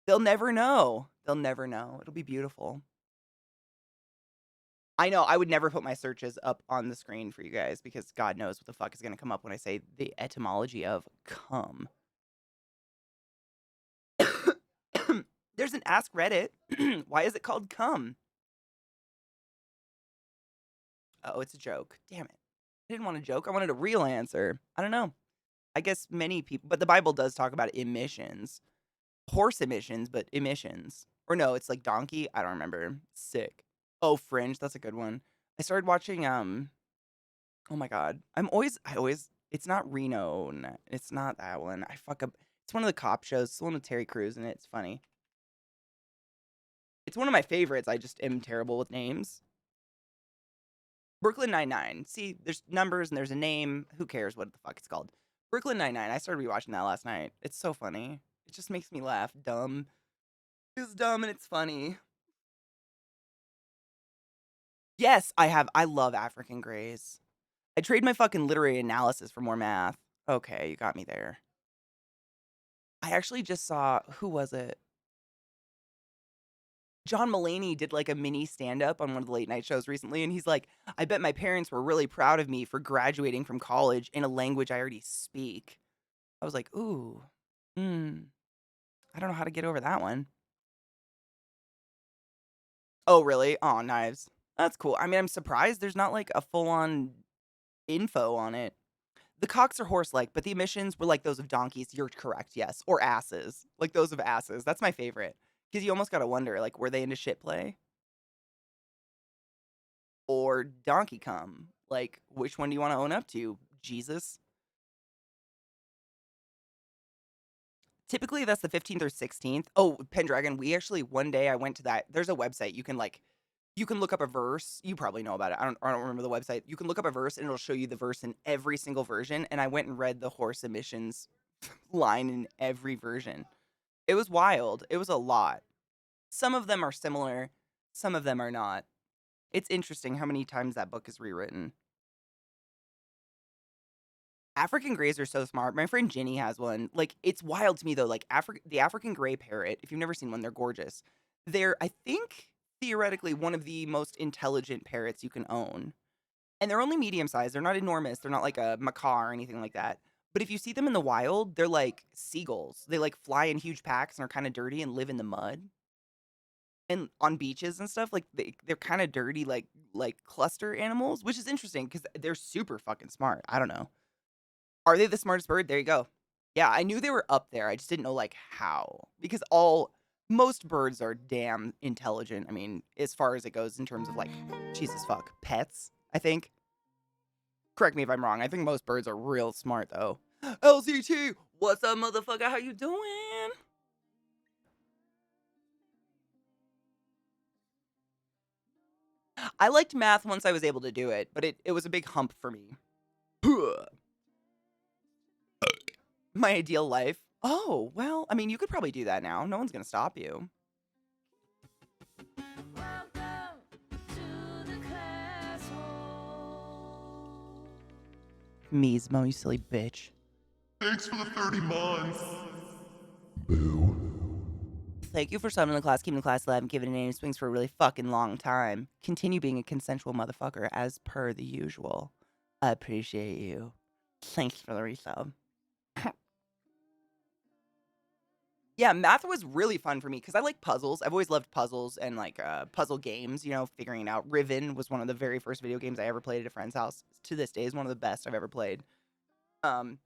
They'll never know. They'll never know. It'll be beautiful. I know, I would never put my searches up on the screen for you guys because God knows what the fuck is gonna come up when I say the etymology of cum. There's an Ask Reddit. Why is it called cum? Oh, it's a joke. Damn it. I didn't want a joke. I wanted a real answer. I don't know. I guess many people, but the Bible does talk about emissions. Horse emissions, but emissions. Or no, it's like donkey. I don't remember. Sick. Oh, Fringe. That's a good one. I started watching, oh my god. It's not Reno. It's not that one. I fuck up. It's one of the cop shows. It's the one with Terry Crews in it. It's funny. It's one of my favorites. I just am terrible with names. Brooklyn Nine-Nine. See, there's numbers and there's a name. Who cares what the fuck it's called? Brooklyn Nine-Nine. I started rewatching that last night. It's so funny. It just makes me laugh. Dumb. It's dumb and it's funny. Yes, I have. I love African Grays. I trade my fucking literary analysis for more math. Okay, you got me there. I actually just saw, who was it? John Mulaney did like a mini stand up on one of the late night shows recently, and he's like, I bet my parents were really proud of me for graduating from college in a language I already speak. I was like, ooh, I don't know how to get over that one. Oh, really? Oh, knives. That's cool. I mean, I'm surprised there's not like a full on info on it. The cocks are horse-like, but the emissions were like those of donkeys. You're correct, yes. Or asses. Like those of asses. That's my favorite. Because you almost gotta wonder, like, were they into shit play? Or donkey cum? Like, which one do you want to own up to? Jesus? Typically, that's the 15th or 16th. Oh, Pendragon, we actually, one day I went to that. There's a website. You can look up a verse. You probably know about it. I don't remember the website. You can look up a verse and it'll show you the verse in every single version. And I went and read the horse emissions line in every version. It was wild. It was a lot. Some of them are similar, some of them are not. It's interesting how many times that book is rewritten. African Greys are so smart. My friend Ginny has one. Like, it's wild to me though. Like, the African Grey parrot, if you've never seen one, they're gorgeous. They're, I think, theoretically one of the most intelligent parrots you can own. And they're only medium sized. They're not enormous. They're not like a macaw or anything like that. But if you see them in the wild, they're like seagulls. They like fly in huge packs and are kind of dirty and live in the mud. And on beaches and stuff, like they're kind of dirty, like cluster animals, which is interesting because they're super fucking smart. I don't know. Are they the smartest bird? There you go. Yeah, I knew they were up there. I just didn't know like how because all most birds are damn intelligent. I mean, as far as it goes in terms of like, Jesus fuck, pets, I think. Correct me if I'm wrong. I think most birds are real smart though. LCT, what's up, motherfucker? How you doing? I liked math once I was able to do it, but it was a big hump for me. My ideal life. Oh, well, I mean, you could probably do that now. No one's gonna stop you. Meesmo, you silly bitch. Thanks for the 30 months. Boo. Thank you for subbing the class, keeping the class alive, and giving it name swings for a really fucking long time. Continue being a consensual motherfucker as per the usual. I appreciate you. Thanks for the resub. Yeah, math was really fun for me because I like puzzles. I've always loved puzzles and like puzzle games, you know, figuring it out. Riven was one of the very first video games I ever played at a friend's house. To this day is one of the best I've ever played. Um,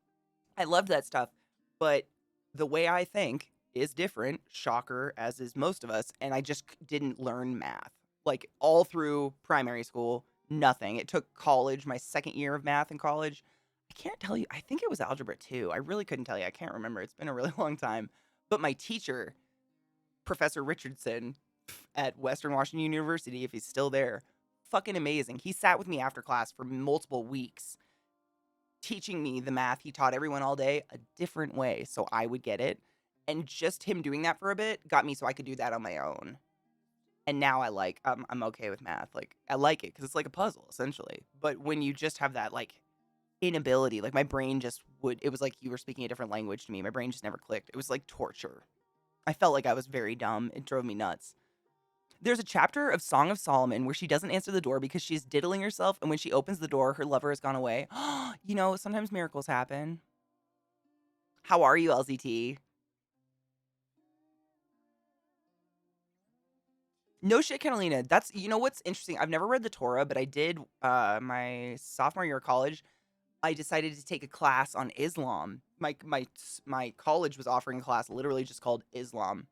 I loved that stuff, but the way I think is different, shocker, as is most of us, and I just didn't learn math. Like all through primary school, nothing. It took college, my second year of math in college. I can't tell you, I think it was algebra 2. I really couldn't tell you. I can't remember. It's been a really long time. But my teacher, Professor Richardson at Western Washington University, if he's still there, fucking amazing. He sat with me after class for multiple weeks teaching me the math he taught everyone all day a different way so I would get it. And just him doing that for a bit got me so I could do that on my own. And now I like, I'm okay with math. Like, I like it because it's like a puzzle, essentially. But when you just have that, like, inability, like, my brain just would, it was like you were speaking a different language to me. My brain just never clicked. It was like torture. I felt like I was very dumb. It drove me nuts. There's a chapter of Song of Solomon where she doesn't answer the door because she's diddling herself, and when she opens the door, her lover has gone away. You know, sometimes miracles happen. How are you, LZT? No shit, Catalina. That's, you know what's interesting? I've never read the Torah, but I did my sophomore year of college. I decided to take a class on Islam. My college was offering a class literally just called Islam,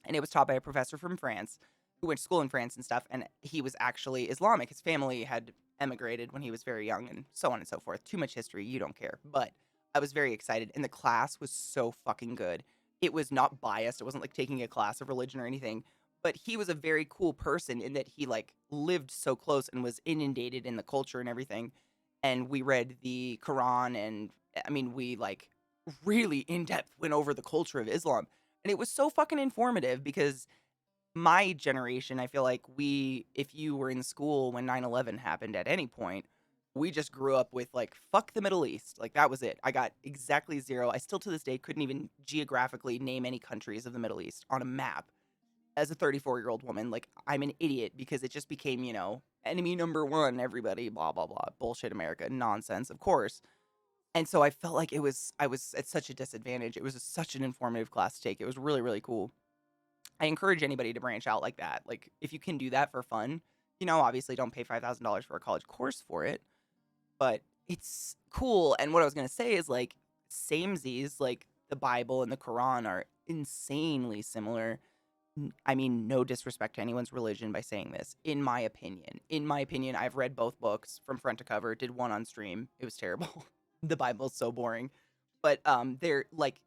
and it was taught by a professor from France who went to school in France and stuff, and he was actually Islamic. His family had emigrated when he was very young and so on and so forth. Too much history, you don't care. But I was very excited, and the class was so fucking good. It was not biased. It wasn't like taking a class of religion or anything, but he was a very cool person in that he like lived so close and was inundated in the culture and everything. And we read the Quran, and I mean, we like really in depth went over the culture of Islam. And it was so fucking informative because my generation, I feel like we, if you were in school when 9/11 happened at any point, we just grew up with like, fuck the Middle East. Like, that was it. I got exactly zero. I still to this day couldn't even geographically name any countries of the Middle East on a map as a 34-year-old woman. Like, I'm an idiot because it just became, you know, enemy number one, everybody, blah, blah, blah. Bullshit America. Nonsense, of course. And so I felt like I was at such a disadvantage. It was such an informative class to take. It was really, really cool. I encourage anybody to branch out like that. Like, if you can do that for fun, you know, obviously don't pay $5,000 for a college course for it, but it's cool. And what I was going to say is like, samesies, like the Bible and the Quran are insanely similar. I mean, no disrespect to anyone's religion by saying this. In my opinion, I've read both books from front to cover, did one on stream. It was terrible. The Bible's so boring. But they're like,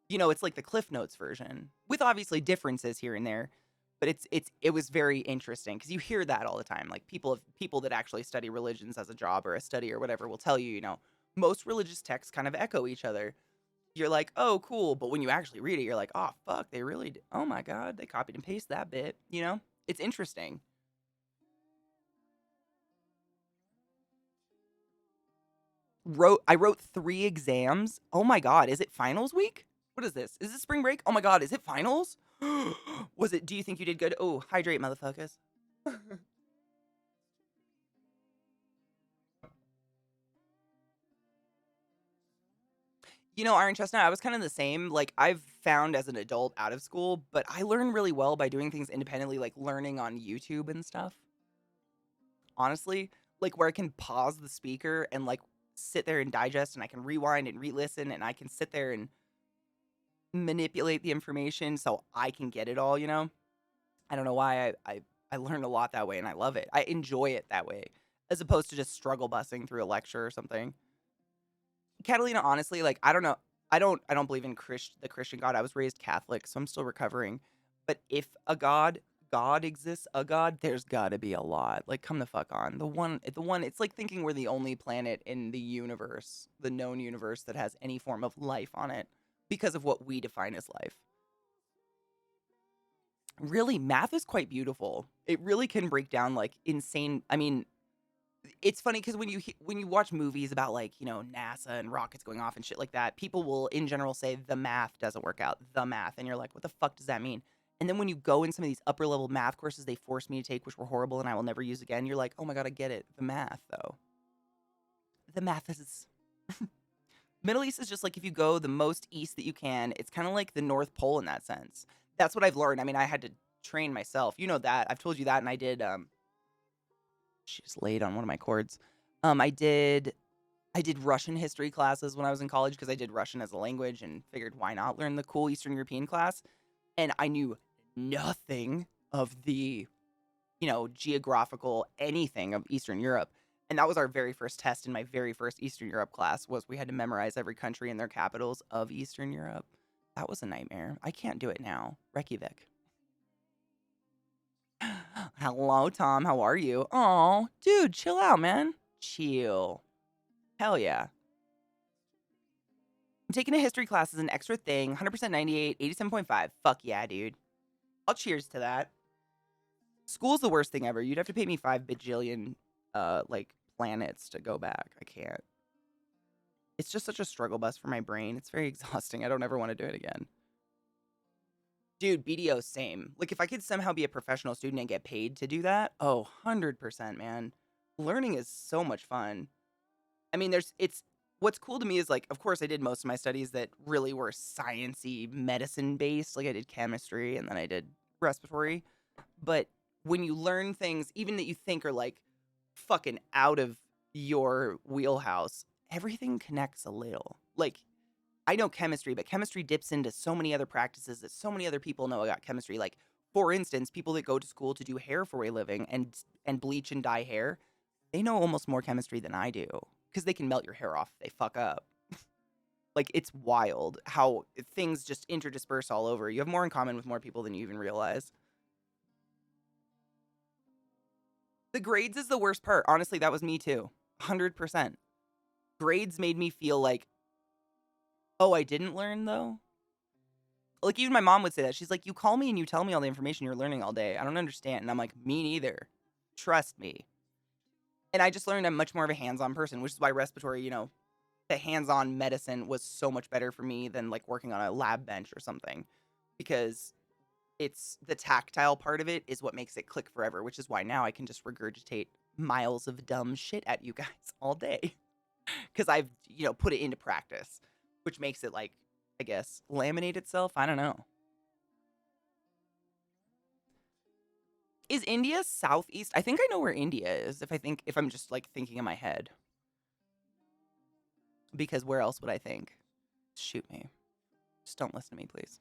you know, it's like the Cliff Notes version with obviously differences here and there, but it was very interesting because you hear that all the time. Like people that actually study religions as a job or a study or whatever will tell you, you know, most religious texts kind of echo each other. You're like, oh, cool, but when you actually read it, you're like, oh fuck, they really did. Oh my god, they copied and pasted that bit. You know, it's interesting. I wrote 3 exams. Oh my god, is it finals week? What is this? Is it spring break? Oh my god, is it finals? Was it, do you think you did good? Oh, hydrate, motherfuckers. You know, Iron Chestnut, I was kind of the same. Like, I've found as an adult out of school, but I learn really well by doing things independently, like learning on YouTube and stuff. Honestly, like where I can pause the speaker and like sit there and digest, and I can rewind and re-listen, and I can sit there and manipulate the information so I can get it all, you know? I don't know why I learned a lot that way and I love it. I enjoy it that way as opposed to just struggle busing through a lecture or something. Catalina, honestly, like I don't know. I don't believe in the Christian God. I was raised Catholic, so I'm still recovering. But if God exists, a God, there's got to be a lot. Like come the fuck on. The one it's like thinking we're the only planet in the universe, the known universe that has any form of life on it because of what we define as life. Really, math is quite beautiful. It really can break down like insane. I mean, it's funny because when you watch movies about like NASA and rockets going off and shit like that, people will in general say the math doesn't work out, the math, and you're like, what the fuck does that mean? And then when you go in some of these upper level math courses they forced me to take, which were horrible and I will never use again, you're like, oh my god, I get it. The math though, the math is Middle East is just like if you go the most east that you can, it's kind of like the North Pole in that sense. That's what I've learned. I mean, I had to train myself. You know that. I've told you that, and I did. She just laid on one of my chords. I did Russian history classes when I was in college because I did Russian as a language and figured why not learn the cool Eastern European class. And I knew nothing of the, geographical anything of Eastern Europe. And that was our very first test in my very first Eastern Europe class was we had to memorize every country and their capitals of Eastern Europe. That was a nightmare. I can't do it now. Reykjavik. Hello, Tom. How are you? Oh, dude, chill out, man. Chill. Hell yeah. I'm taking a history class as an extra thing. 100% 98, 87.5. Fuck yeah, dude. I'll cheers to that. School's the worst thing ever. You'd have to pay me 5 bajillion, planets to go back. I can't. It's just such a struggle bus for my brain. It's very exhausting. I don't ever want to do it again. Dude, BDO, same. Like, if I could somehow be a professional student and get paid to do that, oh, 100%, man. Learning is so much fun. I mean, what's cool to me is, like, of course, I did most of my studies that really were science-y, medicine-based. Like, I did chemistry and then I did respiratory. But when you learn things, even that you think are, like, fucking out of your wheelhouse, everything connects a little. Like, I know chemistry, but chemistry dips into so many other practices that so many other people know about chemistry. Like, for instance, people that go to school to do hair for a living and bleach and dye hair, they know almost more chemistry than I do because they can melt your hair off if they fuck up. Like, it's wild how things just interdisperse all over. You have more in common with more people than you even realize. The grades is the worst part. Honestly, that was me too. 100%. Grades made me feel like, oh, I didn't learn though? Like, even my mom would say that. She's like, you call me and you tell me all the information you're learning all day. I don't understand. And I'm like, me neither. Trust me. And I just learned I'm much more of a hands-on person, which is why respiratory, the hands-on medicine was so much better for me than like working on a lab bench or something. Because it's the tactile part of it is what makes it click forever, which is why now I can just regurgitate miles of dumb shit at you guys all day. Because I've, put it into practice, which makes it like, I guess, laminate itself. I don't know. Is India southeast? I think I know where India is if I'm just like thinking in my head. Because where else would I think? Shoot me. Just don't listen to me, please.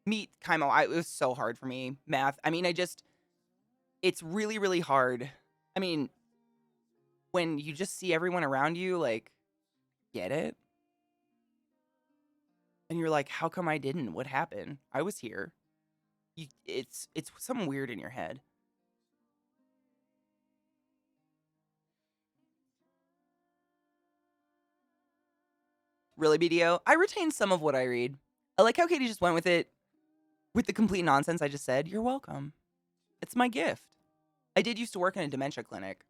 Meet Kaimo. It was so hard for me. Math. I mean, it's really, really hard. I mean, when you just see everyone around you, like, get it? And you're like, how come I didn't? What happened? I was here. It's something weird in your head. Really, BDO? I retain some of what I read. I like how Katie just went with it, with the complete nonsense I just said. You're welcome. It's my gift. I did used to work in a dementia clinic.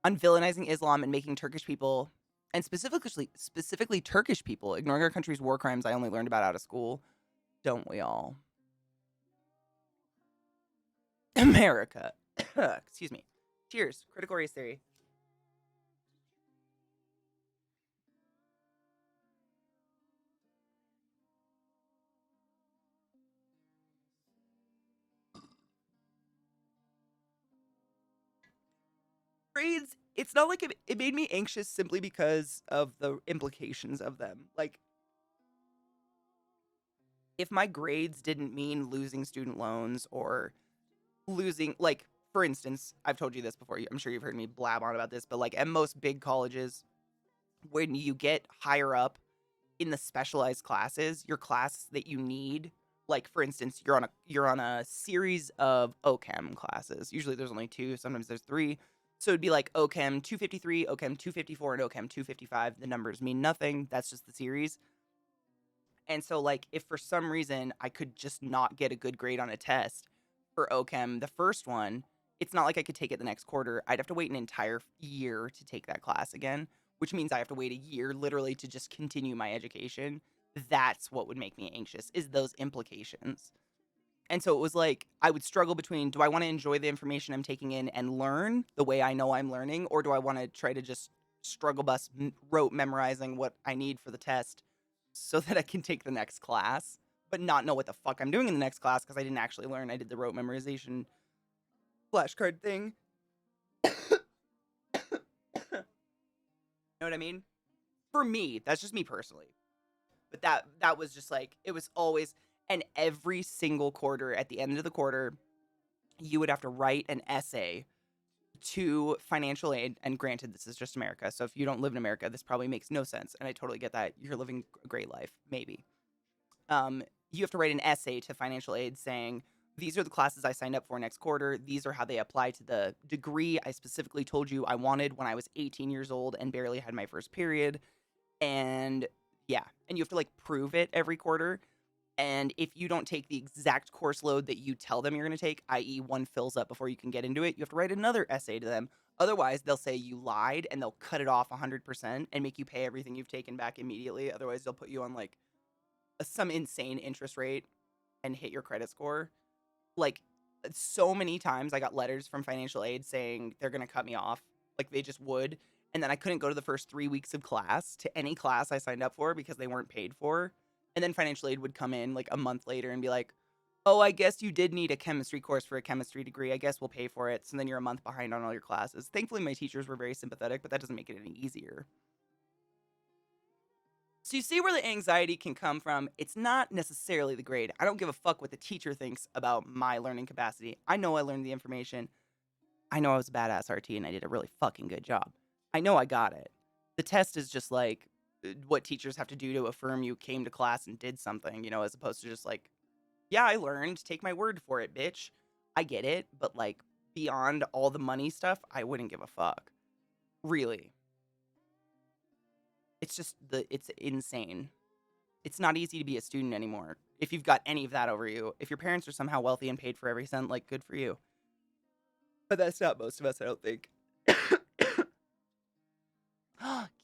On villainizing Islam and making Turkish people, and specifically Turkish people, ignoring our country's war crimes I only learned about out of school. Don't we all? America. Excuse me. Cheers. Critical race theory. Grades it's not like it made me anxious simply because of the implications of them. Like, if my grades didn't mean losing student loans or losing, like, for instance, I've told you this before. I'm sure you've heard me blab on about this, but like at most big colleges, when you get higher up in the specialized classes, your class that you need, like for instance, you're on a series of OChem classes. Usually there's only two, sometimes there's three. So it'd be like OChem 253, OChem 254, and OChem 255. The numbers mean nothing. That's just the series. And so like if for some reason I could just not get a good grade on a test for OChem, the first one, it's not like I could take it the next quarter. I'd have to wait an entire year to take that class again, which means I have to wait a year literally to just continue my education. That's what would make me anxious, is those implications. And so it was like I would struggle between, do I want to enjoy the information I'm taking in and learn the way I know I'm learning, or do I want to try to just struggle bus rote memorizing what I need for the test so that I can take the next class, but not know what the fuck I'm doing in the next class because I didn't actually learn. I did the rote memorization flashcard thing. Know what I mean? For me, that's just me personally. But that was just like, it was always, and every single quarter, at the end of the quarter, you would have to write an essay to financial aid. And granted, this is just America, so if you don't live in America, this probably makes no sense. And I totally get that. You're living a great life, maybe. You have to write an essay to financial aid saying, these are the classes I signed up for next quarter. These are how they apply to the degree I specifically told you I wanted when I was 18 years old and barely had my first period. And yeah, and you have to like prove it every quarter. And if you don't take the exact course load that you tell them you're going to take, i.e., one fills up before you can get into it, you have to write another essay to them. Otherwise, they'll say you lied and they'll cut it off 100% and make you pay everything you've taken back immediately. Otherwise, they'll put you on like some insane interest rate and hit your credit score. Like, so many times I got letters from financial aid saying they're going to cut me off. Like, they just would. And then I couldn't go to the first 3 weeks of class, to any class I signed up for, because they weren't paid for. And then financial aid would come in like a month later and be like, oh, I guess you did need a chemistry course for a chemistry degree. I guess we'll pay for it. So then you're a month behind on all your classes. Thankfully, my teachers were very sympathetic, but that doesn't make it any easier. So you see where the anxiety can come from. It's not necessarily the grade. I don't give a fuck what the teacher thinks about my learning capacity. I know I learned the information. I know I was a badass RT and I did a really fucking good job. I know I got it. The test is just like what teachers have to do to affirm you came to class and did something, as opposed to just like, yeah, I learned. Take my word for it, bitch. I get it. But like beyond all the money stuff, I wouldn't give a fuck. Really. It's insane. It's not easy to be a student anymore. If you've got any of that over you, if your parents are somehow wealthy and paid for every cent, like, good for you. But that's not most of us, I don't think.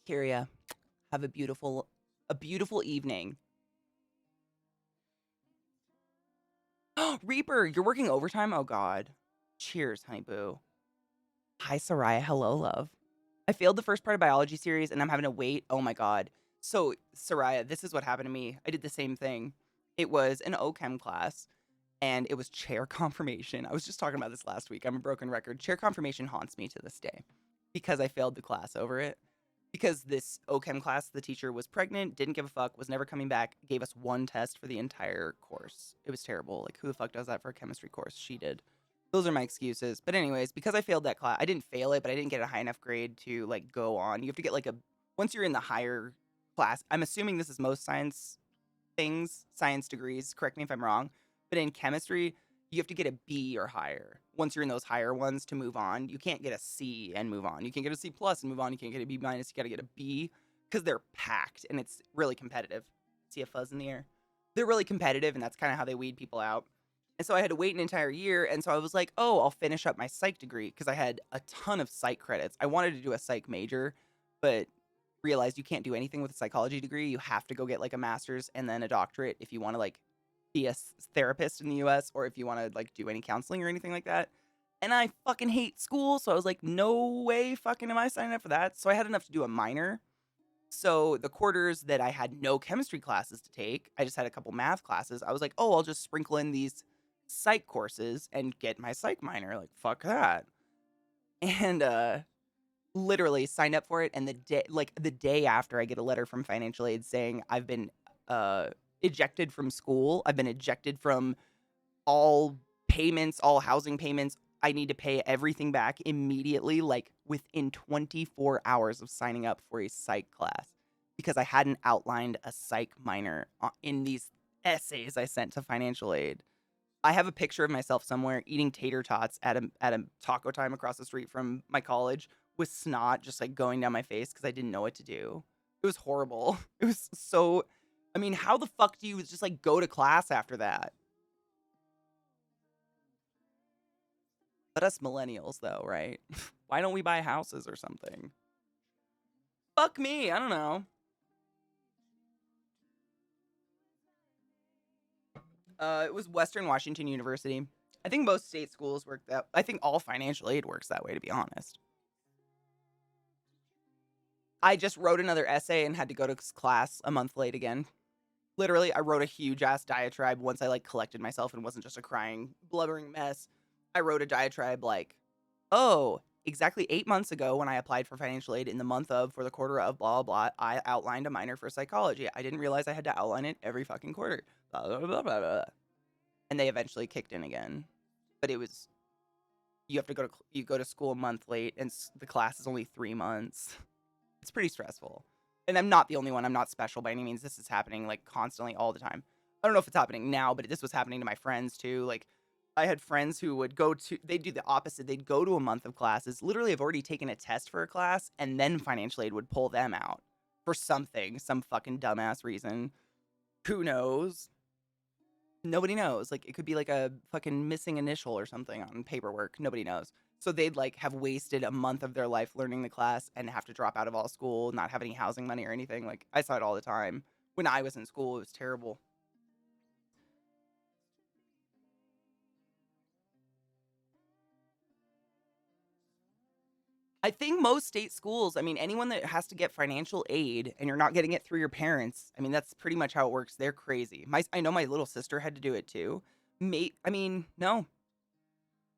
Kyria, have a beautiful evening. Reaper, you're working overtime? Oh, God. Cheers, honey boo. Hi, Soraya. Hello, love. I failed the first part of biology series, and I'm having to wait. Oh, my God. So, Soraya, this is what happened to me. I did the same thing. It was an OChem class, and it was chair confirmation. I was just talking about this last week. I'm a broken record. Chair confirmation haunts me to this day because I failed the class over it. Because this OChem class, the teacher was pregnant, didn't give a fuck, was never coming back, gave us one test for the entire course. It was terrible. Like, who the fuck does that for a chemistry course? She did. Those are my excuses. But anyways, because I failed that class, I didn't fail it, but I didn't get a high enough grade to, like, go on. You have to get, like, once you're in the higher class, I'm assuming this is most science degrees, correct me if I'm wrong, but in chemistry, you have to get a B or higher. Once you're in those higher ones to move on, you can't get a C and move on. You can't get a C plus and move on. You can't get a B minus. You got to get a B because they're packed and it's really competitive. See a fuzz in the air? They're really competitive, and that's kind of how they weed people out. And so I had to wait an entire year. And so I was like, oh, I'll finish up my psych degree because I had a ton of psych credits. I wanted to do a psych major, but realized you can't do anything with a psychology degree. You have to go get like a master's and then a doctorate if you want to like be a therapist in the US, or if you want to like do any counseling or anything like that. And I fucking hate school, so I was like, no way fucking am I signing up for that. So I had enough to do a minor. So the quarters that I had no chemistry classes to take, I just had a couple math classes. I was like, oh, I'll just sprinkle in these psych courses and get my psych minor. Like, fuck that. And literally signed up for it, and the day after, I get a letter from financial aid saying I've been ejected from school. I've been ejected from all payments, all housing payments. I need to pay everything back immediately, like within 24 hours of signing up for a psych class, because I hadn't outlined a psych minor in these essays I sent to financial aid. I have a picture of myself somewhere eating tater tots at a taco time across the street from my college with snot just like going down my face because I didn't know what to do. It was horrible. It was so. I mean, how the fuck do you just like go to class after that? But us millennials, though, right? Why don't we buy houses or something? Fuck me. I don't know. It was Western Washington University. I think most state schools work that. I think all financial aid works that way, to be honest. I just wrote another essay and had to go to class a month late again. Literally, I wrote a huge ass diatribe once I like collected myself and wasn't just a crying, blubbering mess. I wrote a diatribe like, oh, exactly 8 months ago when I applied for financial aid in the month of, for the quarter of, blah, blah, blah, I outlined a minor for psychology. I didn't realize I had to outline it every fucking quarter. Blah, blah, blah, blah, blah. And they eventually kicked in again. But it was, you have to you go to school a month late and the class is only 3 months. It's pretty stressful. And I'm not the only one. I'm not special by any means. This is happening like constantly all the time. I don't know if it's happening now, but this was happening to my friends too. Like I had friends who would they'd do the opposite. They'd go to a month of classes, literally have already taken a test for a class, and then financial aid would pull them out for something, some fucking dumbass reason. Who knows? Nobody knows. Like it could be like a fucking missing initial or something on paperwork. Nobody knows. So they'd like have wasted a month of their life learning the class and have to drop out of all school, not have any housing money or anything. Like I saw it all the time. When I was in school, it was terrible. I think most state schools, I mean, anyone that has to get financial aid and you're not getting it through your parents, I mean, that's pretty much how it works. They're crazy. I know my little sister had to do it too. I mean, no.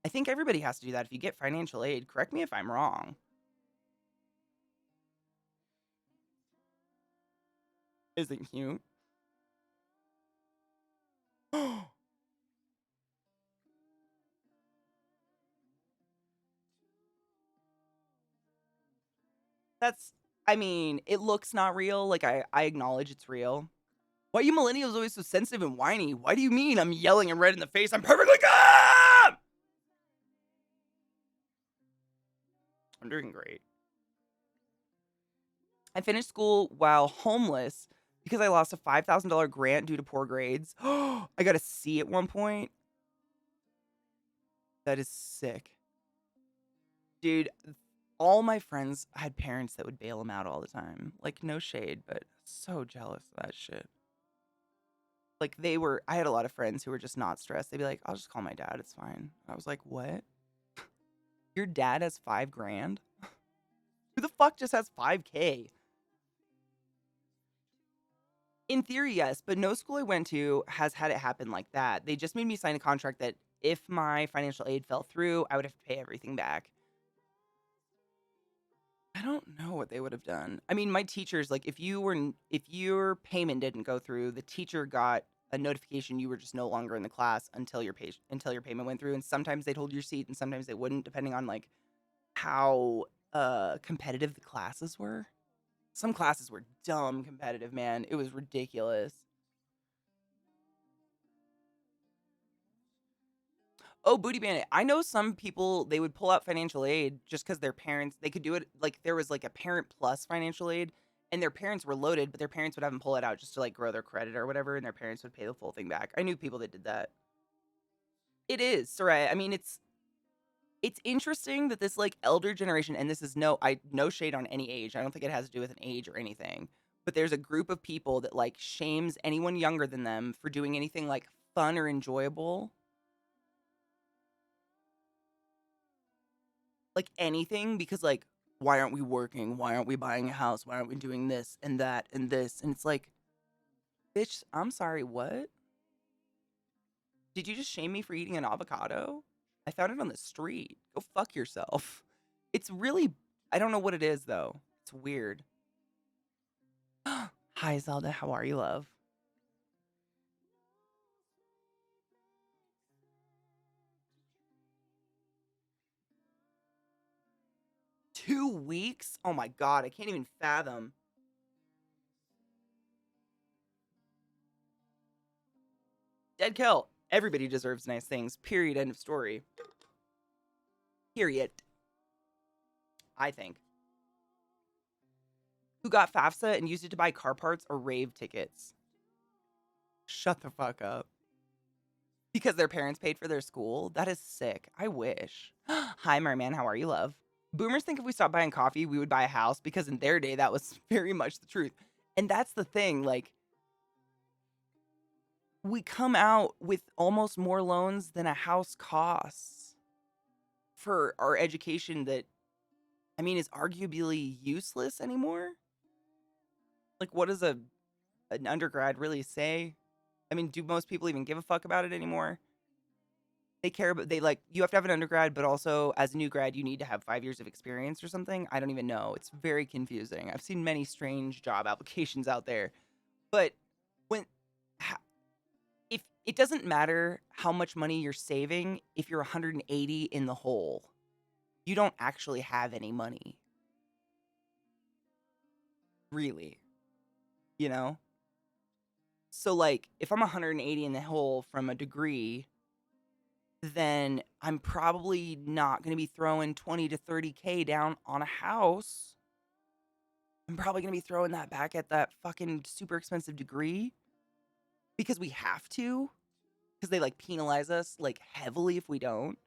I think everybody has to do that if you get financial aid. Correct me if I'm wrong. Isn't cute? That's, I mean, it looks not real. Like, I acknowledge it's real. Why are you millennials always so sensitive and whiny? Why do you mean I'm yelling and red in the face? I'm perfectly calm! I'm doing great. I finished school while homeless because I lost a $5,000 grant due to poor grades. I got a C at one point. That is sick. Dude, all my friends had parents that would bail them out all the time. Like, no shade, but so jealous of that shit. Like, I had a lot of friends who were just not stressed. They'd be like, I'll just call my dad. It's fine. I was like, what? Your dad has $5,000? Who the fuck just has 5K? In theory, yes, but no school I went to has had it happen like that. They just made me sign a contract that if my financial aid fell through, I would have to pay everything back. I don't know what they would have done. I mean, my teachers, like, if your payment didn't go through, the teacher got a notification you were just no longer in the class until your payment went through. And sometimes they'd hold your seat, and sometimes they wouldn't, depending on like how competitive the classes were. Some classes were dumb competitive, man. It was ridiculous. Oh, Booty Bandit. I know some people, they would pull out financial aid just because their parents, they could do it. Like, there was like a parent plus financial aid, and their parents were loaded, but their parents would have them pull it out just to like grow their credit or whatever, and their parents would pay the full thing back. I knew people that did that. It is, Soraya. I mean, it's interesting that this like elder generation, and this is no shade on any age. I don't think it has to do with an age or anything. But there's a group of people that like shames anyone younger than them for doing anything like fun or enjoyable. Like anything, because like, why aren't we working? Why aren't we buying a house? Why aren't we doing this and that and this? And it's like, bitch, I'm sorry, what? Did you just shame me for eating an avocado? I found it on the street. Go fuck yourself. It's really I don't know what it is though. It's weird. Hi Zelda, how are you, love? $2 weeks? Oh my god, I can't even fathom. Dead kill. Everybody deserves nice things. Period. End of story. Period. I think. Who got FAFSA and used it to buy car parts or rave tickets? Shut the fuck up. Because their parents paid for their school? That is sick. I wish. Hi, Merman. How are you, love? Boomers think if we stopped buying coffee, we would buy a house because in their day, that was very much the truth. And that's the thing. Like, we come out with almost more loans than a house costs for our education that, I mean, is arguably useless anymore. Like, what does an undergrad really say? I mean, do most people even give a fuck about it anymore? They care about, they like, you have to have an undergrad, but also as a new grad, you need to have 5 years of experience or something. I don't even know. It's very confusing. I've seen many strange job applications out there, but when, if it doesn't matter how much money you're saving, if you're 180 in the hole, you don't actually have any money. Really, you know? So like, if I'm 180 in the hole from a degree, then I'm probably not going to be throwing 20 to 30K down on a house. I'm probably going to be throwing that back at that fucking super expensive degree because we have to, because they like penalize us like heavily if we don't.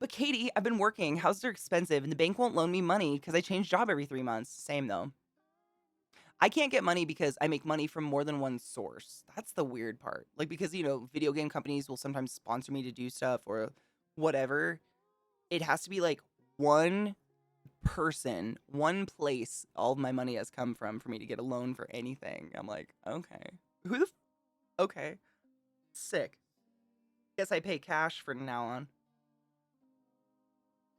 But Katie, I've been working. Houses are expensive and the bank won't loan me money because I change job every 3 months. Same though. I can't get money because I make money from more than one source. That's the weird part. Like, because, you know, video game companies will sometimes sponsor me to do stuff or whatever. It has to be like one person, one place all of my money has come from for me to get a loan for anything. I'm like, okay. Okay. Sick. Guess I pay cash from now on.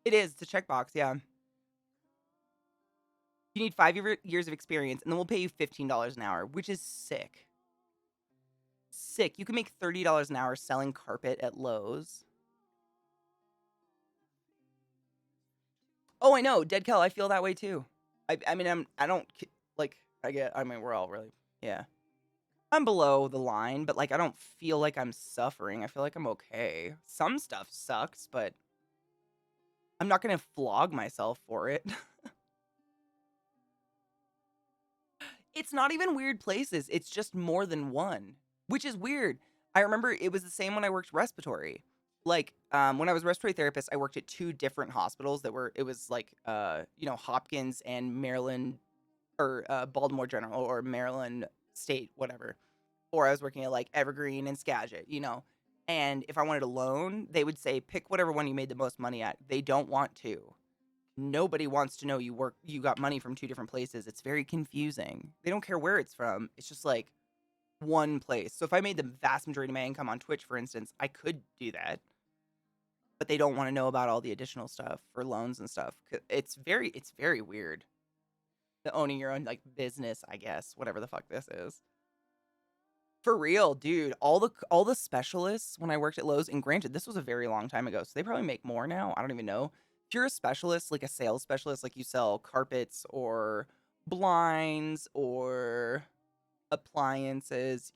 It is. It's a checkbox, yeah. You need 5 years of experience, and then we'll pay you $15 an hour, which is sick. Sick. You can make $30 an hour selling carpet at Lowe's. Oh, I know. Dead Kel, I feel that way too. I mean, I don't, like, I mean, we're all really, yeah. I'm below the line, but, like, I don't feel like I'm suffering. I feel like I'm okay. Some stuff sucks, but I'm not gonna flog myself for it. It's not even weird places. It's just more than one, which is weird. I remember it was the same when I worked respiratory. Like, when I was a respiratory therapist, I worked at 2 different hospitals that were, it was like, you know, Hopkins and Maryland or Baltimore General or Maryland State, whatever. Or I was working at like Evergreen and Skagit, you know. And if I wanted a loan, they would say, pick whatever one you made the most money at. They don't want to. Nobody wants to know you got money from 2 different places. It's very confusing. They don't care where it's from. It's just like one place. So if I made the vast majority of my income on Twitch, for instance, I could do that. But they don't want to know about all the additional stuff for loans and stuff. It's very weird. The owning your own like business, I guess, whatever the fuck this is. For real, dude. All the specialists when I worked at Lowe's, and granted, this was a very long time ago, so they probably make more now. I don't even know. If you're a specialist, like a sales specialist, like you sell carpets or blinds or appliances,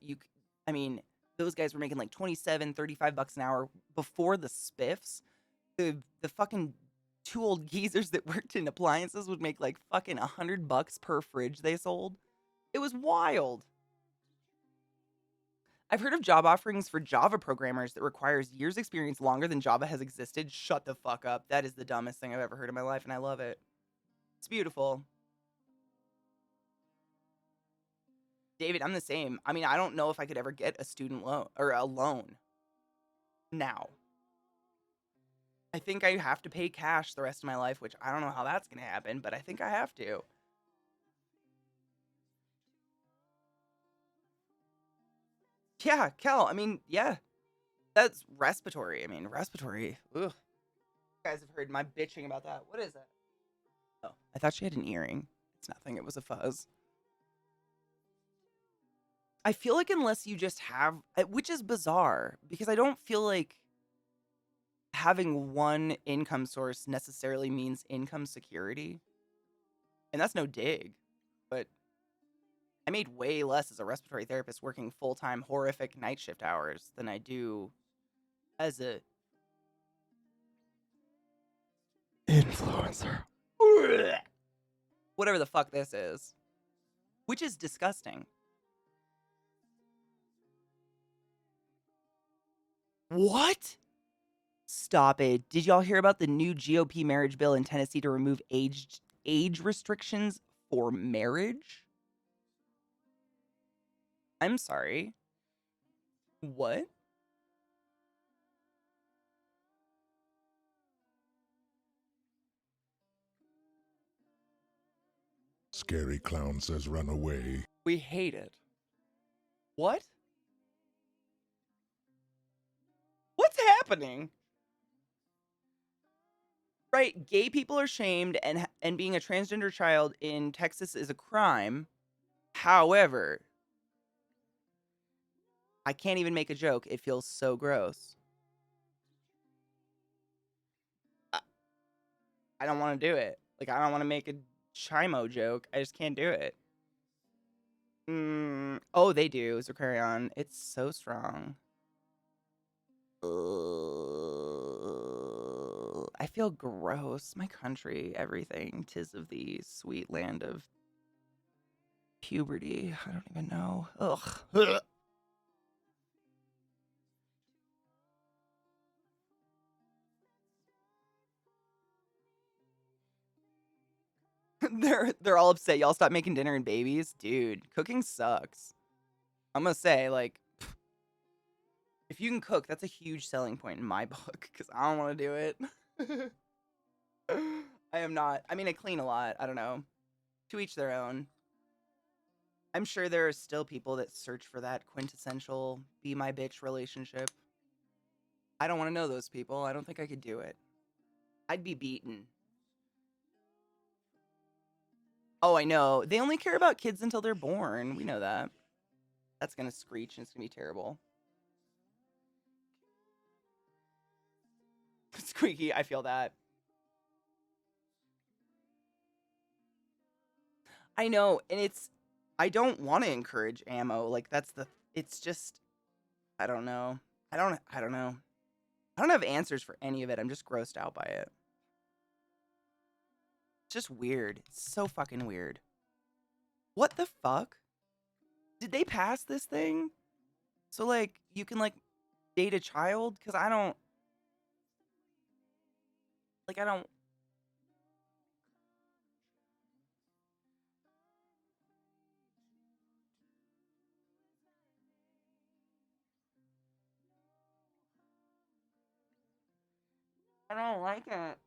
I mean, those guys were making like 27, $35 an hour before the spiffs. The fucking 2 old geezers that worked in appliances would make like fucking $100 per fridge they sold. It was wild. I've heard of job offerings for Java programmers that requires years experience longer than Java has existed. Shut the fuck up. That is the dumbest thing I've ever heard in my life, and I love it. It's beautiful. David, I'm the same. I mean, I don't know if I could ever get a student loan or a loan now. I think I have to pay cash the rest of my life, which I don't know how that's going to happen, but I think I have to. Yeah, Kel, I mean, yeah. That's respiratory. I mean, respiratory. Ugh. You guys have heard my bitching about that. What is that? I thought she had an earring. It's nothing. It was a fuzz. I feel like unless you just have, which is bizarre because I don't feel like having one income source necessarily means income security. And that's no dig, but I made way less as a respiratory therapist working full-time horrific night shift hours than I do as a influencer. Whatever the fuck this is, which is disgusting. What? Stop it. Did y'all hear about the new GOP marriage bill in Tennessee to remove age restrictions for marriage? I'm sorry. What? Scary clown says run away. We hate it. What? What's happening? Right, gay people are shamed and being a transgender child in Texas is a crime. However, I can't even make a joke. It feels so gross. I don't want to do it. Like, I don't want to make a Chimo joke. I just can't do it. Oh, they do. So carry on. It's so strong. I feel gross. My country, everything. 'Tis of thee, sweet land of puberty. I don't even know. Ugh. They're all upset. Y'all stop making dinner and babies, dude. Cooking sucks. I'm gonna say, like, if you can cook, that's a huge selling point in my book because I don't want to do it. I am not. I mean, I clean a lot. I don't know. To each their own. I'm sure there are still people that search for that quintessential be my bitch relationship. I don't want to know those people. I don't think I could do it. I'd be beaten. Oh, I know. They only care about kids until they're born. We know that. That's gonna screech and it's gonna be terrible. Squeaky, I feel that. I know, and I don't want to encourage ammo. Like it's just I don't know. I don't know. I don't have answers for any of it. I'm just grossed out by it. It's just weird. It's so fucking weird. What the fuck? Did they pass this thing? So like you can like date a child? Cause I don't like I don't like it.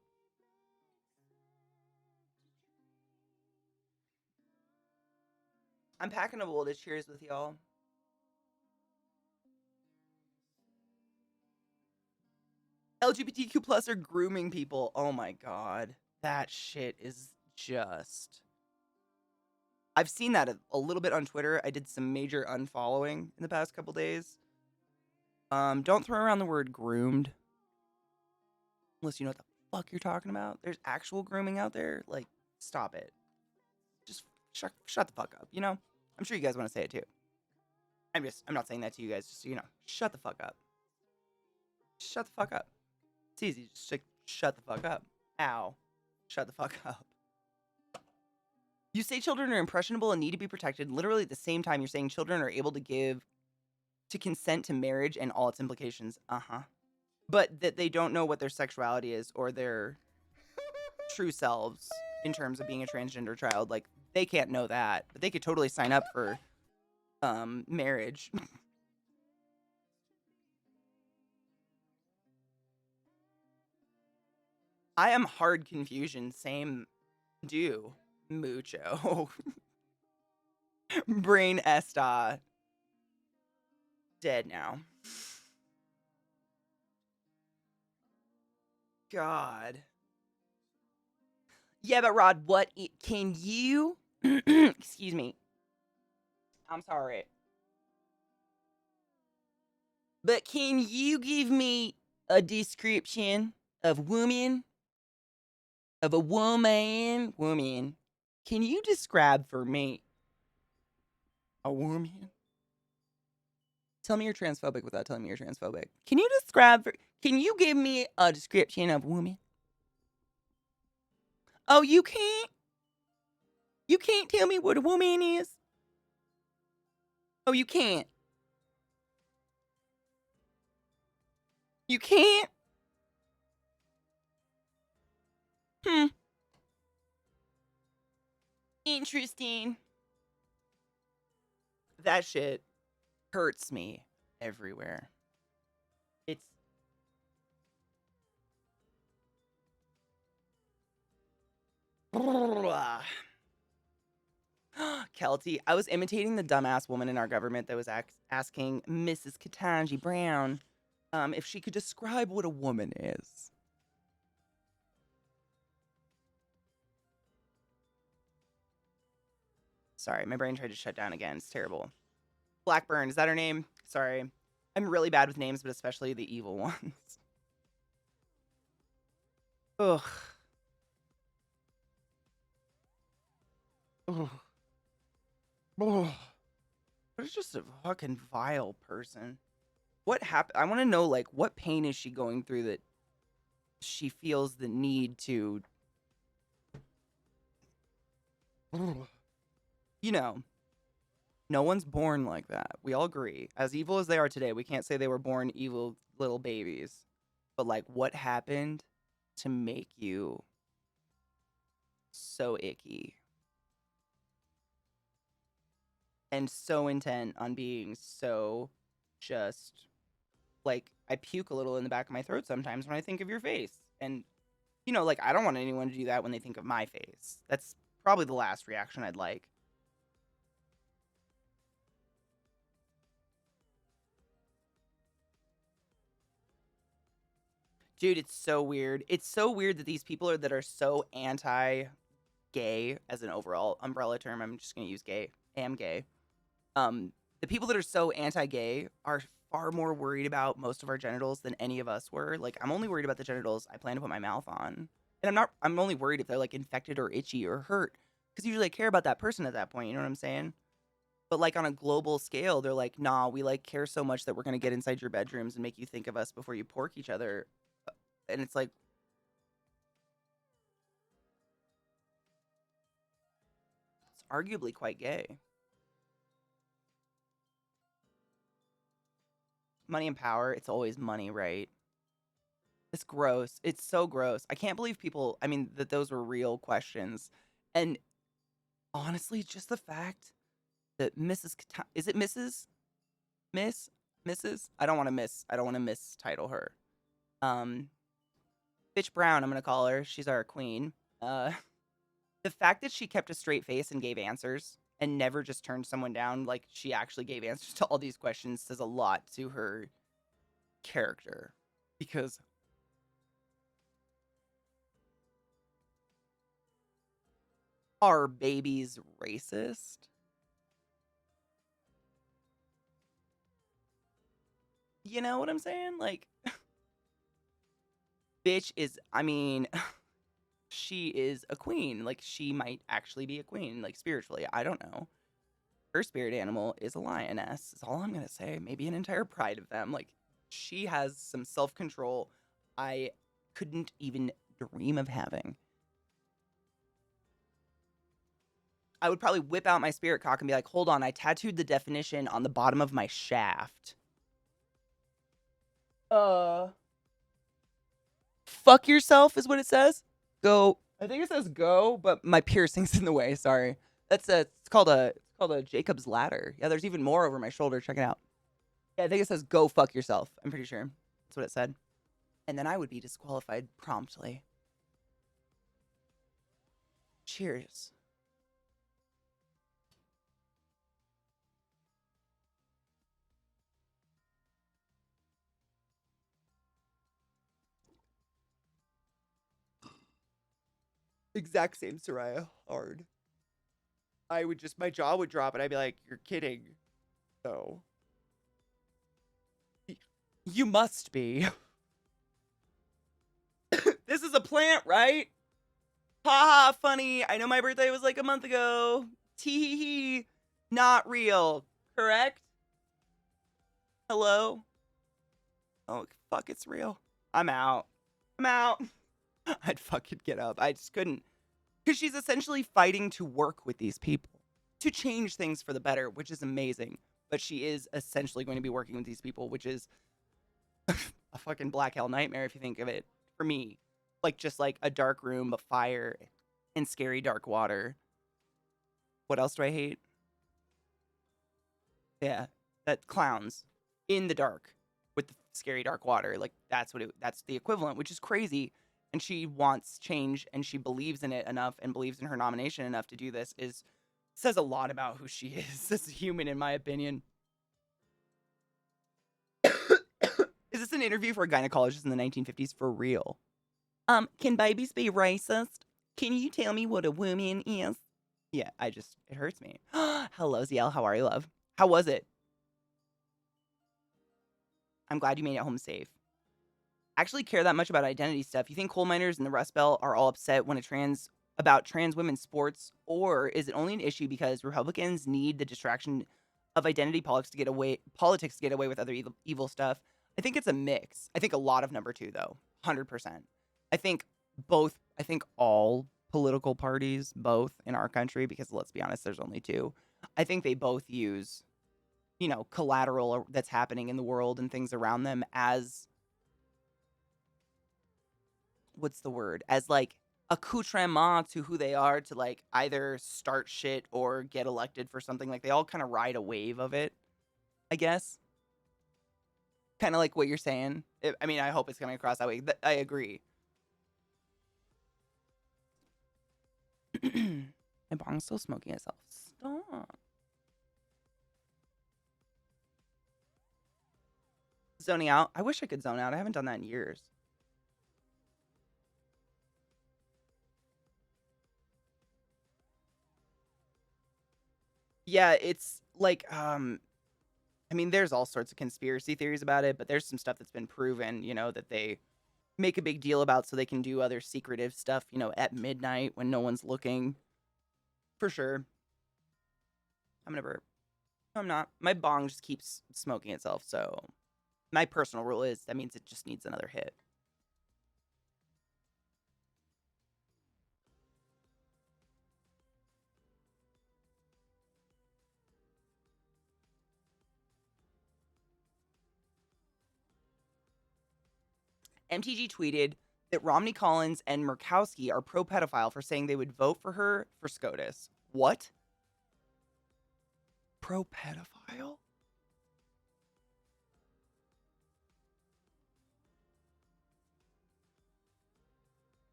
I'm packing a bowl to cheers with y'all. LGBTQ plus are grooming people. Oh my god. That shit is just I've seen that a little bit on Twitter. I did some major unfollowing in the past couple days. Don't throw around the word groomed unless you know what the fuck you're talking about. There's actual grooming out there. Like, stop it. Just shut the fuck up. You know, I'm sure you guys want to say it too. I'm not saying that to you guys. Just so you know, shut the fuck up. Shut the fuck up. It's easy. Just like, shut the fuck up. Ow. Shut the fuck up. You say children are impressionable and need to be protected. Literally at the same time, you're saying children are able to consent to marriage and all its implications. But that they don't know what their sexuality is or their true selves in terms of being a transgender child. Like, they can't know that, but they could totally sign up for marriage. I am hard confusion. Same do. Mucho. Brain esta. Dead now. God. Yeah, but Rod, can you excuse me. I'm sorry. But can you give me a description of woman? Of a woman? Can you describe for me a woman? Tell me you're transphobic without telling me you're transphobic. Can you give me a description of woman? Oh, you can't? You can't tell me what a woman is? Oh, you can't? You can't? Hmm. Interesting. That shit hurts me everywhere. It's Kelty. I was imitating the dumbass woman in our government that was asking Mrs. Katanji Brown if she could describe what a woman is. Sorry, my brain tried to shut down again. It's terrible. Blackburn, is that her name? Sorry. I'm really bad with names, but especially the evil ones. Ugh. Ugh. Ugh. What is just a fucking vile person? What happened? I want to know, like, what pain is she going through that she feels the need to, you know, no one's born like that. We all agree. As evil as they are today, we can't say they were born evil little babies. But, like, what happened to make you so icky and so intent on being so just, like, I puke a little in the back of my throat sometimes when I think of your face. And, you know, like, I don't want anyone to do that when they think of my face. That's probably the last reaction I'd like. Dude, it's so weird. It's so weird that these people that are so anti-gay as an overall umbrella term. I'm just gonna use gay. Am gay. The people that are so anti-gay are far more worried about most of our genitals than any of us were. Like, I'm only worried about the genitals I plan to put my mouth on, and I'm only worried if they're like infected or itchy or hurt, because usually I care about that person at that point. You know what I'm saying? But like on a global scale, they're like, nah, we like care so much that we're gonna get inside your bedrooms and make you think of us before you pork each other. And it's like, it's arguably quite gay. Money and power, it's always money, right? It's gross. It's so gross. I can't believe people, I mean, that those were real questions. And honestly, just the fact that is it Mrs. Miss? Mrs.? I don't want to mistitle her. Um, Bitch Brown, I'm going to call her. She's our queen. Uh, the fact that she kept a straight face and gave answers and never just turned someone down, like she actually gave answers to all these questions, says a lot to her character. Because are babies racist? You know what I'm saying? Like, bitch is, I mean, she is a queen. Like, she might actually be a queen, like, spiritually. I don't know. Her spirit animal is a lioness, is all I'm going to say. Maybe an entire pride of them. Like, she has some self control I couldn't even dream of having. I would probably whip out my spirit cock and be like, hold on, I tattooed the definition on the bottom of my shaft. Fuck yourself is what it says. Go. I think it says go, but my piercing's in the way. Sorry. That's a. It's called a Jacob's ladder. Yeah, there's even more over my shoulder. Check it out. Yeah, I think it says go fuck yourself. I'm pretty sure that's what it said. And then I would be disqualified promptly. Cheers. Exact same, Soraya. Hard. I would just, my jaw would drop and I'd be like, you're kidding. So. You must be. This is a plant, right? Ha ha, funny. I know my birthday was like a month ago. Tee hee hee. Not real. Correct? Hello? Oh, fuck, it's real. I'm out. I'm out. I'd fucking get up. I just couldn't. Because she's essentially fighting to work with these people, to change things for the better, which is amazing. But she is essentially going to be working with these people, which is a fucking black hell nightmare if you think of it. For me, like just like a dark room, but fire and scary dark water. What else do I hate? Yeah, that clowns in the dark with the scary dark water. Like that's the equivalent, which is crazy. And she wants change and she believes in it enough and believes in her nomination enough to do this is says a lot about who she is as a human, in my opinion. Is this an interview for a gynecologist in the 1950s for real? Can babies be racist? Can you tell me what a woman is? Yeah, it hurts me. Hello, ZL. How are you, love? How was it? I'm glad you made it home safe. Actually care that much about identity stuff. You think coal miners in the Rust Belt are all upset when about trans women's sports, or is it only an issue because Republicans need the distraction of identity politics to get away with other evil stuff? I think it's a mix. I think a lot of number two though, 100%. I think both. I think all political parties, both in our country, because let's be honest, there's only two. I think they both use, collateral that's happening in the world and things around them as what's the word? As like accoutrement to who they are to like either start shit or get elected for something. Like they all kind of ride a wave of it, I guess. Kind of like what you're saying. I mean, I hope it's coming across that way. I agree. My bong's still smoking itself. Stop. Zoning out. I wish I could zone out. I haven't done that in years. Yeah, it's like I mean, there's all sorts of conspiracy theories about it, but there's some stuff that's been proven, that they make a big deal about so they can do other secretive stuff, at midnight when no one's looking. For sure. I'm gonna burp. No, I'm not. My bong just keeps smoking itself, so my personal rule is that means it just needs another hit. MTG tweeted that Romney Collins and Murkowski are pro-pedophile for saying they would vote for her for SCOTUS. What? Pro-pedophile?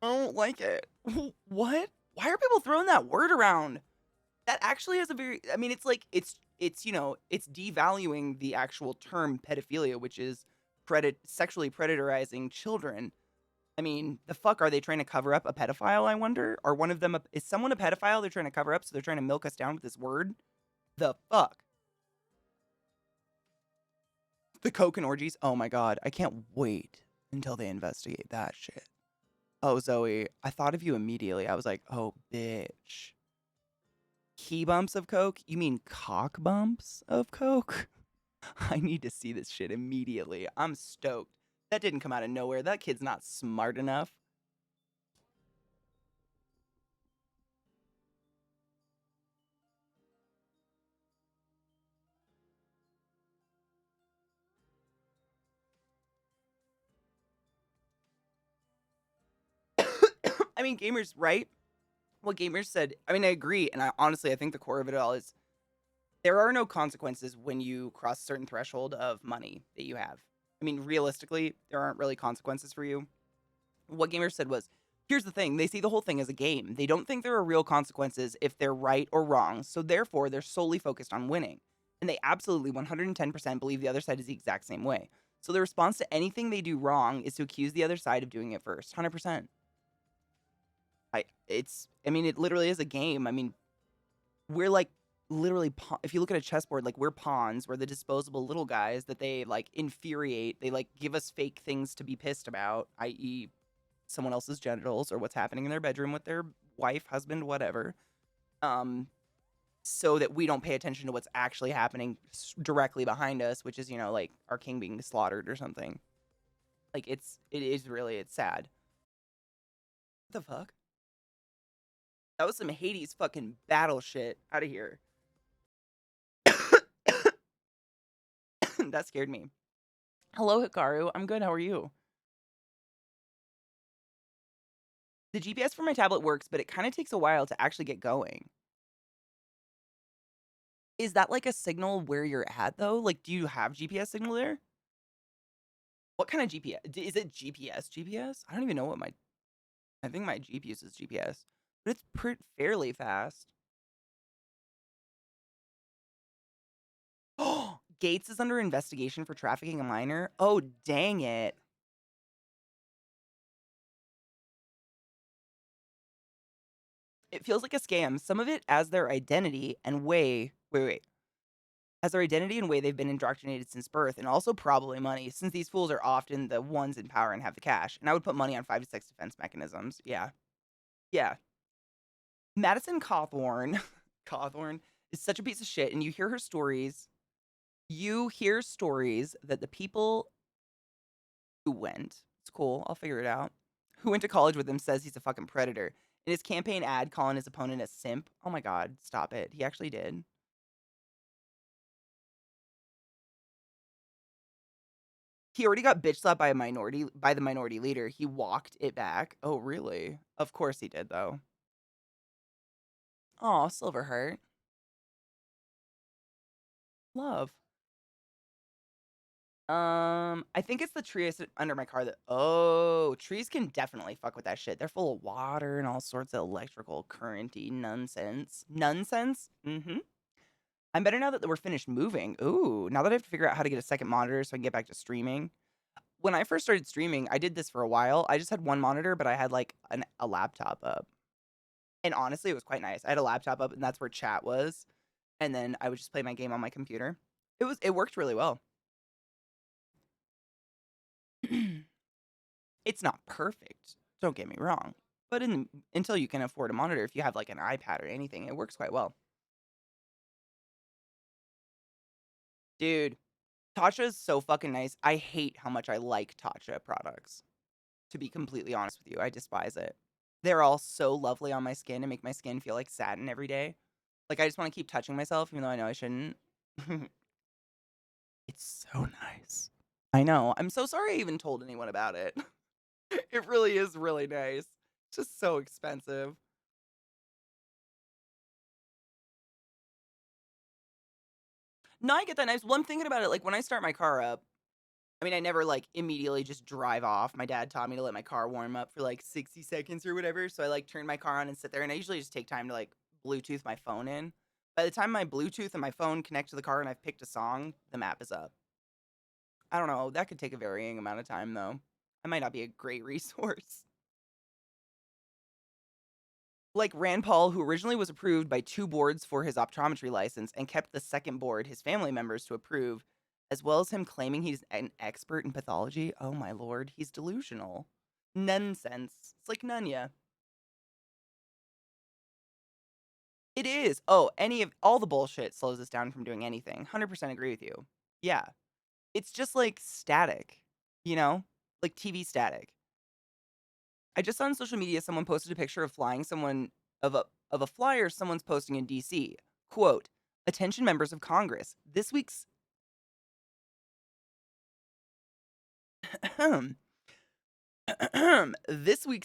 I don't like it. What? Why are people throwing that word around? That actually has a very, I mean, it's like, it's devaluing the actual term pedophilia, which is sexually predatorizing children. I mean, the fuck are they trying to cover up a pedophile? I wonder. Are one of them is someone a pedophile? They're trying to cover up, so they're trying to milk us down with this word. The fuck. The coke and orgies. Oh my god, I can't wait until they investigate that shit. Oh Zoe, I thought of you immediately. I was like, oh bitch. Key bumps of coke? You mean cock bumps of coke? I need to see this shit immediately. I'm stoked. That didn't come out of nowhere. That kid's not smart enough. I mean, gamers, right? What gamers said, I mean, I agree. And honestly, I think the core of it all is there are no consequences when you cross a certain threshold of money that you have. I mean, realistically, there aren't really consequences for you. What gamers said was, here's the thing, they see the whole thing as a game. They don't think there are real consequences if they're right or wrong, so therefore they're solely focused on winning. And they absolutely 110% believe the other side is the exact same way. So the response to anything they do wrong is to accuse the other side of doing it first. 100%. I mean, it literally is a game. I mean, we're like literally if you look at a chessboard, like we're pawns, we're the disposable little guys that they like infuriate. They like give us fake things to be pissed about, i.e. someone else's genitals or what's happening in their bedroom with their wife, husband, whatever. Um so that we don't pay attention to what's actually happening directly behind us, which is, like our king being slaughtered or something. Like it's sad. What the fuck? That was some Hades fucking battle shit. Out of here. That scared me. Hello, Hikaru. I'm good. How are you? The GPS for my tablet works, but it kind of takes a while to actually get going. Is that like a signal where you're at though? Like, do you have GPS signal there? What kind of GPS? Is it GPS? I don't even know what I think my Jeep uses GPS, but it's fairly fast. Oh, Gates is under investigation for trafficking a minor. Oh, dang it. It feels like a scam. Some of it as their identity and way. Wait. As their identity and way they've been indoctrinated since birth, and also probably money, since these fools are often the ones in power and have the cash. And I would put money on 5 to 6 defense mechanisms. Yeah. Yeah. Madison Cawthorn, Cawthorn is such a piece of shit, and you hear her stories. You hear stories that the people who went, it's cool, I'll figure it out, who went to college with him says he's a fucking predator. In his campaign ad calling his opponent a simp. Oh my god, stop it. He actually did. He already got bitch slapped by the minority leader. He walked it back. Oh, really? Of course he did, though. Aw, Silverheart. Love. I think it's the tree under my car trees can definitely fuck with that shit. They're full of water and all sorts of electrical currenty nonsense. Nonsense? Mm-hmm. I'm better now that we're finished moving. Ooh, now that I have to figure out how to get a second monitor so I can get back to streaming. When I first started streaming, I did this for a while. I just had one monitor, but I had like a laptop up. And honestly, it was quite nice. I had a laptop up and that's where chat was. And then I would just play my game on my computer. It worked really well. It's not perfect. Don't get me wrong. But until you can afford a monitor, if you have like an iPad or anything, it works quite well. Dude, Tatcha is so fucking nice. I hate how much I like Tatcha products. To be completely honest with you, I despise it. They're all so lovely on my skin and make my skin feel like satin every day. Like I just want to keep touching myself, even though I know I shouldn't. It's so nice. I know. I'm so sorry I even told anyone about it. It really is really nice. It's just so expensive. No, I get that nice. Well, I'm thinking about it. Like when I start my car up, I mean, I never like immediately just drive off. My dad taught me to let my car warm up for like 60 seconds or whatever. So I like turn my car on and sit there. And I usually just take time to like Bluetooth my phone in. By the time my Bluetooth and my phone connect to the car and I've picked a song, the map is up. I don't know. That could take a varying amount of time though. I might not be a great resource. Like Rand Paul, who originally was approved by 2 boards for his optometry license and kept the second board, his family members, to approve, as well as him claiming he's an expert in pathology. Oh my lord, he's delusional. Nonsense. It's like Nunya. It is. Oh, all the bullshit slows us down from doing anything. 100% agree with you. Yeah. It's just like static, you know? Like TV static. I just saw on social media someone posted a picture of flying someone of a flyer someone's posting in DC. Quote, "Attention members of Congress. This week's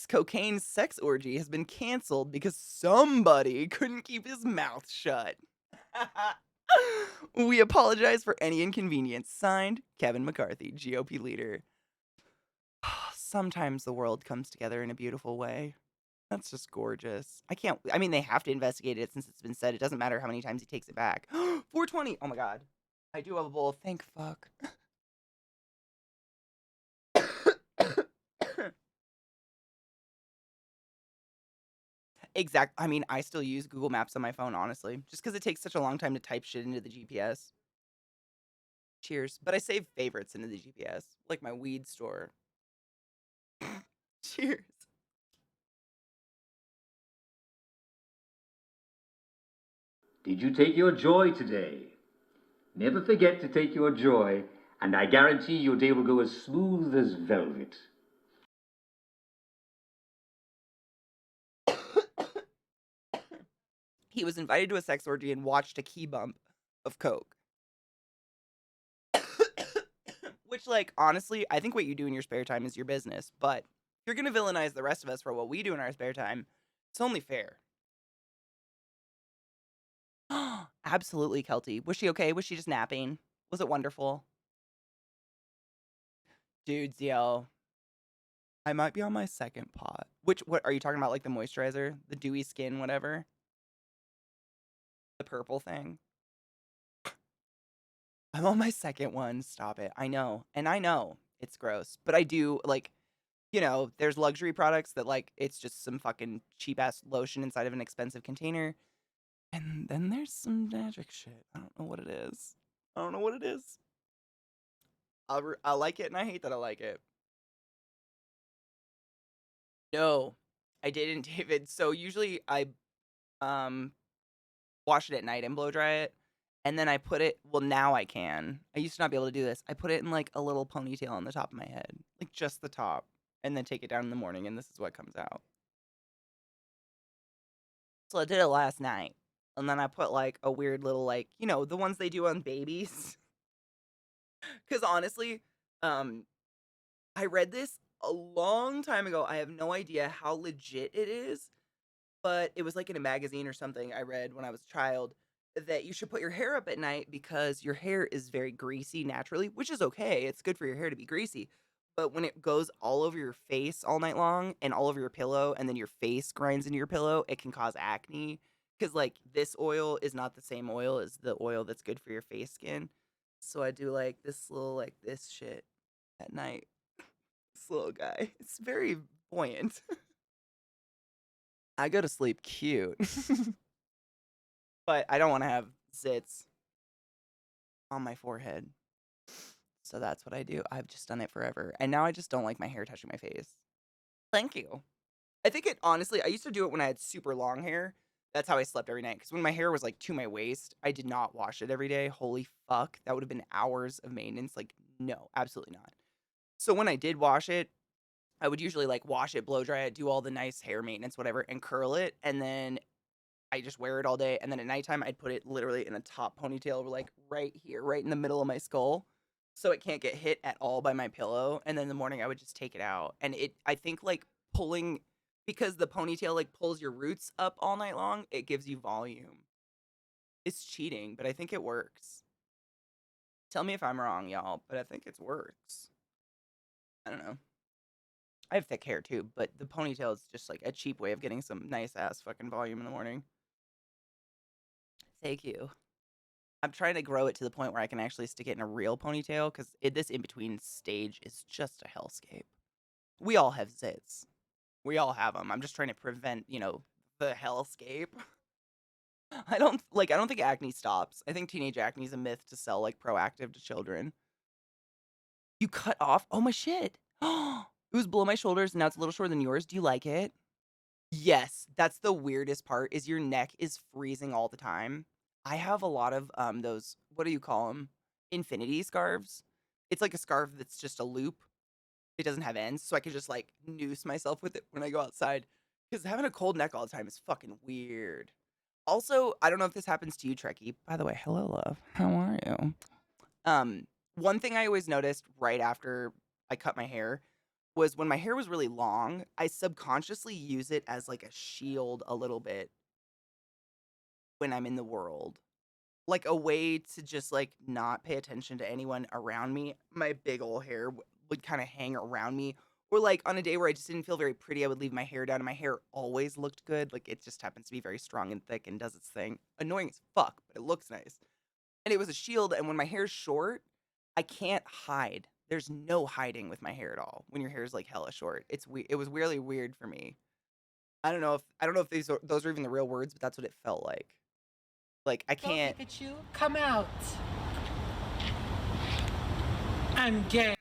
cocaine sex orgy has been canceled because somebody couldn't keep his mouth shut. We apologize for any inconvenience. Signed, Kevin McCarthy, GOP leader." Sometimes the world comes together in a beautiful way. That's just gorgeous. I mean, they have to investigate it since it's been said. It doesn't matter how many times he takes it back. 420. Oh my god. I do have a bowl. Thank fuck. Exact I mean, I still use Google Maps on my phone, honestly, just because it takes such a long time to type shit into the GPS. Cheers. But I save favorites into the GPS, like my weed store. Cheers. Did you take your joy today? Never forget to take your joy, and I guarantee your day will go as smooth as velvet. He was invited to a sex orgy and watched a key bump of coke. Which, like, honestly, I think what you do in your spare time is your business, but if you're gonna villainize the rest of us for what we do in our spare time, it's only fair. Absolutely, Kelty. Was she okay? Was she just napping? Was it wonderful? Dudes, yo. I might be on my second pot. What are you talking about? Like the moisturizer? The dewy skin, whatever? The purple thing? I'm on my second one. Stop it. I know. And I know it's gross. But I do, like, there's luxury products that, like, it's just some fucking cheap ass lotion inside of an expensive container. And then there's some magic shit. I don't know what it is. I don't know what it is. I like it and I hate that I like it. No, I didn't, David. So usually I um wash it at night and blow dry it. And then I put it, well, now I can. I used to not be able to do this. I put it in like a little ponytail on the top of my head, like just the top, and then take it down in the morning, and this is what comes out. So I did it last night. And then I put like a weird little, like, the ones they do on babies. Because honestly, um, I read this a long time ago. I have no idea how legit it is, but it was like in a magazine or something I read when I was a child that you should put your hair up at night because your hair is very greasy naturally, which is okay. It's good for your hair to be greasy. But when it goes all over your face all night long and all over your pillow, and then your face grinds into your pillow, it can cause acne. Because, like, this oil is not the same oil as the oil that's good for your face skin. So I do like this little, like, this shit at night. This little guy. It's very buoyant. I go to sleep cute. But I don't want to have zits on my forehead. So that's what I do. I've just done it forever. And now I just don't like my hair touching my face. Thank you. I think it honestly, I used to do it when I had super long hair. That's how I slept every night. Because when my hair was like to my waist, I did not wash it every day. Holy fuck. That would have been hours of maintenance. Like, no, absolutely not. So when I did wash it, I would usually like wash it, blow dry it, do all the nice hair maintenance, whatever, and curl it. And then I just wear it all day. And then at nighttime, I'd put it literally in a top ponytail, like right here, right in the middle of my skull. So it can't get hit at all by my pillow. And then in the morning, I would just take it out. And I think like pulling, because the ponytail like pulls your roots up all night long, it gives you volume. It's cheating, but I think it works. Tell me if I'm wrong, y'all, but I think it works. I don't know. I have thick hair too, but the ponytail is just like a cheap way of getting some nice ass fucking volume in the morning. Thank you. I'm trying to grow it to the point where I can actually stick it in a real ponytail because this in between stage is just a hellscape. We all have zits. We all have them. I'm just trying to prevent, the hellscape. I don't think acne stops. I think teenage acne is a myth to sell like Proactive to children. You cut off? Oh my shit. It was below my shoulders and now it's a little shorter than yours. Do you like it? Yes, that's the weirdest part is your neck is freezing all the time. I have a lot of those, what do you call them? Infinity scarves. It's like a scarf that's just a loop. It doesn't have ends, so I can just like noose myself with it when I go outside. Because having a cold neck all the time is fucking weird. Also, I don't know if this happens to you, Trekkie. By the way, hello, love. How are you? One thing I always noticed right after I cut my hair was when my hair was really long, I subconsciously use it as like a shield a little bit when I'm in the world. Like a way to just like not pay attention to anyone around me. My big old hair would kind of hang around me. Or like on a day where I just didn't feel very pretty, I would leave my hair down and my hair always looked good. Like it just happens to be very strong and thick and does its thing. Annoying as fuck, but it looks nice. And it was a shield. And when my hair's short, I can't hide. There's no hiding with my hair at all when your hair is like hella short. It was really weird for me. I don't know if those are even the real words, but that's what it felt like. Like I Go, can't. Pikachu, come out. I'm gay.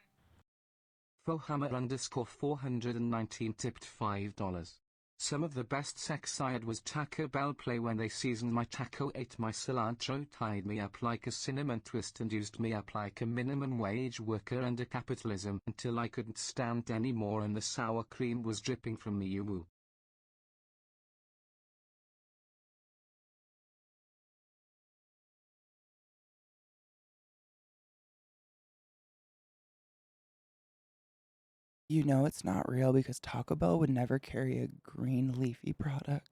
Fohammer_419 tipped $5. Some of the best sex I had was Taco Bell play when they seasoned my taco, ate my cilantro, tied me up like a cinnamon twist and used me up like a minimum wage worker under capitalism until I couldn't stand anymore and the sour cream was dripping from me. Woo. You know it's not real because Taco Bell would never carry a green leafy product.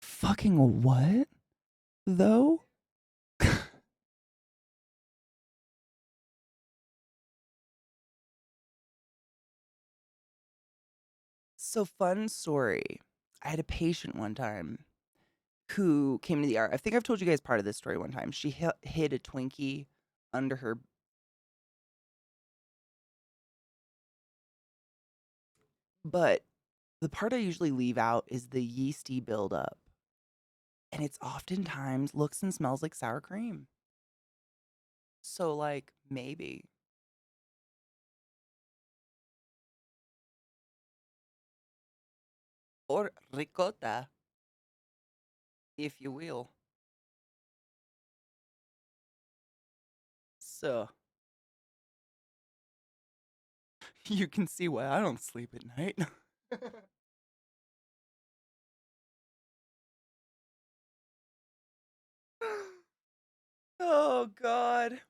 Fucking what? Though? So fun story. I had a patient one time who came to the ER. I think I've told you guys part of this story one time. She hid a Twinkie under her. But the part I usually leave out is the yeasty buildup. And it's oftentimes looks and smells like sour cream. So, like, maybe. Or ricotta, if you will. So, you can see why I don't sleep at night. Oh, God.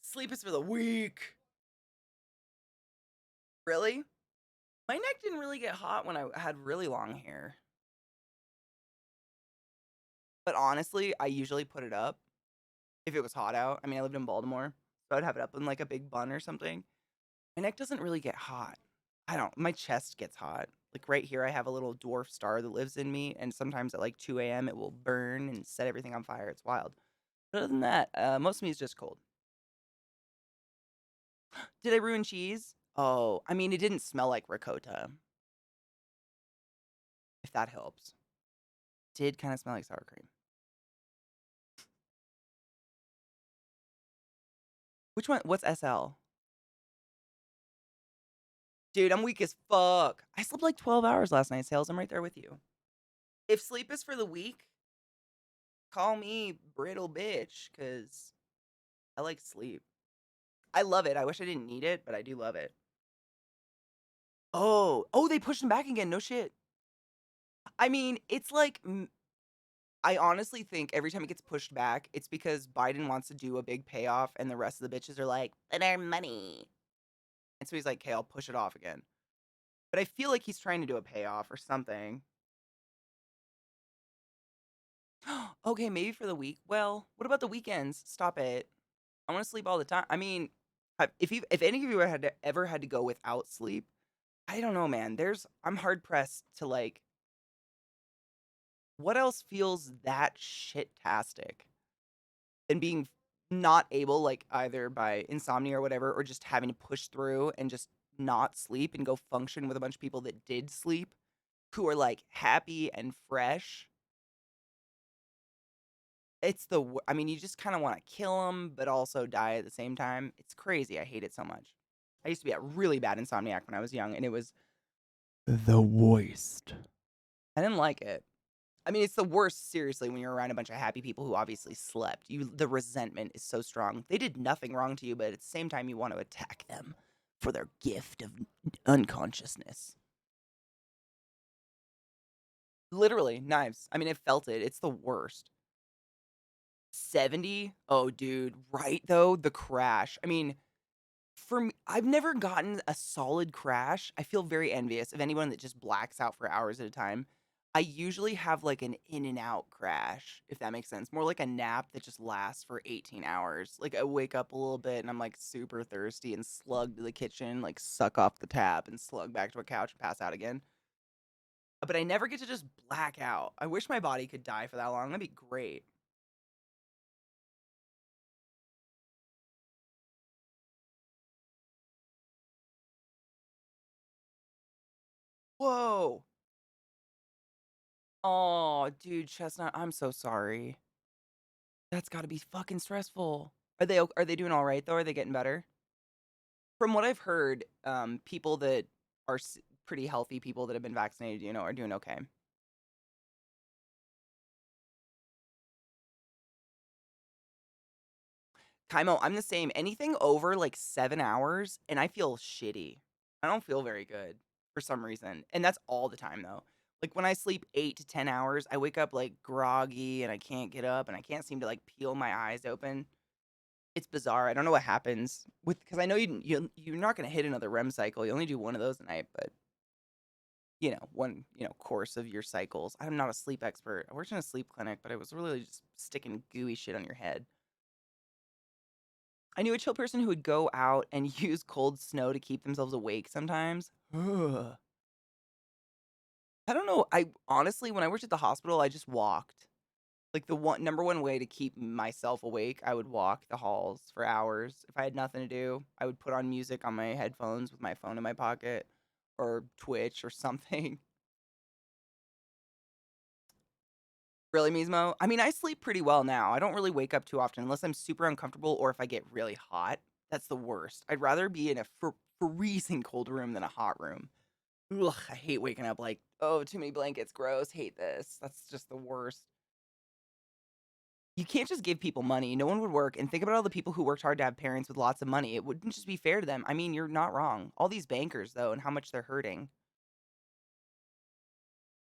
Sleep is for the weak. Really? My neck didn't really get hot when I had really long hair. But honestly, I usually put it up if it was hot out. I mean, I lived in Baltimore, so I'd have it up in like a big bun or something. My neck doesn't really get hot. I don't. My chest gets hot. Like right here, I have a little dwarf star that lives in me, and sometimes at like 2 a.m. it will burn and set everything on fire. It's wild. But other than that, most of me is just cold. Did I ruin cheese? Oh, I mean, it didn't smell like ricotta, if that helps. Did kind of smell like sour cream. Which one? What's SL? Dude, I'm weak as fuck. I slept like 12 hours last night, Sales. I'm right there with you. If sleep is for the weak, call me brittle bitch, because I like sleep. I love it. I wish I didn't need it, but I do love it. Oh, they pushed him back again. No shit. I mean, it's like I honestly think every time it gets pushed back, it's because Biden wants to do a big payoff, and the rest of the bitches are like, "But our money," and so he's like, "Okay, I'll push it off again." But I feel like he's trying to do a payoff or something. Okay, maybe for the week. Well, what about the weekends? Stop it. I want to sleep all the time. I mean, if any of you ever had to go without sleep, I don't know, man. I'm hard pressed to like what else feels that shit-tastic than being not able, like either by insomnia or whatever, or just having to push through and just not sleep and go function with a bunch of people that did sleep, who are like happy and fresh. I mean, you just kind of want to kill them, but also die at the same time. It's crazy. I hate it so much. I used to be a really bad insomniac when I was young, and it was the worst. I didn't like it. I mean, it's the worst, seriously, when you're around a bunch of happy people who obviously slept. The resentment is so strong. They did nothing wrong to you, but at the same time, you want to attack them for their gift of unconsciousness. Literally, knives. I mean, I felt it. It's the worst. 70? Oh, dude. Right, though? The crash. I mean, for me, I've never gotten a solid crash. I feel very envious of anyone that just blacks out for hours at a time. I usually have like an in and out crash, if that makes sense. More like a nap that just lasts for 18 hours. Like I wake up a little bit and I'm like super thirsty and slug to the kitchen, like suck off the tap and slug back to a couch and pass out again. But I never get to just black out. I wish my body could die for that long. That'd be great. Whoa. Oh, dude, Chestnut, I'm so sorry. That's gotta be fucking stressful. Are they doing all right though? Are they getting better? From what I've heard, people that are pretty healthy people that have been vaccinated, are doing okay. Kaimo, I'm the same. Anything over like 7 hours, and I feel shitty. I don't feel very good for some reason, and that's all the time though. Like when I sleep 8 to 10 hours, I wake up like groggy, and I can't get up, and I can't seem to like peel my eyes open. It's bizarre. I don't know what happens with because I know you're not gonna hit another REM cycle. You only do one of those a night, but one course of your cycles. I'm not a sleep expert. I worked in a sleep clinic, but it was really just sticking gooey shit on your head. I knew a chill person who would go out and use cold snow to keep themselves awake sometimes. Ugh. I don't know. I honestly, when I worked at the hospital, I just walked. Like the number one way to keep myself awake, I would walk the halls for hours. If I had nothing to do, I would put on music on my headphones with my phone in my pocket or Twitch or something. Really, Mismo? I mean, I sleep pretty well now. I don't really wake up too often unless I'm super uncomfortable or if I get really hot. That's the worst. I'd rather be in a freezing cold room than a hot room. Ugh, I hate waking up like, oh, too many blankets, gross, hate this. That's just the worst. You can't just give people money. No one would work. And think about all the people who worked hard to have parents with lots of money. It wouldn't just be fair to them. I mean, you're not wrong. All these bankers, though, and how much they're hurting.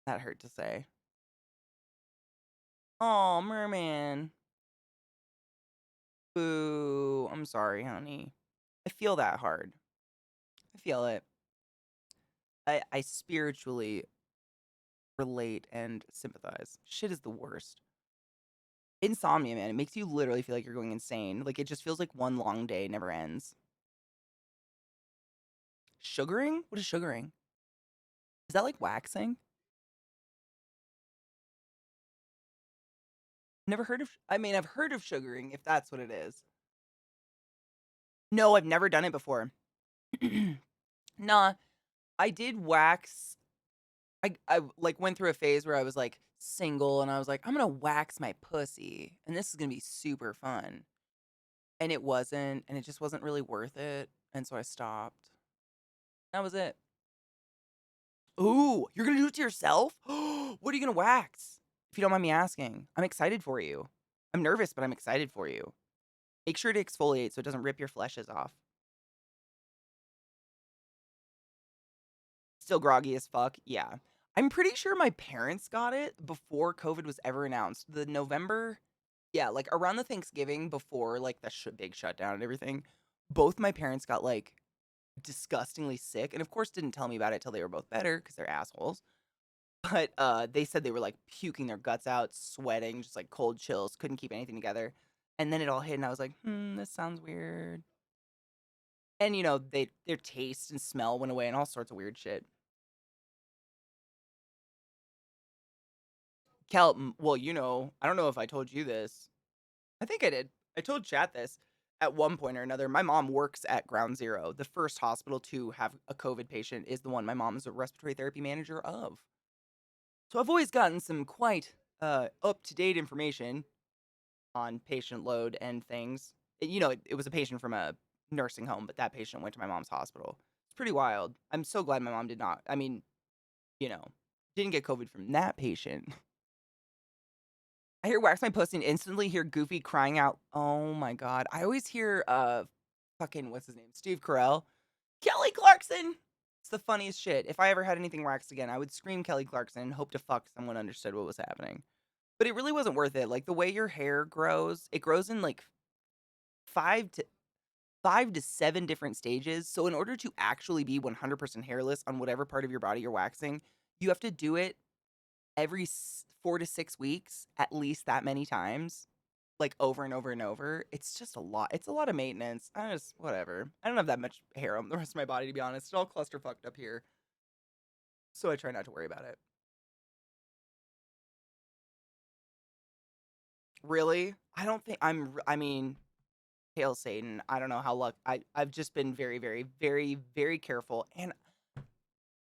That hurt to say. Oh, merman. Boo. I'm sorry, honey. I feel that hard. I feel it. I spiritually relate and sympathize. Shit is the worst. Insomnia, man. It makes you literally feel like you're going insane. Like, it just feels like one long day never ends. Sugaring? What is sugaring? Is that like waxing? Never heard of I mean, I've heard of sugaring, if that's what it is. No, I've never done it before. Nah, I did wax. I like went through a phase where I was like single and I was like, I'm gonna wax my pussy and this is gonna be super fun. And it wasn't, and it just wasn't really worth it. And so I stopped. That was it. Ooh, you're gonna do it to yourself? What are you gonna wax? If you don't mind me asking. I'm excited for you. I'm nervous, but I'm excited for you. Make sure to exfoliate so it doesn't rip your fleshes off. Still groggy as fuck? Yeah. I'm pretty sure my parents got it before COVID was ever announced. The November, yeah, like around the Thanksgiving before like the big shutdown and everything. Both my parents got like disgustingly sick, and of course didn't tell me about it till they were both better because they're assholes. But they said they were like puking their guts out, sweating, just like cold chills, couldn't keep anything together. And then it all hit, and I was like, this sounds weird. And their taste and smell went away, and all sorts of weird shit. Kel, well, I don't know if I told you this. I think I did. I told chat this at one point or another. My mom works at Ground Zero. The first hospital to have a COVID patient is the one my mom is a respiratory therapy manager of. So I've always gotten some quite up-to-date information on patient load and things. It was a patient from a nursing home, but that patient went to my mom's hospital. It's pretty wild. I'm so glad my mom did not. I mean, you know, didn't get COVID from that patient. I hear wax my pussy and instantly hear Goofy crying out, "Oh my god." I always hear fucking what's his name? Steve Carell. Kelly Clarkson. It's the funniest shit. If I ever had anything waxed again, I would scream Kelly Clarkson and hope to fuck someone understood what was happening. But it really wasn't worth it. Like the way your hair grows, it grows in like 5 to 7 different stages. So in order to actually be 100% hairless on whatever part of your body you're waxing, you have to do it every 4 to 6 weeks, at least that many times, like over and over and over. It's just a lot. It's a lot of maintenance. Whatever. I don't have that much hair on the rest of my body, to be honest. It's all clusterfucked up here. So I try not to worry about it. Really? I don't think I mean, hail Satan. I don't know how I've just been very, very, very, very careful. And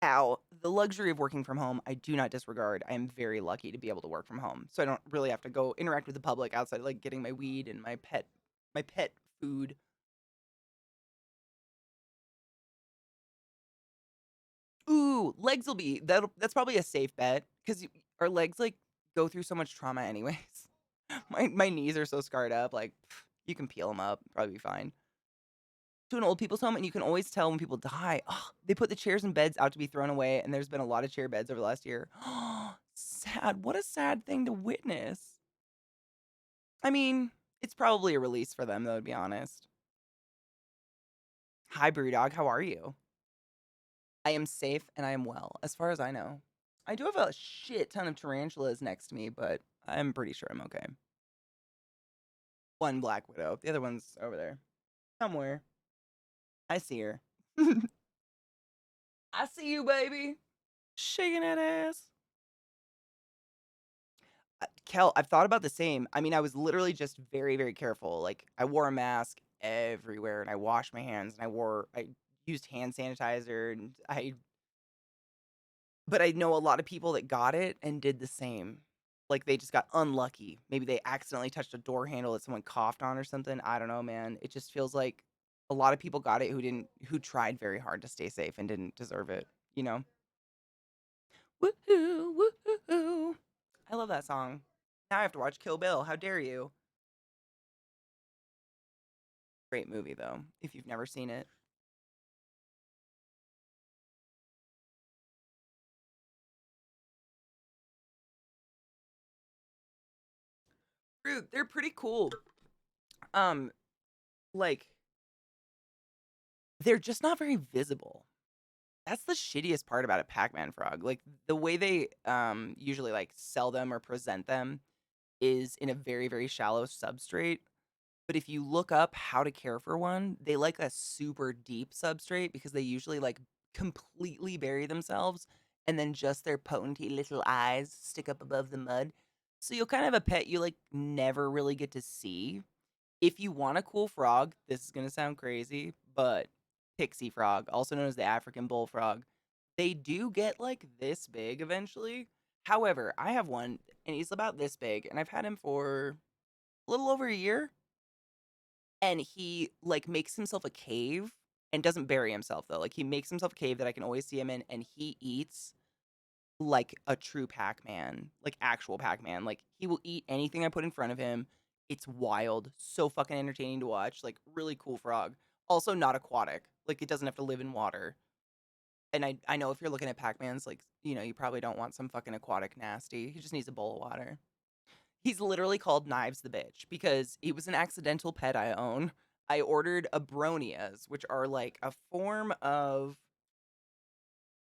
ow, the luxury of working from home, I do not disregard. I am very lucky to be able to work from home, so I don't really have to go interact with the public outside of, like, getting my weed and my pet food. Ooh, legs will be that's probably a safe bet because our legs, like, go through so much trauma anyways. My knees are so scarred up, like, you can peel them up, probably be fine. To an old people's home, and you can always tell when people die. Oh, they put the chairs and beds out to be thrown away, and there's been a lot of chair beds over the last year. Sad. What a sad thing to witness. I mean, it's probably a release for them, though, to be honest. Hi, Brewdog. How are you? I am safe and I am well, as far as I know. I do have a shit ton of tarantulas next to me, but I'm pretty sure I'm okay. One black widow. The other one's over there. Somewhere. I see her. I see you, baby. Shaking that ass. Kel, I've thought about the same. I mean, I was literally just very, very careful. Like, I wore a mask everywhere, and I washed my hands, and I used hand sanitizer, and but I know a lot of people that got it and did the same. Like, they just got unlucky. Maybe they accidentally touched a door handle that someone coughed on or something. I don't know, man. It just feels like a lot of people got it who tried very hard to stay safe and didn't deserve it, you know? Woohoo, woohoo. I love that song. Now I have to watch Kill Bill. How dare you? Great movie, though, if you've never seen it. Dude, they're pretty cool. Um, like, they're just not very visible. That's the shittiest part about a Pac-Man frog. Like, the way they usually like sell them or present them is in a very, very shallow substrate. But if you look up how to care for one, they like a super deep substrate because they usually like completely bury themselves and then just their potenty little eyes stick up above the mud. So you'll kind of have a pet you like never really get to see. If you want a cool frog, this is going to sound crazy, but pixie frog, also known as the African bullfrog, they do get like this big eventually. However, I have one and he's about this big and I've had him for a little over a year and he like makes himself a cave and doesn't bury himself though. Like he makes himself a cave that I can always see him in and he eats like a true Pac-Man, like actual Pac-Man. Like he will eat anything I put in front of him. It's wild, so fucking entertaining to watch. Like really cool frog. Also not aquatic. Like it doesn't have to live in water. And I know if you're looking at Pac-Mans, like, you know, you probably don't want some fucking aquatic nasty. He just needs a bowl of water. He's literally called Knives the Bitch because he was an accidental pet I own. I ordered abronias, which are like a form of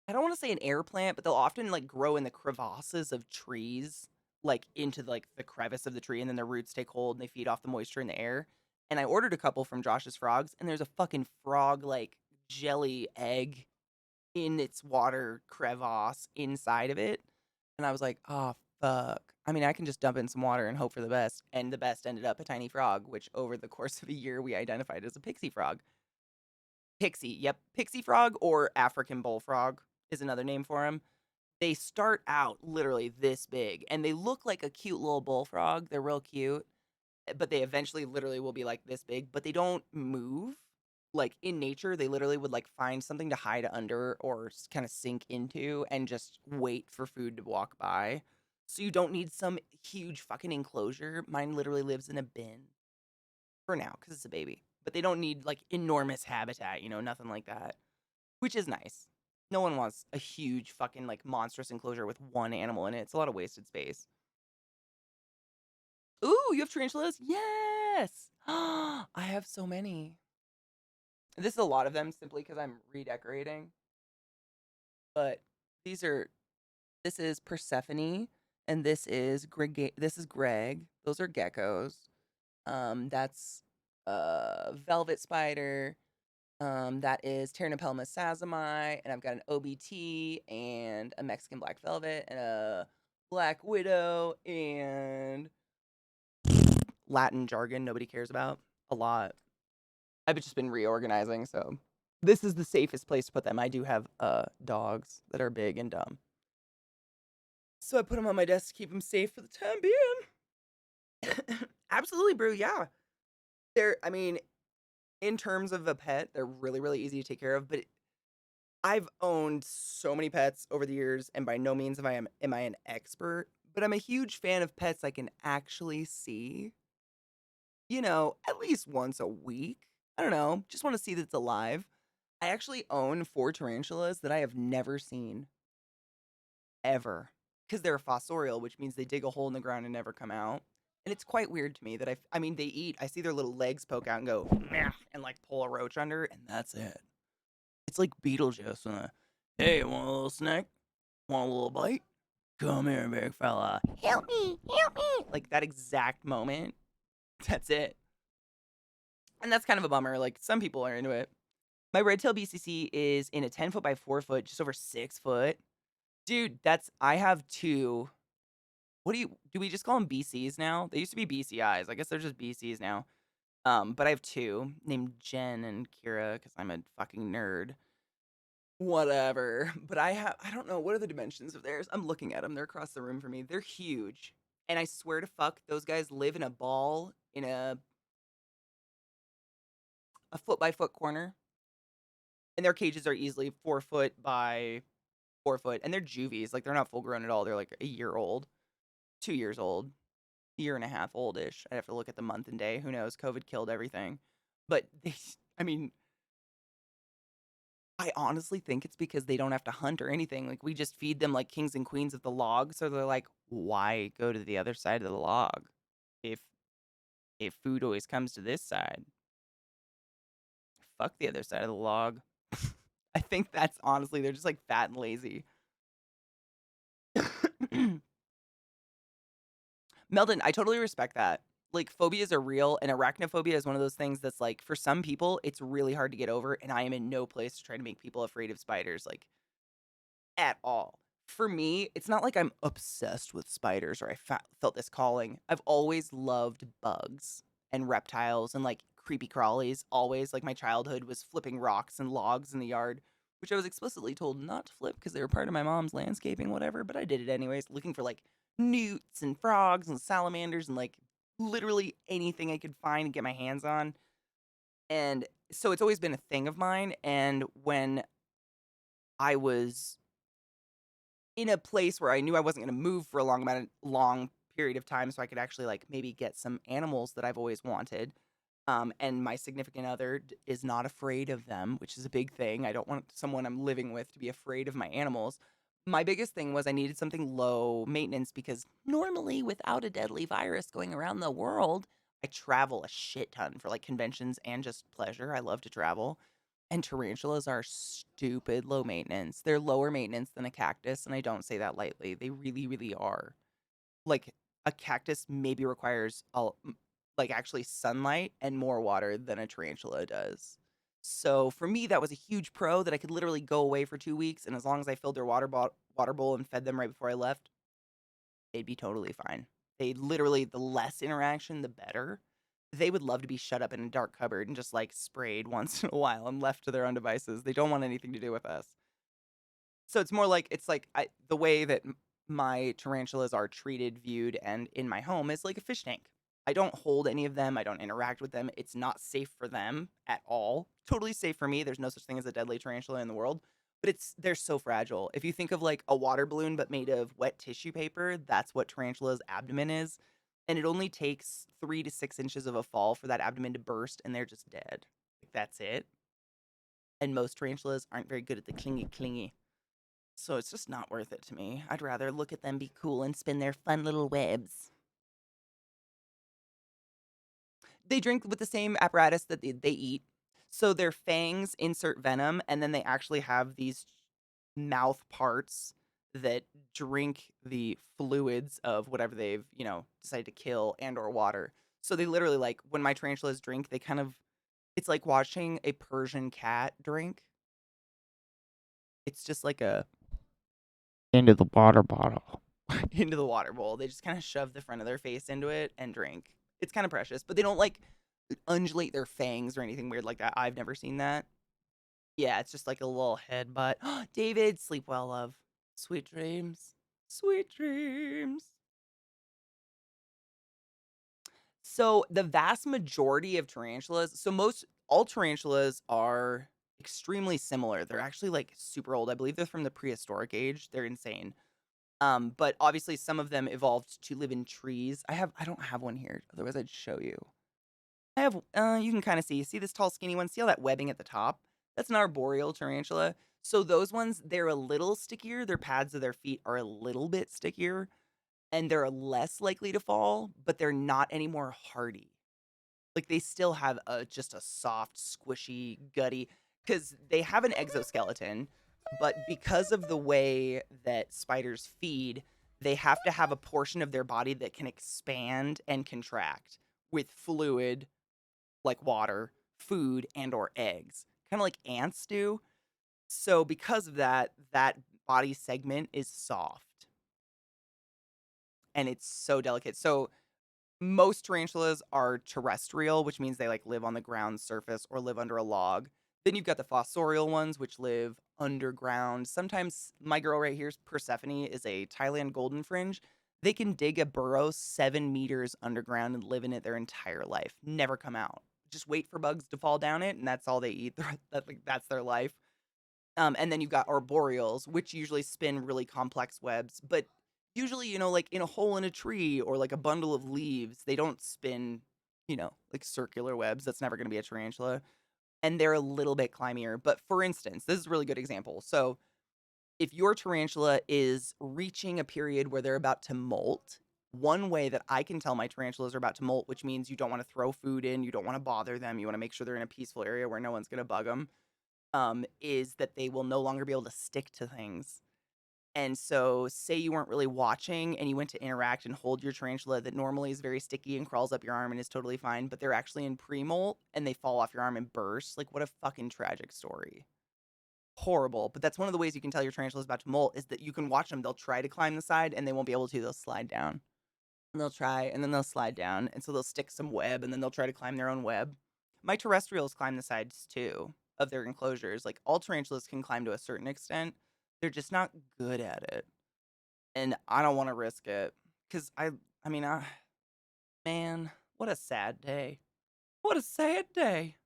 I don't want to say an air plant, but they'll often like grow in the crevasses of trees, like into like the crevice of the tree, and then their roots take hold and they feed off the moisture in the air. And I ordered a couple from Josh's Frogs, and there's a fucking frog like jelly egg in its water crevasse inside of it. And I was like, oh fuck. I mean, I can just dump in some water and hope for the best. And the best ended up a tiny frog, which over the course of a year we identified as a pixie frog. Pixie, yep. Pixie frog or African bullfrog is another name for him. They start out literally this big and they look like a cute little bullfrog. They're real cute, but they eventually literally will be like this big, but they don't move. Like in nature, they literally would like find something to hide under or kind of sink into and just wait for food to walk by. So you don't need some huge fucking enclosure. Mine literally lives in a bin for now because it's a baby. But they don't need like enormous habitat, you know, nothing like that, which is nice. No one wants a huge fucking like monstrous enclosure with one animal in it. It's a lot of wasted space. Ooh, you have tarantulas? Yes. I have so many. This is a lot of them simply because I'm redecorating. But these are this is Persephone and this is Greg. Those are geckos. That's velvet spider. That is Pteranopelma sazami, and I've got an OBT and a Mexican black velvet and a black widow and Latin jargon nobody cares about a lot. I've just been reorganizing, so This is the safest place to put them. I do have dogs that are big and dumb. So I put them on my desk to keep them safe for the time being. Absolutely, Brew. Yeah. I mean, in terms of a pet, they're really, really easy to take care of. But I've owned so many pets over the years, and by no means am I an expert. But I'm a huge fan of pets I can actually see, at least once a week. I don't know, just want to see that it's alive. I actually own 4 tarantulas that I have never seen ever because they're fossorial, which means they dig a hole in the ground and never come out. And it's quite weird to me that I mean, they eat. I see their little legs poke out and go, "Meh," and like pull a roach under, and that's it. It's like Beetlejuice. Hey, want a little snack? Want a little bite? Come here, big fella. Help me, help me. Like that exact moment. That's it. And that's kind of a bummer. Like some people are into it. My red tail BCC is in a 10 foot by 4 foot, just over 6 foot. Dude, I have 2. Do we just call them BCs now? They used to be BCIs. I guess they're just BCs now. But I have 2 named Jen and Kira because I'm a fucking nerd. Whatever. But I don't know. What are the dimensions of theirs? I'm looking at them. They're across the room from me. They're huge. And I swear to fuck, those guys live in a ball in a foot by foot corner. And their cages are easily 4 foot by 4 foot. And they're juvies. Like, they're not full grown at all. They're like a year old, 2 years old, year and a half oldish. I have to look at the month and day. Who knows? COVID killed everything. But I mean, I honestly think it's because they don't have to hunt or anything. Like, we just feed them like kings and queens of the log. So they're like, why go to the other side of the log if food always comes to this side? Fuck the other side of the log. I think that's honestly, they're just like fat and lazy. Meldon, I totally respect that. Like, phobias are real, and arachnophobia is one of those things that's like, for some people, it's really hard to get over, and I am in no place to try to make people afraid of spiders, like, at all. For me, it's not like I'm obsessed with spiders or I felt this calling. I've always loved bugs and reptiles and like creepy crawlies. Always, like, my childhood was flipping rocks and logs in the yard, which I was explicitly told not to flip because they were part of my mom's landscaping, whatever. But I did it anyways, looking for like newts and frogs and salamanders and like literally anything I could find and get my hands on. And so it's always been a thing of mine. And when I was in a place where I knew I wasn't going to move for a long period of time, so I could actually like maybe get some animals that I've always wanted. And my significant other is not afraid of them, which is a big thing. I don't want someone I'm living with to be afraid of my animals. My biggest thing was I needed something low maintenance because normally, without a deadly virus going around the world, I travel a shit ton for like conventions and just pleasure. I love to travel. And tarantulas are stupid low maintenance. They're lower maintenance than a cactus, and I don't say that lightly. They really, really are. Like, a cactus maybe requires like actually sunlight and more water than a tarantula does. So for me, that was a huge pro that I could literally go away for 2 weeks, and as long as I filled their water bowl and fed them right before I left, they'd be totally fine. They literally, the less interaction, the better. They would love to be shut up in a dark cupboard and just like sprayed once in a while and left to their own devices. They don't want anything to do with us. So it's more like the way that my tarantulas are treated, viewed, and in my home is like a fish tank. I don't hold any of them. I don't interact with them. It's not safe for them at all. Totally safe for me. There's no such thing as a deadly tarantula in the world, but they're so fragile. If you think of like a water balloon but made of wet tissue paper, that's what tarantula's abdomen is. And it only takes 3 to 6 inches of a fall for that abdomen to burst, and they're just dead. Like, that's it. And most tarantulas aren't very good at the clingy. So it's just not worth it to me. I'd rather look at them be cool and spin their fun little webs. They drink with the same apparatus that they eat. So their fangs insert venom, and then they actually have these mouth parts that drink the fluids of whatever they've, decided to kill and or water. So they literally, like, when my tarantulas drink, they kind of, it's like watching a Persian cat drink. It's just like a into the water bottle. Into the water bowl. They just kind of shove the front of their face into it and drink. It's kind of precious, but they don't like undulate their fangs or anything weird like that. I've never seen that. Yeah, it's just like a little headbutt. David, sleep well, love. Sweet dreams. Sweet dreams. So the vast majority of tarantulas, so most all tarantulas are extremely similar. They're actually like super old. I believe they're from the prehistoric age. They're insane. But obviously some of them evolved to live in trees. I don't have one here, otherwise I'd show you. I have you can kind of see this tall skinny one. See all that webbing at the top? That's an arboreal tarantula. So those ones, they're a little stickier. Their pads of their feet are a little bit stickier and they're less likely to fall, but they're not any more hardy. Like they still have just a soft, squishy, gutty because they have an exoskeleton, but because of the way that spiders feed, they have to have a portion of their body that can expand and contract with fluid like water, food, and or eggs, kind of like ants do. So because of that, that body segment is soft and it's so delicate. So most tarantulas are terrestrial, which means they like live on the ground surface or live under a log. Then you've got the fossorial ones, which live underground. Sometimes my girl right here, Persephone, is a Thailand golden fringe. They can dig a burrow 7 meters underground and live in it their entire life, never come out. Just wait for bugs to fall down it, and that's all they eat. That's their life. And then you've got arboreals, which usually spin really complex webs, but usually, like in a hole in a tree or like a bundle of leaves, they don't spin, like circular webs. That's never going to be a tarantula. And they're a little bit climbier. But for instance, this is a really good example. So if your tarantula is reaching a period where they're about to molt, one way that I can tell my tarantulas are about to molt, which means you don't want to throw food in, you don't want to bother them, you want to make sure they're in a peaceful area where no one's going to bug them, is that they will no longer be able to stick to things. And so, say you weren't really watching and you went to interact and hold your tarantula that normally is very sticky and crawls up your arm and is totally fine, but they're actually in pre-molt and they fall off your arm and burst. Like, what a fucking tragic story. Horrible. But that's one of the ways you can tell your tarantula is about to molt is that you can watch them. They'll try to climb the side and they won't be able to. They'll slide down. And they'll try and then they'll slide down. And so they'll stick some web and then they'll try to climb their own web. My terrestrials climb the sides too of their enclosures. Like all tarantulas can climb to a certain extent. They're just not good at it. And I don't want to risk it because I mean, man, what a sad day. What a sad day.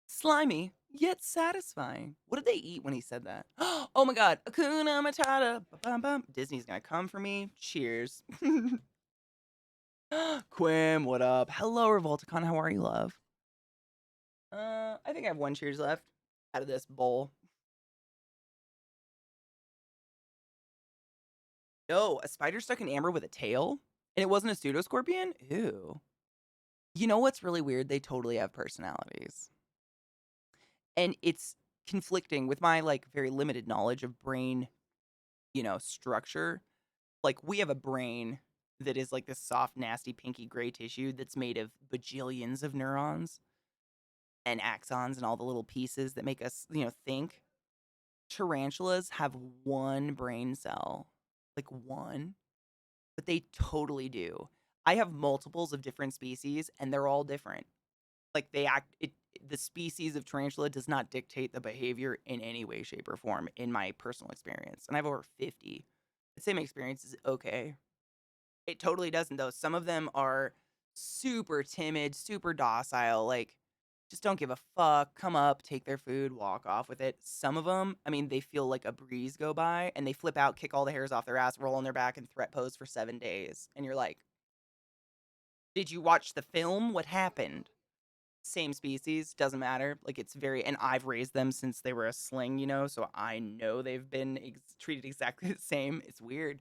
Slimy, yet satisfying. What did they eat when he said that? Oh my god. Akuna Matata. Ba-bum-bum. Disney's gonna come for me. Cheers. Quim, what up? Hello, Revolticon. How are you, love? I think I have one cheers left out of this bowl. No, a spider stuck in amber with a tail? And it wasn't a pseudoscorpion? Ew. You know what's really weird? They totally have personalities. And it's conflicting with my like very limited knowledge of brain, structure. Like we have a brain that is like this soft, nasty, pinky gray tissue that's made of bajillions of neurons and axons and all the little pieces that make us, think. Tarantulas have one brain cell, like one, but they totally do. I have multiples of different species and they're all different. Like the species of tarantula does not dictate the behavior in any way, shape, or form in my personal experience. And I have over 50. The same experience is okay. It totally doesn't though. Some of them are super timid, super docile, like just don't give a fuck, come up, take their food, walk off with it. Some of them, I mean, they feel like a breeze go by and they flip out, kick all the hairs off their ass, roll on their back and threat pose for 7 days. And you're like, "Did you watch the film? What happened?" Same species, doesn't matter. Like it's very, and I've raised them since they were a sling, so I know they've been treated exactly the same. It's weird.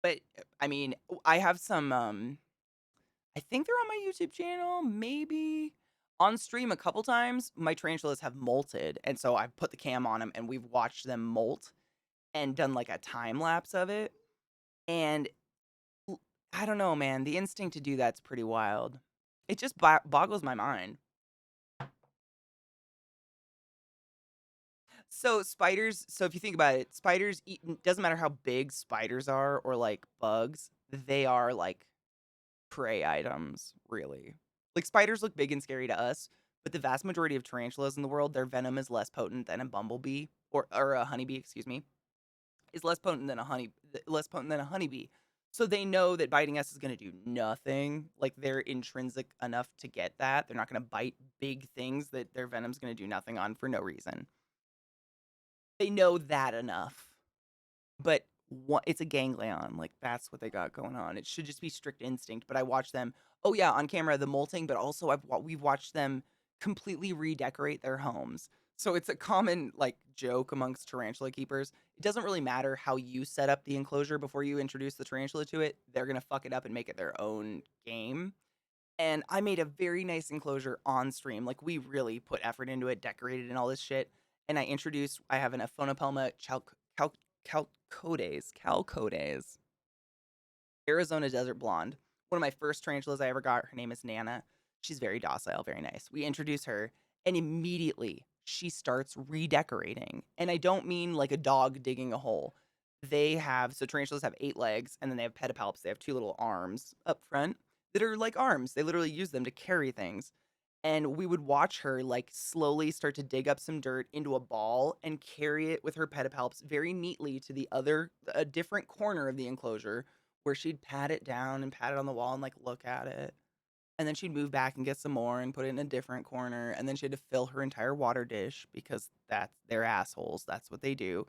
But I mean, I have some I think they're on my YouTube channel, maybe on stream a couple times. My tarantulas have molted, and so I've put the cam on them and we've watched them molt and done like a time lapse of it. And I don't know, man, the instinct to do that's pretty wild. It just boggles my mind. So spiders, so if you think about it, spiders eat, doesn't matter how big spiders are or like bugs, they are like prey items, really. Like spiders look big and scary to us, but the vast majority of tarantulas in the world, their venom is less potent than a bumblebee or a honeybee, excuse me, is less potent than a honeybee. So they know that biting us is going to do nothing. Like they're intrinsic enough to get that. They're not going to bite big things that their venom's going to do nothing on for no reason. They know that enough. But it's a ganglion. Like that's what they got going on. It should just be strict instinct. But I watch them. Oh yeah, on camera the molting, but also we've watched them completely redecorate their homes. So it's a common like joke amongst tarantula keepers. It doesn't really matter how you set up the enclosure before you introduce the tarantula to it. They're gonna fuck it up and make it their own game. And I made a very nice enclosure on stream. Like we really put effort into it, decorated and all this shit. And I have an Aphonopelma calcodes, Arizona Desert Blonde. One of my first tarantulas I ever got. Her name is Nana. She's very docile, very nice. We introduce her, and immediately she starts redecorating. And I don't mean like a dog digging a hole. Tarantulas have 8 legs, and then they have pedipalps. They have 2 little arms up front that are like arms. They literally use them to carry things. And we would watch her like slowly start to dig up some dirt into a ball and carry it with her pedipalps very neatly to a different corner of the enclosure where she'd pat it down and pat it on the wall and like look at it. And then she'd move back and get some more and put it in a different corner. And then she had to fill her entire water dish because they're assholes. That's what they do.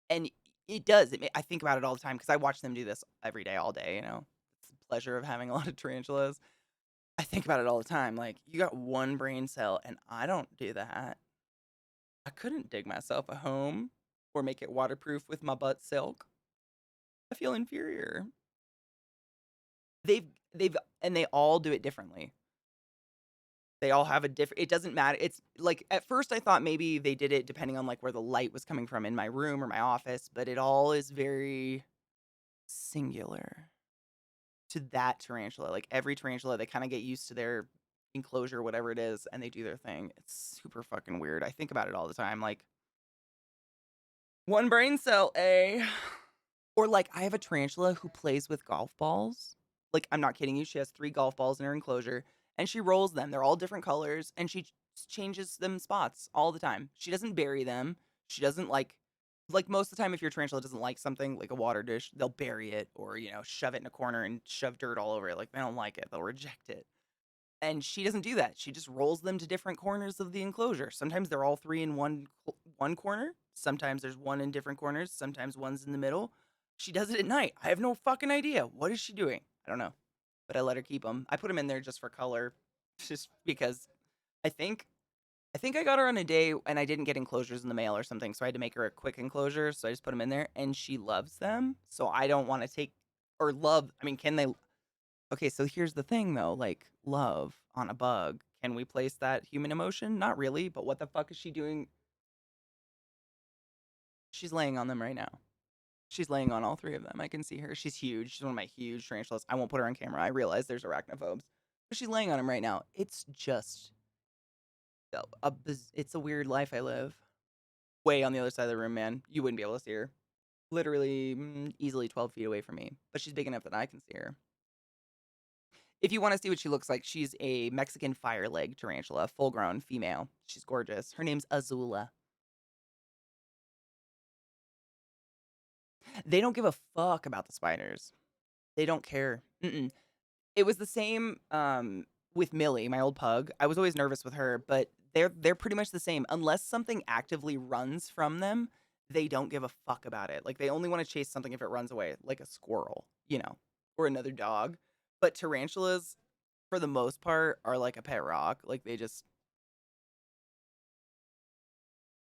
And it does. I think about it all the time because I watch them do this every day, all day. It's the pleasure of having a lot of tarantulas. I think about it all the time. Like, you got one brain cell, and I don't do that. I couldn't dig myself a home or make it waterproof with my butt silk. I feel inferior. And they all do it differently. They all have it doesn't matter. It's like, at first I thought maybe they did it depending on like where the light was coming from in my room or my office, but it all is very singular to that tarantula. Like every tarantula, they kind of get used to their enclosure, whatever it is, and they do their thing. It's super fucking weird. I think about it all the time. Like, one brain cell, eh? Or like, I have a tarantula who plays with golf balls. Like, I'm not kidding you. She has 3 golf balls in her enclosure, and she rolls them. They're all different colors, and she changes them spots all the time. She doesn't bury them. She doesn't like most of the time, if your tarantula doesn't like something, like a water dish, they'll bury it or, shove it in a corner and shove dirt all over it. Like, they don't like it. They'll reject it. And she doesn't do that. She just rolls them to different corners of the enclosure. Sometimes they're all 3 in one corner. Sometimes there's one in different corners. Sometimes one's in the middle. She does it at night. I have no fucking idea. What is she doing? I don't know. But I let her keep them. I put them in there just for color, just because I think I got her on a day and I didn't get enclosures in the mail or something, so I had to make her a quick enclosure. So I just put them in there, and she loves them. So I don't want to take or love. I mean, can they? Okay, so here's the thing though. Like, love on a bug. Can we place that human emotion? Not really. But what the fuck is she doing? She's laying on them right now. She's laying on all 3 of them. I can see her. She's huge. She's one of my huge tarantulas. I won't put her on camera. I realize there's arachnophobes, but she's laying on them right now. It's just it's a weird life I live. Way on the other side of the room, man. You wouldn't be able to see her. Literally, easily 12 feet away from me. But she's big enough that I can see her. If you want to see what she looks like, she's a Mexican fire leg tarantula, full-grown female. She's gorgeous. Her name's Azula. They don't give a fuck about the spiders. They don't care. It was the same with Millie, my old pug. I was always nervous with her, but they're pretty much the same. Unless something actively runs from them, they don't give a fuck about it. Like, they only want to chase something if it runs away, like a squirrel, or another dog. But tarantulas, for the most part, are like a pet rock. Like, they just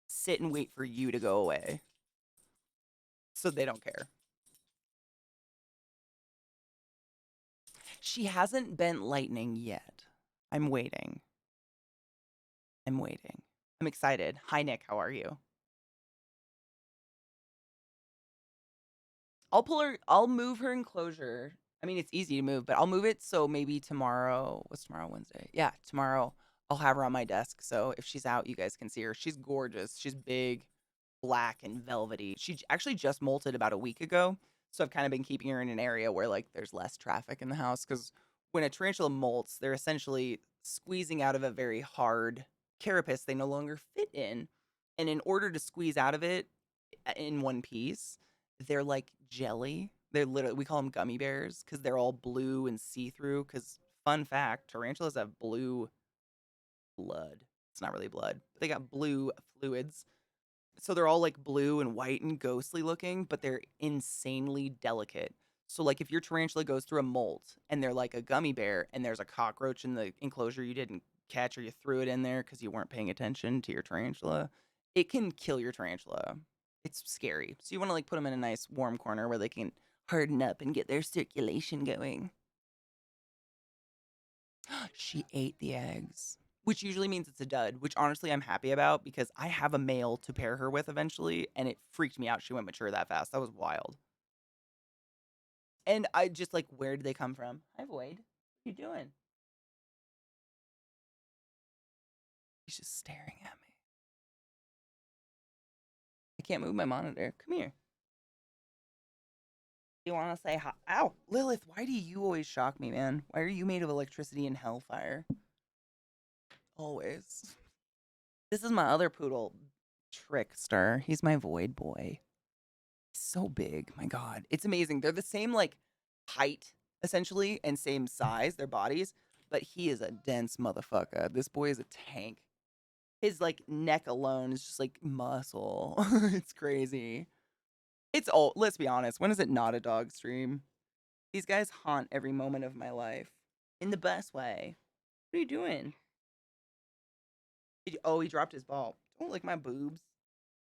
sit and wait for you to go away. So they don't care. She hasn't bent lightning yet. I'm waiting. I'm excited. Hi, Nick. How are you? I'll move her enclosure. I mean, it's easy to move, but I'll move it so maybe tomorrow. What's tomorrow? Wednesday? Yeah, tomorrow I'll have her on my desk. So if she's out, you guys can see her. She's gorgeous. She's big, black, and velvety. She actually just molted about a week ago. So I've kind of been keeping her in an area where like there's less traffic in the house because when a tarantula molts, they're essentially squeezing out of a very hard carapace they no longer fit in. And in order to squeeze out of it in one piece, they're like jelly. They're literally, we call them gummy bears because they're all blue and see through. Because, fun fact, tarantulas have blue blood. It's not really blood, but they got blue fluids. So they're all like blue and white and ghostly looking, but they're insanely delicate. So like if your tarantula goes through a molt and they're like a gummy bear and there's a cockroach in the enclosure you didn't catch or you threw it in there because you weren't paying attention to your tarantula, it can kill your tarantula. It's scary. So you want to like put them in a nice warm corner where they can harden up and get their circulation going. She ate the eggs, which usually means it's a dud, which honestly I'm happy about because I have a male to pair her with eventually, and it freaked me out she went mature that fast. That was wild. And I just like, where did they come from? Hi, Void. What are you doing? He's just staring at me. I can't move my monitor. Come here. You want to say hi? Ow, Lilith, why do you always shock me, man? Why are you made of electricity and hellfire? Always. This is my other poodle, Trickster. He's my void boy. He's so big. My God. It's amazing. They're the same, like, height, essentially, and same size, their bodies, but he is a dense motherfucker. This boy is a tank. His, like, neck alone is just, like, muscle. It's crazy. It's all, let's be honest, when is it not a dog stream? These guys haunt every moment of my life in the best way. What are you doing? Oh, he dropped his ball. Don't lick my boobs.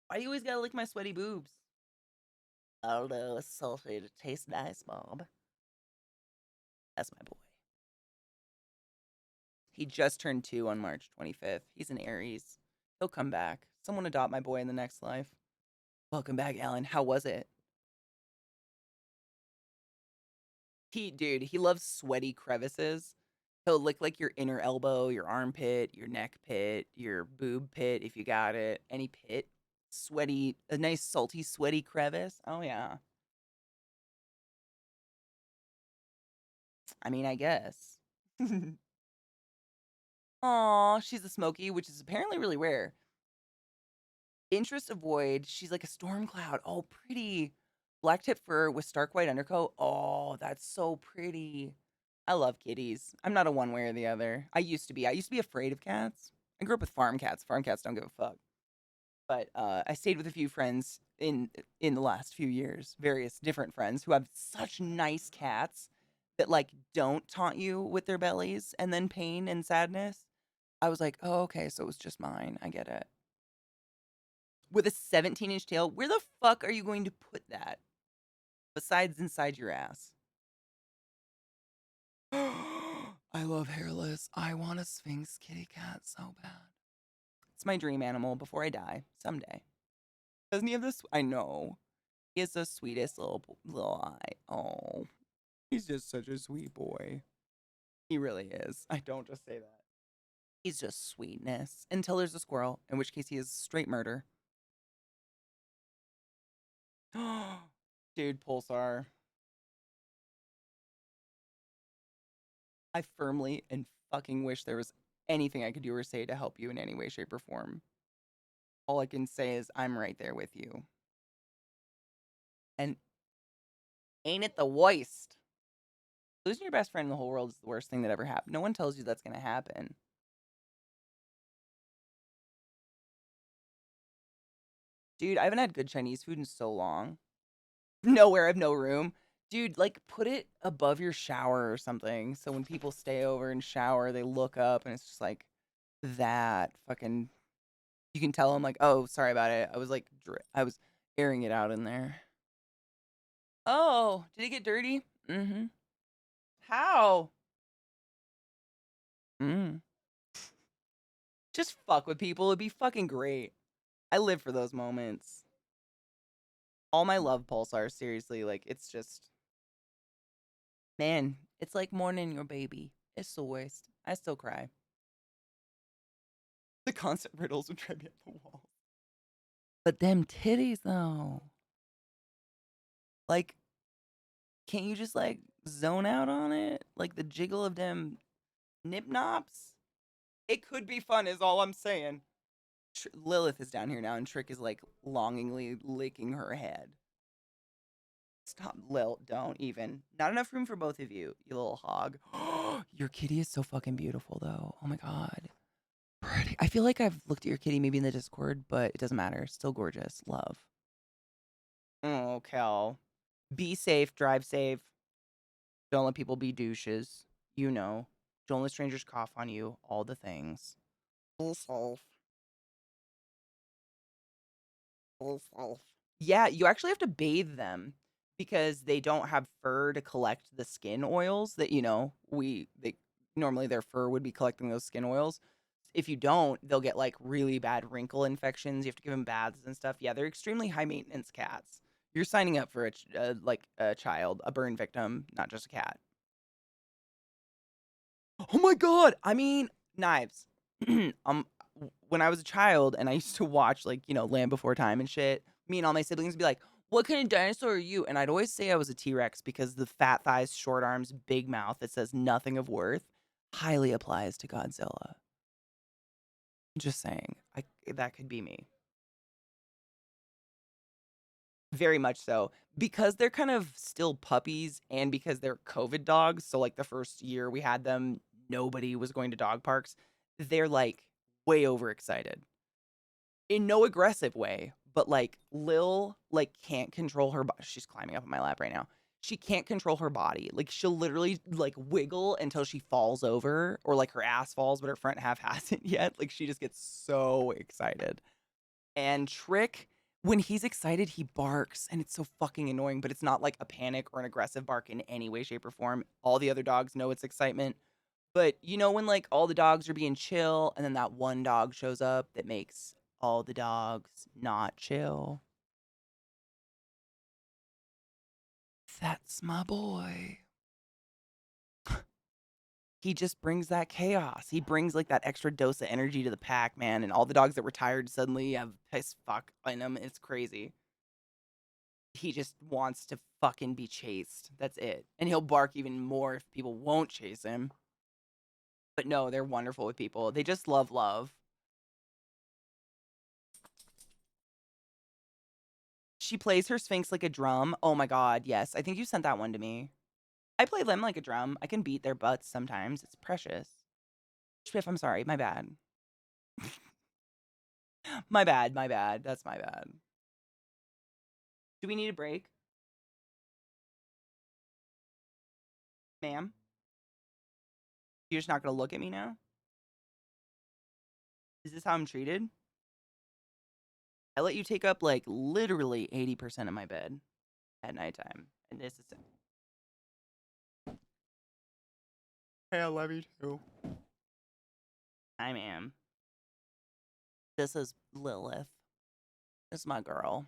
Why do you always gotta lick my sweaty boobs? Oh no, it's salty. It tastes nice, Mom. That's my boy. He just turned 2 on March 25th. He's an Aries. He'll come back. Someone adopt my boy in the next life. Welcome back, Alan. How was it? Dude, he loves sweaty crevices. He'll lick like your inner elbow, your armpit, your neck pit, your boob pit if you got it. Any pit. Sweaty, a nice salty, sweaty crevice. Oh, yeah. I mean, I guess. Aw, she's a Smoky, which is apparently really rare. Interest Avoid, she's like a storm cloud. Oh, pretty. Black tip fur with stark white undercoat. Oh, that's so pretty. I love kitties. I'm not a one way or the other. I used to be. I used to be afraid of cats. I grew up with farm cats. Farm cats don't give a fuck. But I stayed with a few friends in the last few years, various different friends who have such nice cats that like don't taunt you with their bellies and then pain and sadness. I was like, oh, okay, so it was just mine. I get it. With a 17-inch tail, where the fuck are you going to put that? Besides inside your ass. I love hairless. I want a Sphinx kitty cat so bad. It's my dream animal before I die, someday. Doesn't he have this? I know. He has the sweetest little eye. Oh, he's just such a sweet boy. He really is. I don't just say that. He's just sweetness. Until there's a squirrel, in which case he is straight murder. Dude, Pulsar. I firmly and fucking wish there was anything I could do or say to help you in any way, shape, or form. All I can say is I'm right there with you. And ain't it the worst? Losing your best friend in the whole world is the worst thing that ever happened. No one tells you that's going to happen. Dude, I haven't had good Chinese food in so long. Nowhere, I have no room. Dude, like, put it above your shower or something. So when people stay over and shower, they look up and it's just like that fucking. You can tell them, like, oh, sorry about it. I was like, I was airing it out in there. Oh, did it get dirty? Mm hmm. How? Mm. Just fuck with people. It'd be fucking great. I live for those moments. All my love pulsars, seriously, like, it's just. Man, it's like mourning your baby. It's the worst. I still cry. The constant riddles would drive me up the wall. But them titties, though. Like, can't you just, like, zone out on it. Like the jiggle of them nip nops. It could be fun, is all I'm saying. Lilith is down here now, and Trick is like longingly licking her head. Stop, Lil. Don't even. Not enough room for both of you, you little hog. Your kitty is so fucking beautiful, though. Oh my god. Pretty. I feel like I've looked at your kitty maybe in the Discord, but it doesn't matter. Still gorgeous. Love. Oh, Kel. Be safe. Drive safe. Don't let people be douches. You know. Don't let strangers cough on you. All the things. Be safe. Be safe. Yeah, you actually have to bathe them because they don't have fur to collect the skin oils that, they normally their fur would be collecting those skin oils. If you don't, they'll get like really bad wrinkle infections. You have to give them baths and stuff. Yeah, they're extremely high maintenance cats. You're signing up for a child, a burn victim, not just a cat. Oh my god! I mean, knives. When I was a child and I used to watch Land Before Time and shit, me and all my siblings would be like, "What kind of dinosaur are you?" And I'd always say I was a T-Rex because the fat thighs, short arms, big mouth that says nothing of worth highly applies to Godzilla. Just saying, that could be me. Very much so. Because they're kind of still puppies and because they're COVID dogs, so like the first year we had them, nobody was going to dog parks. They're like way overexcited. In no aggressive way, but like Lil like can't control her body. She's climbing up on my lap right now. She can't control her body. Like she'll literally like wiggle until she falls over or like her ass falls, but her front half hasn't yet. Like she just gets so excited. And Trick, when he's excited, he barks and it's so fucking annoying, but it's not like a panic or an aggressive bark in any way, shape, or form. All the other dogs know it's excitement. But when like all the dogs are being chill and then that one dog shows up that makes all the dogs not chill. That's my boy. He just brings that chaos. He brings like that extra dose of energy to the pack, man. And all the dogs that were tired suddenly have piss fuck in them. It's crazy. He just wants to fucking be chased. That's it. And he'll bark even more if people won't chase him. But no, they're wonderful with people. They just love love. She plays her Sphinx like a drum. Oh my god, yes. I think you sent that one to me. I play them like a drum. I can beat their butts sometimes. It's precious. Spiff, I'm sorry. My bad. My bad. My bad. That's my bad. Do we need a break? Ma'am? You're just not going to look at me now? Is this how I'm treated? I let you take up like literally 80% of my bed at nighttime. And this is it. Hey, I love you too. Hi, ma'am. This is Lilith. This is my girl.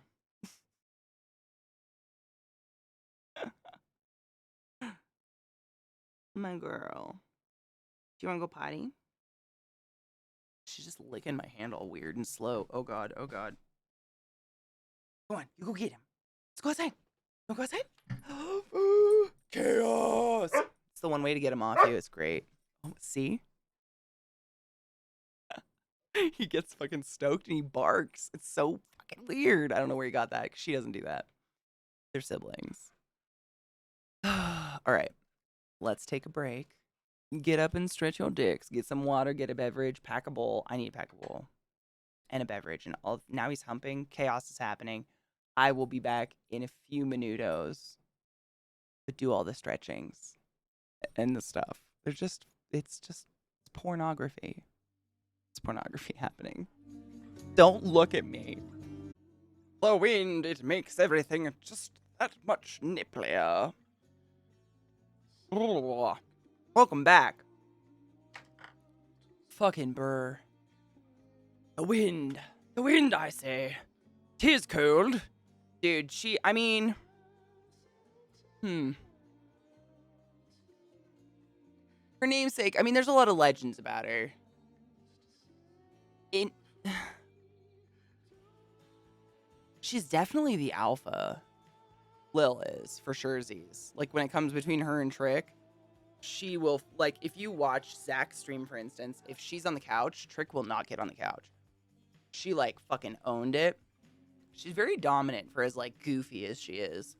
My girl. Do you want to go potty? She's just licking my hand all weird and slow. Oh god, oh god. Go on, you go get him. Let's go outside. Don't go outside. Chaos. It's the one way to get him off you. It's great. Oh, see? He gets fucking stoked and he barks. It's so fucking weird. I don't know where he got that because she doesn't do that. They're siblings. All right, let's take a break. Get up and stretch your dicks. Get some water. Get a beverage. Pack a bowl. I need to pack a bowl and a beverage. And now he's humping. Chaos is happening. I will be back in a few minutos to do all the stretchings and the stuff. It's pornography. It's pornography happening. Don't look at me. The wind, it makes everything just that much nipplier. Welcome back. Fucking burr. The wind, I say. 'Tis cold. Dude, her namesake, there's a lot of legends about her. She's definitely the alpha. Lil is for sure Z's. Like when it comes between her and Trick, she will, like, if you watch Zach's stream, for instance, if she's on the couch, Trick will not get on the couch. She like fucking owned it. She's very dominant for as like goofy as she is.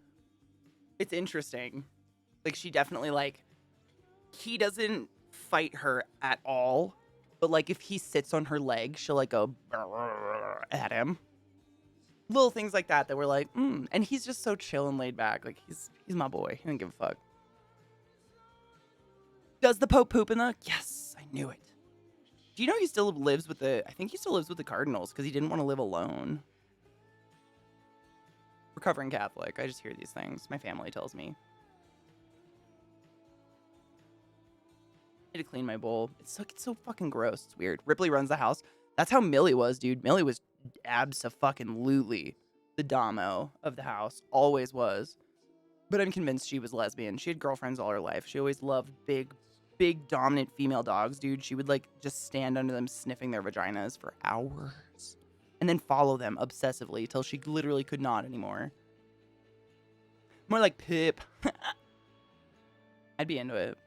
It's interesting. Like she definitely like, he doesn't fight her at all, but like if he sits on her leg, she'll like go at him. Little things like that we're like, and he's just so chill and laid back. Like he's my boy. He doesn't give a fuck. Does the Pope poop in the? Yes, I knew it. Do you know he still lives with the? I think he still lives with the Cardinals because he didn't want to live alone. Recovering Catholic. I just hear these things. My family tells me. I need to clean my bowl. It's so fucking gross. It's weird. Ripley runs the house. That's how Millie was, dude. Millie was abso-fucking-lutely the damo of the house. Always was. But I'm convinced she was lesbian. She had girlfriends all her life. She always loved big dominant female dogs, dude. She would like just stand under them sniffing their vaginas for hours. And then follow them obsessively till she literally could not anymore. More like Pip. I'd be into it.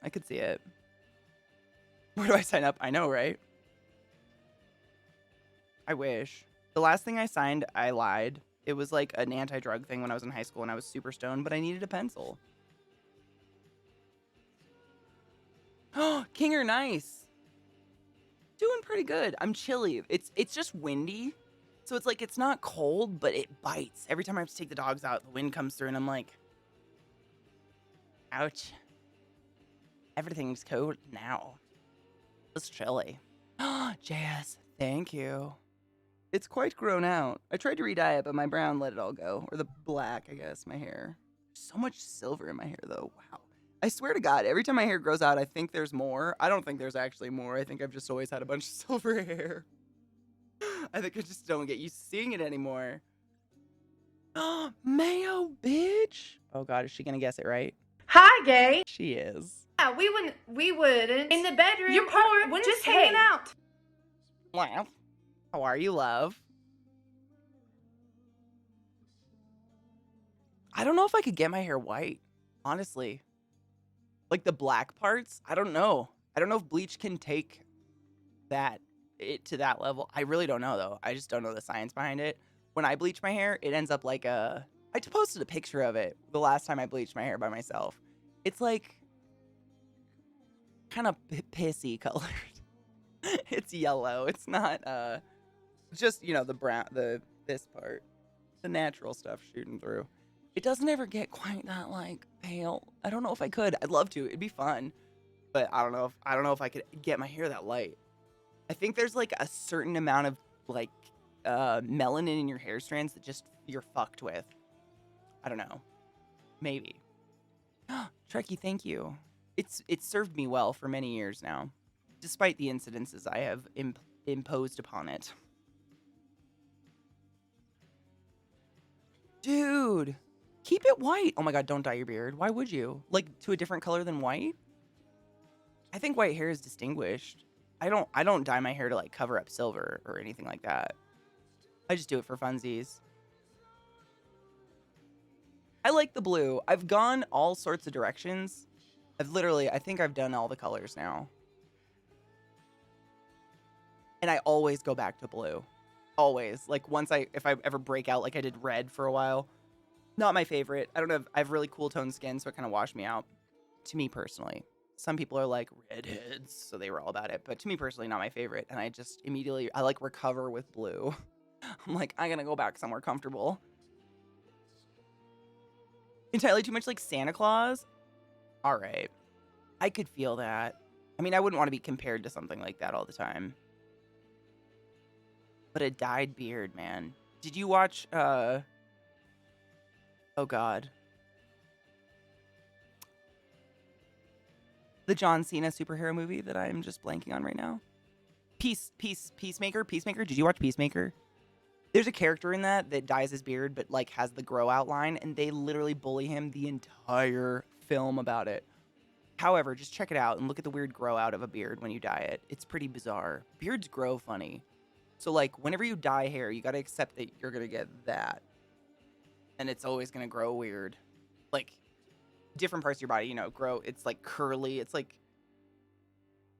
I could see it. Where do I sign up? I know, right? I wish. The last thing I signed, I lied. It was like an anti-drug thing when I was in high school and I was super stoned, but I needed a pencil. Oh, King or Nice. Doing pretty good. I'm chilly. It's just windy. So it's like it's not cold, but it bites. Every time I have to take the dogs out, the wind comes through and I'm like, ouch. Everything's cold now. It's chilly. Jazz, thank you. It's quite grown out. I tried to re-dye it, but my brown let it all go. Or the black, I guess, my hair. So much silver in my hair, though. Wow. I swear to God, every time my hair grows out, I think there's more. I don't think there's actually more. I think I've just always had a bunch of silver hair. I think I just don't get used to seeing it anymore. Mayo, bitch. Oh, God, is she going to guess it right? Hi, gay. She is. Yeah, we wouldn't. In the bedroom. You're poor. Just hanging out. Wow. How are you, love? I don't know if I could get my hair white, honestly. Like the black parts, I don't know. I don't know if bleach can take it to that level. I really don't know, though. I just don't know the science behind it. When I bleach my hair, it ends up like I posted a picture of it the last time I bleached my hair by myself. It's like kind of pissy colored. It's yellow. It's not just, you know, the brown, this part, the natural stuff shooting through. It doesn't ever get quite that like pale. I don't know if I could. I'd love to. It'd be fun, but I don't know if I could get my hair that light. I think there's like a certain amount of like melanin in your hair strands that just you're fucked with. I don't know. Maybe. Trekkie, thank you. It's served me well for many years now, despite the incidences I have imposed upon it. Dude, keep it white. Oh my God, don't dye your beard. Why would you? Like to a different color than white? I think white hair is distinguished. I don't dye my hair to like cover up silver or anything like that. I just do it for funsies. I like the blue. I've gone all sorts of directions. I think I've done all the colors now. And I always go back to blue. Always. Like if I ever break out like I did red for a while. Not my favorite. I don't know. I have really cool toned skin, so it kind of washed me out. To me personally. Some people are like redheads, so they were all about it. But to me personally, not my favorite. And I just immediately, I like recover with blue. I'm like, I'm gonna go back somewhere comfortable. Entirely too much like Santa Claus? All right. I could feel that. I mean, I wouldn't want to be compared to something like that all the time. But a dyed beard, man. Did you watch, oh God. The John Cena superhero movie that I'm just blanking on right now? Peacemaker? Did you watch Peacemaker? There's a character in that dyes his beard, but like has the grow out line, and they literally bully him the entire film about it. However, just check it out and look at the weird grow out of a beard when you dye it. It's pretty bizarre. Beards grow funny. So like whenever you dye hair, you got to accept that you're going to get that. and it's always gonna grow weird. Like different parts of your body, grow. It's like curly. It's like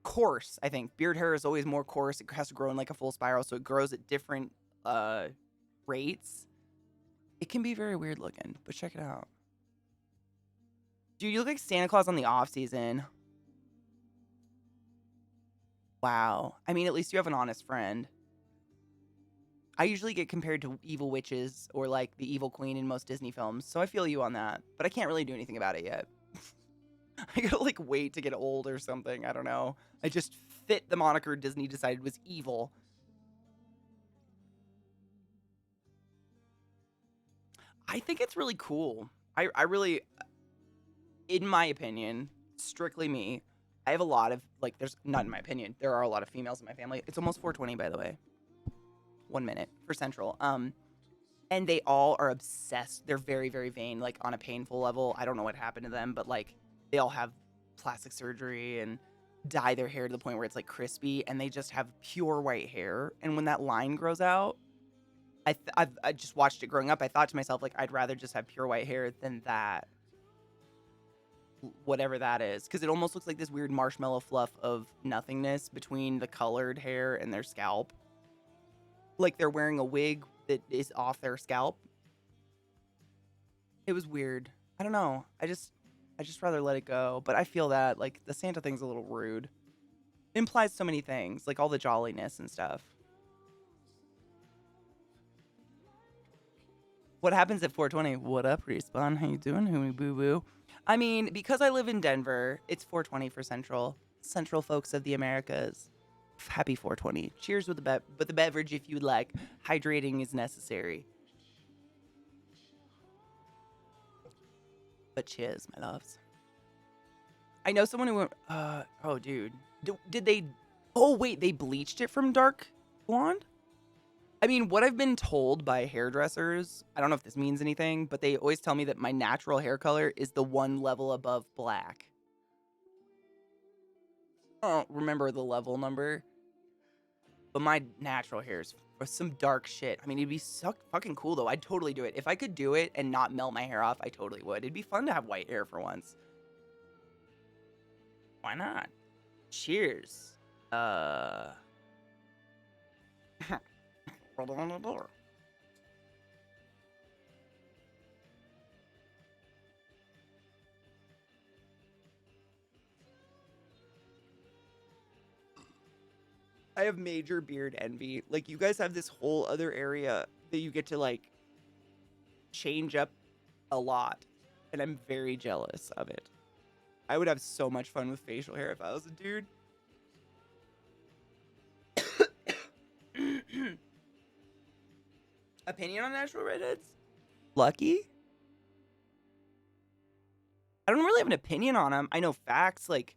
coarse. I think beard hair is always more coarse. It has to grow in like a full spiral, so it grows at different rates. It can be very weird looking, but check it out. Dude, you look like Santa Claus on the off season. Wow. I mean, at least you have an honest friend. I usually get compared to evil witches or like the evil queen in most Disney films, so I feel you on that. But I can't really do anything about it yet. I gotta like wait to get old or something. I don't know. I just fit the moniker Disney decided was evil. I think it's really cool. I really, in my opinion, strictly me, I have a lot of, like, there's, not in my opinion, there are a lot of females in my family. It's almost 4:20, by the way. 1 minute for Central. And they all are obsessed. They're very, very vain, like, on a painful level. I don't know what happened to them, but, like, they all have plastic surgery and dye their hair to the point where it's, like, crispy, and they just have pure white hair. And when that line grows out, I just watched it growing up. I thought to myself, like, I'd rather just have pure white hair than that. Whatever that is. Because it almost looks like this weird marshmallow fluff of nothingness between the colored hair and their scalp. Like they're wearing a wig that is off their scalp. It was weird. I don't know. I just rather let it go. But I feel that, like, the Santa thing's a little rude. It implies so many things, like all the jolliness and stuff. What happens at 4:20? What up, Respawn? How you doing, Hooey Boo Boo? I mean, because I live in Denver, it's 4:20 for Central folks of the Americas. Happy 4:20. Cheers with the beverage if you'd like. Hydrating is necessary. But cheers, my loves. I know someone who went, oh, dude. Did they, oh, wait, they bleached it from dark blonde? I mean, what I've been told by hairdressers, I don't know if this means anything, but they always tell me that my natural hair color is the one level above black. I don't remember the level number, but my natural hair is for some dark shit. I mean, it'd be so fucking cool, though. I'd totally do it. If I could do it and not melt my hair off, I totally would. It'd be fun to have white hair for once. Why not? Cheers. Roll down the door. I have major beard envy. Like, you guys have this whole other area that you get to, like, change up a lot. And I'm very jealous of it. I would have so much fun with facial hair if I was a dude. Opinion on natural redheads? Lucky? I don't really have an opinion on them. I know facts. Like,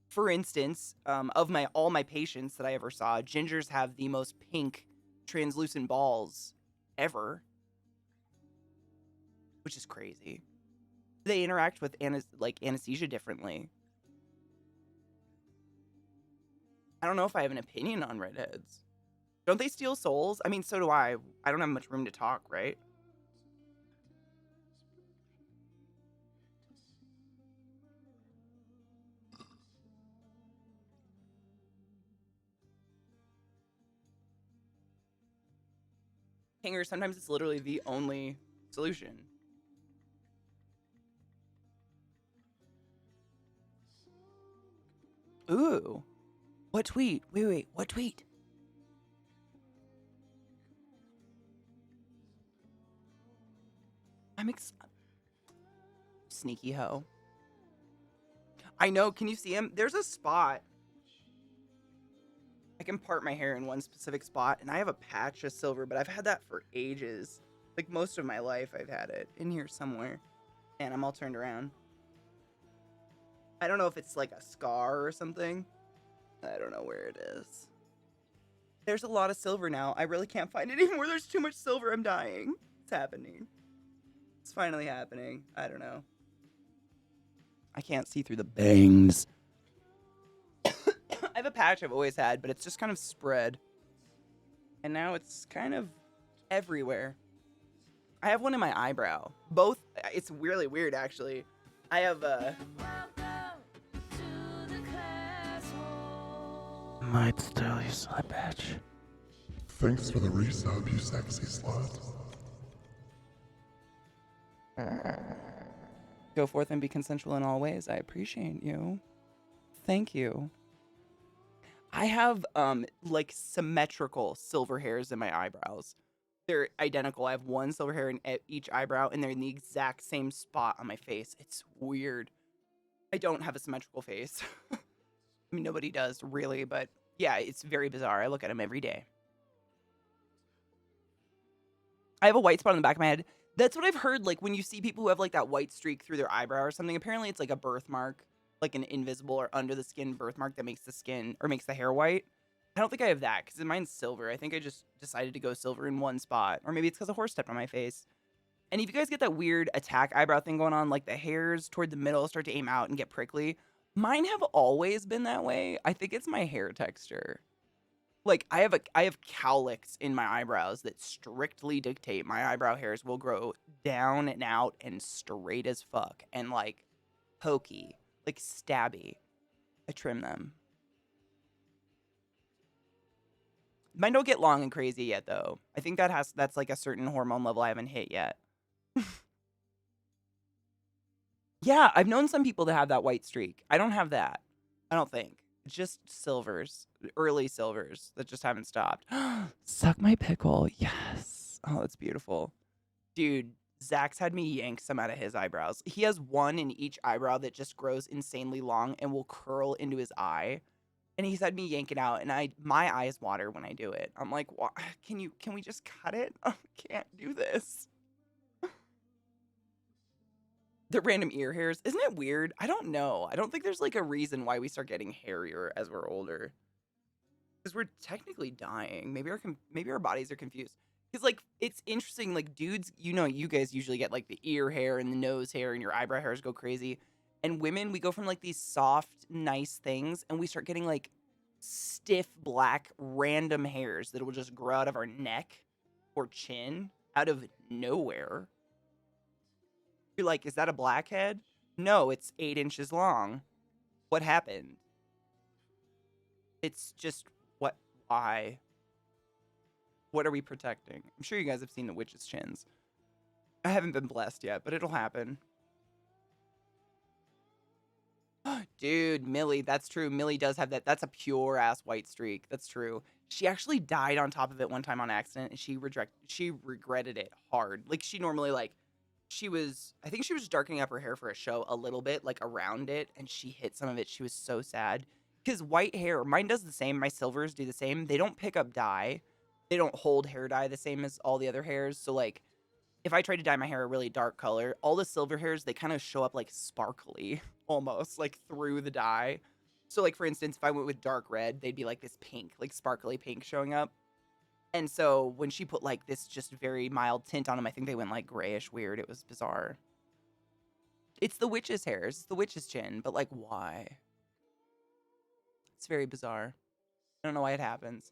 for instance, of all my patients that I ever saw, gingers have the most pink, translucent balls ever, which is crazy. They interact with anesthesia differently. I don't know if I have an opinion on redheads. Don't they steal souls? I mean, so do I. I don't have much room to talk, right? Hanger, sometimes it's literally the only solution. Ooh. What tweet? Wait, what tweet? Sneaky hoe. I know, can you see him? There's a spot. I can part my hair in one specific spot, and I have a patch of silver, but I've had that for ages. Like, most of my life, I've had it in here somewhere. And I'm all turned around. I don't know if it's like a scar or something. I don't know where it is. There's a lot of silver now. I really can't find it anymore. There's too much silver. I'm dying. It's happening. It's finally happening. I don't know. I can't see through the bangs. I have a patch I've always had, but it's just kind of spread. And now it's kind of everywhere. I have one in my eyebrow. Both. It's really weird, actually. I have might still use my bitch. Thanks for the resub, you sexy slut. Go forth and be consensual in all ways. I appreciate you. Thank you. I have like symmetrical silver hairs in my eyebrows. They're identical. I have one silver hair in each eyebrow, and they're in the exact same spot on my face. It's weird. I don't have a symmetrical face. I mean, nobody does really, but yeah, it's very bizarre. I look at them every day. I have a white spot on the back of my head. That's what I've heard. Like when you see people who have like that white streak through their eyebrow or something, apparently it's like a birthmark, like an invisible or under the skin birthmark that makes the skin or makes the hair white. I don't think I have that because mine's silver. I think I just decided to go silver in one spot. Or maybe it's because a horse stepped on my face. And if you guys get that weird attack eyebrow thing going on, like the hairs toward the middle start to aim out and get prickly, mine have always been that way. I think it's my hair texture. Like I have cowlicks in my eyebrows that strictly dictate my eyebrow hairs will grow down and out and straight as fuck and like pokey, like stabby. I trim them. Mine don't get long and crazy yet, though. I think that's like a certain hormone level I haven't hit yet. Yeah, I've known some people to have that white streak. I don't have that. I don't think. Just silvers, early silvers that just haven't stopped. Suck my pickle. Yes. Oh, that's beautiful. Dude, Zach's had me yank some out of his eyebrows. He has one in each eyebrow that just grows insanely long and will curl into his eye. And he's had me yank it out, and my eyes water when I do it. I'm like, can we just cut it? I can't do this. The random ear hairs. Isn't it weird? I don't know. I don't think there's like a reason why we start getting hairier as we're older. Because we're technically dying. Maybe our bodies are confused. Because like it's interesting, like dudes, you guys usually get like the ear hair and the nose hair and your eyebrow hairs go crazy. And women, we go from like these soft, nice things, and we start getting like stiff, black, random hairs that will just grow out of our neck or chin out of nowhere. You're like, is that a blackhead? No, it's 8 inches long. What happened? It's just why? What are we protecting? I'm sure you guys have seen the witch's chins. I haven't been blessed yet, but it'll happen. Dude, Millie, that's true. Millie does have that. That's a pure ass white streak. That's true. She actually died on top of it one time on accident, and she regretted it hard. Like she normally I think she was darkening up her hair for a show a little bit, like around it, and she hit some of it. She was so sad because white hair, mine does the same. My silvers do the same. They don't pick up dye. They don't hold hair dye the same as all the other hairs. So like, if I try to dye my hair a really dark color, all the silver hairs, they kind of show up like sparkly almost like through the dye. So like, for instance, if I went with dark red, they'd be like this pink, like sparkly pink showing up. And so when she put like this just very mild tint on them, I think they went like grayish weird. It was bizarre. It's the witch's hairs. It's the witch's chin. But like, why? It's very bizarre. I don't know why it happens.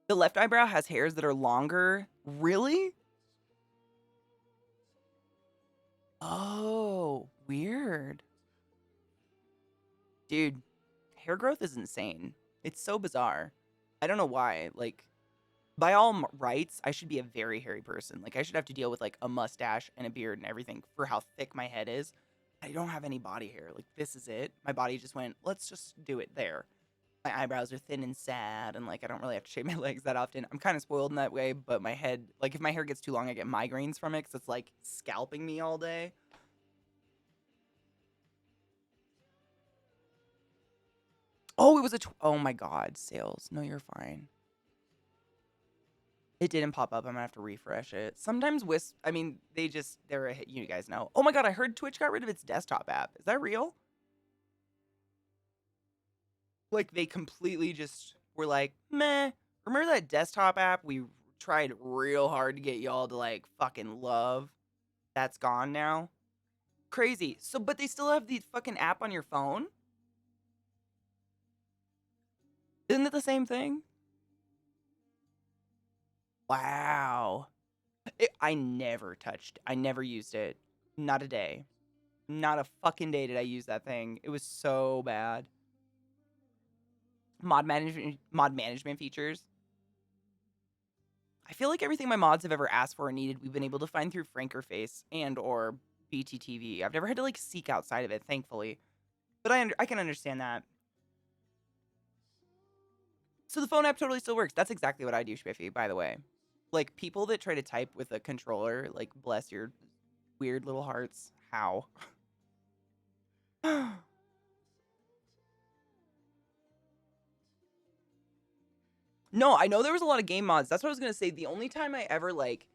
The left eyebrow has hairs that are longer. Really? Oh, weird. Dude, hair growth is insane. It's so bizarre. I don't know why. Like, by all rights, I should be a very hairy person. Like, I should have to deal with, like, a mustache and a beard and everything for how thick my head is. I don't have any body hair. Like, this is it. My body just went, let's just do it there. My eyebrows are thin and sad, and, like, I don't really have to shave my legs that often. I'm kind of spoiled in that way, but my head, like, if my hair gets too long, I get migraines from it because it's, like, scalping me all day. Oh, it was oh my god, sales. No, you're fine. It didn't pop up. I'm gonna have to refresh it. Sometimes they're a hit. You guys know. Oh my god, I heard Twitch got rid of its desktop app. Is that real? Like, they completely just were like, meh. Remember that desktop app we tried real hard to get y'all to, like, fucking love? That's gone now? Crazy. So, but they still have the fucking app on your phone? Isn't it the same thing? Wow. I never used it. Not a day. Not a fucking day did I use that thing. It was so bad. Mod management features. I feel like everything my mods have ever asked for or needed, we've been able to find through Frankerface and or BTTV. I've never had to like seek outside of it, thankfully. But I can understand that. So the phone app totally still works. That's exactly what I do, Spiffy, by the way. Like people that try to type with a controller, like bless your weird little hearts. How? No, I know there was a lot of game mods. That's what I was gonna say. The only time I ever like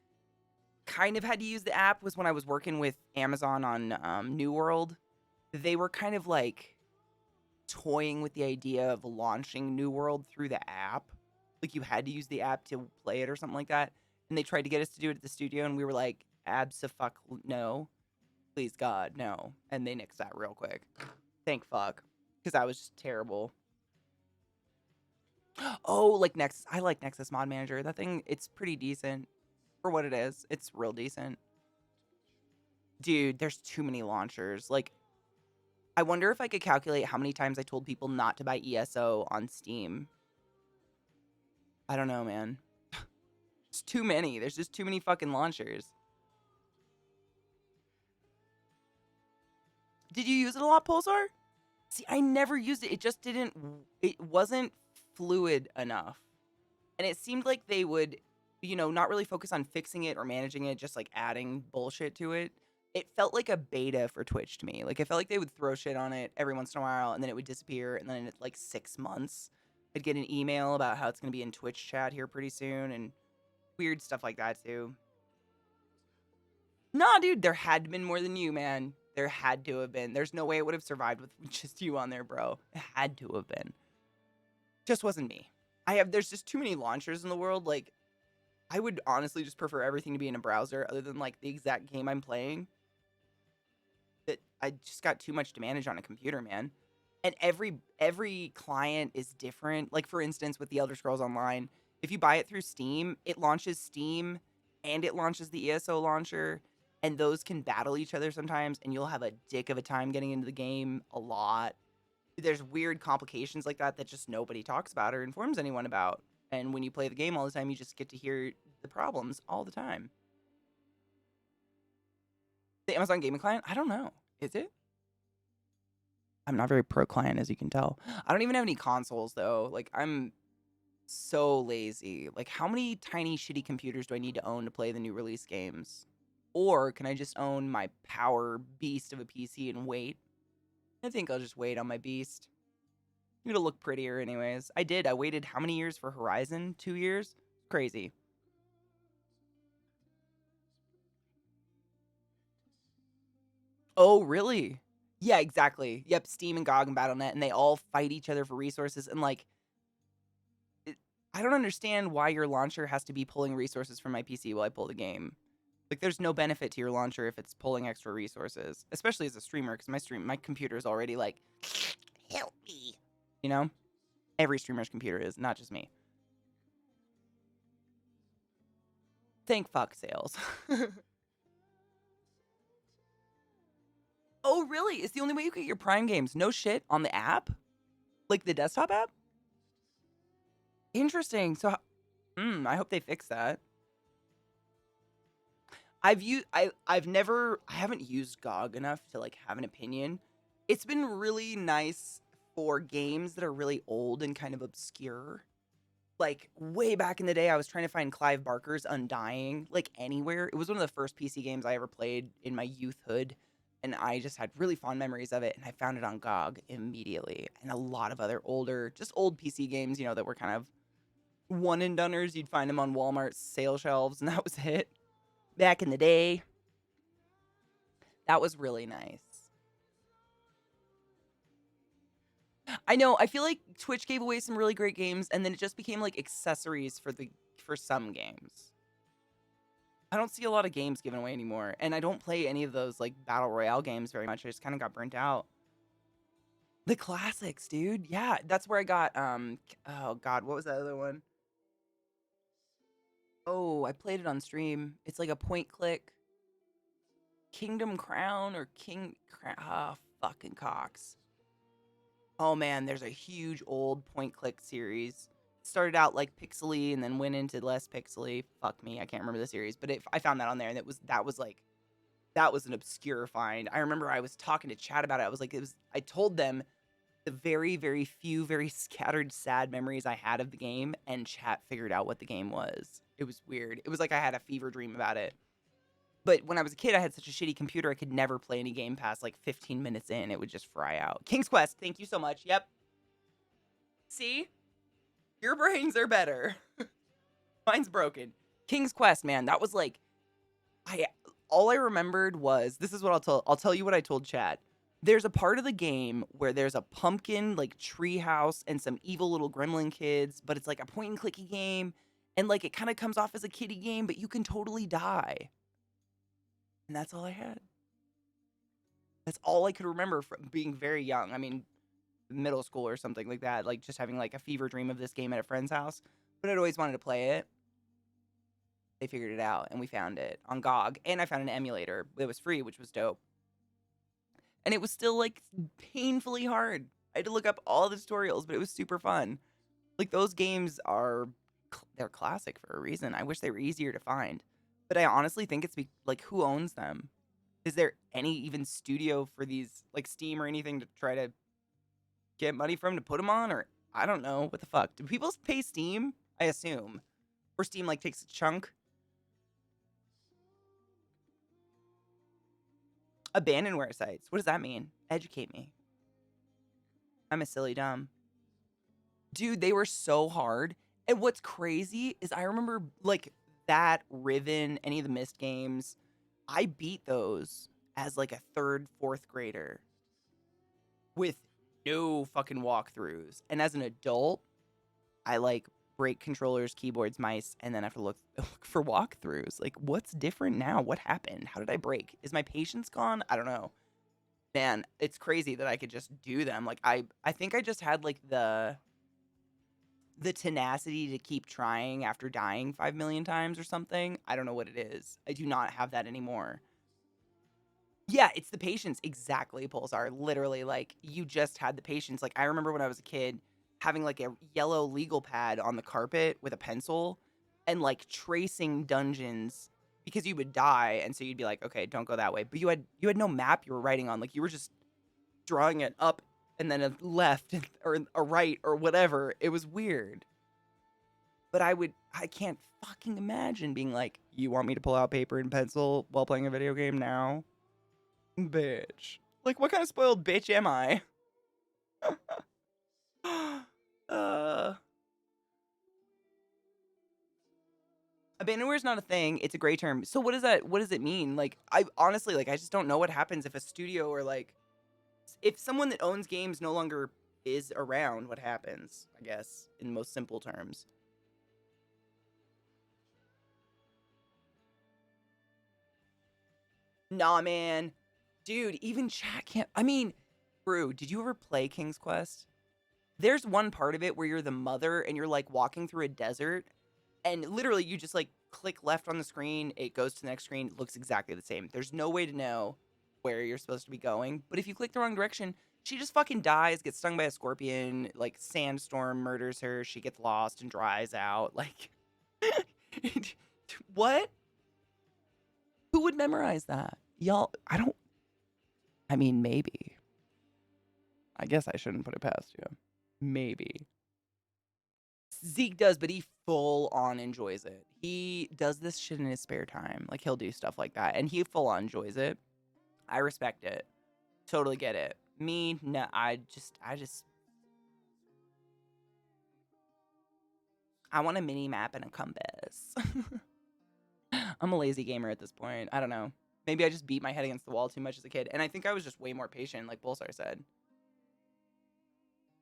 kind of had to use the app was when I was working with Amazon on New World. They were kind of like toying with the idea of launching New World through the app. Like you had to use the app to play it or something like that. And they tried to get us to do it at the studio, and we were like, "Abso-fuck no, please God no." And they nixed that real quick. Thank fuck, because that was just terrible. Oh, like Nexus. I like Nexus Mod Manager. That thing, it's pretty decent for what it is. It's real decent. Dude, there's too many launchers. Like, I wonder if I could calculate how many times I told people not to buy ESO on Steam. I don't know, man. It's too many. There's just too many fucking launchers. Did you use it a lot, Pulsar? See, I never used it. It just didn't, it wasn't fluid enough. And it seemed like they would, not really focus on fixing it or managing it, just like adding bullshit to it. It felt like a beta for Twitch to me. Like I felt like they would throw shit on it every once in a while and then it would disappear. And then in like 6 months, I'd get an email about how it's going to be in Twitch chat here pretty soon and weird stuff like that too. Nah, dude, there had to have been more than you, man. There had to have been. There's no way it would have survived with just you on there, bro. It had to have been. Just wasn't me. There's just too many launchers in the world. Like, I would honestly just prefer everything to be in a browser other than like the exact game I'm playing. That I just got too much to manage on a computer, man. And every client is different. Like for instance, with the Elder Scrolls Online, if you buy it through Steam, it launches Steam and it launches the ESO launcher, and those can battle each other sometimes, and you'll have a dick of a time getting into the game a lot. There's weird complications like that that just nobody talks about or informs anyone about. And when you play the game all the time, you just get to hear the problems all the time. The Amazon gaming client? I don't know. Is it? I'm not very pro client, as you can tell. I don't even have any consoles, though. Like, I'm so lazy. Like, how many tiny, shitty computers do I need to own to play the new release games? Or can I just own my power beast of a PC and wait? I think I'll just wait on my beast. It'll look prettier anyways. I did. I waited how many years for Horizon? 2 years? Crazy. Oh, really? Yeah, exactly. Yep, Steam and GOG and Battle.net, and they all fight each other for resources. And like, I don't understand why your launcher has to be pulling resources from my PC while I pull the game. Like, there's no benefit to your launcher if it's pulling extra resources, especially as a streamer, because my computer is already like, help me. You know, every streamer's computer is, not just me. Thank fuck sales. Oh, really? It's the only way you get your Prime games. No shit, on the app? Like the desktop app? Interesting. So, I hope they fix that. I haven't used GOG enough to like have an opinion. It's been really nice for games that are really old and kind of obscure. Like way back in the day, I was trying to find Clive Barker's Undying, like anywhere. It was one of the first PC games I ever played in my youthhood, and I just had really fond memories of it. And I found it on GOG immediately, and a lot of other just old PC games, that were kind of one and doneers. You'd find them on Walmart's sale shelves, and that was it. Back in the day, that was really nice. I know. I feel like Twitch gave away some really great games, and then it just became like accessories for some games. I don't see a lot of games given away anymore, and I don't play any of those like battle royale games very much. I just kind of got burnt out. The classics, dude. Yeah, that's where I got oh god, what was that other one? Oh, I played it on stream. It's like a point click Kingdom Crown or King Crown. Ah, fucking Cox. Oh man, there's a huge old point click series. Started out like pixely and then went into less pixely. Fuck me, I can't remember the series, but I found that on there, and that was an obscure find. I remember I was talking to Chad about it. I was like, I told them the very, very few, very scattered, sad memories I had of the game, and chat figured out what the game was. It was weird. It was like I had a fever dream about it. But when I was a kid, I had such a shitty computer, I could never play any game past like 15 minutes in. It would just fry out. King's Quest, thank you so much. Yep. See? Your brains are better. Mine's broken. King's Quest, man, that was like, I all I remembered was, this is what I'll tell you what I told Chad. There's a part of the game where there's a pumpkin like tree house and some evil little gremlin kids, but it's like a point and clicky game, and like it kind of comes off as a kiddie game, but you can totally die. And that's all I had. That's all I could remember from being very young. I mean, middle school or something like that, like just having like a fever dream of this game at a friend's house. But I'd always wanted to play it. They figured it out and we found it on GOG, and I found an emulator that was free, which was dope. And it was still like painfully hard. I had to look up all the tutorials, but it was super fun. Like those games they're classic for a reason. I wish they were easier to find. But I honestly think it's like, who owns them? Is there any even studio for these, like Steam or anything, to try to get money from to put them on? Or I don't know. What the fuck? Do people pay Steam? I assume. Or Steam like takes a chunk? Abandonware sites. What does that mean? Educate me. I'm a silly dumb. Dude, they were so hard. And what's crazy is I remember like that, Riven, any of the Myst games, I beat those as like a third, fourth grader with no fucking walkthroughs. And as an adult, I like break controllers, keyboards, mice, and then have to look for walkthroughs. Like, what's different now? What happened? How did I break? Is my patience gone? I don't know. Man, it's crazy that I could just do them. Like I think I just had like the tenacity to keep trying after dying 5 million times or something. I don't know what it is. I do not have that anymore. Yeah, it's the patience. Exactly, Pulsar. Literally, like, you just had the patience. Like, I remember when I was a kid having like a yellow legal pad on the carpet with a pencil and like tracing dungeons because you would die, and so you'd be like, okay, don't go that way. But you had no map you were writing on. Like, you were just drawing it up and then a left or a right or whatever. It was weird. But I can't fucking imagine being like, you want me to pull out paper and pencil while playing a video game now? Bitch. Like, what kind of spoiled bitch am I? uh, Abandonware is not a thing. It's a gray term. So what does it mean? Like, I honestly, like, I just don't know what happens if a studio or like, if someone that owns games no longer is around, what happens, I guess, in most simple terms. Nah, man. Dude, even chat can't. I mean, Brew, did you ever play King's Quest? There's one part of it where you're the mother and you're like walking through a desert, and literally you just like click left on the screen, it goes to the next screen, it looks exactly the same. There's no way to know where you're supposed to be going. But if you click the wrong direction, she just fucking dies, gets stung by a scorpion, like sandstorm murders her, she gets lost and dries out. Like, what? Who would memorize that? Y'all, I mean, maybe. I guess I shouldn't put it past you. Maybe. Zeke does, but he full on enjoys it. He does this shit in his spare time. Like, he'll do stuff like that, and he full on enjoys it. I respect it. Totally get it. Me, no, I want a mini map and a compass. I'm a lazy gamer at this point. I don't know. Maybe I just beat my head against the wall too much as a kid, and I think I was just way more patient, like Pulsar said.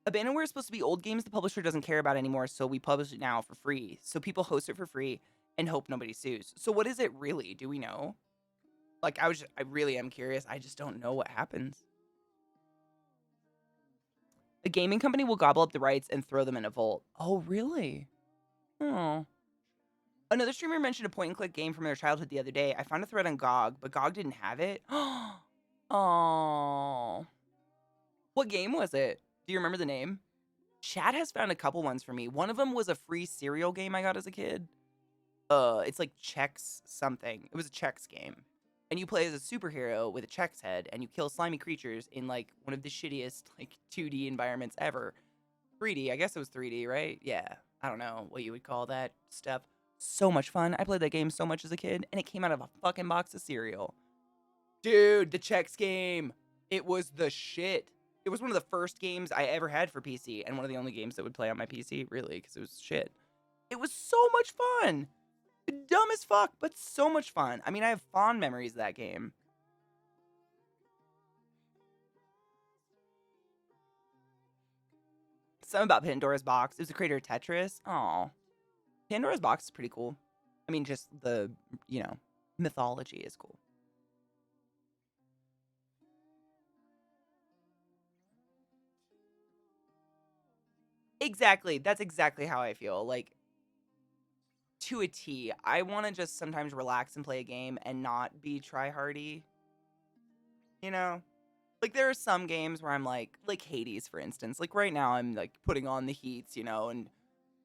Abandonware is supposed to be old games the publisher doesn't care about anymore, so we publish it now for free. So people host it for free and hope nobody sues. So what is it really? Do we know? Like, I really am curious. I just don't know what happens. A gaming company will gobble up the rights and throw them in a vault. Oh, really? Oh. Another streamer mentioned a point-and-click game from their childhood the other day. I found a thread on GOG, but GOG didn't have it. Oh. What game was it? Do you remember the name? Chad has found a couple ones for me. One of them was a free cereal game I got as a kid. It's like Chex something. It was a Chex game. And you play as a superhero with a Chex head, and you kill slimy creatures in, like, one of the shittiest, like, 2D environments ever. 3D, I guess it was 3D, right? Yeah. I don't know what you would call that stuff. So much fun. I played that game so much as a kid, and it came out of a fucking box of cereal. Dude, the Chex game. It was the shit. It was one of the first games I ever had for PC, and one of the only games that would play on my PC, really, because it was shit. It was so much fun. Dumb as fuck, but so much fun. I mean, I have fond memories of that game. Something about Pandora's Box. It was the creator of Tetris. Aw. Pandora's Box is pretty cool. I mean, just the, mythology is cool. Exactly. That's exactly how I feel. Like, to a T. I want to just sometimes relax and play a game and not be try-hardy. You know? Like, there are some games where I'm like Hades, for instance. Like, right now, I'm, like, putting on the heats, and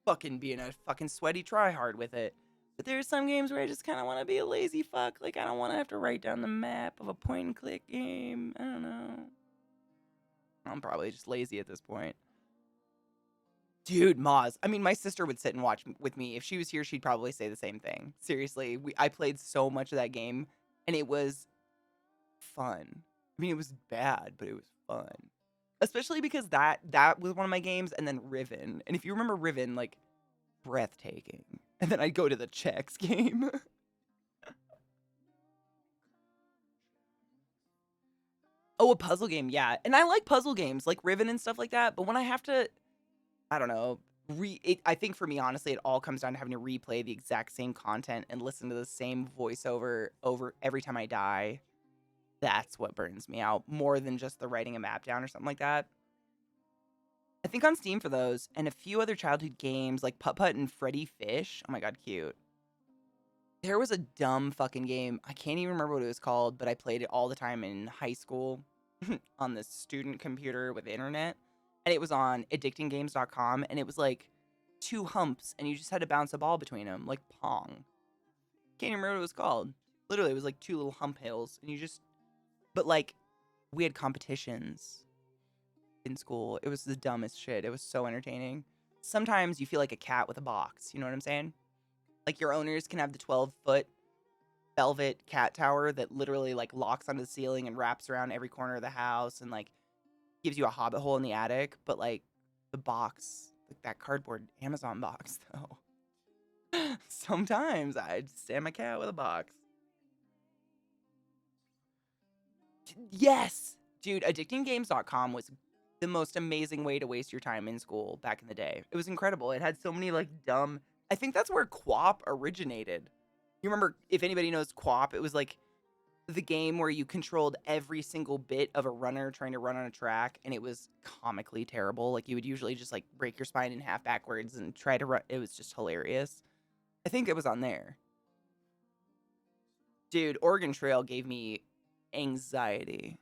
fucking being a fucking sweaty try-hard with it. But there are some games where I just kind of want to be a lazy fuck. Like, I don't want to have to write down the map of a point-and-click game. I don't know. I'm probably just lazy at this point. Dude, Moz. I mean, my sister would sit and watch with me. If she was here, she'd probably say the same thing. Seriously, I played so much of that game, and it was fun. I mean, it was bad, but it was fun. Especially because that was one of my games, and then Riven. And if you remember Riven, like, breathtaking. And then I'd go to the Chex game. Oh, a puzzle game, yeah. And I like puzzle games, like Riven and stuff like that, but when I have to, I don't know, I think for me, honestly, it all comes down to having to replay the exact same content and listen to the same voiceover over every time I die. That's what burns me out more than just the writing a map down or something like that. I think on Steam for those and a few other childhood games like Putt Putt and Freddy Fish. Oh my god, cute. There was a dumb fucking game. I can't even remember what it was called, but I played it all the time in high school on this student computer with internet. And it was on addictinggames.com, and it was like 2 humps, and you just had to bounce a ball between them, like Pong. Can't even remember what it was called. Literally, it was like 2 little hump hills, and but like, we had competitions in school. It was the dumbest shit. It was so entertaining. Sometimes you feel like a cat with a box. You know what I'm saying? Like, your owners can have the 12-foot velvet cat tower that literally, like, locks onto the ceiling and wraps around every corner of the house and, like, gives you a hobbit hole in the attic. But, like, the box, like that cardboard Amazon box, though. Sometimes I just am a cat with a box. Yes! Dude, addictinggames.com was the most amazing way to waste your time in school back in the day. It was incredible. It had so many, like, dumb... I think that's where QWOP originated. You remember, if anybody knows QWOP, it was, like, the game where you controlled every single bit of a runner trying to run on a track, and it was comically terrible. Like, you would usually just, like, break your spine in half backwards and try to run. It was just hilarious. I think it was on there. Dude, Oregon Trail gave me anxiety.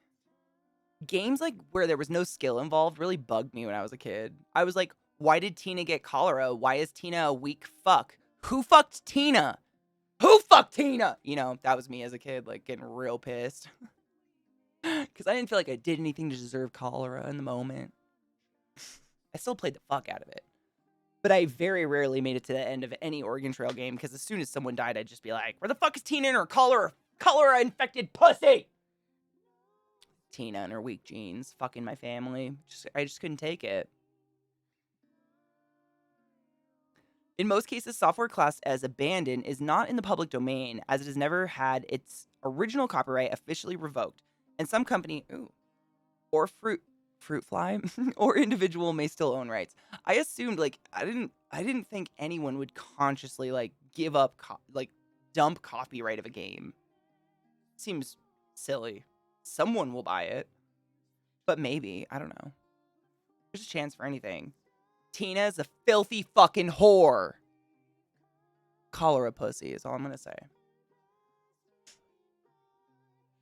Games like where there was no skill involved really bugged me when I was a kid. I was like, why did Tina get cholera? Why is Tina a weak fuck? Who fucked Tina? Who fucked Tina? You know, that was me as a kid, like, getting real pissed. Because I didn't feel like I did anything to deserve cholera in the moment. I still played the fuck out of it. But I very rarely made it to the end of any Oregon Trail game, because as soon as someone died, I'd just be like, where the fuck is Tina and her cholera-infected pussy? Tina and her weak genes fucking my family. I just couldn't take it. In most cases, software classed as abandoned is not in the public domain, as it has never had its original copyright officially revoked, and some company, or fruit fly, or individual may still own rights. I assumed, like, I didn't think anyone would consciously, like, give up, dump copyright of a game. Seems silly. Someone will buy it, but maybe, I don't know. There's a chance for anything. Tina is a filthy fucking whore. Cholera pussy is all I'm gonna say.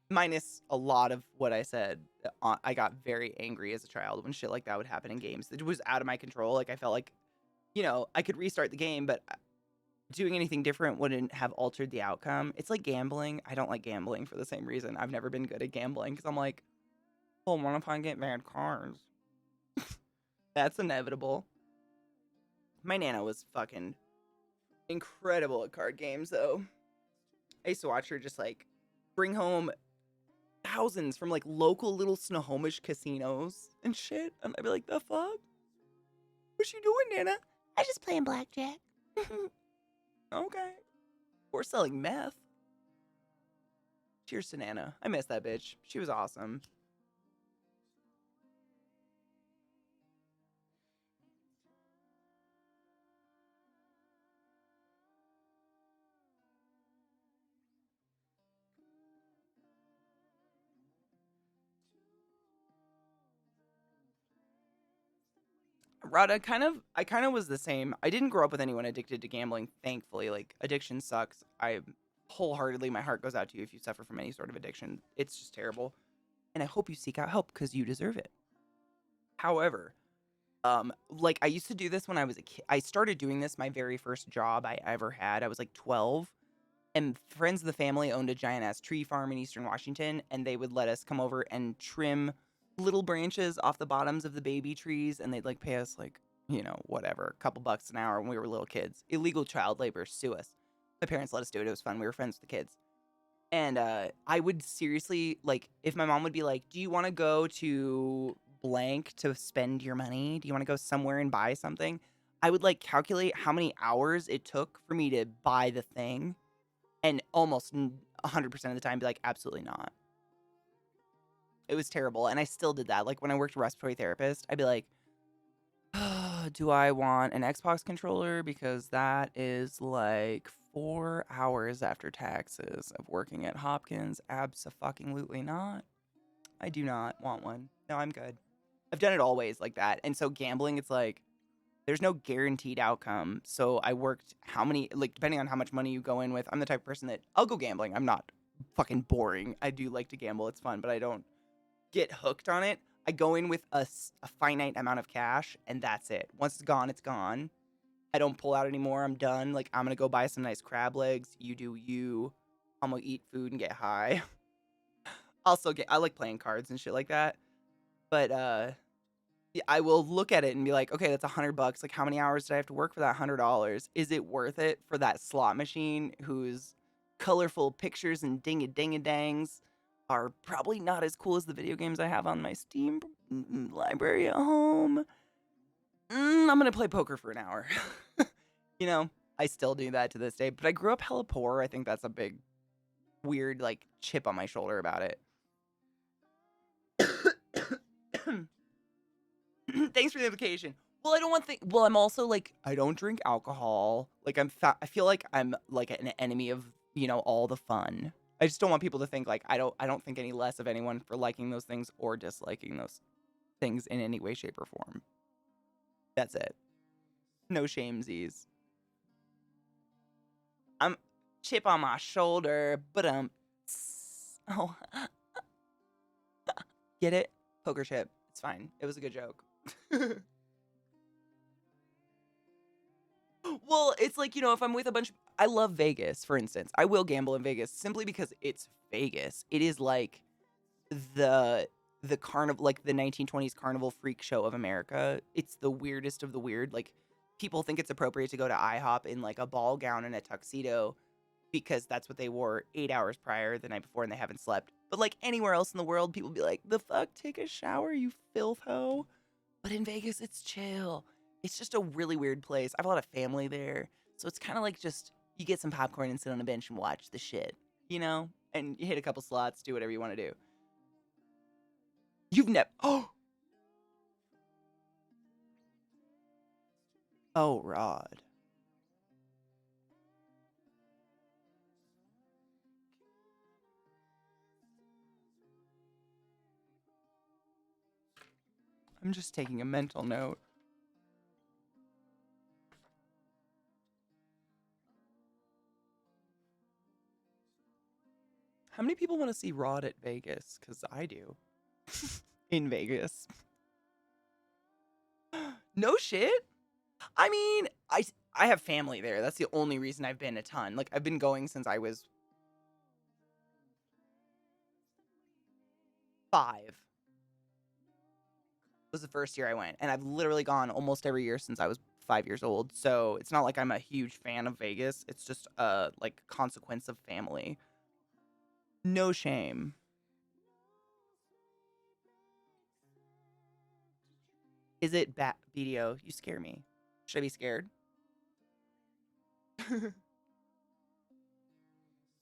Minus a lot of what I said. I got very angry as a child when shit like that would happen in games. It was out of my control. Like, I felt like, I could restart the game, but doing anything different wouldn't have altered the outcome. It's like gambling. I don't like gambling for the same reason. I've never been good at gambling because I'm like, well, what if I get bad cards? That's inevitable. My Nana was fucking incredible at card games, though. I used to watch her just like bring home thousands from like local little Snohomish casinos and shit. And I'd be like, the fuck? What you doing, Nana? I just playing blackjack. Okay. Or selling meth. Cheers to Nana. I miss that bitch. She was awesome. Rada, I kind of was the same. I didn't grow up with anyone addicted to gambling, thankfully. Like, addiction sucks. Wholeheartedly, my heart goes out to you if you suffer from any sort of addiction. It's just terrible. And I hope you seek out help because you deserve it. However, like, I used to do this when I was a kid. I started doing this my very first job I ever had. I was like 12. And friends of the family owned a giant ass tree farm in Eastern Washington, and they would let us come over and trim little branches off the bottoms of the baby trees, and they'd like pay us like, whatever, a couple bucks an hour when we were little kids. Illegal child labor, sue us. My parents let us do it. It was fun. We were friends with the kids. And I would seriously, like, if my mom would be like, do you want to go to blank to spend your money? Do you want to go somewhere and buy something? I would like calculate how many hours it took for me to buy the thing. And almost 100% of the time be like, absolutely not. It was terrible. And I still did that. Like, when I worked respiratory therapist, I'd be like, do I want an Xbox controller? Because that is like 4 hours after taxes of working at Hopkins. Abso-fucking-lutely not. I do not want one. No, I'm good. I've done it always like that. And so gambling, it's like, there's no guaranteed outcome. So I worked depending on how much money you go in with, I'm the type of person that I'll go gambling. I'm not fucking boring. I do like to gamble. It's fun, but I don't get hooked on it. I go in with a finite amount of cash and that's it. Once it's gone, it's gone. I don't pull out anymore. I'm done. Like, I'm going to go buy some nice crab legs. You do you. I'm going to eat food and get high. I like playing cards and shit like that. But, I will look at it and be like, okay, that's $100. Like, how many hours did I have to work for that $100? Is it worth it for that slot machine whose colorful pictures and ding-a-ding-a-dangs are probably not as cool as the video games I have on my Steam library at home? I'm gonna play poker for an hour. I still do that to this day, but I grew up hella poor. I think that's a big, weird, like, chip on my shoulder about it. Thanks for the invitation. Well, I don't want well, I'm also like, I don't drink alcohol. Like, I feel like I'm like an enemy of, all the fun. I just don't want people to think like I don't think any less of anyone for liking those things or disliking those things in any way, shape, or form. That's it. No shamesies. I'm chip on my shoulder, but oh, get it? Poker chip. It's fine. It was a good joke. Well, it's like, if I'm with a bunch of... I love Vegas, for instance. I will gamble in Vegas simply because it's Vegas. It is like the carnival, like the 1920s carnival freak show of America. It's the weirdest of the weird. Like, people think it's appropriate to go to IHOP in like a ball gown and a tuxedo because that's what they wore 8 hours prior the night before and they haven't slept. But like anywhere else in the world, people be like, the fuck, take a shower, you filth hoe. But in Vegas, it's chill. It's just a really weird place. I have a lot of family there. So it's kind of like just, you get some popcorn and sit on a bench and watch the shit, And you hit a couple slots, do whatever you want to do. You've never... Oh, Rod. I'm just taking a mental note. How many people want to see Rod at Vegas? Because I do. In Vegas. No shit. I mean, I have family there. That's the only reason I've been a ton. Like, I've been going since I was 5. Was the first year I went, and I've literally gone almost every year since I was 5 years old. So it's not like I'm a huge fan of Vegas. It's just a like consequence of family. No shame. Is it BDO? You scare me. Should I be scared?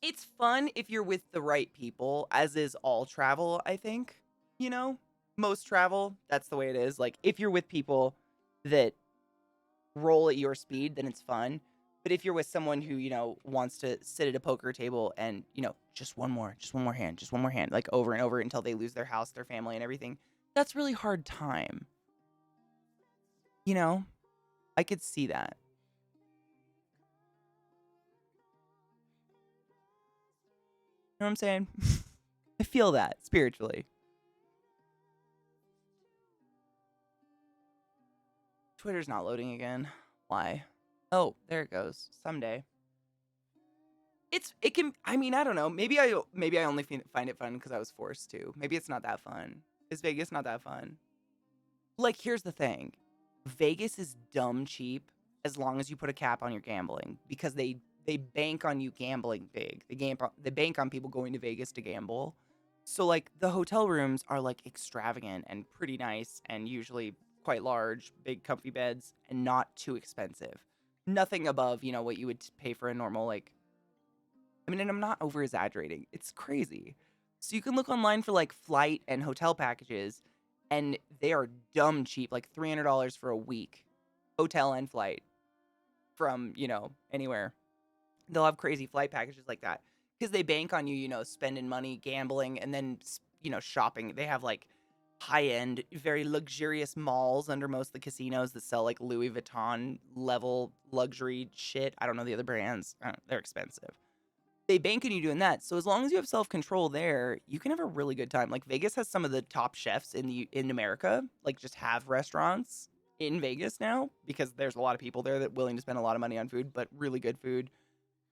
It's fun if you're with the right people, as is all travel, I think. You know, most travel, that's the way it is. Like, if you're with people that roll at your speed, then it's fun. But if you're with someone who, wants to sit at a poker table and, just one more hand, like over and over until they lose their house, their family, and everything, that's really hard time. I could see that. You know what I'm saying? I feel that spiritually. Twitter's not loading again. Why? Oh, there it goes. Someday. I don't know. Maybe I only find it fun because I was forced to. Maybe it's not that fun. Is Vegas not that fun? Like, here's the thing. Vegas is dumb cheap as long as you put a cap on your gambling, because they bank on you gambling big. They bank on people going to Vegas to gamble. So, like, the hotel rooms are, like, extravagant and pretty nice and usually quite large, big comfy beds, and not too expensive. Nothing above, what you would pay for a normal, like, and I'm not over exaggerating. It's crazy. So you can look online for like flight and hotel packages, and they are dumb cheap, like $300 for a week, hotel and flight from, anywhere. They'll have crazy flight packages like that because they bank on you, spending money, gambling, and then, shopping. They have like high-end, very luxurious malls under most of the casinos that sell like Louis Vuitton level luxury shit. I don't know the other brands. They're expensive. They bank on you doing that. So as long as you have self-control there, you can have a really good time. Like, Vegas has some of the top chefs in America, like, just have restaurants in Vegas now because there's a lot of people there that willing to spend a lot of money on food, but really good food,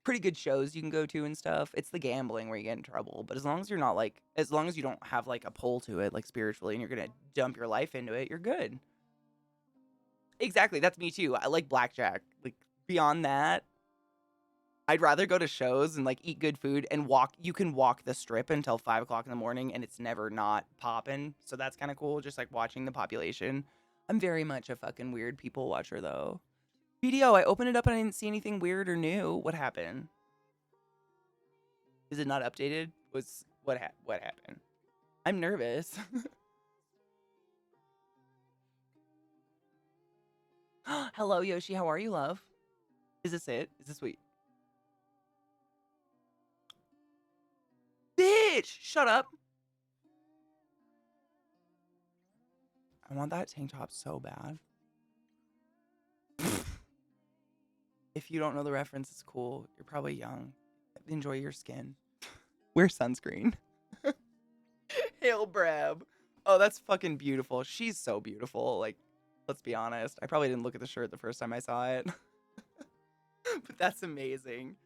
pretty good shows you can go to and stuff. It's the gambling where you get in trouble. But as long as you don't have like a pull to it, like spiritually, and you're going to dump your life into it, you're good. Exactly. That's me too. I like blackjack. Like, beyond that, I'd rather go to shows and like eat good food and walk. You can walk the strip until 5 o'clock in the morning and it's never not popping. So that's kind of cool. Just like watching the population. I'm very much a fucking weird people watcher though. Video, I opened it up and I didn't see anything weird or new. What happened? Is it not updated? What happened? I'm nervous. Hello, Yoshi. How are you, love? Is this it? Is this sweet? Bitch! Shut up. I want that tank top so bad. If you don't know the reference, it's cool. You're probably young. Enjoy your skin. Wear sunscreen. Hail Brab. Oh, that's fucking beautiful. She's so beautiful. Like, let's be honest. I probably didn't look at the shirt the first time I saw it. But that's amazing.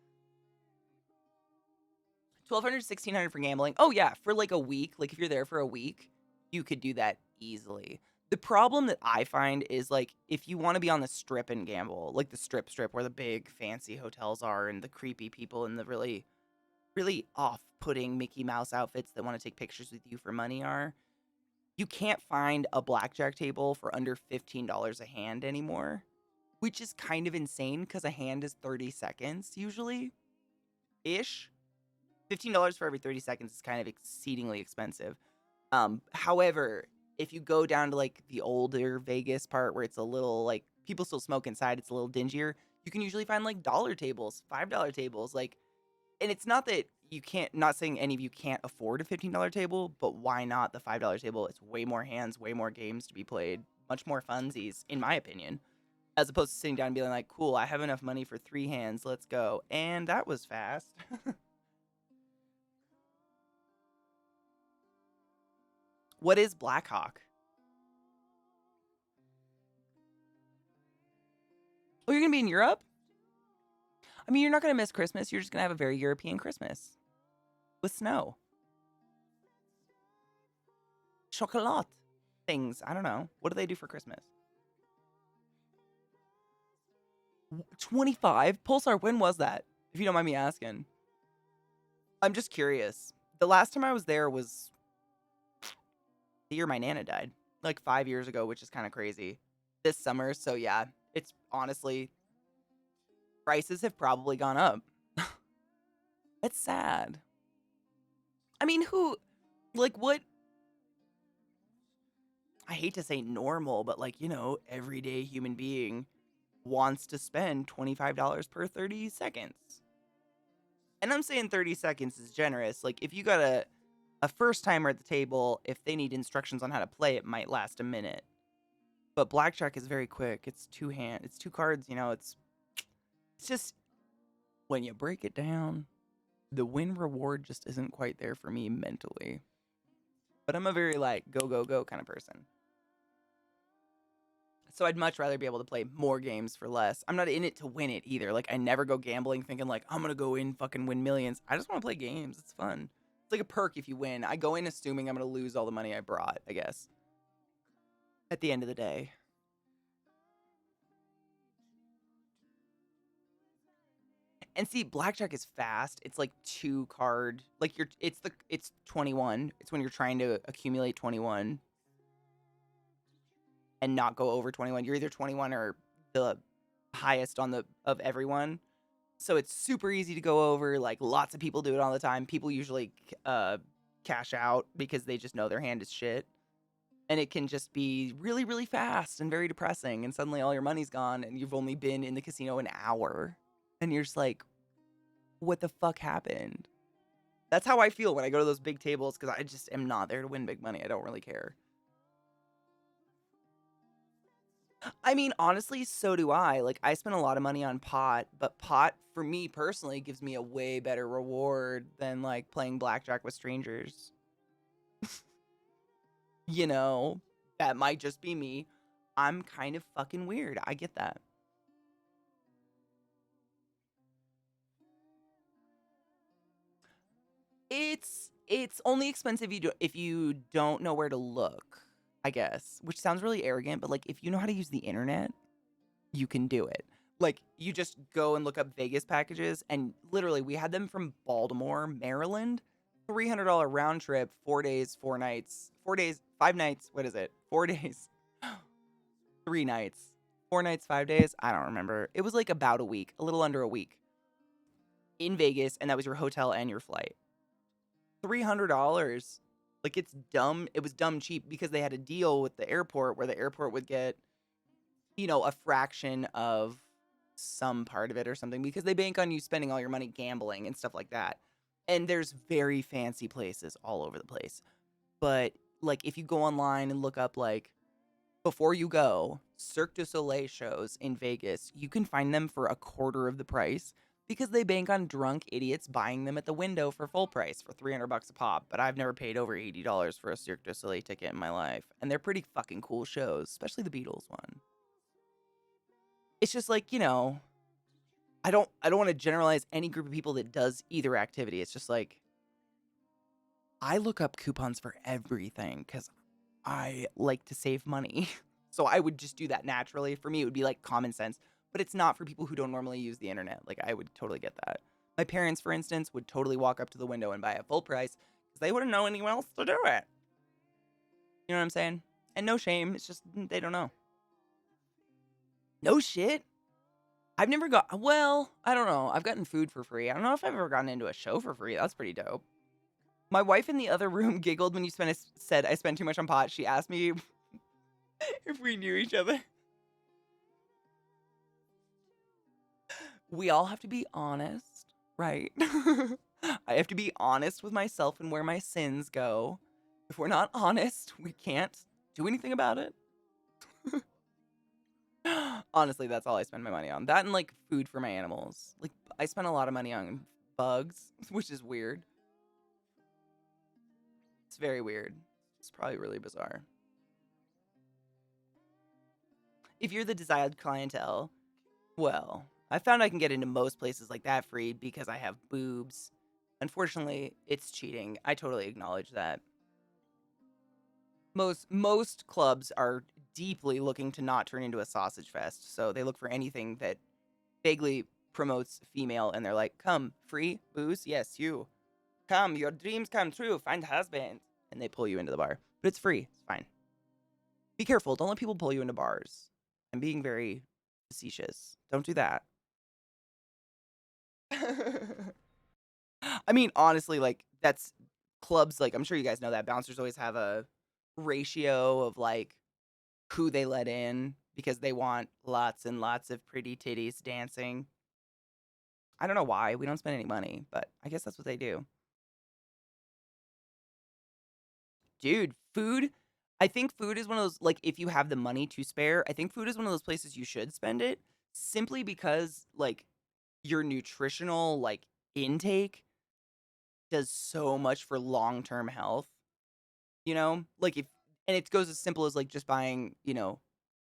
1,200, 1,600 for gambling. Oh, yeah. For like a week. Like, if you're there for a week, you could do that easily. The problem that I find is, like, if you want to be on the strip and gamble, like the strip where the big fancy hotels are and the creepy people and the really, really off-putting Mickey Mouse outfits that want to take pictures with you for money are, you can't find a blackjack table for under $15 a hand anymore, which is kind of insane because a hand is 30 seconds usually-ish. $15 for every 30 seconds is kind of exceedingly expensive. However, if you go down to like the older Vegas part where it's a little like people still smoke inside, it's a little dingier, you can usually find like dollar tables, $5 tables, like, and it's not that you can't, not saying any of you can't afford a $15 table, but why not the $5 table? It's way more hands, way more games to be played, much more funsies, in my opinion, as opposed to sitting down and being like, cool, I have enough money for 3 hands, let's go. And that was fast. What is Black Hawk? Oh, you're gonna be in Europe? I mean, you're not gonna miss Christmas. You're just gonna have a very European Christmas with snow. Chocolat things. I don't know. What do they do for Christmas? 25? Pulsar, when was that? If you don't mind me asking. I'm just curious. The last time I was there was the year my Nana died. Like 5 years ago, which is kind of crazy. This summer, so yeah. It's honestly, prices have probably gone up. It's sad. I mean, what? I hate to say normal, but like, everyday human being wants to spend $25 per 30 seconds. And I'm saying 30 seconds is generous. Like, if you got a first timer at the table, if they need instructions on how to play, it might last a minute. But blackjack is very quick. It's it's 2 cards, it's just, when you break it down, the win reward just isn't quite there for me mentally. But I'm a very like go, go, go kind of person. So I'd much rather be able to play more games for less. I'm not in it to win it either. Like, I never go gambling thinking like, I'm going to go in fucking win millions. I just want to play games. It's fun. It's like a perk if you win. I go in assuming I'm going to lose all the money I brought, I guess. At the end of the day. And see, blackjack is fast. It's like 2 card. Like it's 21. It's when you're trying to accumulate 21 and not go over 21. You're either 21 or the highest of everyone. So it's super easy to go over. Like, lots of people do it all the time. People usually cash out because they just know their hand is shit. And it can just be really, really fast and very depressing. And suddenly all your money's gone and you've only been in the casino an hour. And you're just like, what the fuck happened? That's how I feel when I go to those big tables, because I just am not there to win big money. I don't really care. I mean, honestly, so do I. Like, I spend a lot of money on pot, but pot, for me personally, gives me a way better reward than, like, playing blackjack with strangers. That might just be me. I'm kind of fucking weird. I get that. It's only expensive if you don't know where to look, I guess, which sounds really arrogant, but like, if you know how to use the internet, you can do it. Like, you just go and look up Vegas packages, and literally we had them from Baltimore, Maryland, $300 round trip, 4 days, 4 nights, 4 days, 5 nights. What is it? 4 days, 3 nights, 4 nights, 5 days. I don't remember. It was like about a week, a little under a week in Vegas. And that was your hotel and your flight. $300. Like, it's dumb. It was dumb cheap because they had a deal with the airport where the airport would get, a fraction of some part of it or something, because they bank on you spending all your money gambling and stuff like that. And there's very fancy places all over the place. But like, if you go online and look up, like, before you go, Cirque du Soleil shows in Vegas, you can find them for a quarter of the price, because they bank on drunk idiots buying them at the window for full price for $300 a pop. But I've never paid over $80 for a Cirque du Soleil ticket in my life. And they're pretty fucking cool shows, especially the Beatles one. It's just like, I don't want to generalize any group of people that does either activity. It's just like, I look up coupons for everything because I like to save money. So I would just do that naturally. For me, it would be like common sense. But it's not for people who don't normally use the internet. Like, I would totally get that. My parents, for instance, would totally walk up to the window and buy it full price because they wouldn't know anyone else to do it. You know what I'm saying? And no shame. It's just they don't know. No shit. I've never I don't know. I've gotten food for free. I don't know if I've ever gotten into a show for free. That's pretty dope. My wife in the other room giggled when you said I spent too much on pot. She asked me if we knew each other. We all have to be honest, right? I have to be honest with myself and where my sins go. If we're not honest, we can't do anything about it. Honestly, that's all I spend my money on. That and like food for my animals. Like, I spend a lot of money on bugs, which is weird. It's very weird. It's probably really bizarre. If you're the desired clientele, well, I found I can get into most places like that free because I have boobs. Unfortunately, it's cheating. I totally acknowledge that. Most clubs are deeply looking to not turn into a sausage fest, so they look for anything that vaguely promotes female, and they're like, "Come, free booze? Yes, you. Come, your dreams come true. Find a husband." And they pull you into the bar, but it's free. It's fine. Be careful. Don't let people pull you into bars. I'm being very facetious. Don't do that. I mean, honestly, like, that's clubs, like, I'm sure you guys know that bouncers always have a ratio of, like, who they let in because they want lots and lots of pretty titties dancing. I don't know why. We don't spend any money, but I guess that's what they do. Dude, food. I think food is one of those, like, if you have the money to spare, I think food is one of those places you should spend it simply because, like, your nutritional, like, intake does so much for long-term health, you know? Like, if, and it goes as simple as, like, just buying, you know,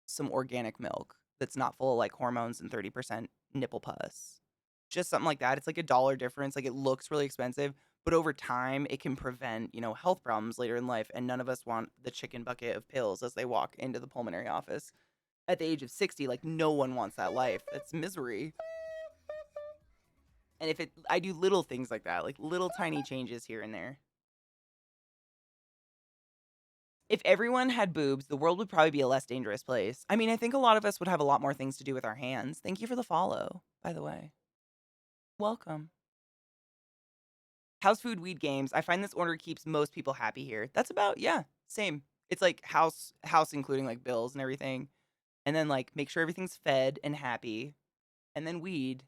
some organic milk that's not full of, like, hormones and 30% nipple pus. Just something like that. It's like $1 difference. Like, it looks really expensive, but over time, it can prevent, you know, health problems later in life. And none of us want the chicken bucket of pills as they walk into the pulmonary office at the age of 60. Like, no one wants that life. That's misery. And if it, I do little things like that, like little tiny changes here and there. If everyone had boobs, the world would probably be a less dangerous place. I mean, I think a lot of us would have a lot more things to do with our hands. Thank you for the follow, by the way. Welcome. House food weed games. I find this order keeps most people happy here. That's about, yeah, same. It's like house including like bills and everything. And then like make sure everything's fed and happy. And then weed.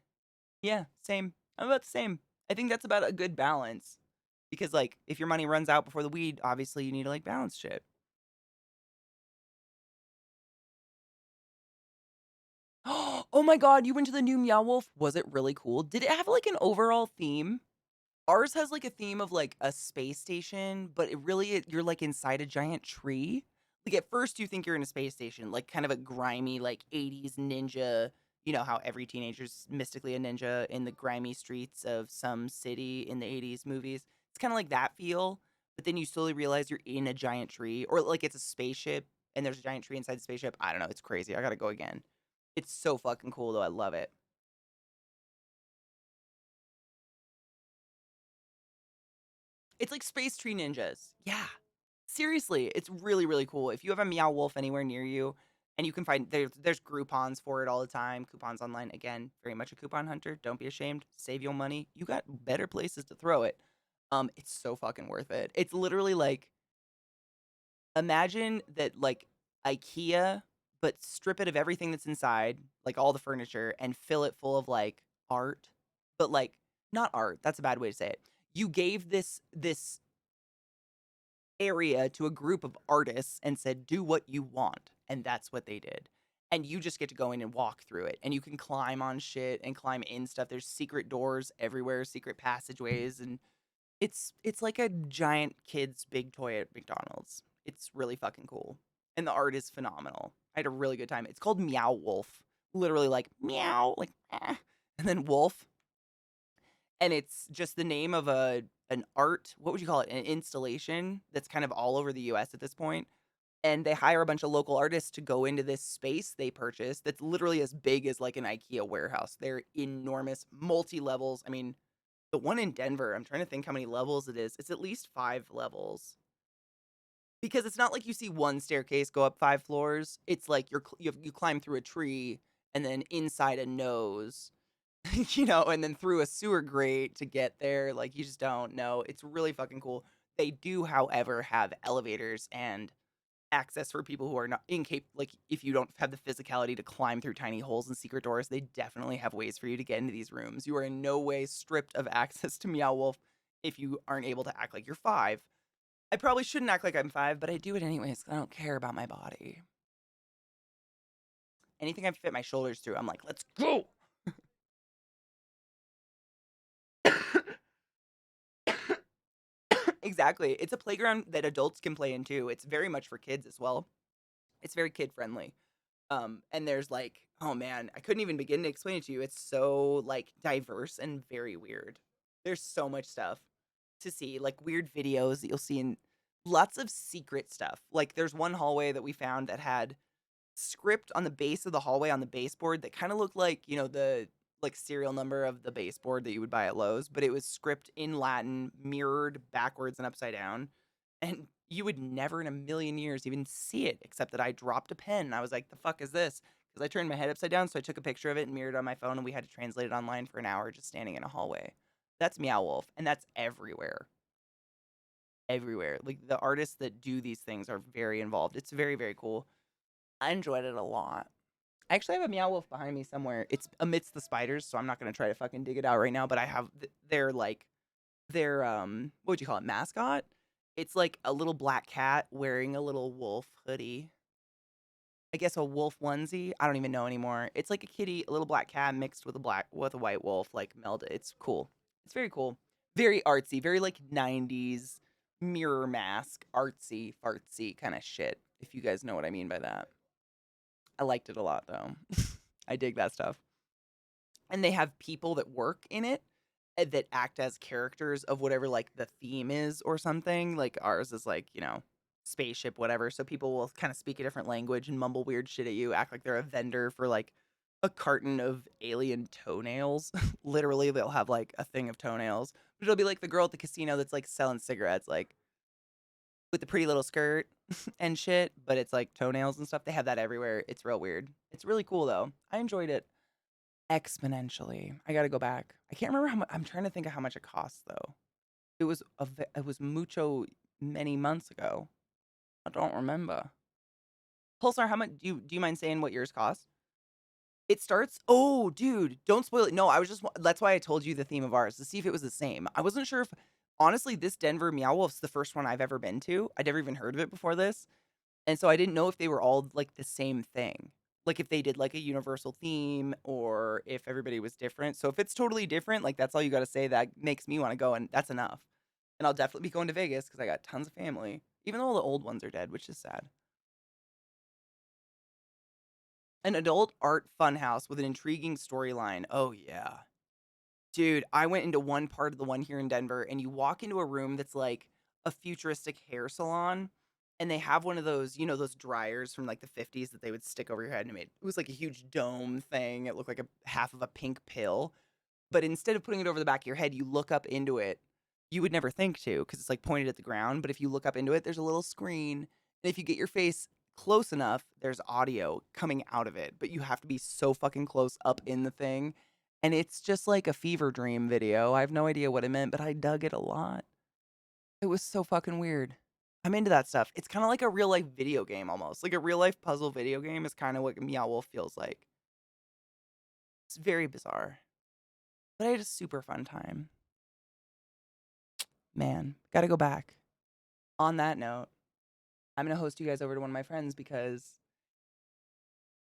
Yeah, same. I'm about the same. I think that's about a good balance. Because like if your money runs out before the weed, obviously you need to like balance shit. Oh my god, you went to the new Meow Wolf? Was it really cool? Did it have like an overall theme? Ours has like a theme of like a space station, but you're like inside a giant tree. Like at first you think you're in a space station, like kind of a grimy like 80s ninja, you know how every teenager's mystically a ninja in the grimy streets of some city in the 80s movies. It's kind of like that feel, but then you slowly realize you're in a giant tree or like it's a spaceship and there's a giant tree inside the spaceship. I don't know, it's crazy. I got to go again. It's so fucking cool though. I love it. It's like Space Tree Ninjas. Yeah. Seriously, it's really, really cool. If you have a Meow Wolf anywhere near you, and you can find there's Groupons for it all the time. Coupons online. Again, very much a coupon hunter. Don't be ashamed. Save your money. You got better places to throw it. It's so fucking worth it. It's literally like imagine that like IKEA, but strip it of everything that's inside, like all the furniture, and fill it full of like art. But like not art. That's a bad way to say it. You gave this area to a group of artists and said, do what you want. And that's what they did. And you just get to go in and walk through it. And you can climb on shit and climb in stuff. There's secret doors everywhere, secret passageways. And it's like a giant kid's big toy at McDonald's. It's really fucking cool. And the art is phenomenal. I had a really good time. It's called Meow Wolf. Literally like meow, like and then wolf. And it's just the name of an art, what would you call it? An installation that's kind of all over the US at this point. And they hire a bunch of local artists to go into this space they purchased that's literally as big as like an IKEA warehouse. They're enormous, multi levels. I mean, the one in Denver, I'm trying to think how many levels it is. It's at least 5 levels. Because it's not like you see one staircase go up 5 floors. It's like you climb through a tree and then inside a nose you know, and then through a sewer grate to get there. Like, you just don't know. It's really fucking cool. They do, however, have elevators and access for people who are not incapable. Like, if you don't have the physicality to climb through tiny holes and secret doors, they definitely have ways for you to get into these rooms. You are in no way stripped of access to Meow Wolf if you aren't able to act like you're 5. I probably shouldn't act like I'm 5, but I do it anyways 'cause I don't care about my body. Anything I fit my shoulders through, I'm like, let's go. Exactly. Exactly. It's a playground that adults can play in too. It's very much for kids as well. It's very kid friendly. And there's like, oh man, I couldn't even begin to explain it to you. It's so like diverse and very weird. There's so much stuff to see, like weird videos that you'll see in lots of secret stuff. Like there's one hallway that we found that had script on the base of the hallway on the baseboard that kind of looked like, the like serial number of the baseboard that you would buy at Lowe's, but it was script in Latin, mirrored backwards and upside down. And you would never in a million years even see it, except that I dropped a pen and I was like, the fuck is this? Because I turned my head upside down, so I took a picture of it and mirrored on my phone, and we had to translate it online for an hour just standing in a hallway. That's Meow Wolf, and that's everywhere. Everywhere. Like the artists that do these things are very involved. It's very, very cool. I enjoyed it a lot. I actually have a Meow Wolf behind me somewhere. It's amidst the spiders, so I'm not gonna try to fucking dig it out right now. But I have their what would you call it, mascot? It's like a little black cat wearing a little wolf hoodie. I guess a wolf onesie. I don't even know anymore. It's like a kitty, a little black cat mixed with a white wolf, like melded. It's cool. It's very cool. Very artsy, very like 90s mirror mask, artsy, fartsy kind of shit. If you guys know what I mean by that. I liked it a lot though. I dig that stuff. And they have people that work in it that act as characters of whatever like the theme is or something. Like ours is like, spaceship, whatever. So people will kind of speak a different language and mumble weird shit at you, act like they're a vendor for like a carton of alien toenails. Literally, they'll have like a thing of toenails. But it'll be like the girl at the casino that's like selling cigarettes, like with the pretty little skirt and shit, but it's like toenails and stuff. They have that everywhere. It's real weird. It's really cool though. I enjoyed it exponentially. I got to go back. I can't remember how much. I'm trying to think of how much it costs though. It was mucho many months ago. I don't remember. Pulsar, how much do you mind saying what yours costs? It starts. Oh, dude, don't spoil it. No, I was just. That's why I told you the theme of ours to see if it was the same. I wasn't sure if, honestly, this Denver Meow Wolf's the first one I've ever been to. I'd never even heard of it before this, and so I didn't know if they were all like the same thing. Like if they did like a universal theme or if everybody was different. So if it's totally different, like that's all you got to say. That makes me want to go, and that's enough. And I'll definitely be going to Vegas because I got tons of family, even though all the old ones are dead, which is sad. An adult art funhouse with an intriguing storyline. Oh, yeah. Dude, I went into one part of the one here in Denver, and you walk into a room that's like a futuristic hair salon, and they have one of those, those dryers from like the 50s that they would stick over your head, and it was like a huge dome thing. It looked like a half of a pink pill. But instead of putting it over the back of your head, you look up into it. You would never think to because it's like pointed at the ground. But if you look up into it, there's a little screen. And if you get your face close enough, there's audio coming out of it. But you have to be so fucking close up in the thing. And it's just like a fever dream video. I have no idea what it meant, but I dug it a lot. It was so fucking weird. I'm into that stuff. It's kind of like a real life video game almost. Like a real life puzzle video game is kind of what Meow Wolf feels like. It's very bizarre. But I had a super fun time. Man, gotta go back. On that note, I'm gonna host you guys over to one of my friends because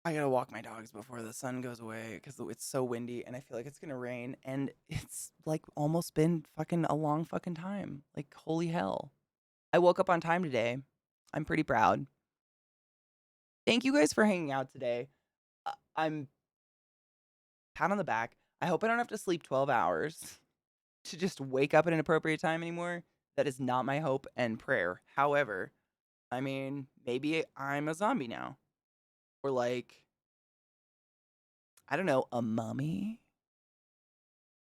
I gotta walk my dogs before the sun goes away because it's so windy and I feel like it's gonna rain and it's like almost been fucking a long fucking time. Like, holy hell. I woke up on time today. I'm pretty proud. Thank you guys for hanging out today. I'm pat on the back. I hope I don't have to sleep 12 hours to just wake up at an appropriate time anymore. That is not my hope and prayer. However, I mean, maybe I'm a zombie now. Or like, I don't know, a mummy?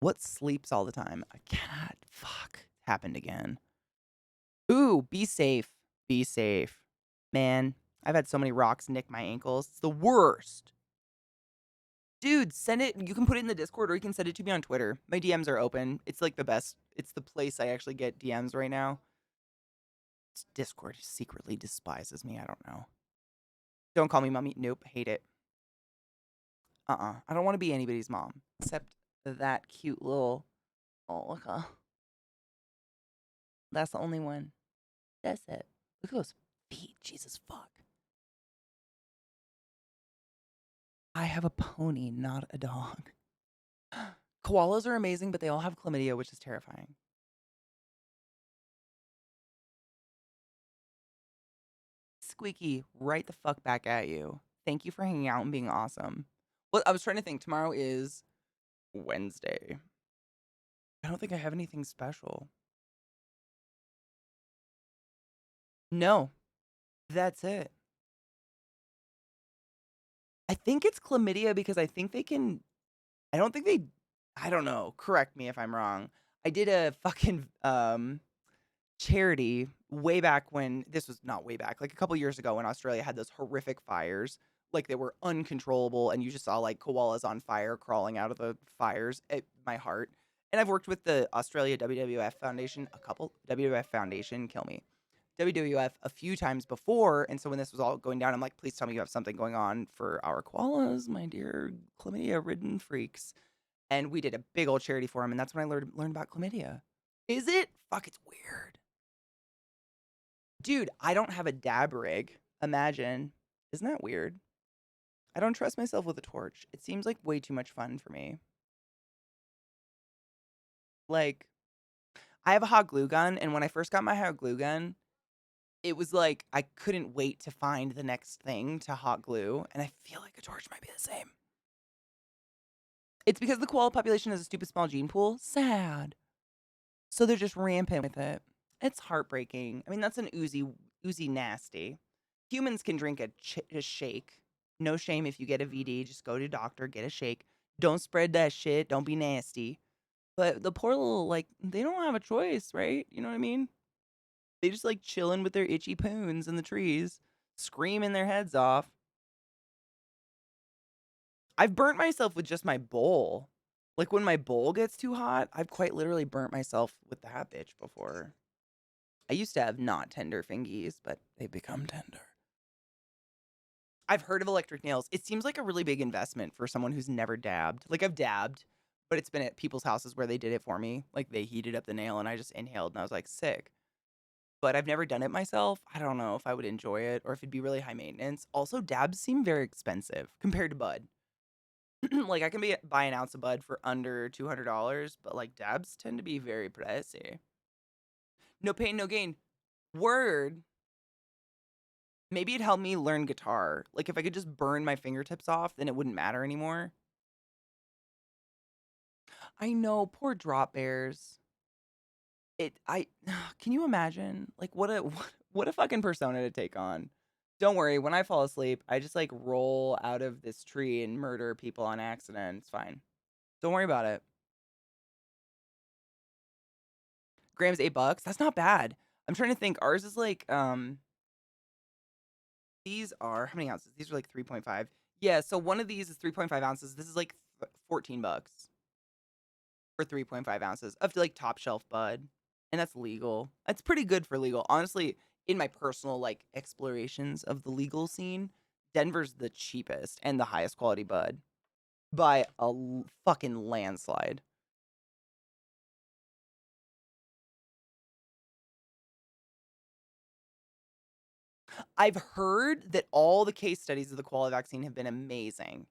What sleeps all the time? A cat. Fuck. Happened again. Ooh, be safe. Be safe. Man, I've had so many rocks nick my ankles. It's the worst. Dude, send it. You can put it in the Discord or you can send it to me on Twitter. My DMs are open. It's like the best. It's the place I actually get DMs right now. Discord secretly despises me. I don't know. Don't call me mommy. Nope. Hate it. I don't want to be anybody's mom. Except that cute little... Oh, look, that's the only one. That's it. Look at those feet. Jesus fuck. I have a pony, not a dog. Koalas are amazing, but they all have chlamydia, which is terrifying. squeaky right the fuck back at you. Thank you for hanging out and being awesome. Well, I was trying to think. Tomorrow is Wednesday. I don't think I have anything special. No, that's it. I think it's chlamydia because I think they can. I don't think they. I don't know. Correct me if I'm wrong. I did a fucking charity way back when this was not way back, like a couple years ago when Australia had those horrific fires. Like they were uncontrollable, and you just saw like koalas on fire crawling out of the fires. My heart. And I've worked with the Australia WWF Foundation, a couple WWF Foundation, kill me. WWF a few times before, and so when this was all going down, I'm like, please tell me you have something going on for our koalas, my dear chlamydia-ridden freaks. And we did a big old charity for them, and that's when I learned about chlamydia. Is it? Fuck, it's weird. Dude, I don't have a dab rig. Imagine. Isn't that weird? I don't trust myself with a torch. It seems like way too much fun for me. Like, I have a hot glue gun, and when I first got my hot glue gun, it was like I couldn't wait to find the next thing to hot glue, and I feel like a torch might be the same. It's because the koala population has a stupid small gene pool. Sad. So they're just rampant with it. It's heartbreaking. I mean, that's an oozy nasty. Humans can drink a shake. No shame if you get a VD. Just go to a doctor, get a shake. Don't spread that shit. Don't be nasty. But the poor little, like, they don't have a choice, right? You know what I mean? They just like chilling with their itchy poons in the trees, screaming their heads off. I've burnt myself with just my bowl. Like when my bowl gets too hot, I've quite literally burnt myself with that bitch before. I used to have not tender fingies, but they've become tender. I've heard of electric nails. It seems like a really big investment for someone who's never dabbed. Like I've dabbed, but it's been at people's houses where they did it for me. Like they heated up the nail and I just inhaled and I was like, sick. But I've never done it myself. I don't know if I would enjoy it or if it'd be really high maintenance. Also, dabs seem very expensive compared to bud. Like I can buy an ounce of bud for under $200, but like dabs tend to be very pricey. No pain, no gain. Word. Maybe it'd help me learn guitar. Like if I could just burn my fingertips off, then it wouldn't matter anymore. I know, poor drop bears. Can you imagine? Like what a fucking persona to take on. Don't worry, when I fall asleep, I just like roll out of this tree and murder people on accident. It's fine. Don't worry about it. Grams $8. That's not bad. I'm trying to think. Ours is like these are how many ounces? These are like 3.5. Yeah, so one of these is 3.5 ounces. This is like $14 for 3.5 ounces of like top shelf bud. And that's legal. That's pretty good for legal. Honestly, in my personal like explorations of the legal scene, Denver's the cheapest and the highest quality bud by a fucking landslide. I've heard that all the case studies of the koala vaccine have been amazing.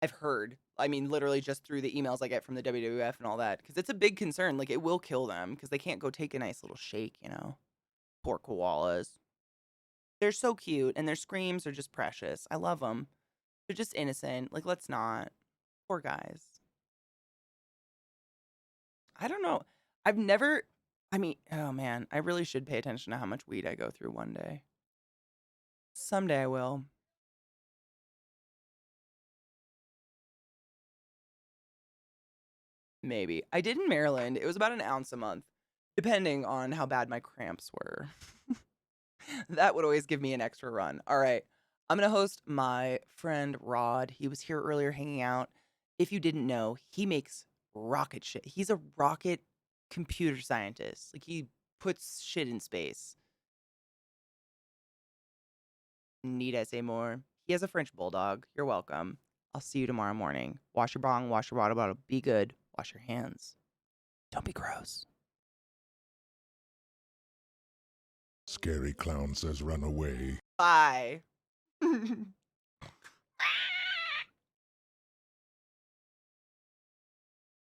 I've heard. I mean, literally just through the emails I get from the WWF and all that, because it's a big concern. Like, it will kill them because they can't go take a nice little shake, you know? Poor koalas. They're so cute, and their screams are just precious. I love them. They're just innocent. Like, let's not. Poor guys. I don't know. I've never. I mean, oh man, I really should pay attention to how much weed I go through one day. Someday I will. Maybe. I did in Maryland. It was about an ounce a month, depending on how bad my cramps were. That would always give me an extra run. All right. I'm going to host my friend Rod. He was here earlier hanging out. If you didn't know, he makes rocket shit. He's a rocket computer scientist. Like he puts shit in space. Need I say more? He has a French bulldog. You're welcome. I'll see you tomorrow morning. Wash your bong, wash your water bottle. Be good. Wash your hands. Don't be gross. Scary clown says run away. Bye.